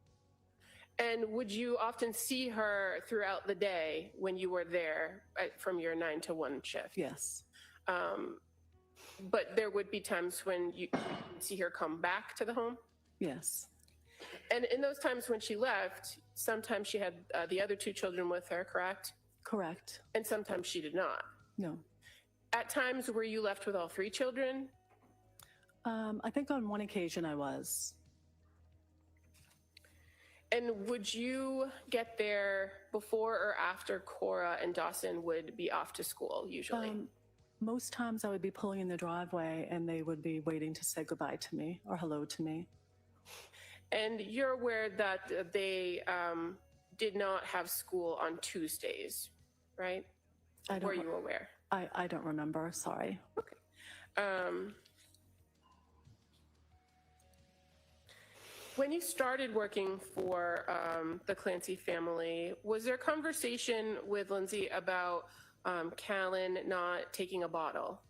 And would you often see her throughout the day when you were there from your 9 to 1 shift? Yes. But there would be times when you see her come back to the home? Yes. And in those times when she left, sometimes she had the other 2 children with her, correct? Correct. And sometimes she did not. No. At times, were you left with all 3 children? I think on one occasion I was. And would you get there before or after Cora and Dawson would be off to school usually? Most times I would be pulling in the driveway and they would be waiting to say goodbye to me or hello to me. And you're aware that they did not have school on Tuesdays, right? Were you aware? I don't remember, sorry. Okay. When you started working for the Clancy family, was there conversation with Lindsay about Callan not taking a bottle?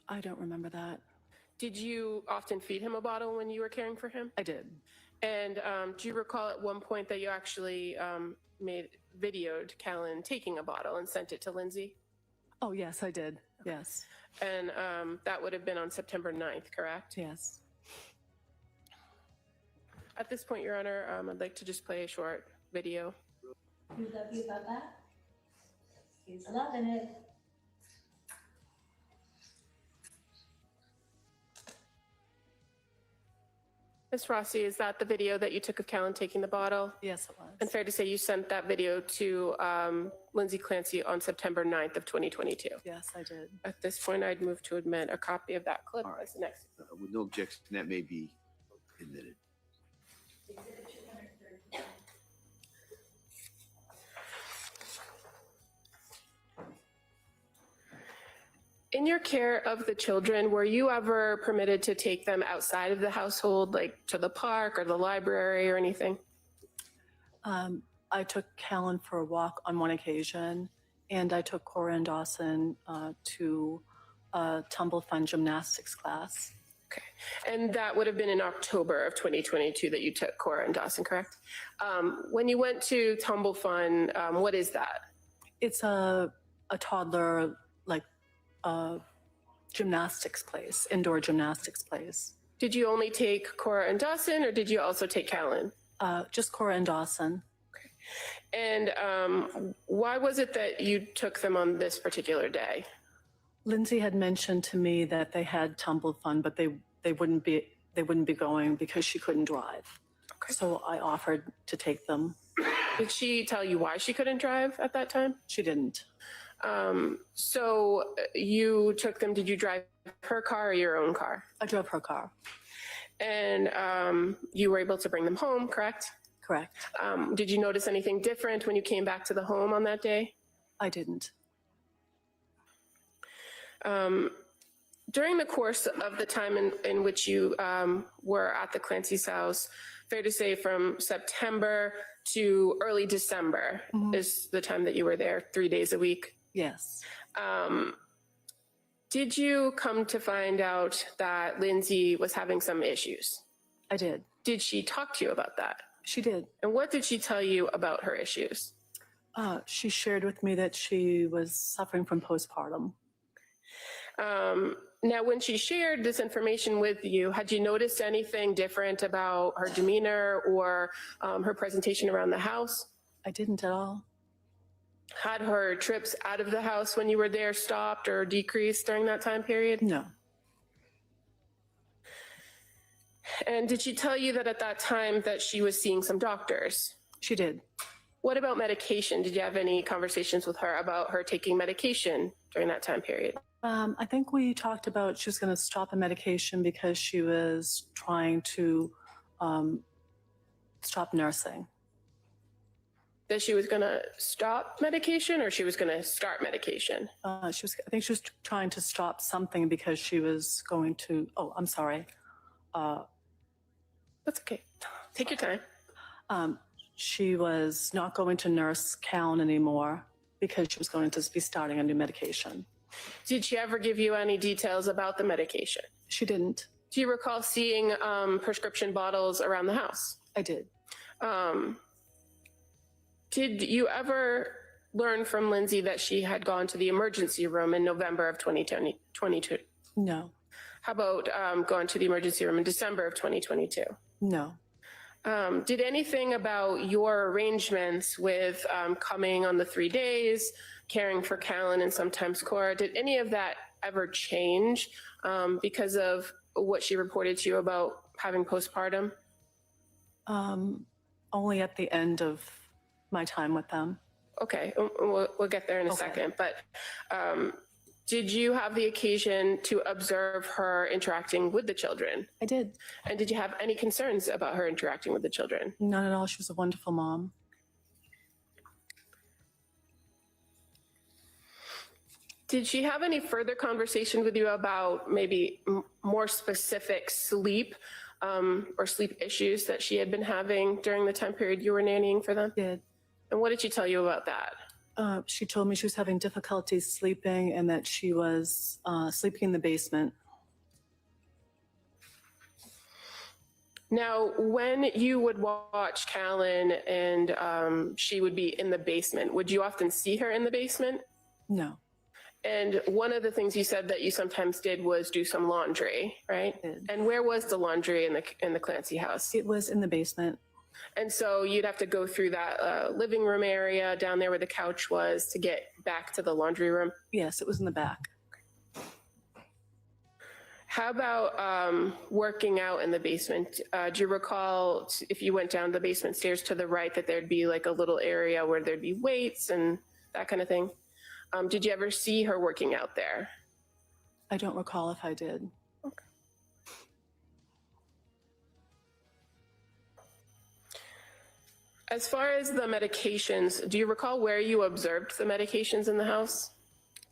I don't remember that. Did you often feed him a bottle when you were caring for him? I did. And do you recall at one point that you actually videoed Callan taking a bottle and sent it to Lindsay? Oh, yes, I did. Yes. And that would have been on September 9th, correct? Yes. At this point, Your Honor, I'd like to just play a short video. You love you about that? He's loving it. Ms. Rossi, is that the video that you took of Callan taking the bottle? Yes, it was. And fair to say you sent that video to Lindsay Clancy on September 9th of 2022? Yes, I did. At this point, I'd move to admit a copy of that clip as the next. With no objection, that may be admitted. In your care of the children, were you ever permitted to take them outside of the household, like to the park or the library or anything? I took Callan for a walk on one occasion, and I took Cora and Dawson to a tumble fun gymnastics class. And that would have been in October of 2022 that you took Cora and Dawson, correct? When you went to Tumble Fun, what is that? It's a toddler, like, gymnastics place, indoor gymnastics place. Did you only take Cora and Dawson, or did you also take Callan? Just Cora and Dawson. And why was it that you took them on this particular day? Lindsay had mentioned to me that they had Tumble Fun, but they wouldn't be going because she couldn't drive. Okay. So I offered to take them. Did she tell you why she couldn't drive at that time? She didn't. So you took them. Did you drive her car or your own car? I drove her car. And you were able to bring them home, correct? Correct. Did you notice anything different when you came back to the home on that day? I didn't. During the course of the time in which you were at the Clancy's house, fair to say from September to early December is the time that you were there, 3 days a week? Yes. Did you come to find out that Lindsay was having some issues? I did. Did she talk to you about that? She did. And what did she tell you about her issues? She shared with me that she was suffering from postpartum. Now, when she shared this information with you, had you noticed anything different about her demeanor or her presentation around the house? I didn't at all. Had her trips out of the house when you were there stopped or decreased during that time period? No. And did she tell you that at that time that she was seeing some doctors? She did. What about medication? Did you have any conversations with her about her taking medication during that time period? I think we talked about she was going to stop the medication because she was trying to stop nursing. That she was going to stop medication or she was going to start medication? I think she was trying to stop something because she was going to, oh, I'm sorry. That's okay. Take your time. She was not going to nurse Callan anymore because she was going to be starting a new medication. Did she ever give you any details about the medication? She didn't. Do you recall seeing prescription bottles around the house? I did. Did you ever learn from Lindsay that she had gone to the emergency room in November of 2022? No. How about going to the emergency room in December of 2022? No. Did anything about your arrangements with coming on the 3 days, caring for Callan and sometimes Cora, did any of that ever change because of what she reported to you about having postpartum? Only at the end of my time with them. Okay, we'll get there in a second. But did you have the occasion to observe her interacting with the children? I did. And did you have any concerns about her interacting with the children? None at all. She was a wonderful mom. Did she have any further conversation with you about maybe more specific sleep or sleep issues that she had been having during the time period you were nannying for them? She did. And what did she tell you about that? She told me she was having difficulty sleeping and that she was sleeping in the basement. Now, when you would watch Callan and she would be in the basement, would you often see her in the basement? No. And one of the things you said that you sometimes did was do some laundry, right? And where was the laundry in the Clancy house? It was in the basement. And so you'd have to go through that living room area down there where the couch was to get back to the laundry room? Yes, it was in the back. How about working out in the basement? Do you recall if you went down the basement stairs to the right that there'd be like a little area where there'd be weights and that kind of thing? Did you ever see her working out there? I don't recall if I did. Okay. As far as the medications, do you recall where you observed the medications in the house?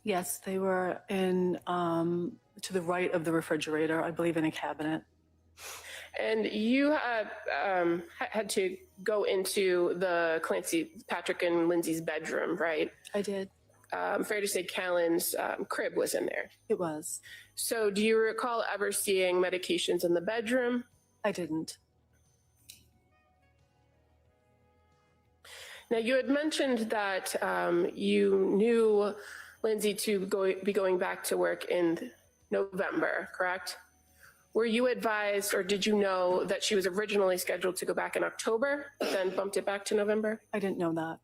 Yes, they were in to the right of the refrigerator, I believe in a cabinet. And you had to go into the Clancy, Patrick and Lindsay's bedroom, right? I did. fair to say Callan's crib was in there. It was. So do you recall ever seeing medications in the bedroom? I didn't. Now, you had mentioned that you knew Lindsay to be going back to work in November, correct? Were you advised, or did you know that she was originally scheduled to go back in October, then bumped it back to November? I didn't know that.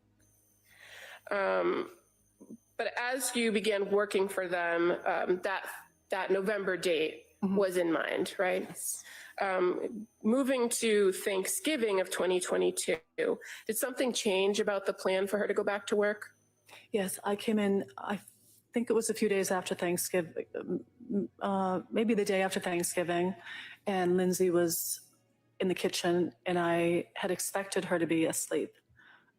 But as you began working for them, that November date was in mind, right? Yes. Moving to Thanksgiving of 2022, did something change about the plan for her to go back to work? Yes, I came in, I think it was a few days after Thanksgiving, maybe the day after Thanksgiving, and Lindsay was in the kitchen, and I had expected her to be asleep.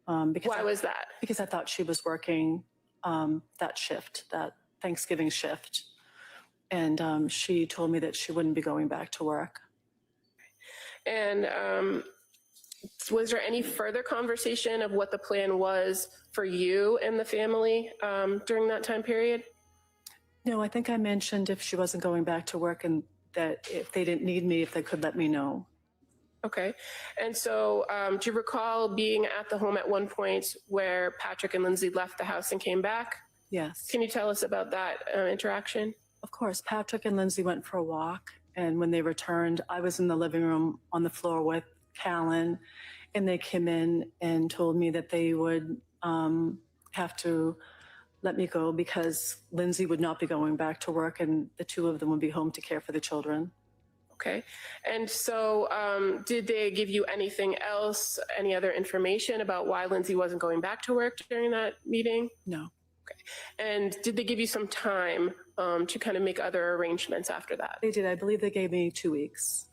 Why was that? Because I thought she was working that shift, that Thanksgiving shift. And she told me that she wouldn't be going back to work. And was there any further conversation of what the plan was for you and the family during that time period? No, I think I mentioned if she wasn't going back to work and that if they didn't need me, if they could let me know. Okay. And so do you recall being at the home at one point where Patrick and Lindsay left the house and came back? Yes. Can you tell us about that interaction? Of course. Patrick and Lindsay went for a walk. And when they returned, I was in the living room on the floor with Callan. And they came in and told me that they would have to let me go because Lindsay would not be going back to work and the two of them would be home to care for the children. Okay. And so did they give you anything else, any other information about why Lindsay wasn't going back to work during that meeting? No. Okay. And did they give you some time to kind of make other arrangements after that? They did. I believe they gave me 2 weeks.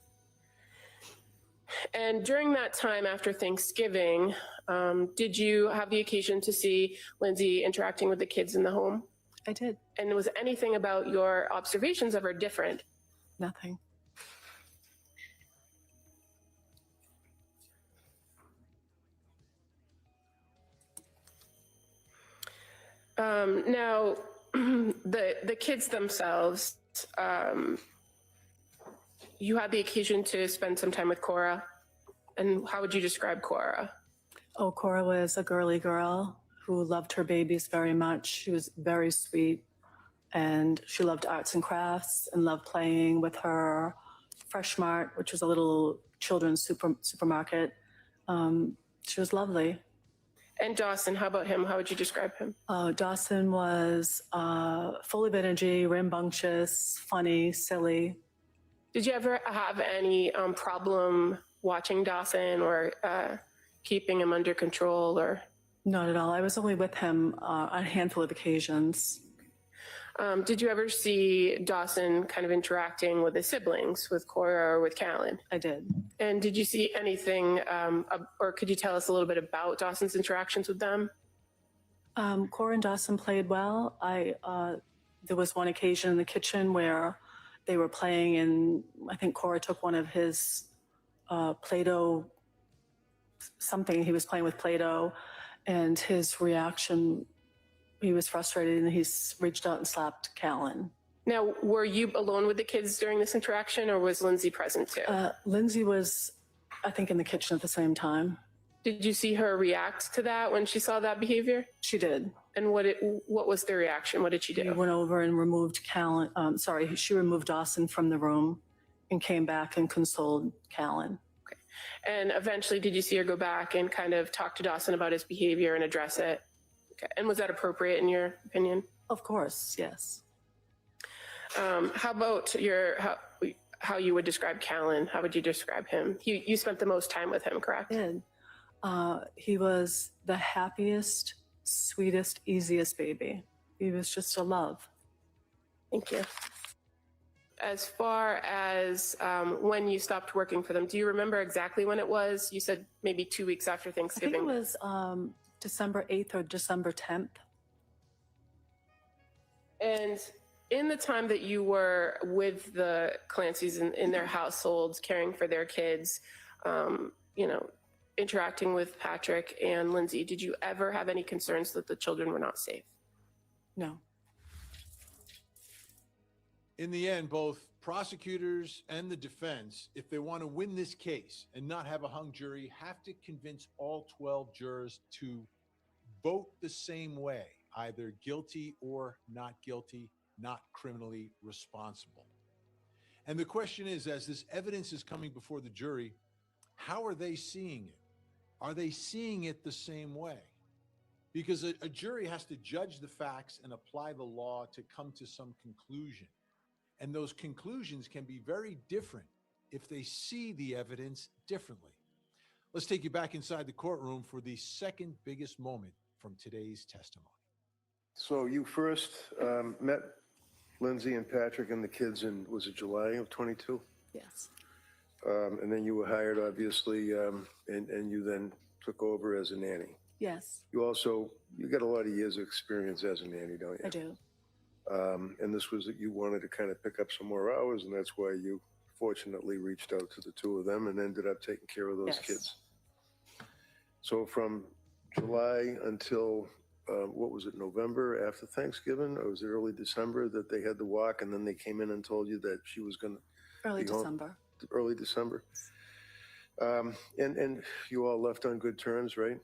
And during that time after Thanksgiving, did you have the occasion to see Lindsay interacting with the kids in the home? I did. And was anything about your observations of her different? Nothing. Now, the kids themselves, you had the occasion to spend some time with Cora. And how would you describe Cora? Oh, Cora was a girly girl who loved her babies very much. She was very sweet and she loved arts and crafts and loved playing with her Fresh Mart, which was a little children's supermarket. She was lovely. And Dawson, how about him? How would you describe him? Dawson was full of energy, rambunctious, funny, silly. Did you ever have any problem watching Dawson or keeping him under control? Or Not at all. I was only with him on a handful of occasions. Did you ever see Dawson kind of interacting with his siblings, with Cora or with Callan? I did. And did you see anything, or could you tell us a little bit about Dawson's interactions with them? Cora and Dawson played well. There was one occasion in the kitchen where they were playing and I think Cora took one of his Play-Doh, something, he was playing with Play-Doh, and his reaction, he was frustrated and he's reached out and slapped Callan. Now, were you alone with the kids during this interaction or was Lindsay present too? Lindsay was, I think, in the kitchen at the same time. Did you see her react to that when she saw that behavior? She did. And what was the reaction? What did she do? She went over and removed she removed Dawson from the room and came back and consoled Callan. Okay. And eventually, did you see her go back and kind of talk to Dawson about his behavior and address it? Okay. And was that appropriate in your opinion? Of course, yes. How about how you would describe Callan? How would you describe him? You spent the most time with him, correct? I did. He was the happiest, sweetest, easiest baby. He was just a love. Thank you. As far as when you stopped working for them, do you remember exactly when it was? You said maybe 2 weeks after Thanksgiving. I think it was December 8th or December 10th. And in the time that you were with the Clancys in their households, caring for their kids, interacting with Patrick and Lindsay, did you ever have any concerns that the children were not safe? No. In the end, both prosecutors and the defense, if they want to win this case and not have a hung jury, have to convince all 12 jurors to vote the same way, either guilty or not guilty, not criminally responsible. And the question is, as this evidence is coming before the jury, how are they seeing it? Are they seeing it the same way? Because a jury has to judge the facts and apply the law to come to some conclusion. And those conclusions can be very different if they see the evidence differently. Let's take you back inside the courtroom for the second biggest moment from today's testimony. So you first met Lindsay and Patrick and the kids in, was it July of 22? Yes. And then you were hired, obviously, and you then took over as a nanny. Yes, You got a lot of years of experience as a nanny, don't you? I do. And this was that you wanted to kind of pick up some more hours, and that's why you fortunately reached out to the two of them and ended up taking care of those Yes. kids. So from July until, what was it, November after Thanksgiving, or was it early December that they had the walk, and then they came in and told you that she was going to Early be home? December. Early December. And you all left on good terms, right?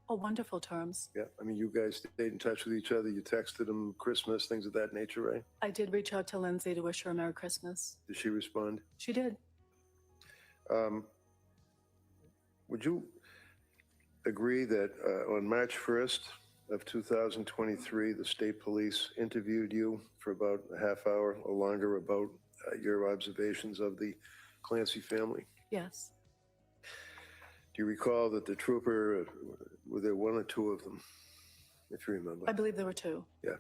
Oh, wonderful terms. Yeah. I mean, you guys stayed in touch with each other. You texted them Christmas, things of that nature, right? I did reach out to Lindsay to wish her a Merry Christmas. Did she respond? She did. Would you agree that on March 1st of 2023, the state police interviewed you for about a half hour or longer about your observations of the Clancy family? Yes. Do you recall that the trooper, were there one or two of them, if you remember? I believe there were two. Yeah.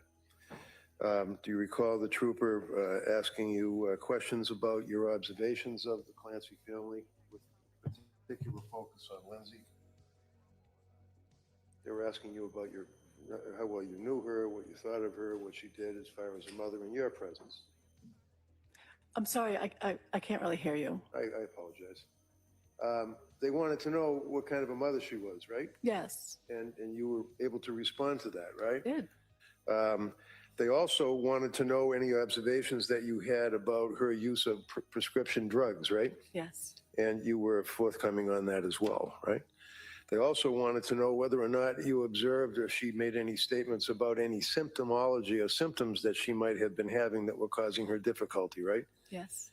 Do you recall the trooper asking you questions about your observations of the Clancy family with particular focus on Lindsay? They were asking you about how well you knew her, what you thought of her, what she did as far as a mother in your presence. I'm sorry, I can't really hear you. I apologize. They wanted to know what kind of a mother she was, right? Yes. And you were able to respond to that, right? I did. They also wanted to know any observations that you had about her use of prescription drugs, right? Yes. And you were forthcoming on that as well, right? They also wanted to know whether or not you observed or she made any statements about any symptomology or symptoms that she might have been having that were causing her difficulty, right? Yes.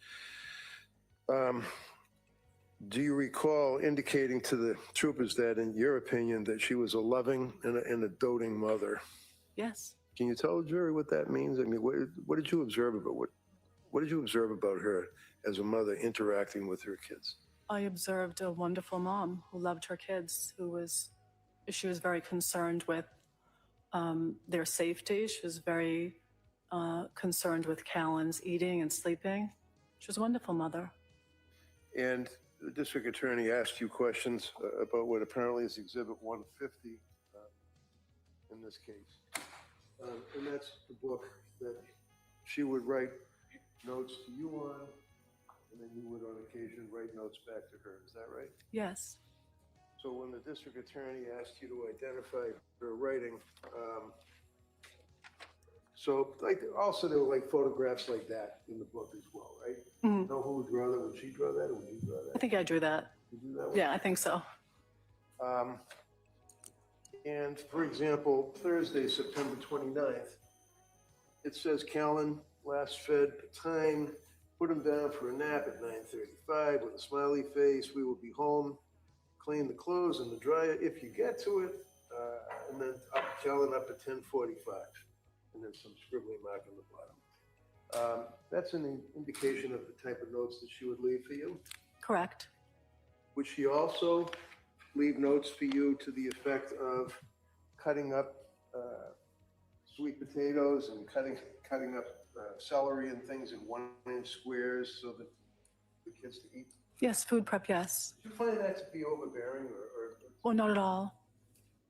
Do you recall indicating to the troopers that, in your opinion, that she was a loving and a doting mother? Yes. Can you tell the jury what that means? I mean, what did you observe about what did you observe about her as a mother interacting with her kids? I observed a wonderful mom who loved her kids, she was very concerned with their safety. She was very concerned with Callan's eating and sleeping. She was a wonderful mother. And the district attorney asked you questions about what apparently is Exhibit 150 in this case. And that's the book that she would write notes to you on, and then you would on occasion write notes back to her. Is that right? Yes. So when the district attorney asked you to identify her writing, so like also there were like photographs like that in the book as well, right? Mhm. Know who would draw that? Would she draw that or would you draw that? I think I drew that. You drew that one? Yeah, I think so. And for example, Thursday, September 29th, it says Callan last fed time, put him down for a nap at 9:35 with a smiley face. We will be home, clean the clothes in the dryer if you get to it. And then Callan up at 10:45. And then some scribbling mark on the bottom. That's an indication of the type of notes that she would leave for you. Correct. Would she also leave notes for you to the effect of cutting up sweet potatoes and cutting up celery and things in 1-inch squares so that the kids to eat? Yes, food prep, yes. Did you find that to be overbearing or Well, not at all.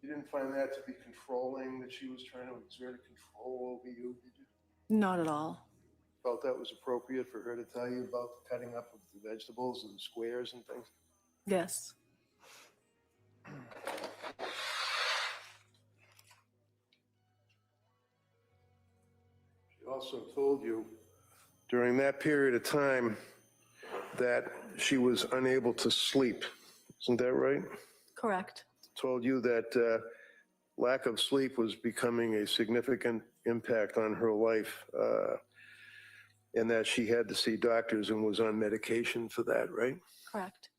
you didn't find that to be controlling, that she was trying to exert a control over you, did you? Not at all. Felt that was appropriate for her to tell you about the cutting up of the vegetables and squares and things? Yes. also told you during that period of time that she was unable to sleep. Isn't that right? Correct. Told you that lack of sleep was becoming a significant impact on her life, and that she had to see doctors and was on medication for that, right? Correct.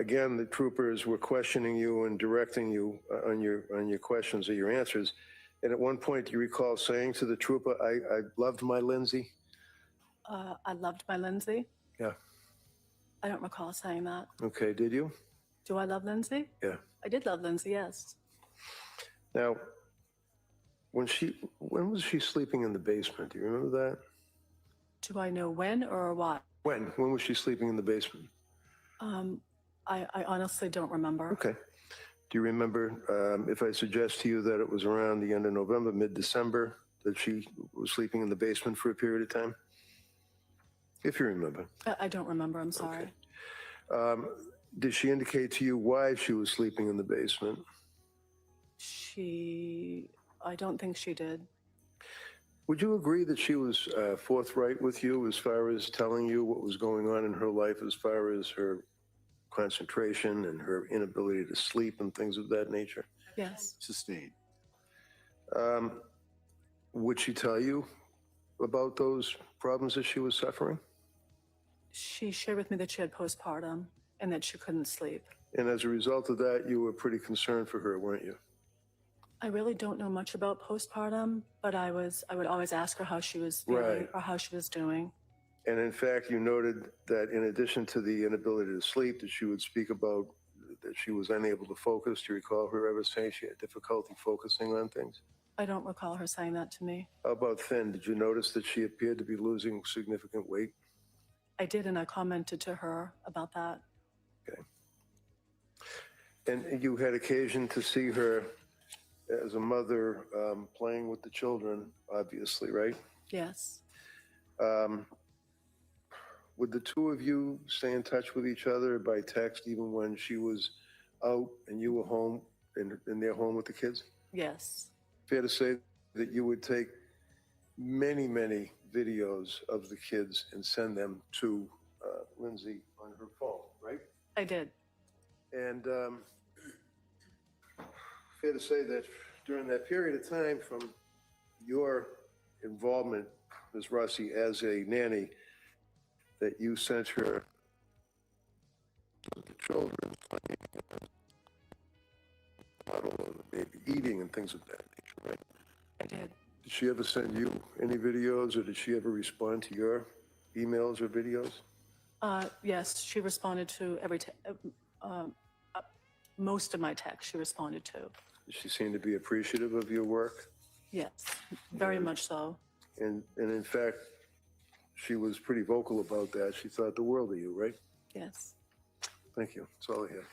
Again, the troopers were questioning you and directing you on your questions or your answers. And at one point, do you recall saying to the trooper, I loved my Lindsay? I loved my Lindsay. Yeah. I don't recall saying that. Okay, did you? Do I love Lindsay? Yeah. I did love Lindsay, yes. Now, when was she sleeping in the basement? Do you remember that? Do I know when or what? When was she sleeping in the basement? I honestly don't remember. Okay. Do you remember if I suggest to you that it was around the end of November, mid-December, that she was sleeping in the basement for a period of time? If you remember. I don't remember, I'm sorry. Did she indicate to you why she was sleeping in the basement? I don't think she did. Would you agree that she was forthright with you as far as telling you what was going on in her life, as far as her concentration and her inability to sleep and things of that nature? Yes. Sustained. Would she tell you about those problems that she was suffering? She shared with me that she had postpartum and that she couldn't sleep. And as a result of that, you were pretty concerned for her, weren't you? I really don't know much about postpartum, but I would always ask her how she was feeling Right. or how she was doing. And in fact, you noted that in addition to the inability to sleep, that she would speak about that she was unable to focus. Do you recall her ever saying she had difficulty focusing on things? I don't recall her saying that to me. How about thin? Did you notice that she appeared to be losing significant weight? I did, and I commented to her about that. Okay. And you had occasion to see her as a mother playing with the children, obviously, right? Yes. Would the two of you stay in touch with each other by text even when she was out and you were home in their home with the kids? Yes. Fair to say that you would take many, many videos of the kids and send them to Lindsay on her phone, right? I did. And fair to say that during that period of time from your involvement, Ms. Rossi, as a nanny, that you sent her the children playing, maybe eating and things of that nature, right? I did. Did she ever send you any videos, or did she ever respond to your emails or videos? Yes, she responded to most of my texts she responded to. Did she seem to be appreciative of your work? Yes, very much so. And in fact, she was pretty vocal about that. She thought the world of you, right? Yes. Thank you. That's all I have.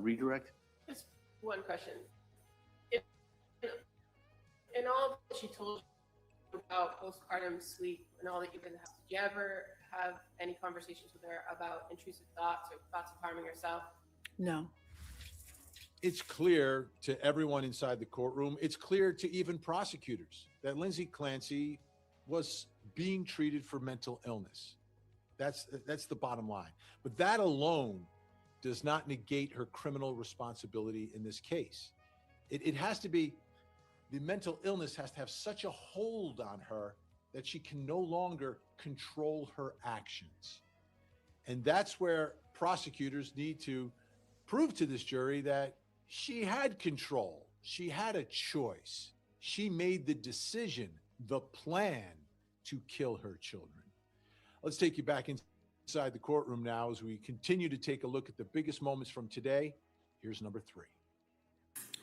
Redirect? Just one question. In all that she told you about postpartum sleep and all that you've been, did you ever have any conversations with her about intrusive thoughts or thoughts of harming yourself? No. It's clear to everyone inside the courtroom, it's clear to even prosecutors that Lindsay Clancy was being treated for mental illness. That's the bottom line. But that alone does not negate her criminal responsibility in this case. It has to be, the mental illness has to have such a hold on her that she can no longer control her actions. And that's where prosecutors need to prove to this jury that she had control. She had a choice. She made the decision, the plan to kill her children. Let's take you back inside the courtroom now as we continue to take a look at the biggest moments from today. Here's number 3.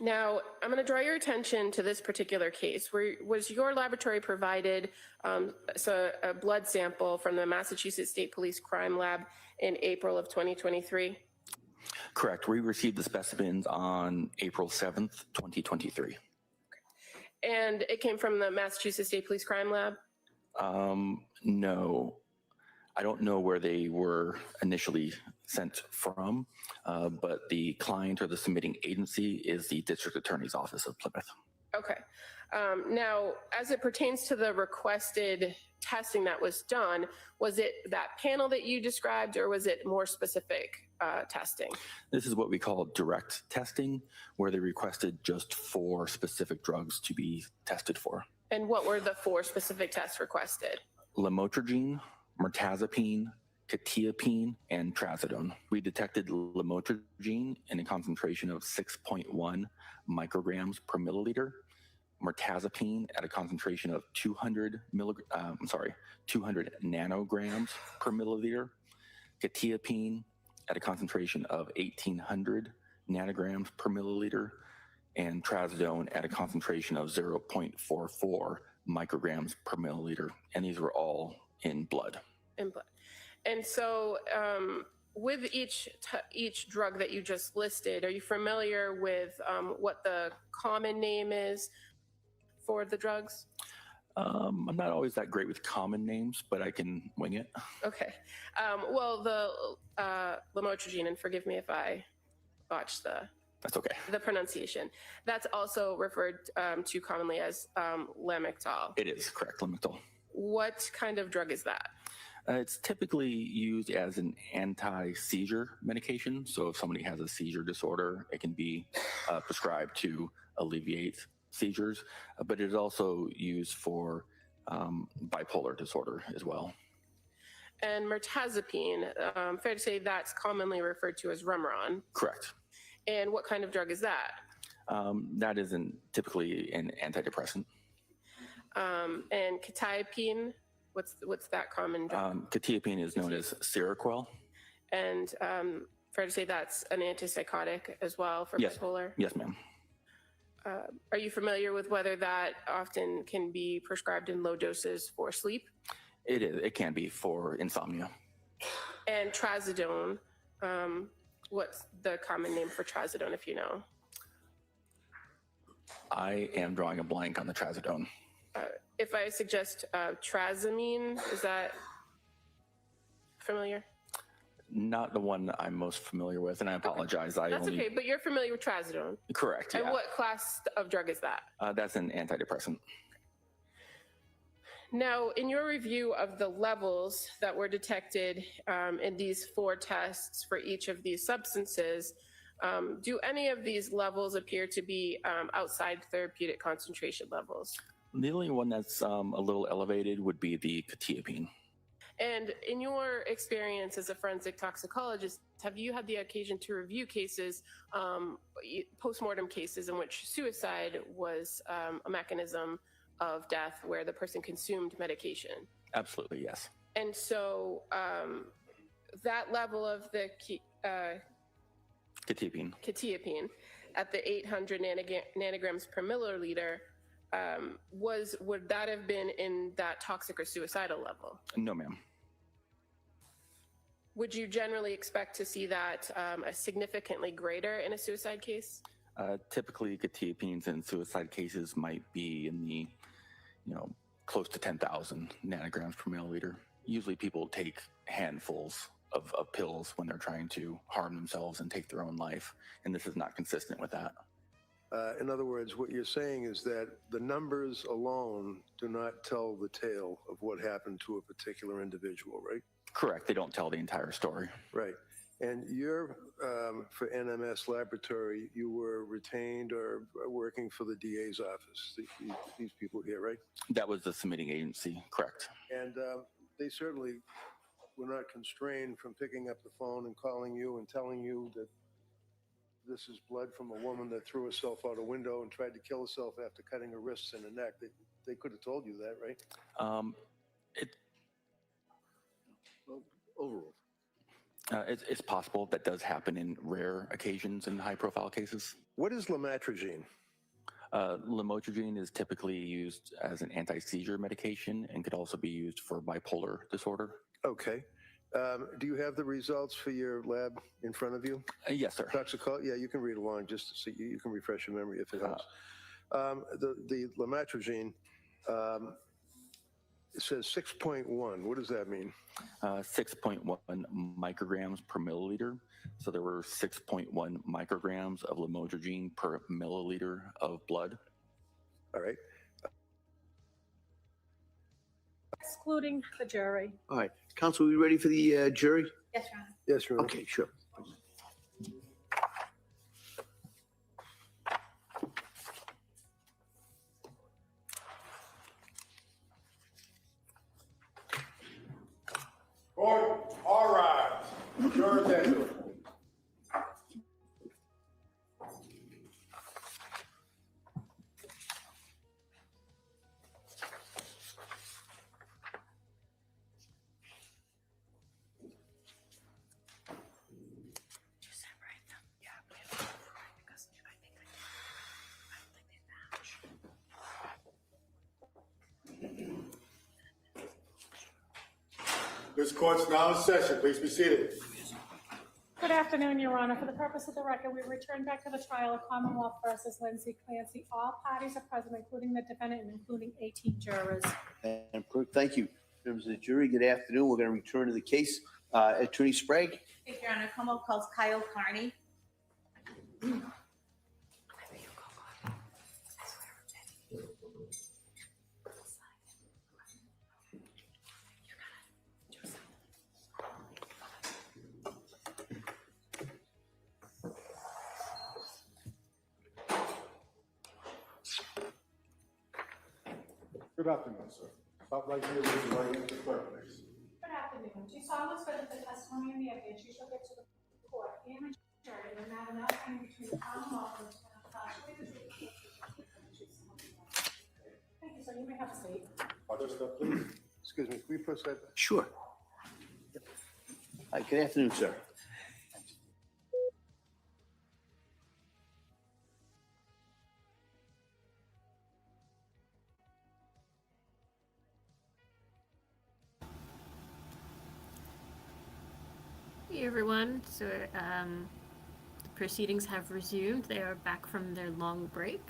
Now, I'm going to draw your attention to this particular case. Was your laboratory provided a blood sample from the Massachusetts State Police Crime Lab in April of 2023? Correct. We received the specimens on April 7th, 2023. And it came from the Massachusetts State Police Crime Lab? No. I don't know where they were initially sent from, but the client or the submitting agency is the District Attorney's Office of Plymouth. Okay. Now, as it pertains to the requested testing that was done, was it that panel that you described, or was it more specific testing? This is what we call direct testing, where they requested just 4 specific drugs to be tested for. And what were the 4 specific tests requested? Lamotrigine, mirtazapine, quetiapine, and trazodone. We detected lamotrigine in a concentration of 6.1 micrograms per milliliter, mirtazapine at a concentration of 200 nanograms per milliliter, quetiapine at a concentration of 1,800 nanograms per milliliter, and trazodone at a concentration of 0.44 micrograms per milliliter. And these were all in blood. In blood. And so with each drug that you just listed, are you familiar with what the common name is for the drugs? I'm not always that great with common names, but I can wing it. Okay. Well, the lamotrigine, and forgive me if I botched That's okay. the pronunciation, that's also referred to commonly as Lamictal. It is correct, Lamictal. What kind of drug is that? It's typically used as an anti-seizure medication. So if somebody has a seizure disorder, it can be prescribed to alleviate seizures, but it is also used for bipolar disorder as well. And mirtazapine, fair to say that's commonly referred to as Remeron. Correct. And what kind of drug is that? That isn't typically an antidepressant. And quetiapine, what's that common drug? Quetiapine is known as Seroquel. And fair to say that's an antipsychotic as well for bipolar? Yes, ma'am. Are you familiar with whether that often can be prescribed in low doses for sleep? It is. It can be for insomnia. And trazodone, what's the common name for trazodone, if you know? I am drawing a blank on the trazodone. If I suggest trazamine, is that familiar? Not the one I'm most familiar with, and I apologize. That's okay, but you're familiar with trazodone. Correct, And yeah. what class of drug is that? That's an antidepressant. Now, in your review of the levels that were detected in these 4 tests for each of these substances, do any of these levels appear to be outside therapeutic concentration levels? The only one that's a little elevated would be the quetiapine. And in your experience as a forensic toxicologist, have you had the occasion to review cases, post-mortem cases in which suicide was a mechanism of death where the person consumed medication? Absolutely, yes. And so that level of the quetiapine at the 800 nanograms per milliliter, would that have been in that toxic or suicidal level? No, ma'am. Would you generally expect to see that significantly greater in a suicide case? Typically, quetiapines in suicide cases might be in the, close to 10,000 nanograms per milliliter. Usually people take handfuls of pills when they're trying to harm themselves and take their own life, and this is not consistent with that. In other words, what you're saying is that the numbers alone do not tell the tale of what happened to a particular individual, right? Correct. They don't tell the entire story. Right. And you're, for NMS Laboratory, you were retained or working for the DA's office, these people here, right? That was the submitting agency, correct. And they certainly were not constrained from picking up the phone and calling you and telling you that this is blood from a woman that threw herself out a window and tried to kill herself after cutting her wrists and her neck. They could have told you that, right? Overall. It's possible that does happen in rare occasions in high-profile cases. What is lamotrigine? Lamotrigine is typically used as an anti-seizure medication and could also be used for bipolar disorder. Okay. Do you have the results for your lab in front of you? Yes, sir. Toxicology? Yeah, you can read along just to see. You can refresh your memory if it helps. The lamotrigine, it says 6.1. What does that mean? 6.1 micrograms per milliliter. So there were 6.1 micrograms of lamotrigine per milliliter of blood. All right. Excluding the jury. All right. Counsel, are we ready for the jury? Yes, Your Honor. Yes, Your Honor. Okay, sure. Court, all rise. Your attention. This court's now in session. Please be seated. Good afternoon, Your Honor. For the purpose of the record, we return back to the trial of Commonwealth versus Lindsay Clancy. All parties are present, including the defendant and including 18 jurors. And thank you. Members of the jury, good afternoon. We're going to return to the case. Attorney Sprague. Thank you, Your Honor. Commonwealth calls Kyle Carney. Good afternoon, sir. Stop right here with the right hand to the clerk, please. Good afternoon. Do you solemnly swear that the testimony and the evidence you shall give to the court and the jury will matter nothing between the Commonwealth and the Thank you, sir. You may have a seat. Just, please, excuse me, can we press that? Sure. Yep. All right, good afternoon, sir. Hey everyone, so the proceedings have resumed. They are back from their long break,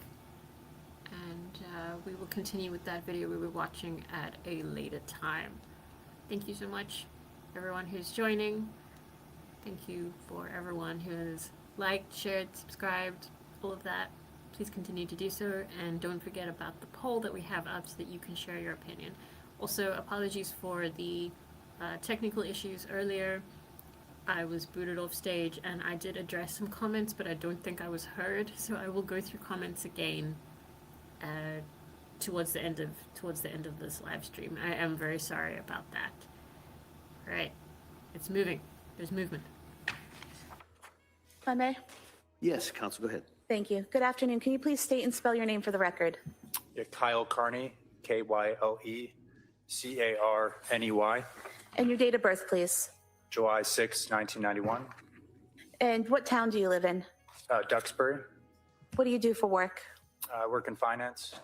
and we will continue with that video we were watching at a later time. Thank you so much everyone who's joining. Thank you for everyone who has liked, shared, subscribed, all of that. Please continue to do so, and don't forget about the poll that we have up so that you can share your opinion. Also, apologies for the technical issues earlier. I was booted off stage and I did address some comments, but I don't think I was heard, so I will go through comments again towards the end of this live stream. I am very sorry about that. All right, it's moving. There's movement. If I may? Yes, counsel, go ahead. Thank you. Good afternoon. Can you please state and spell your name for the record? Yeah, Kyle Carney, Kyle Carney. And your date of birth, please. July 6, 1991. And what town do you live in? Duxbury. What do you do for work? I work in finance.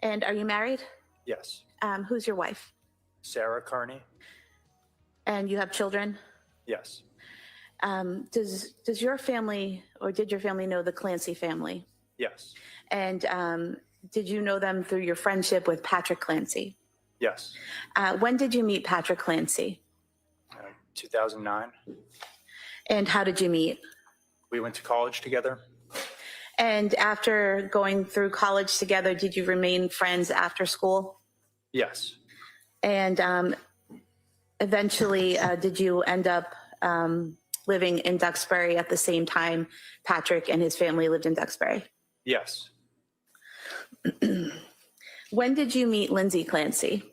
And are you married? Yes. Who's your wife? Sarah Carney. And you have children? Yes. Does your family, or did your family know the Clancy family? Yes. And did you know them through your friendship with Patrick Clancy? Yes. When did you meet Patrick Clancy? 2009. And how did you meet? We went to college together. And after going through college together, did you remain friends after school? Yes. And eventually, did you end up living in Duxbury at the same time Patrick and his family lived in Duxbury? Yes. When did you meet Lindsay Clancy?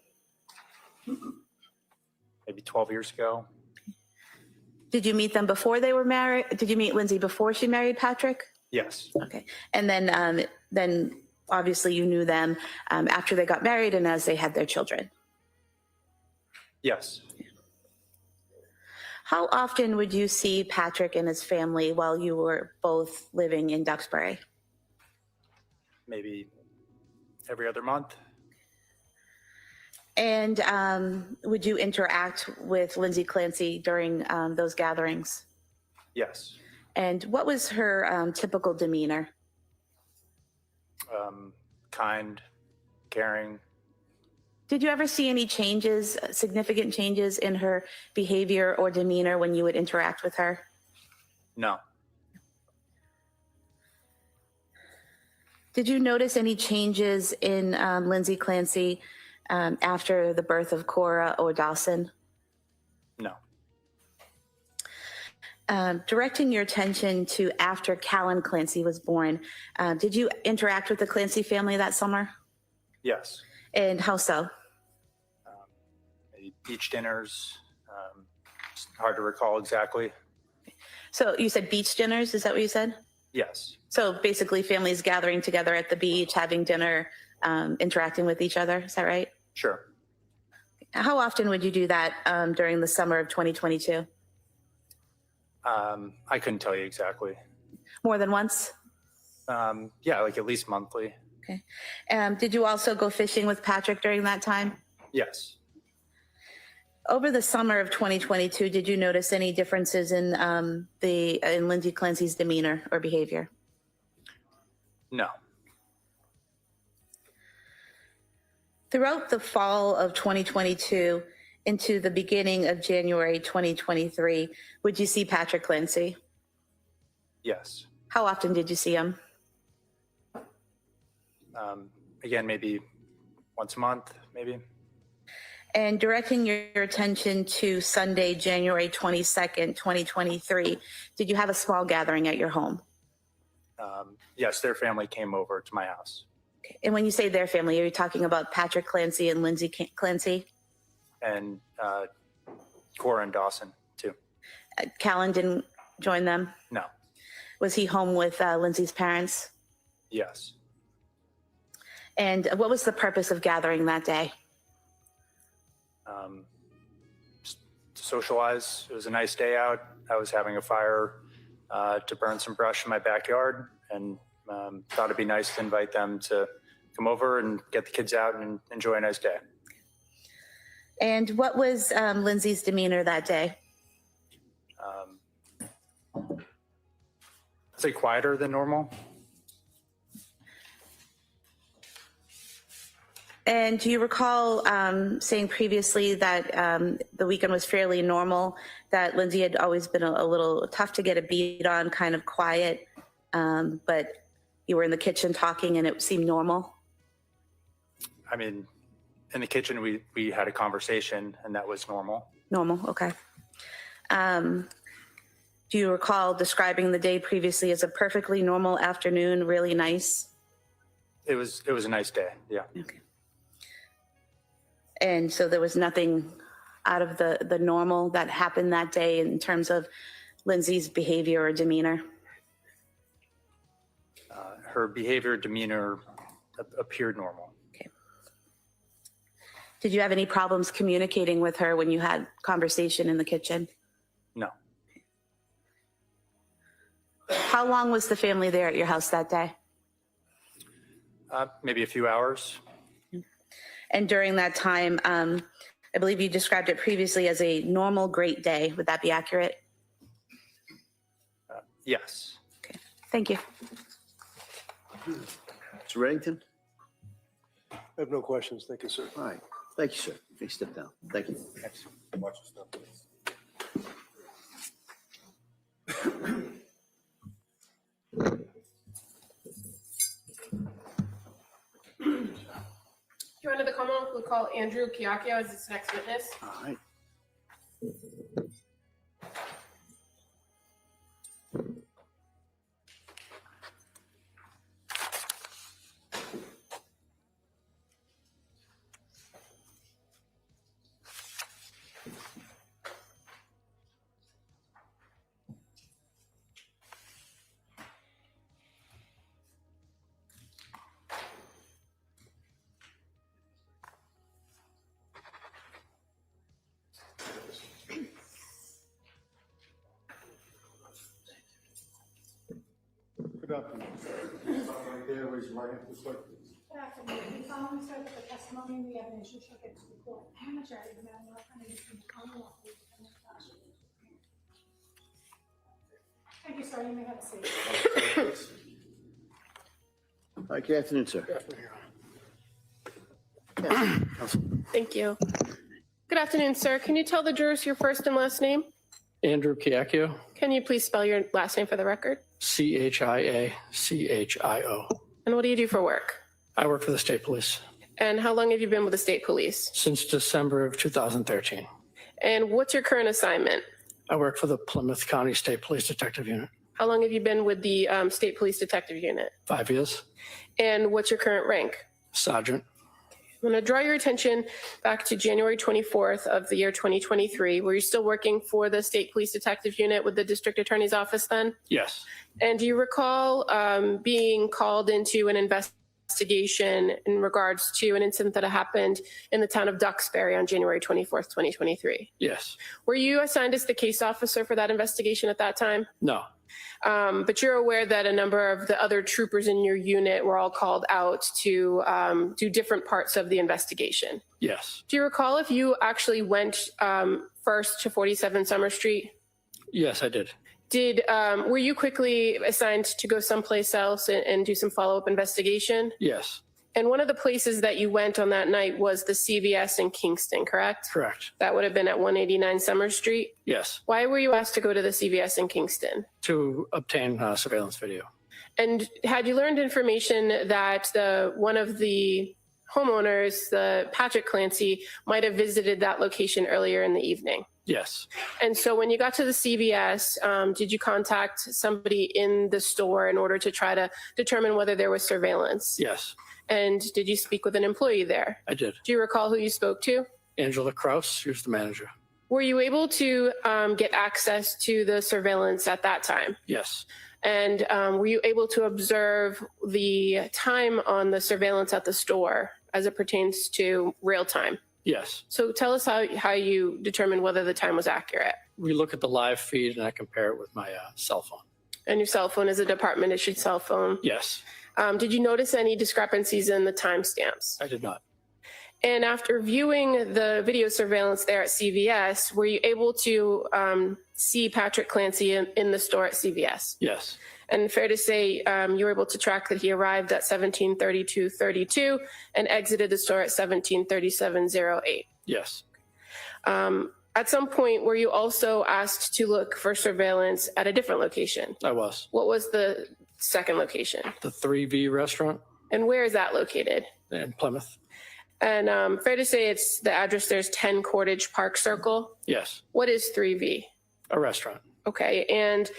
Maybe 12 years ago. Did you meet them before they were married? Did you meet Lindsay before she married Patrick? Yes. Okay. And then obviously you knew them after they got married and as they had their children. Yes. How often would you see Patrick and his family while you were both living in Duxbury? Maybe every other month. And would you interact with Lindsay Clancy during those gatherings? Yes. And what was her typical demeanor? Kind, caring. Did you ever see any changes, significant changes in her behavior or demeanor when you would interact with her? No. Did you notice any changes in Lindsay Clancy after the birth of Cora or Dawson? No. Directing your attention to after Callan Clancy was born, did you interact with the Clancy family that summer? Yes. And how so? Beach dinners. It's hard to recall exactly. So you said beach dinners, is that what you said? Yes. So basically families gathering together at the beach, having dinner, interacting with each other, is that right? Sure. How often would you do that during the summer of 2022? I couldn't tell you exactly. More than once? Yeah, like at least monthly. Okay. Did you also go fishing with Patrick during that time? Yes. Over the summer of 2022, did you notice any differences in in Lindsay Clancy's demeanor or behavior? No. Throughout the fall of 2022 into the beginning of January 2023, would you see Patrick Clancy? Yes. How often did you see him? Again, maybe once a month, maybe. And directing your attention to Sunday, January 22nd, 2023, did you have a small gathering at your home? Yes, their family came over to my house. Okay. And when you say their family, are you talking about Patrick Clancy and Lindsay Clancy? And Cora and Dawson, too. Callan didn't join them? No. Was he home with Lindsay's parents? Yes. And what was the purpose of gathering that day? Just to socialize. It was a nice day out. I was having a fire to burn some brush in my backyard, and thought it'd be nice to invite them to come over and get the kids out and enjoy a nice day. And what was Lindsay's demeanor that day? I'd say quieter than normal. And do you recall saying previously that the weekend was fairly normal, that Lindsay had always been a little tough to get a beat on, kind of quiet, but you were in the kitchen talking and it seemed normal? I mean, in the kitchen, we had a conversation and that was normal. Normal, okay. Do you recall describing the day previously as a perfectly normal afternoon, really nice? It was a nice day, yeah. Okay. And so there was nothing out of the normal that happened that day in terms of Lindsay's behavior or demeanor? Her behavior, demeanor appeared normal. Okay. Did you have any problems communicating with her when you had conversation in the kitchen? No. How long was the family there at your house that day? Maybe a few hours. And during that time, I believe you described it previously as a normal, great day. Would that be accurate? Yes. Okay. Thank you. Mr. Reddington? I have no questions. Thank you, sir. All right. Thank you, sir. Please step down. Thank you. Thanks. Watch your stuff, please. Your Honor, the Commonwealth will call Andrew Chiacchio as its next witness. All right. Good afternoon, sir. Right there, raise your right hand, please, sir. Good afternoon. The following said that the testimony in the evidence you shall give to the court and the jury, no matter what kind of the Commonwealth will defend the fashion. Thank you, sir. You may have a seat. All right, good afternoon, sir. Thank you. Good afternoon, sir. Can you tell the jurors your first and last name? Andrew Chiacchio, Can you please spell your last name for the record? Chiachio. And what do you do for work? I work for the state police And how long have you been with the state police? since December of 2013. And what's your current assignment? I work for the Plymouth County State Police Detective Unit. How long have you been with the state police detective unit? 5 years. And what's your current rank? Sergeant. I'm going to draw your attention back to January 24th of the year 2023. Were you still working for the state police detective unit with the district attorney's office then? Yes. And do you recall being called into an investigation in regards to an incident that happened in the town of Duxbury on January 24th, 2023? Yes. Were you assigned as the case officer for that investigation at that time? No. But you're aware that a number of the other troopers in your unit were all called out to do different parts of the investigation. Yes. Do you recall if you actually went first to 47 Summer Street? Yes, I did. Were you quickly assigned to go someplace else and do some follow-up investigation? Yes. And one of the places that you went on that night was the CVS in Kingston, correct? Correct. That would have been at 189 Summer Street? Yes. Why were you asked to go to the CVS in Kingston? To obtain surveillance video. And had you learned information that one of the homeowners, the Patrick Clancy, might have visited that location earlier in the evening? Yes. And so when you got to the CVS, did you contact somebody in the store in order to try to determine whether there was surveillance? Yes. And did you speak with an employee there? I did. Do you recall who you spoke to? Angela Kraus, she was the manager. Were you able to get access to the surveillance at that time? Yes. And were you able to observe the time on the surveillance at the store as it pertains to real time? Yes. So tell us how you determined whether the time was accurate. We look at the live feed and I compare it with my cell phone. And your cell phone is a department issued cell phone? Yes. Did you notice any discrepancies in the timestamps? I did not. And after viewing the video surveillance there at CVS, were you able to see Patrick Clancy in the store at CVS? Yes. And fair to say you were able to track that he arrived at 17:32:32 and exited the store at 17:37:08. Yes. At some point, were you also asked to look for surveillance at a different location? I was. What was the second location? The 3V restaurant. And where is that located? In Plymouth. And fair to say it's the address there's 10 Cordage Park Circle? Yes. What is 3V? A restaurant. Okay, and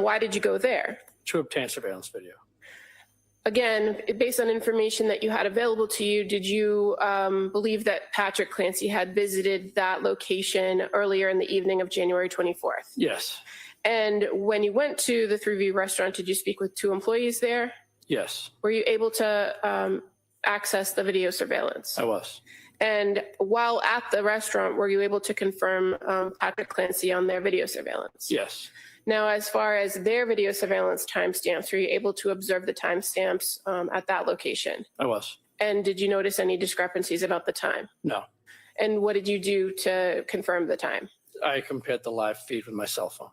why did you go there? To obtain surveillance video. Again, based on information that you had available to you, did you believe that Patrick Clancy had visited that location earlier in the evening of January 24th? Yes. And when you went to the 3V restaurant, did you speak with two employees there? Yes. Were you able to access the video surveillance? I was. And while at the restaurant, were you able to confirm Patrick Clancy on their video surveillance? Yes. Now, as far as their video surveillance timestamps, were you able to observe the timestamps at that location? I was. And did you notice any discrepancies about the time? No. And what did you do to confirm the time? I compared the live feed with my cell phone.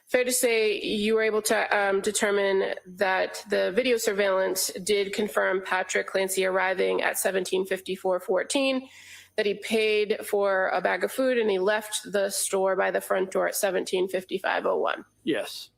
Fair to say you were able to determine that the video surveillance did confirm Patrick Clancy arriving at 17:54:14, that he paid for a bag of food and he left the store by the front door at 17:55:01. Yes.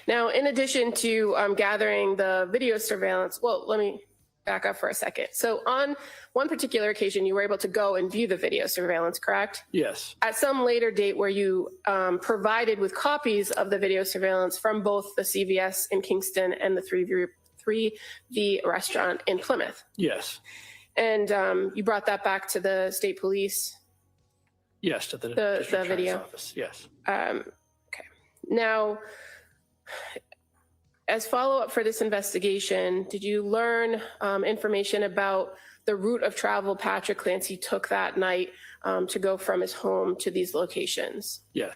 Now, in addition to gathering the video surveillance, well, let me back up for a second. So on one particular occasion, you were able to go and view the video surveillance, correct? Yes. At some later date where you provided with copies of the video surveillance from both the CVS in Kingston and the 3V restaurant in Plymouth. Yes. And you brought that back to the state police? Yes, to the the District video Attorney's office. Yes. Okay. Now, as follow-up for this investigation, did you learn information about the route of travel Patrick Clancy took that night to go from his home to these locations? Yes.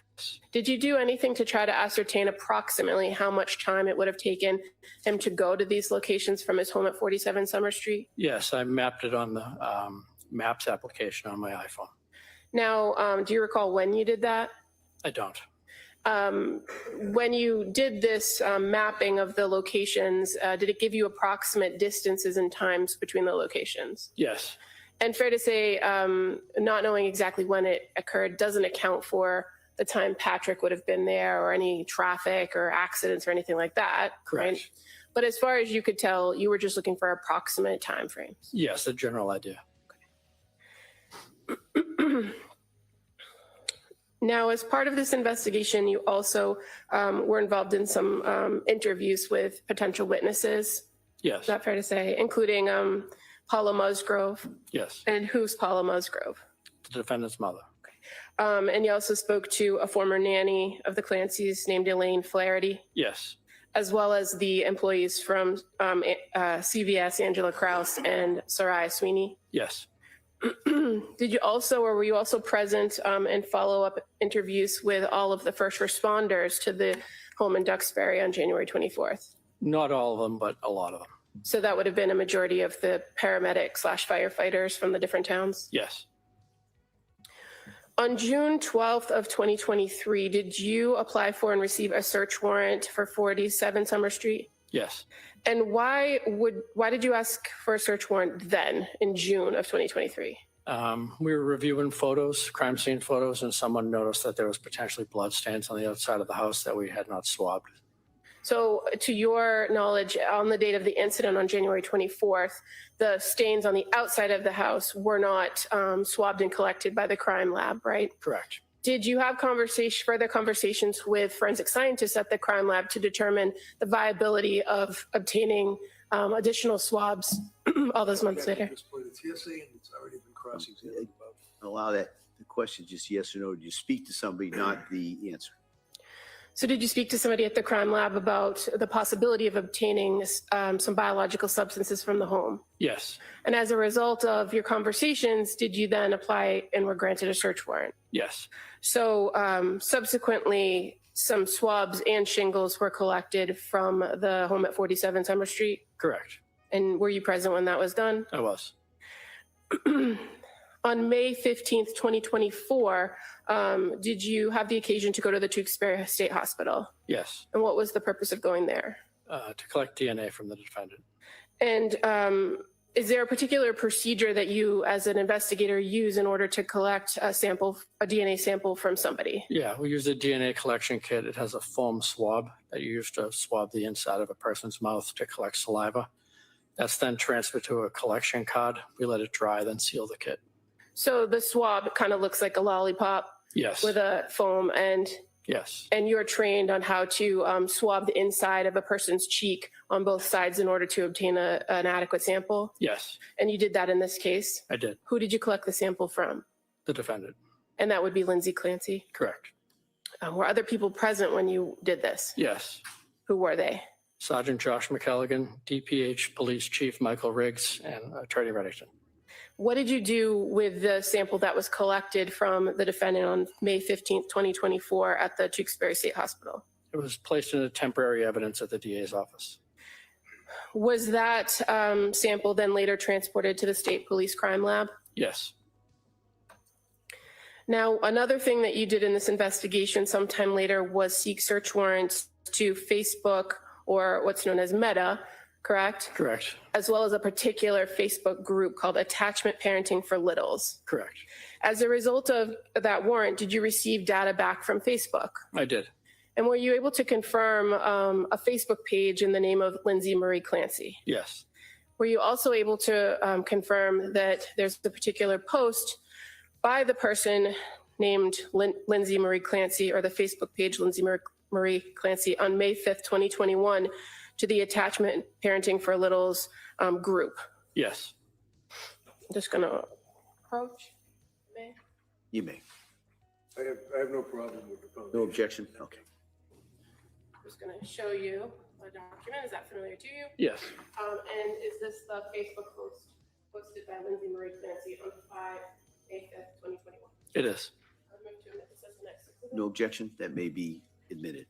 Did you do anything to try to ascertain approximately how much time it would have taken him to go to these locations from his home at 47 Summer Street? Yes, I mapped it on the Maps application on my iPhone. Now, do you recall when you did that? I don't. When you did this mapping of the locations, did it give you approximate distances and times between the locations? Yes. And fair to say, not knowing exactly when it occurred doesn't account for the time Patrick would have been there or any traffic or accidents or anything like that. Correct. Right? But as far as you could tell, you were just looking for approximate timeframes. Yes, a general idea. Now, as part of this investigation, you also were involved in some interviews with potential witnesses. Yes. Is that fair to say? Including Paula Musgrove. Yes. And who's Paula Musgrove? The defendant's mother. And you also spoke to a former nanny of the Clancys named Elaine Flaherty, Yes. as well as the employees from CVS, Angela Kraus and Soraya Sweeney. Yes. Did you also, or were you also present in follow-up interviews with all of the first responders to the home in Duxbury on January 24th? Not all of them, but a lot of them. So that would have been a majority of the paramedic/firefighters from the different towns? Yes. On June 12th of 2023, did you apply for and receive a search warrant for 47 Summer Street? Yes. And why did you ask for a search warrant then in June of 2023? We were reviewing photos, crime scene photos, and someone noticed that there was potentially blood stains on the outside of the house that we had not swabbed. So to your knowledge, on the date of the incident on January 24th, the stains on the outside of the house were not swabbed and collected by the crime lab, right? Correct. Did you have further conversations with forensic scientists at the crime lab to determine the viability of obtaining additional swabs all those months later? It's hearsay and it's already been cross-examined about. Allow that the question just yes or no. Did you speak to somebody, not the answer? So did you speak to somebody at the crime lab about the possibility of obtaining some biological substances from the home? Yes. And as a result of your conversations, did you then apply and were granted a search warrant? Yes. So subsequently, some swabs and shingles were collected from the home at 47 Summer Street? Correct. And were you present when that was done? I was. On May 15th, 2024, did you have the occasion to go to the Tewksbury State Hospital? Yes. And what was the purpose of going there? To collect DNA from the defendant. And is there a particular procedure that you, as an investigator, use in order to collect a DNA sample from somebody? Yeah, we use a DNA collection kit. It has a foam swab that you use to swab the inside of a person's mouth to collect saliva. That's then transferred to a collection card. We let it dry, then seal the kit. So the swab kind of looks like a lollipop. Yes. With a foam and. Yes. And you're trained on how to swab the inside of a person's cheek on both sides in order to obtain an adequate sample? Yes. And you did that in this case? I did. Who did you collect the sample from? The defendant. And that would be Lindsay Clancy? Correct. Were other people present when you did this? Yes. Who were they? Sergeant Josh McElligan, DPH Police Chief Michael Riggs, and Attorney Reddington. What did you do with the sample that was collected from the defendant on May 15th, 2024 at the Tewksbury State Hospital? It was placed in a temporary evidence at the DA's office. Was that sample then later transported to the State Police Crime Lab? Yes. Now, another thing that you did in this investigation sometime later was seek search warrants to Facebook, or what's known as Meta, correct? Correct. As well as a particular Facebook group called Attachment Parenting for Littles. Correct. As a result of that warrant, did you receive data back from Facebook? I did. And were you able to confirm a Facebook page in the name of Lindsay Marie Clancy? Yes. Were you also able to confirm that there's a particular post by the person named Lindsay Marie Clancy, or the Facebook page Lindsay Marie Clancy, on May 5th, 2021, to the Attachment Parenting for Littles group? Yes. I'm just going to approach. You may. I have no problem with the foundation. No objection? Okay. I'm just going to show you a document. Is that familiar to you? Yes. And is this the Facebook post posted by Lindsay Marie Clancy on May 5th, 2021? It is. I'll move to admit this as the next exhibit. No objection? That may be admitted.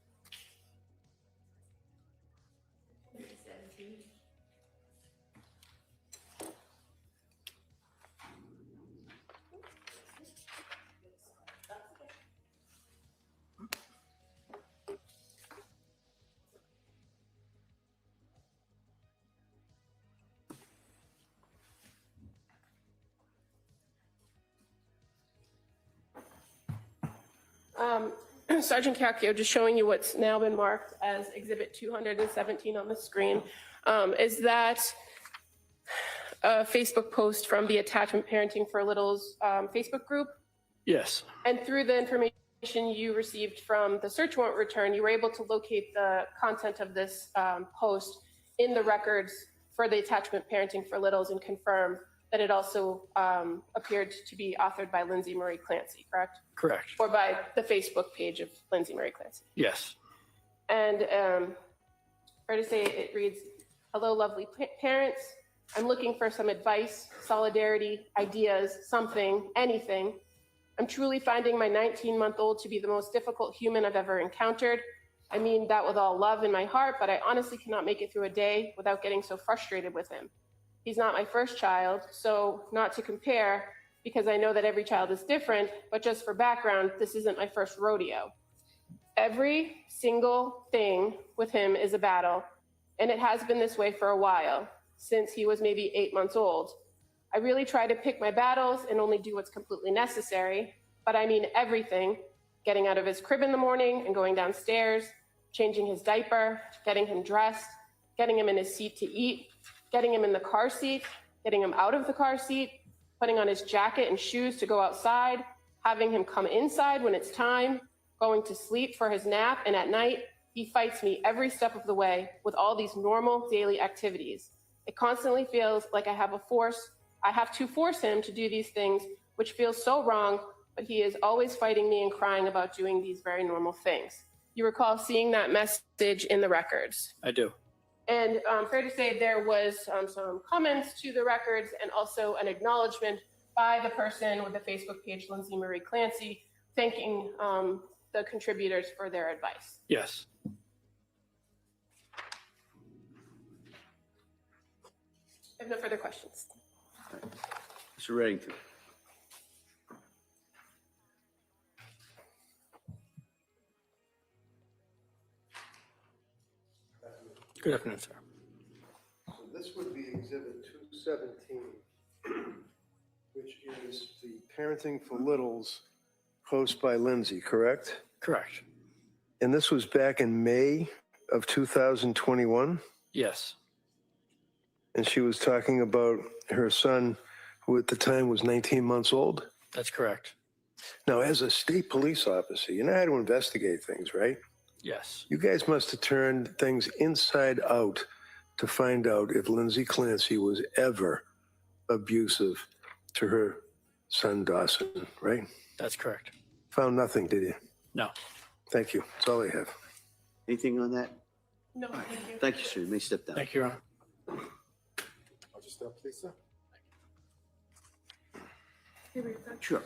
Sergeant Cacchio, just showing you what's now been marked as Exhibit 217 on the screen, is that a Facebook post from the Attachment Parenting for Littles Facebook group. Yes. And through the information you received from the search warrant return, you were able to locate the content of this post in the records for the Attachment Parenting for Littles and confirm that it also appeared to be authored by Lindsay Marie Clancy, correct? Correct. Or by the Facebook page of Lindsay Marie Clancy. Yes. And fair to say it reads, "Hello, lovely parents. I'm looking for some advice, solidarity, ideas, something, anything. I'm truly finding my 19-month-old to be the most difficult human I've ever encountered. I mean that with all love in my heart, but I honestly cannot make it through a day without getting so frustrated with him. He's not my first child, so not to compare, because I know that every child is different, but just for background, this isn't my first rodeo. Every single thing with him is a battle, and it has been this way for a while, since he was maybe 8 months old. I really try to pick my battles and only do what's completely necessary, but I mean everything, getting out of his crib in the morning and going downstairs, changing his diaper, getting him dressed, getting him in his seat to eat, getting him in the car seat, getting him out of the car seat, putting on his jacket and shoes to go outside, having him come inside when it's time, going to sleep for his nap, and at night, he fights me every step of the way with all these normal daily activities. It constantly feels like I have to force him to do these things, which feels so wrong, but he is always fighting me and crying about doing these very normal things." You recall seeing that message in the records. I do. And fair to say there was some comments to the records and also an acknowledgement by the person with the Facebook page, Lindsay Marie Clancy, thanking the contributors for their advice. Yes. I have no further questions. Mr. Reddington. Good afternoon, sir. So this would be Exhibit 217, which is the Parenting for Littles post by Lindsay, correct? Correct. And this was back in May of 2021? Yes. And she was talking about her son, who at the time was 19 months old? That's correct. Now, as a state police officer, you know how to investigate things, right? Yes. You guys must have turned things inside out to find out if Lindsay Clancy was ever abusive to her son, Dawson, right? That's correct. Found nothing, did you? No. Thank you. That's all I have. Anything on that? No, thank you. Thank you, sir. You may step down. Thank you, Your Honor. I'll just step, please, sir. Sure.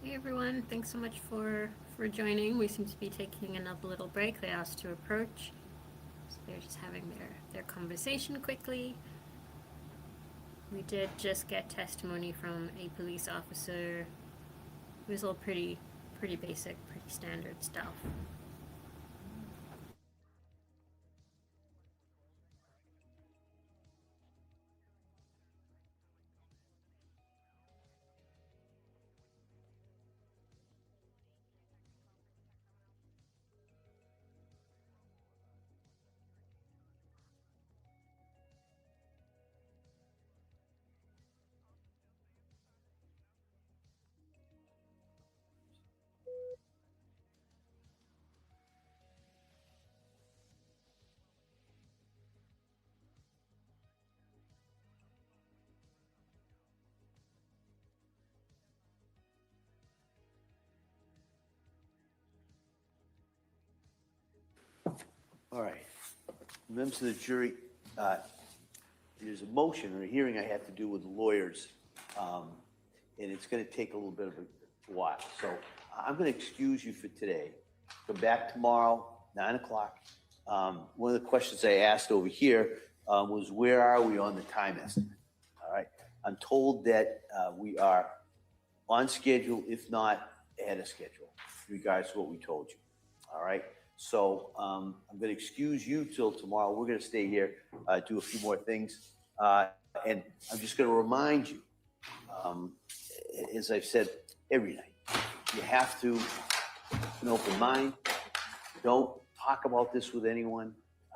Hey everyone, thanks so much for joining. We seem to be taking another little break. They asked to approach, so they're just having their conversation quickly. We did just get testimony from a police officer. It was all pretty basic, pretty standard stuff. All right. Members of the jury, there's a motion or a hearing I have to do with the lawyers, and it's going to take a little bit of a while. So I'm going to excuse you for today. Come back tomorrow, 9 o'clock. One of the questions I asked over here was, where are we on the time estimate? All right. I'm told that we are on schedule, if not ahead of schedule, in regards to what we told you. All right. So I'm going to excuse you till tomorrow. We're going to stay here, do a few more things. And I'm just going to remind you, as I've said every night, you have to an open mind. Don't talk about this with anyone.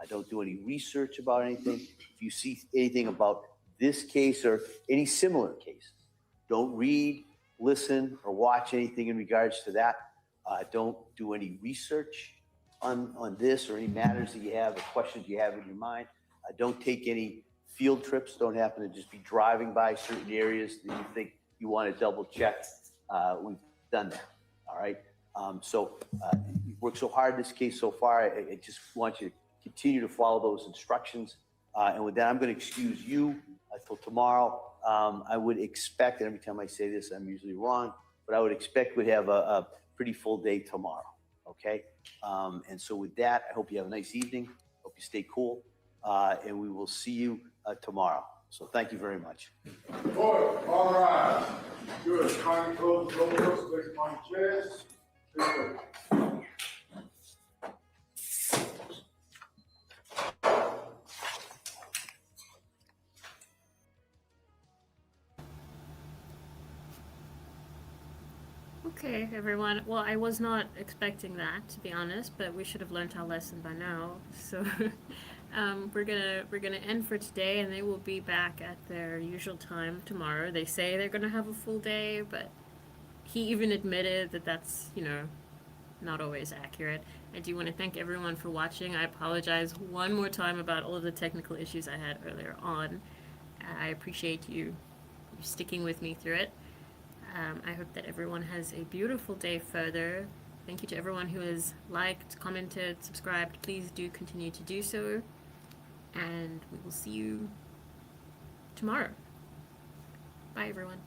Don't do any research about anything. If you see anything about this case or any similar case, don't read, listen, or watch anything in regards to that. Don't do any research on this or any matters that you have or questions you have in your mind. Don't take any field trips. Don't happen to just be driving by certain areas that you think you want to double check. We've done that. All right. You've worked so hard in this case so far. I just want you to continue to follow those instructions. And with that, I'm going to excuse you until tomorrow. I would expect, and every time I say this, I'm usually wrong, but I would expect we'd have a pretty full day tomorrow. Okay. And so with that, I hope you have a nice evening. Hope you stay cool. And we will see you tomorrow. So thank you very much. Order, all right. Good. Kindly close the doors, place my chairs. Okay, everyone. Well, I was not expecting that, to be honest, but we should have learned our lesson by now. So we're gonna end for today, and they will be back at their usual time tomorrow. They say they're gonna have a full day, but he even admitted that that's, you know, not always accurate. I do want to thank everyone for watching. I apologize one more time about all of the technical issues I had earlier on. I appreciate you sticking with me through it. I hope that everyone has a beautiful day further. Thank you to everyone who has liked, commented, subscribed. Please do continue to do so. And we will see you tomorrow. Bye, everyone.